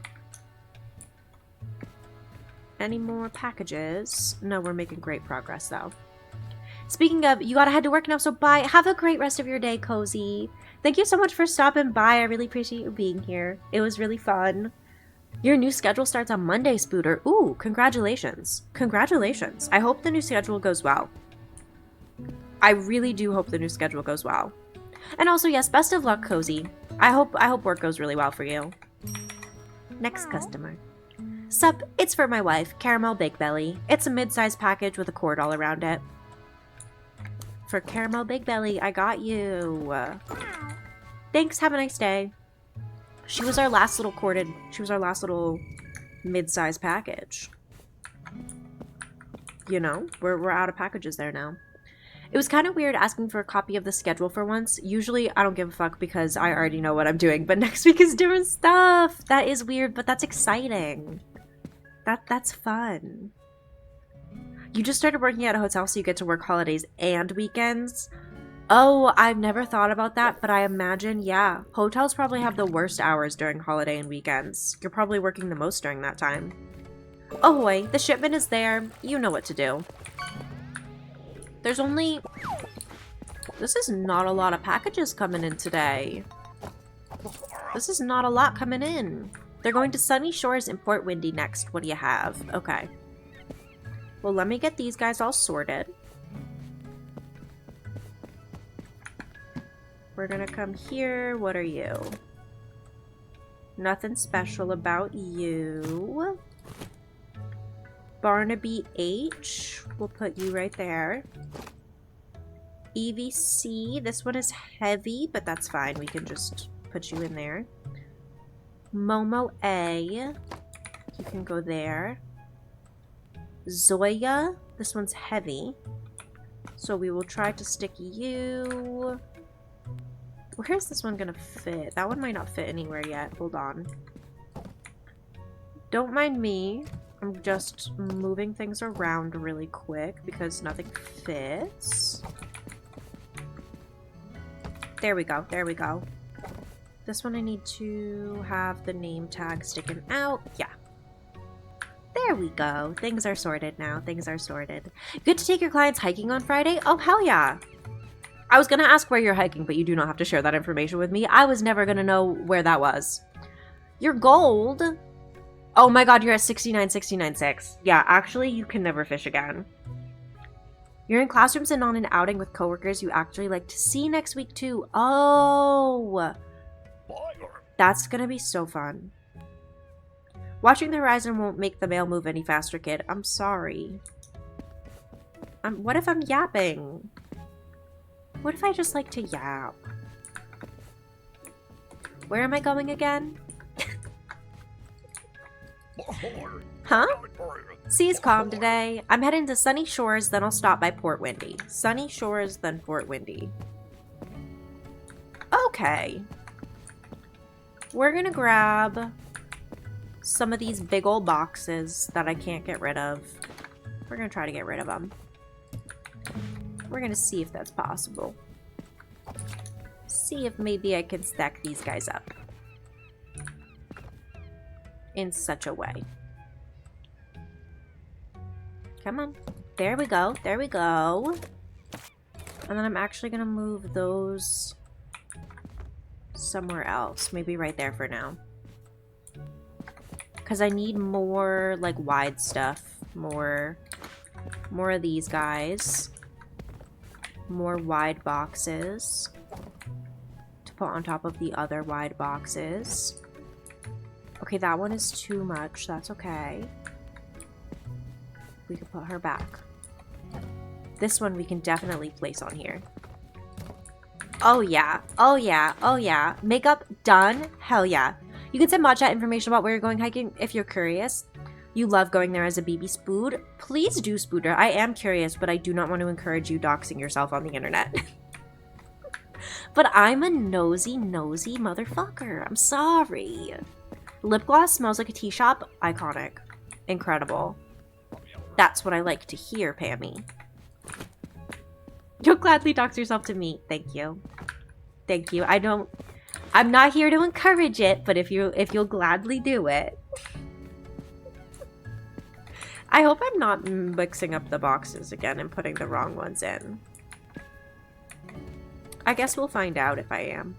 Any more packages? No, we're making great progress, though. Speaking of, you gotta head to work now, so bye. Have a great rest of your day, Cozy. Thank you so much for stopping by. I really appreciate you being here. It was really fun. Your new schedule starts on Monday, Spooter. Ooh, congratulations. Congratulations. I hope the new schedule goes well. I really do hope the new schedule goes well. And also, yes, best of luck, Cozy. I hope work goes really well for you. Next customer. Sup, it's for my wife, Caramel Big Belly. It's a mid-sized package with a cord all around it. For Caramel Big Belly, I got you. Thanks, have a nice day. She was our last little mid-sized package. You know, we're out of packages there now. It was kind of weird asking for a copy of the schedule for once. Usually I don't give a fuck because I already know what I'm doing, but next week is different stuff. That is weird, but that's exciting. That's fun. You just started working at a hotel, so you get to work holidays and weekends? Oh, I've never thought about that, but I imagine, yeah. Hotels probably have the worst hours during holiday and weekends. You're probably working the most during that time. Ahoy, the shipment is there. You know what to do. There's only... This is not a lot of packages coming in today. This is not a lot coming in. They're going to Sunny Shores in Port Windy next. What do you have? Okay. Well, let me get these guys all sorted. We're gonna come here. What are you? Nothing special about you. Barnaby H. We'll put you right there. EVC. This one is heavy, but that's fine. We can just put you in there. Momo A. You can go there. Zoya. This one's heavy. So we will try to stick you... Where's this one gonna fit? That one might not fit anywhere yet. Hold on. Don't mind me. I'm just moving things around really quick because nothing fits. There we go. There we go. This one I need to have the name tag sticking out. Yeah. There we go. Things are sorted now. Things are sorted. Good to take your clients hiking on Friday? Oh, hell yeah. I was going to ask where you're hiking, but you do not have to share that information with me. I was never going to know where that was. You're gold. Oh my god, you're at 69,696. Yeah, actually, you can never fish again. You're in classrooms and on an outing with coworkers you actually like to see next week too. Oh, that's gonna be so fun. Watching the horizon won't make the mail move any faster, kid. I'm sorry. What if I'm yapping? What if I just like to yap? Where am I going again? Huh? Sea's calm today. I'm heading to Sunny Shores, then I'll stop by Port Windy. Sunny Shores, then Port Windy. Okay. We're gonna grab some of these big old boxes that I can't get rid of. We're gonna try to get rid of them. We're gonna see if that's possible. See if maybe I can stack these guys up in such a way. Come on. There we go. There we go. And then I'm actually gonna move those somewhere else. Maybe right there for now. Because I need more, like, wide stuff. More of these guys. More wide boxes to put on top of the other wide boxes. Okay, that one is too much. That's okay. We can put her back. This one we can definitely place on here. Oh yeah. Oh yeah. Oh yeah. Makeup done? Hell yeah. You can send mod chat information about where you're going hiking if you're curious. You love going there as a BB Spood? Please do, Spooder. I am curious, but I do not want to encourage you doxing yourself on the internet. But I'm a nosy motherfucker. I'm sorry. Lip gloss smells like a tea shop. Iconic. Incredible. That's what I like to hear, Pammy. You'll gladly dox yourself to me. Thank you. Thank you. I'm not here to encourage it, but if you'll gladly do it. I hope I'm not mixing up the boxes again and putting the wrong ones in. I guess we'll find out if I am.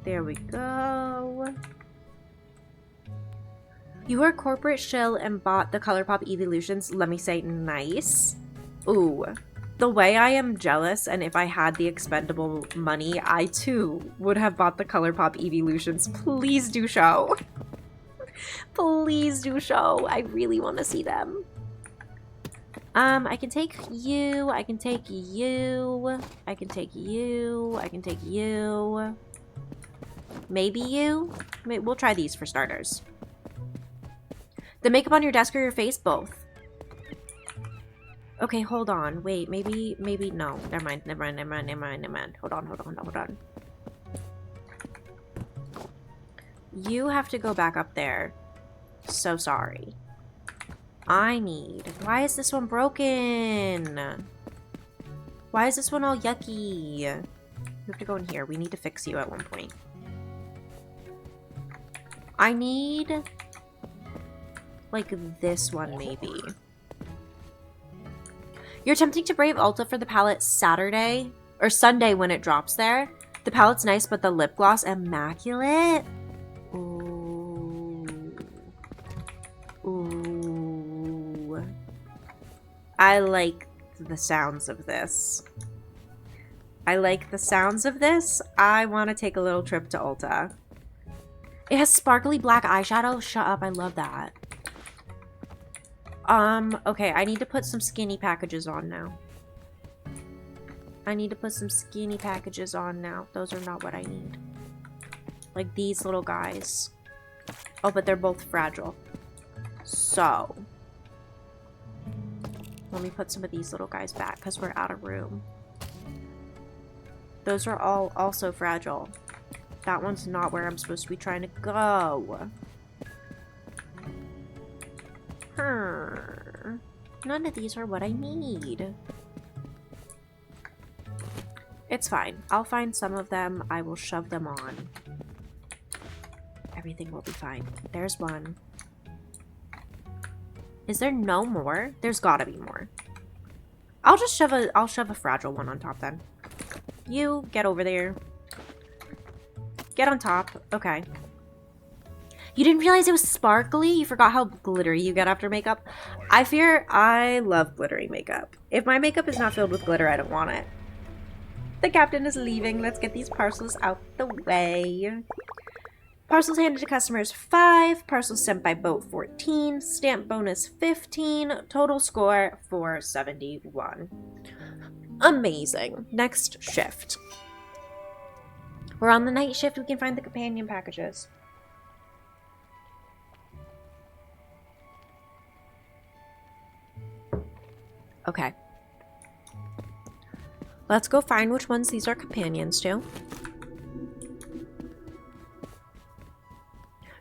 There we go. You were a corporate shill and bought the ColourPop Evolutions. Let me say nice. Ooh. The way I am jealous, and if I had the expendable money, I too would have bought the ColourPop Evolutions. Please do show. Please do show. I really want to see them. I can take you. I can take you. I can take you. I can take you. Maybe you? We'll try these for starters. The makeup on your desk or your face? Both. Okay, hold on. Wait, maybe, no. Never mind. Hold on. You have to go back up there. So sorry. Why is this one broken? Why is this one all yucky? You have to go in here. We need to fix you at one point. I need, like, this one maybe. You're attempting to brave Ulta for the palette Saturday or Sunday when it drops there. The palette's nice, but the lip gloss immaculate. Ooh. Ooh. I like the sounds of this. I like the sounds of this. I want to take a little trip to Ulta. It has sparkly black eyeshadow. Shut up. I love that. Okay, I need to put some skinny packages on now. Those are not what I need. Like these little guys. Oh, but they're both fragile. So. Let me put some of these little guys back because we're out of room. Those are all also fragile. That one's not where I'm supposed to be trying to go. None of these are what I need. It's fine. I'll find some of them. I will shove them on. Everything will be fine. There's one. Is there no more? There's gotta be more. I'll shove a fragile one on top then. You get over there. Get on top. Okay. You didn't realize it was sparkly? You forgot how glittery you get after makeup? I love glittery makeup. If my makeup is not filled with glitter, I don't want it. The captain is leaving. Let's get these parcels out the way. Parcels handed to customers 5. Parcels sent by boat 14. Stamp bonus 15. Total score 471. Amazing. Next shift. We're on the night shift. We can find the companion packages. Okay. Let's go find which ones these are companions to.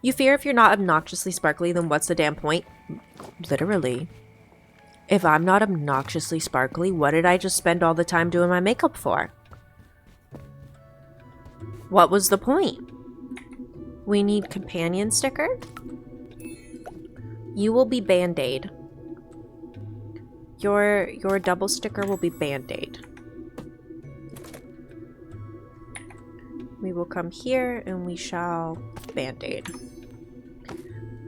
You fear if you're not obnoxiously sparkly, then what's the damn point? Literally. If I'm not obnoxiously sparkly, what did I just spend all the time doing my makeup for? What was the point? We need companion sticker. You will be Band-Aid. Your double sticker will be Band-Aid. We will come here and we shall Band-Aid.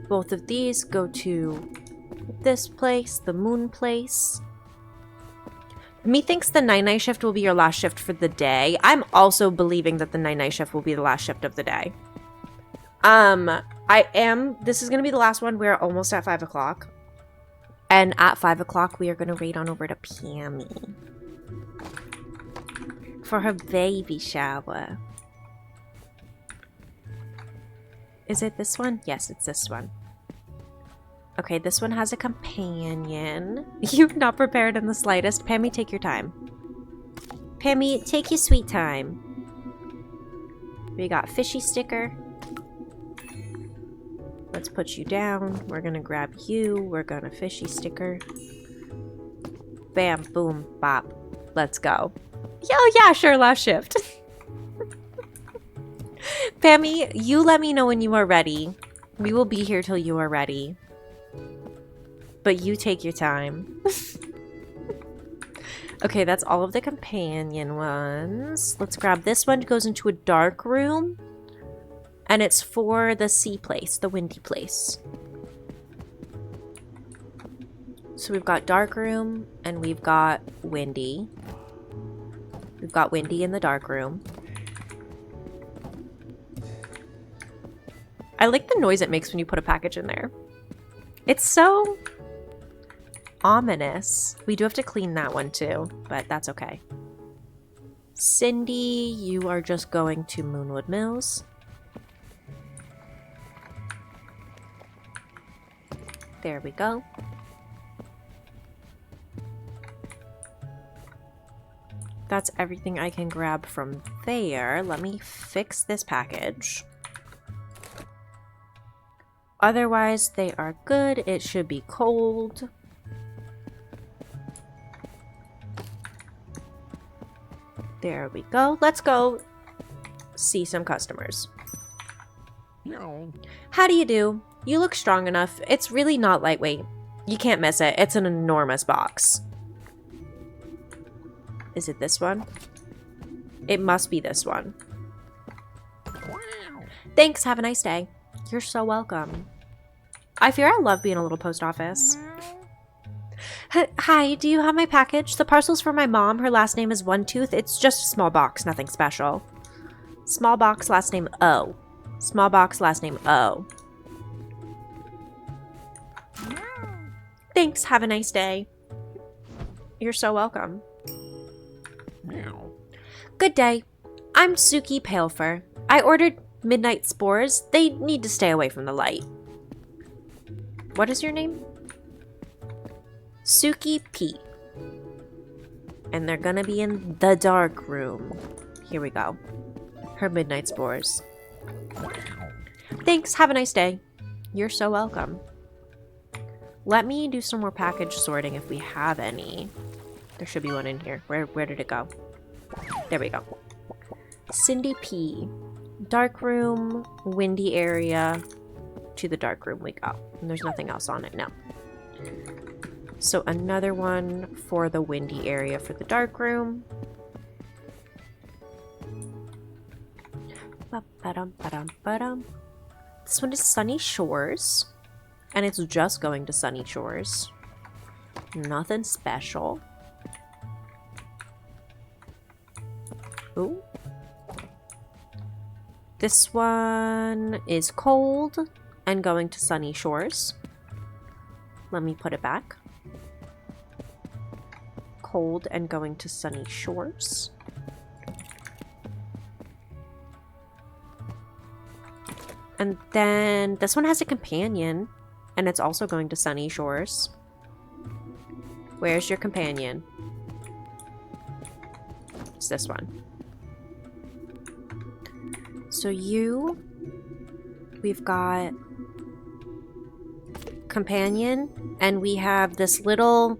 Both of these go to this place, the moon place. Methinks the night shift will be your last shift for the day. I'm also believing that the night shift will be the last shift of the day. This is going to be the last one. We're almost at 5 o'clock. And at 5 o'clock, we are going to raid on over to Pammy for her baby shower. Is it this one? Yes, it's this one. Okay, this one has a companion. You've not prepared in the slightest. Pammy, take your time. Pammy, take your sweet time. We got fishy sticker. Let's put you down. We're gonna grab you. We're gonna fishy sticker. Bam, boom, bop. Let's go. Oh yeah, sure, last shift. Pammy, you let me know when you are ready. We will be here till you are ready. But you take your time. Okay, that's all of the companion ones. Let's grab this one. It goes into a dark room. And it's for the sea place, the windy place. So we've got dark room and we've got windy. We've got windy in the dark room. I like the noise it makes when you put a package in there. It's so ominous. We do have to clean that one too, but that's okay. Cindy, you are just going to Moonwood Mills. There we go. That's everything I can grab from there. Let me fix this package. Otherwise, they are good. It should be cold. There we go. Let's go see some customers. No. How do you do? You look strong enough. It's really not lightweight. You can't miss it. It's an enormous box. Is it this one? It must be this one. Wow. Thanks. Have a nice day. You're so welcome. I fear I love being a little post office. Hi, do you have my package? The parcel's for my mom. Her last name is One Tooth. It's just a small box, nothing special. Small box, last name O. Small box, last name O. Thanks. Have a nice day. You're so welcome. Meow. Good day. I'm Suki Palefur. I ordered midnight spores. They need to stay away from the light. What is your name? Suki P. And they're gonna be in the dark room. Here we go. Her midnight spores. Thanks. Have a nice day. You're so welcome. Let me do some more package sorting if we have any. There should be one in here. Where did it go? There we go. Cindy P. Dark room, windy area. To the dark room we go. And there's nothing else on it now. So another one for the windy area for the dark room. Ba-ba-dum, ba-dum, ba-dum. This one is Sunny Shores. And it's just going to Sunny Shores. Nothing special. Ooh. This one is cold and going to Sunny Shores. Let me put it back. Cold and going to Sunny Shores. And then this one has a companion, and it's also going to Sunny Shores. Where's your companion? It's this one. So we've got companion, and we have this little,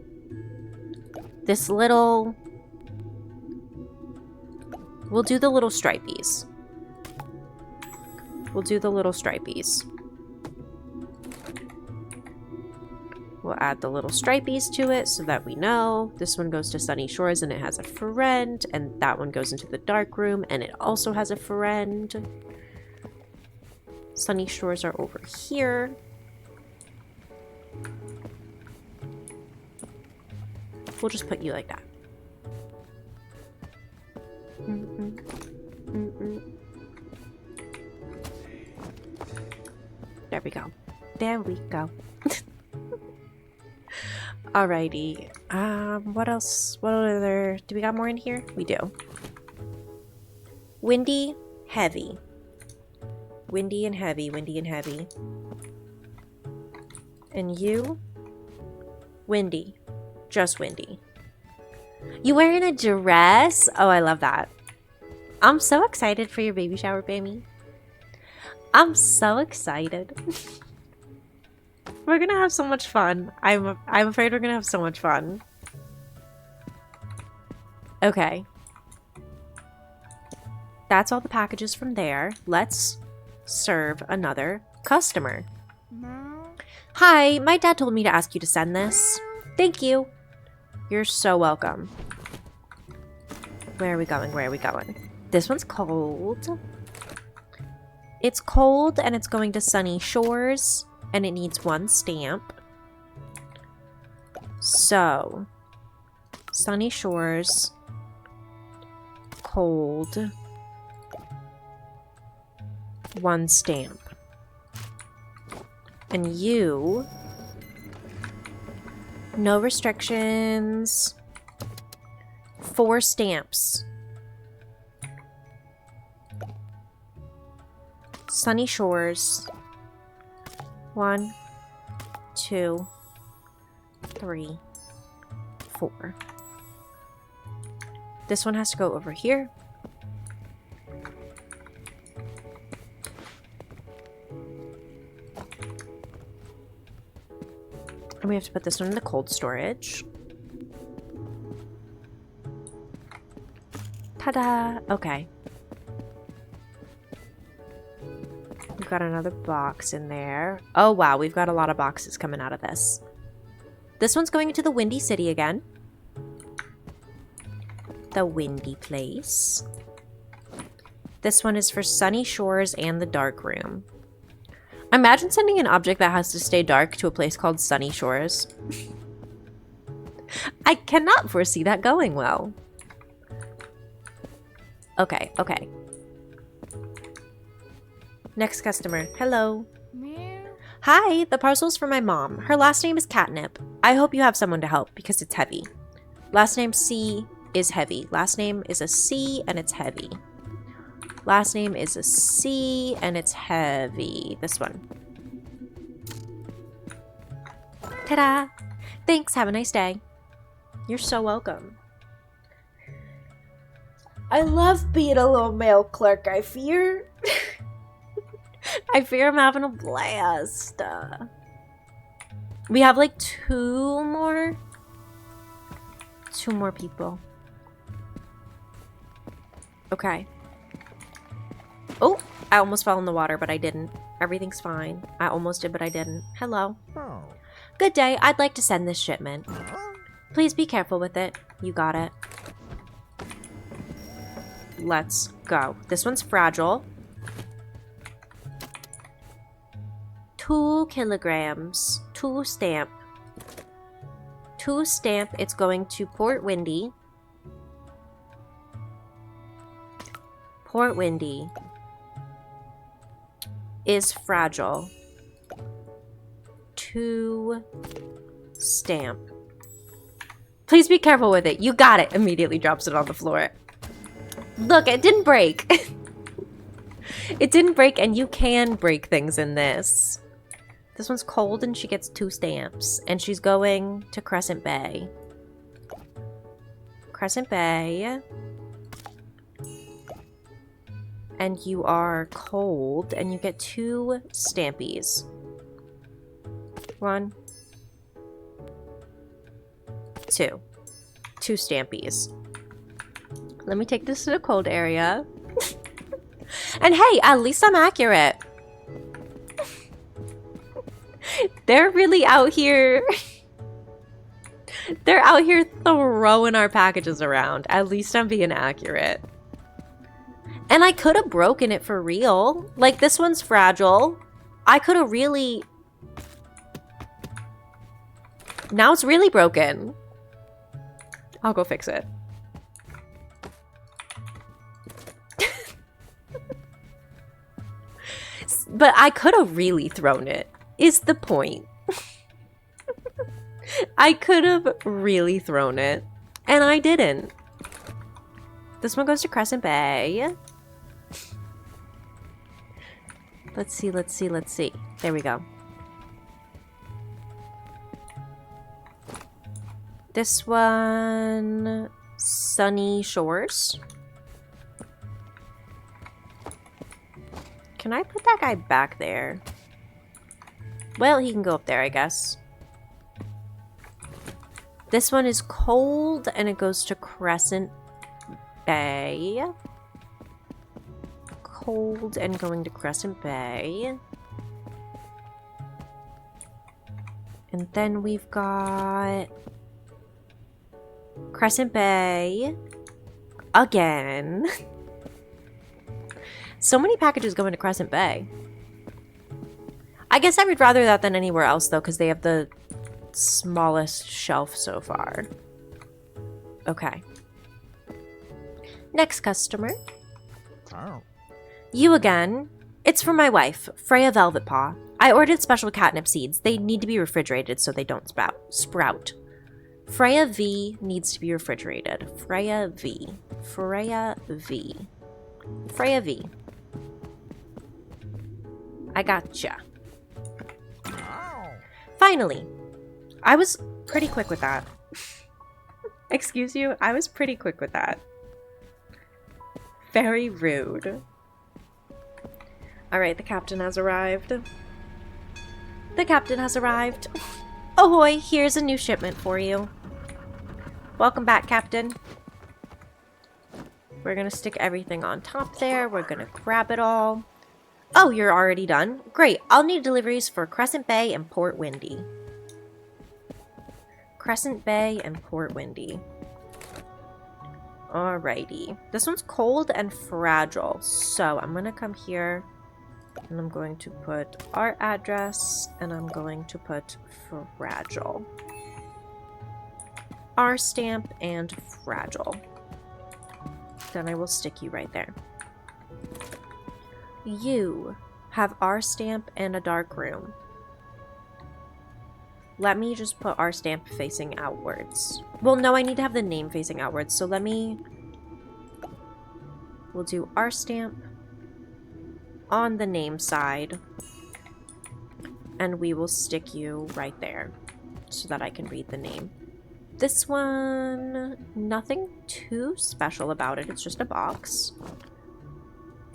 we'll do the little stripies. We'll do the little stripies. We'll add the little stripies to it so that we know this one goes to Sunny Shores and it has a friend, and that one goes into the dark room and it also has a friend. Sunny Shores are over here. We'll just put you like that. There we go. There we go. Alrighty. What else? What other? Do we got more in here? We do. Windy, heavy. Windy and heavy, windy and heavy. And you? Windy. Just windy. You wearing a dress? Oh, I love that. I'm so excited for your baby shower, baby. I'm so excited. We're gonna have so much fun. I'm afraid we're gonna have so much fun. Okay. That's all the packages from there. Let's serve another customer. Hi, my dad told me to ask you to send this. Thank you. You're so welcome. Where are we going? Where are we going? This one's cold. It's cold and it's going to Sunny Shores and it needs 1 stamp. So, Sunny Shores, cold, 1 stamp. And you, no restrictions, 4 stamps. Sunny Shores, 1, 2, 3, 4. This one has to go over here. And we have to put this one in the cold storage. Ta-da! Okay. We've got another box in there. Oh, wow. We've got a lot of boxes coming out of this. This one's going into the Windy City again. The Windy Place. This one is for Sunny Shores and the Dark Room. Imagine sending an object that has to stay dark to a place called Sunny Shores. I cannot foresee that going well. Okay, okay. Next customer. Hello. Hi, the parcel's for my mom. Her last name is Catnip. I hope you have someone to help because it's heavy. Last name C is heavy. Last name is a C and it's heavy. Last name is a C and it's heavy. This one. Ta-da! Thanks, have a nice day. You're so welcome. I love being a little mail clerk, I fear. I fear I'm having a blast. We have like 2 more people. Okay. Oh, I almost fell in the water, but I didn't. Everything's fine. I almost did, but I didn't. Hello. Oh. Good day. I'd like to send this shipment. Please be careful with it. You got it. Let's go. This one's fragile. 2 kilograms. 2 stamp. 2 stamp. It's going to Port Windy. Port Windy is fragile. 2 stamp. Please be careful with it. You got it. Immediately drops it on the floor. Look, it didn't break. It didn't break, and you can break things in this. This one's cold, and she gets 2 stamps. And she's going to Crescent Bay. Crescent Bay. And you are cold, and you get 2 stampies. 1, 2. 2 stampies. Let me take this to the cold area. And hey, at least I'm accurate. They're really out here. They're out here throwing our packages around. At least I'm being accurate. And I could have broken it for real. Like, this one's fragile. I could have really... Now it's really broken. I'll go fix it. But I could have really thrown it, is the point. I could have really thrown it, and I didn't. This one goes to Crescent Bay. Let's see, let's see, let's see. There we go. This one, Sunny Shores. Can I put that guy back there? Well, he can go up there, I guess. This one is cold, and it goes to Crescent Bay. Cold and going to Crescent Bay. And then we've got Crescent Bay again. So many packages go into Crescent Bay. I guess I would rather that than anywhere else, though, because they have the smallest shelf so far. Okay. Next customer. Oh. You again. It's for my wife, Freya Velvet Paw. I ordered special catnip seeds. They need to be refrigerated so they don't sprout. Freya V needs to be refrigerated. Freya V. Freya V. Freya V. I gotcha. Oh. Finally. I was pretty quick with that. Excuse you? I was pretty quick with that. Very rude. Alright, the captain has arrived. The captain has arrived. Ahoy, here's a new shipment for you. Welcome back, Captain. We're gonna stick everything on top there. We're gonna grab it all. Oh, you're already done? Great. I'll need deliveries for Crescent Bay and Port Windy. Crescent Bay and Port Windy. Alrighty. This one's cold and fragile. So I'm gonna come here and I'm going to put our address and I'm going to put fragile. Our stamp and fragile. Then I will stick you right there. You have our stamp and a dark room. Let me just put our stamp facing outwards. Well, no, I need to have the name facing outwards. So we'll do our stamp on the name side. And we will stick you right there so that I can read the name. This one, nothing too special about it. It's just a box.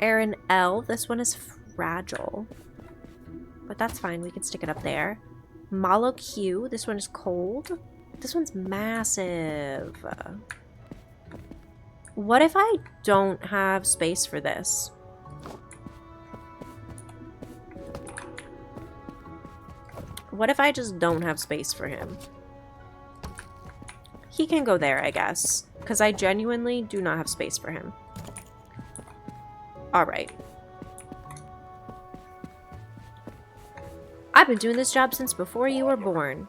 Aaron L. This one is fragile. But that's fine. We can stick it up there. Malo Q. This one is cold. This one's massive. What if I don't have space for this? What if I just don't have space for him? He can go there, I guess. Because I genuinely do not have space for him. Alright. I've been doing this job since before you were born.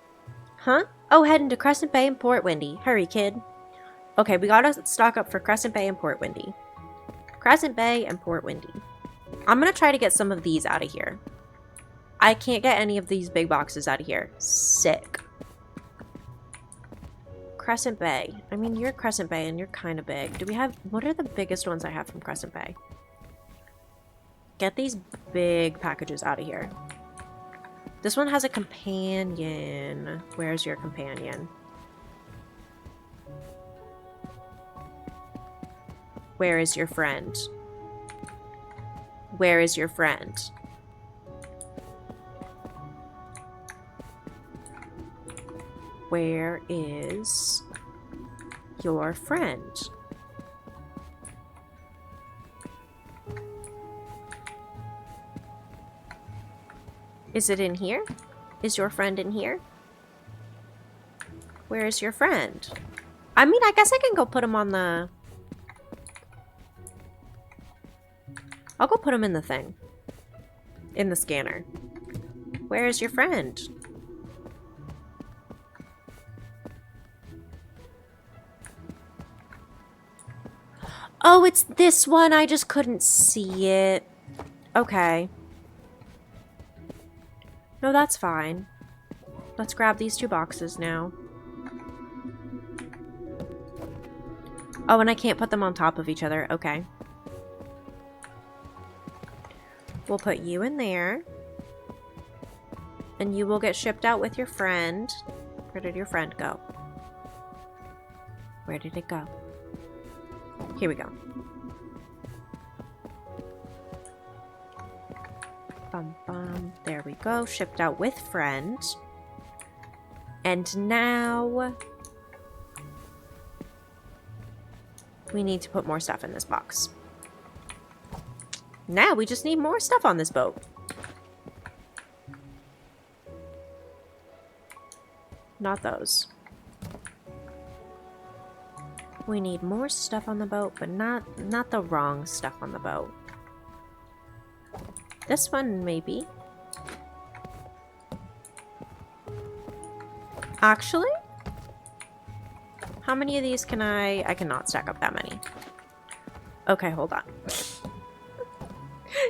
Huh? Oh, heading to Crescent Bay and Port Windy. Hurry, kid. Okay, we gotta stock up for Crescent Bay and Port Windy. Crescent Bay and Port Windy. I'm gonna try to get some of these out of here. I can't get any of these big boxes out of here. Sick. Crescent Bay. I mean, you're Crescent Bay and you're kind of big. Do we have... What are the biggest ones I have from Crescent Bay? Get these big packages out of here. This one has a companion. Where's your companion? Where is your friend? Where is your friend? Where is your friend? Is it in here? Is your friend in here? Where is your friend? I mean, I guess I can go put him on the... I'll go put him in the thing. In the scanner. Where is your friend? Oh, it's this one. I just couldn't see it. Okay. No, that's fine. Let's grab these 2 boxes now. Oh, and I can't put them on top of each other. Okay. We'll put you in there. And you will get shipped out with your friend. Where did your friend go? Where did it go? Here we go. Bum, bum. There we go. Shipped out with friend. And now... we need to put more stuff in this box. Now we just need more stuff on this boat. Not those. We need more stuff on the boat, but not the wrong stuff on the boat. This one, maybe. Actually? How many of these can I cannot stack up that many. Okay, hold on.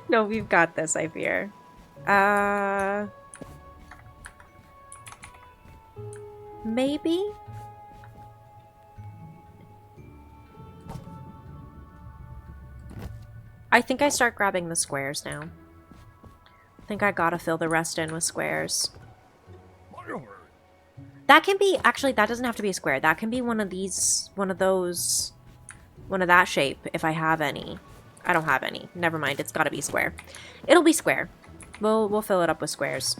No, we've got this, I fear. Maybe? I think I start grabbing the squares now. I think I gotta fill the rest in with squares. That can be, actually, that doesn't have to be a square. That can be one of these, one of those, one of that shape, if I have any. I don't have any. Never mind, it's gotta be square. It'll be square. We'll fill it up with squares.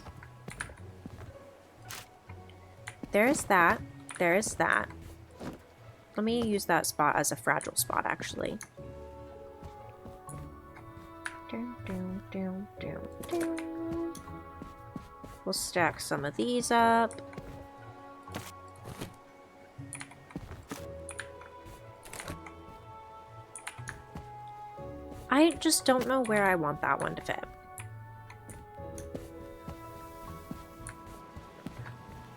There's that. There's that. Let me use that spot as a fragile spot, actually. We'll stack some of these up. I just don't know where I want that one to fit.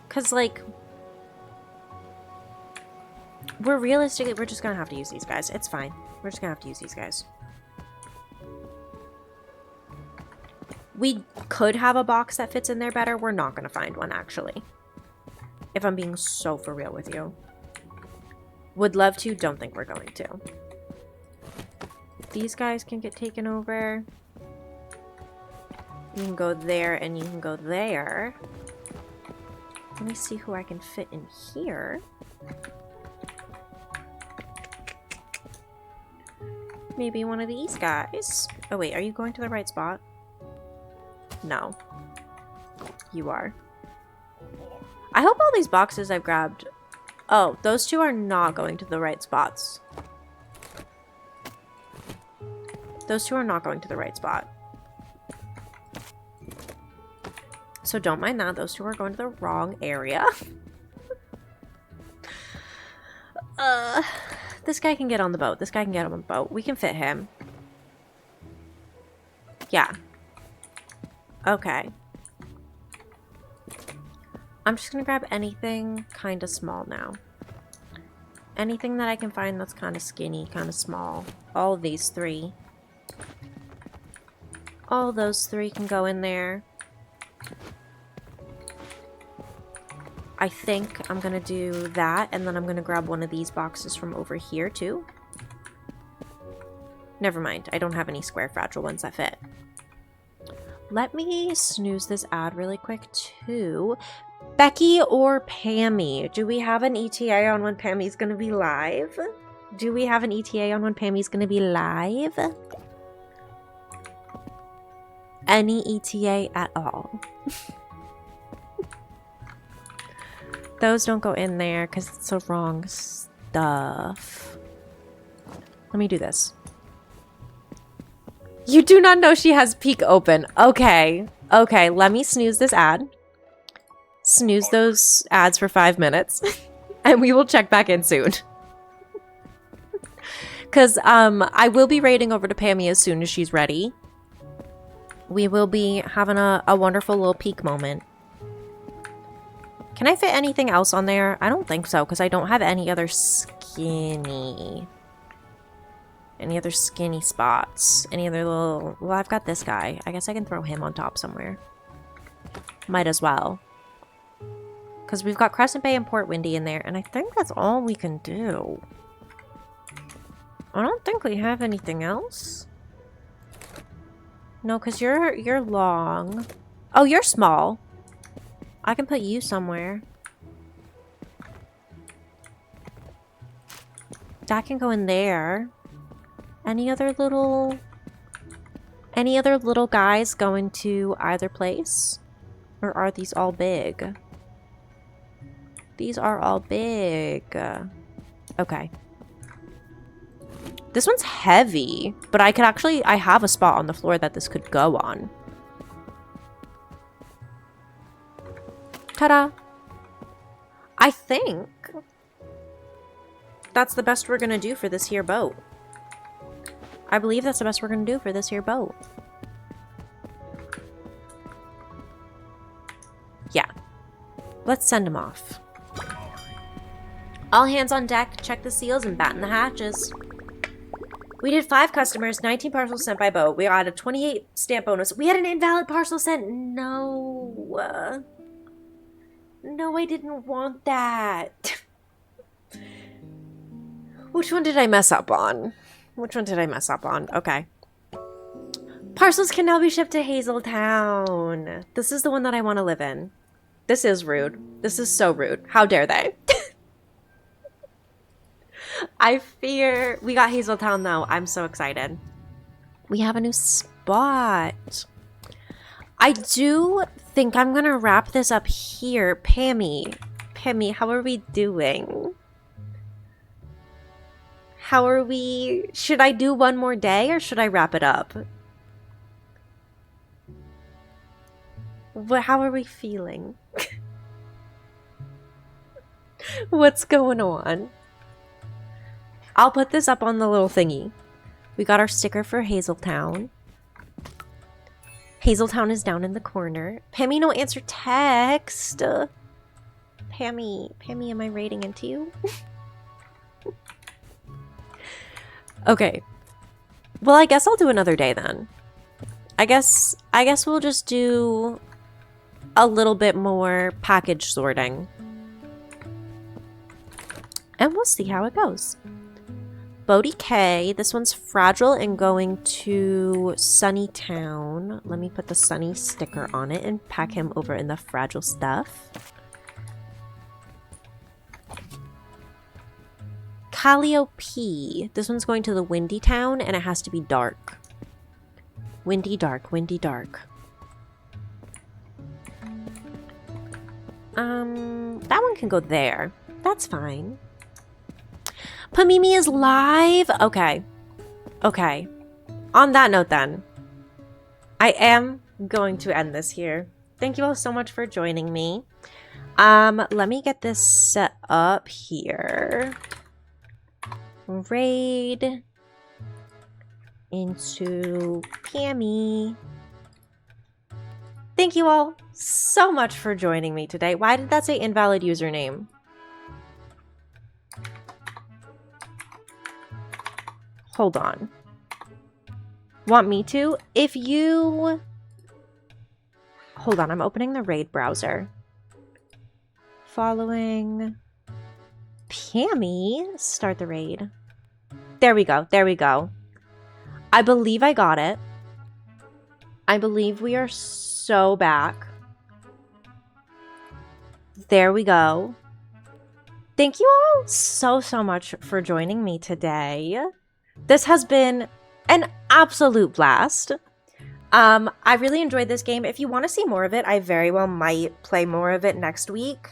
Because, like, we're just gonna have to use these guys. It's fine. We're just gonna have to use these guys. We could have a box that fits in there better. We're not gonna find one, actually. If I'm being so for real with you. Would love to, don't think we're going to. These guys can get taken over. You can go there and you can go there. Let me see who I can fit in here. Maybe one of these guys. Oh wait, are you going to the right spot? No. You are. I hope all these boxes I've grabbed... Oh, those 2 are not going to the right spots. Those 2 are not going to the right spot. So don't mind that. Those 2 are going to the wrong area. This guy can get on the boat. This guy can get on the boat. We can fit him. Yeah. Okay. I'm just gonna grab anything kind of small now. Anything that I can find that's kind of skinny, kind of small. All of these three. All those three can go in there. I think I'm gonna do that, and then I'm gonna grab one of these boxes from over here too. Never mind, I don't have any square fragile ones that fit. Let me snooze this ad really quick too. Becky or Pammy? Do we have an ETA on when Pammy's gonna be live? Do we have an ETA on when Pammy's gonna be live? Any ETA at all? Those don't go in there because it's the wrong stuff. Let me do this. You do not know she has peak open. Okay. Okay, let me snooze this ad. Snooze those ads for 5 minutes. And we will check back in soon. Because I will be raiding over to Pammy as soon as she's ready. We will be having a wonderful little peak moment. Can I fit anything else on there? I don't think so, because I don't have any other skinny spots. Any other little... Well, I've got this guy. I guess I can throw him on top somewhere. Might as well. Because we've got Crescent Bay and Port Windy in there, and I think that's all we can do. I don't think we have anything else. No, because you're long. Oh, you're small. I can put you somewhere. That can go in there. Any other little guys going to either place? Or are these all big? These are all big. Okay. This one's heavy, but I have a spot on the floor that this could go on. Ta-da! I think that's the best we're gonna do for this here boat. I believe that's the best we're gonna do for this here boat. Yeah. Let's send him off. All hands on deck, check the seals and batten the hatches. We did 5 customers, 19 parcels sent by boat. We got a 28 stamp bonus. We had an invalid parcel sent. No. No, I didn't want that. Which one did I mess up on? Which one did I mess up on? Okay. Parcels can now be shipped to Hazeltown. This is the one that I want to live in. This is rude. This is so rude. How dare they? I fear... We got Hazeltown, though. I'm so excited. We have a new spot. I do think I'm going to wrap this up here. Pammy, how are we doing? How are we... Should I do one more day or should I wrap it up? How are we feeling? What's going on? I'll put this up on the little thingy. We got our sticker for Hazeltown. Hazeltown is down in the corner. Pammy, no answer text. Pammy, am I raiding into you? Okay. Well, I guess I'll do another day then. I guess we'll just do a little bit more package sorting. And we'll see how it goes. Bodie K. This one's fragile and going to Sunny Town. Let me put the Sunny sticker on it and pack him over in the fragile stuff. Callio P. This one's going to the Windy Town and it has to be dark. Windy, dark, windy, dark. That one can go there. That's fine. Pamimi is live? Okay. Okay. On that note then, I am going to end this here. Thank you all so much for joining me. Let me get this set up here. Raid into Pammy. Thank you all so much for joining me today. Why did that say invalid username? Hold on. Want me to? If you... Hold on, I'm opening the raid browser. Following... Pammy? Start the raid. There we go, there we go. I believe I got it. I believe we are so back. There we go. Thank you all so much for joining me today. This has been an absolute blast. I really enjoyed this game. If you want to see more of it, I very well might play more of it next week.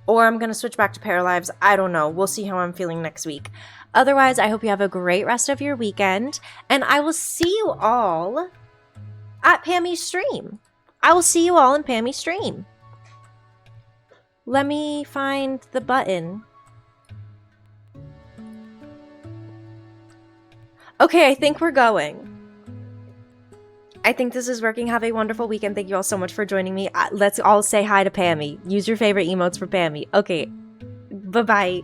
Or I'm going to switch back to Paralives. I don't know. We'll see how I'm feeling next week. Otherwise, I hope you have a great rest of your weekend. And I will see you all at Pammy's stream. I will see you all in Pammy's stream. Let me find the button. Okay, I think we're going. I think this is working. Have a wonderful weekend. Thank you all so much for joining me. Let's all say hi to Pammy. Use your favorite emotes for Pammy. Okay, bye-bye.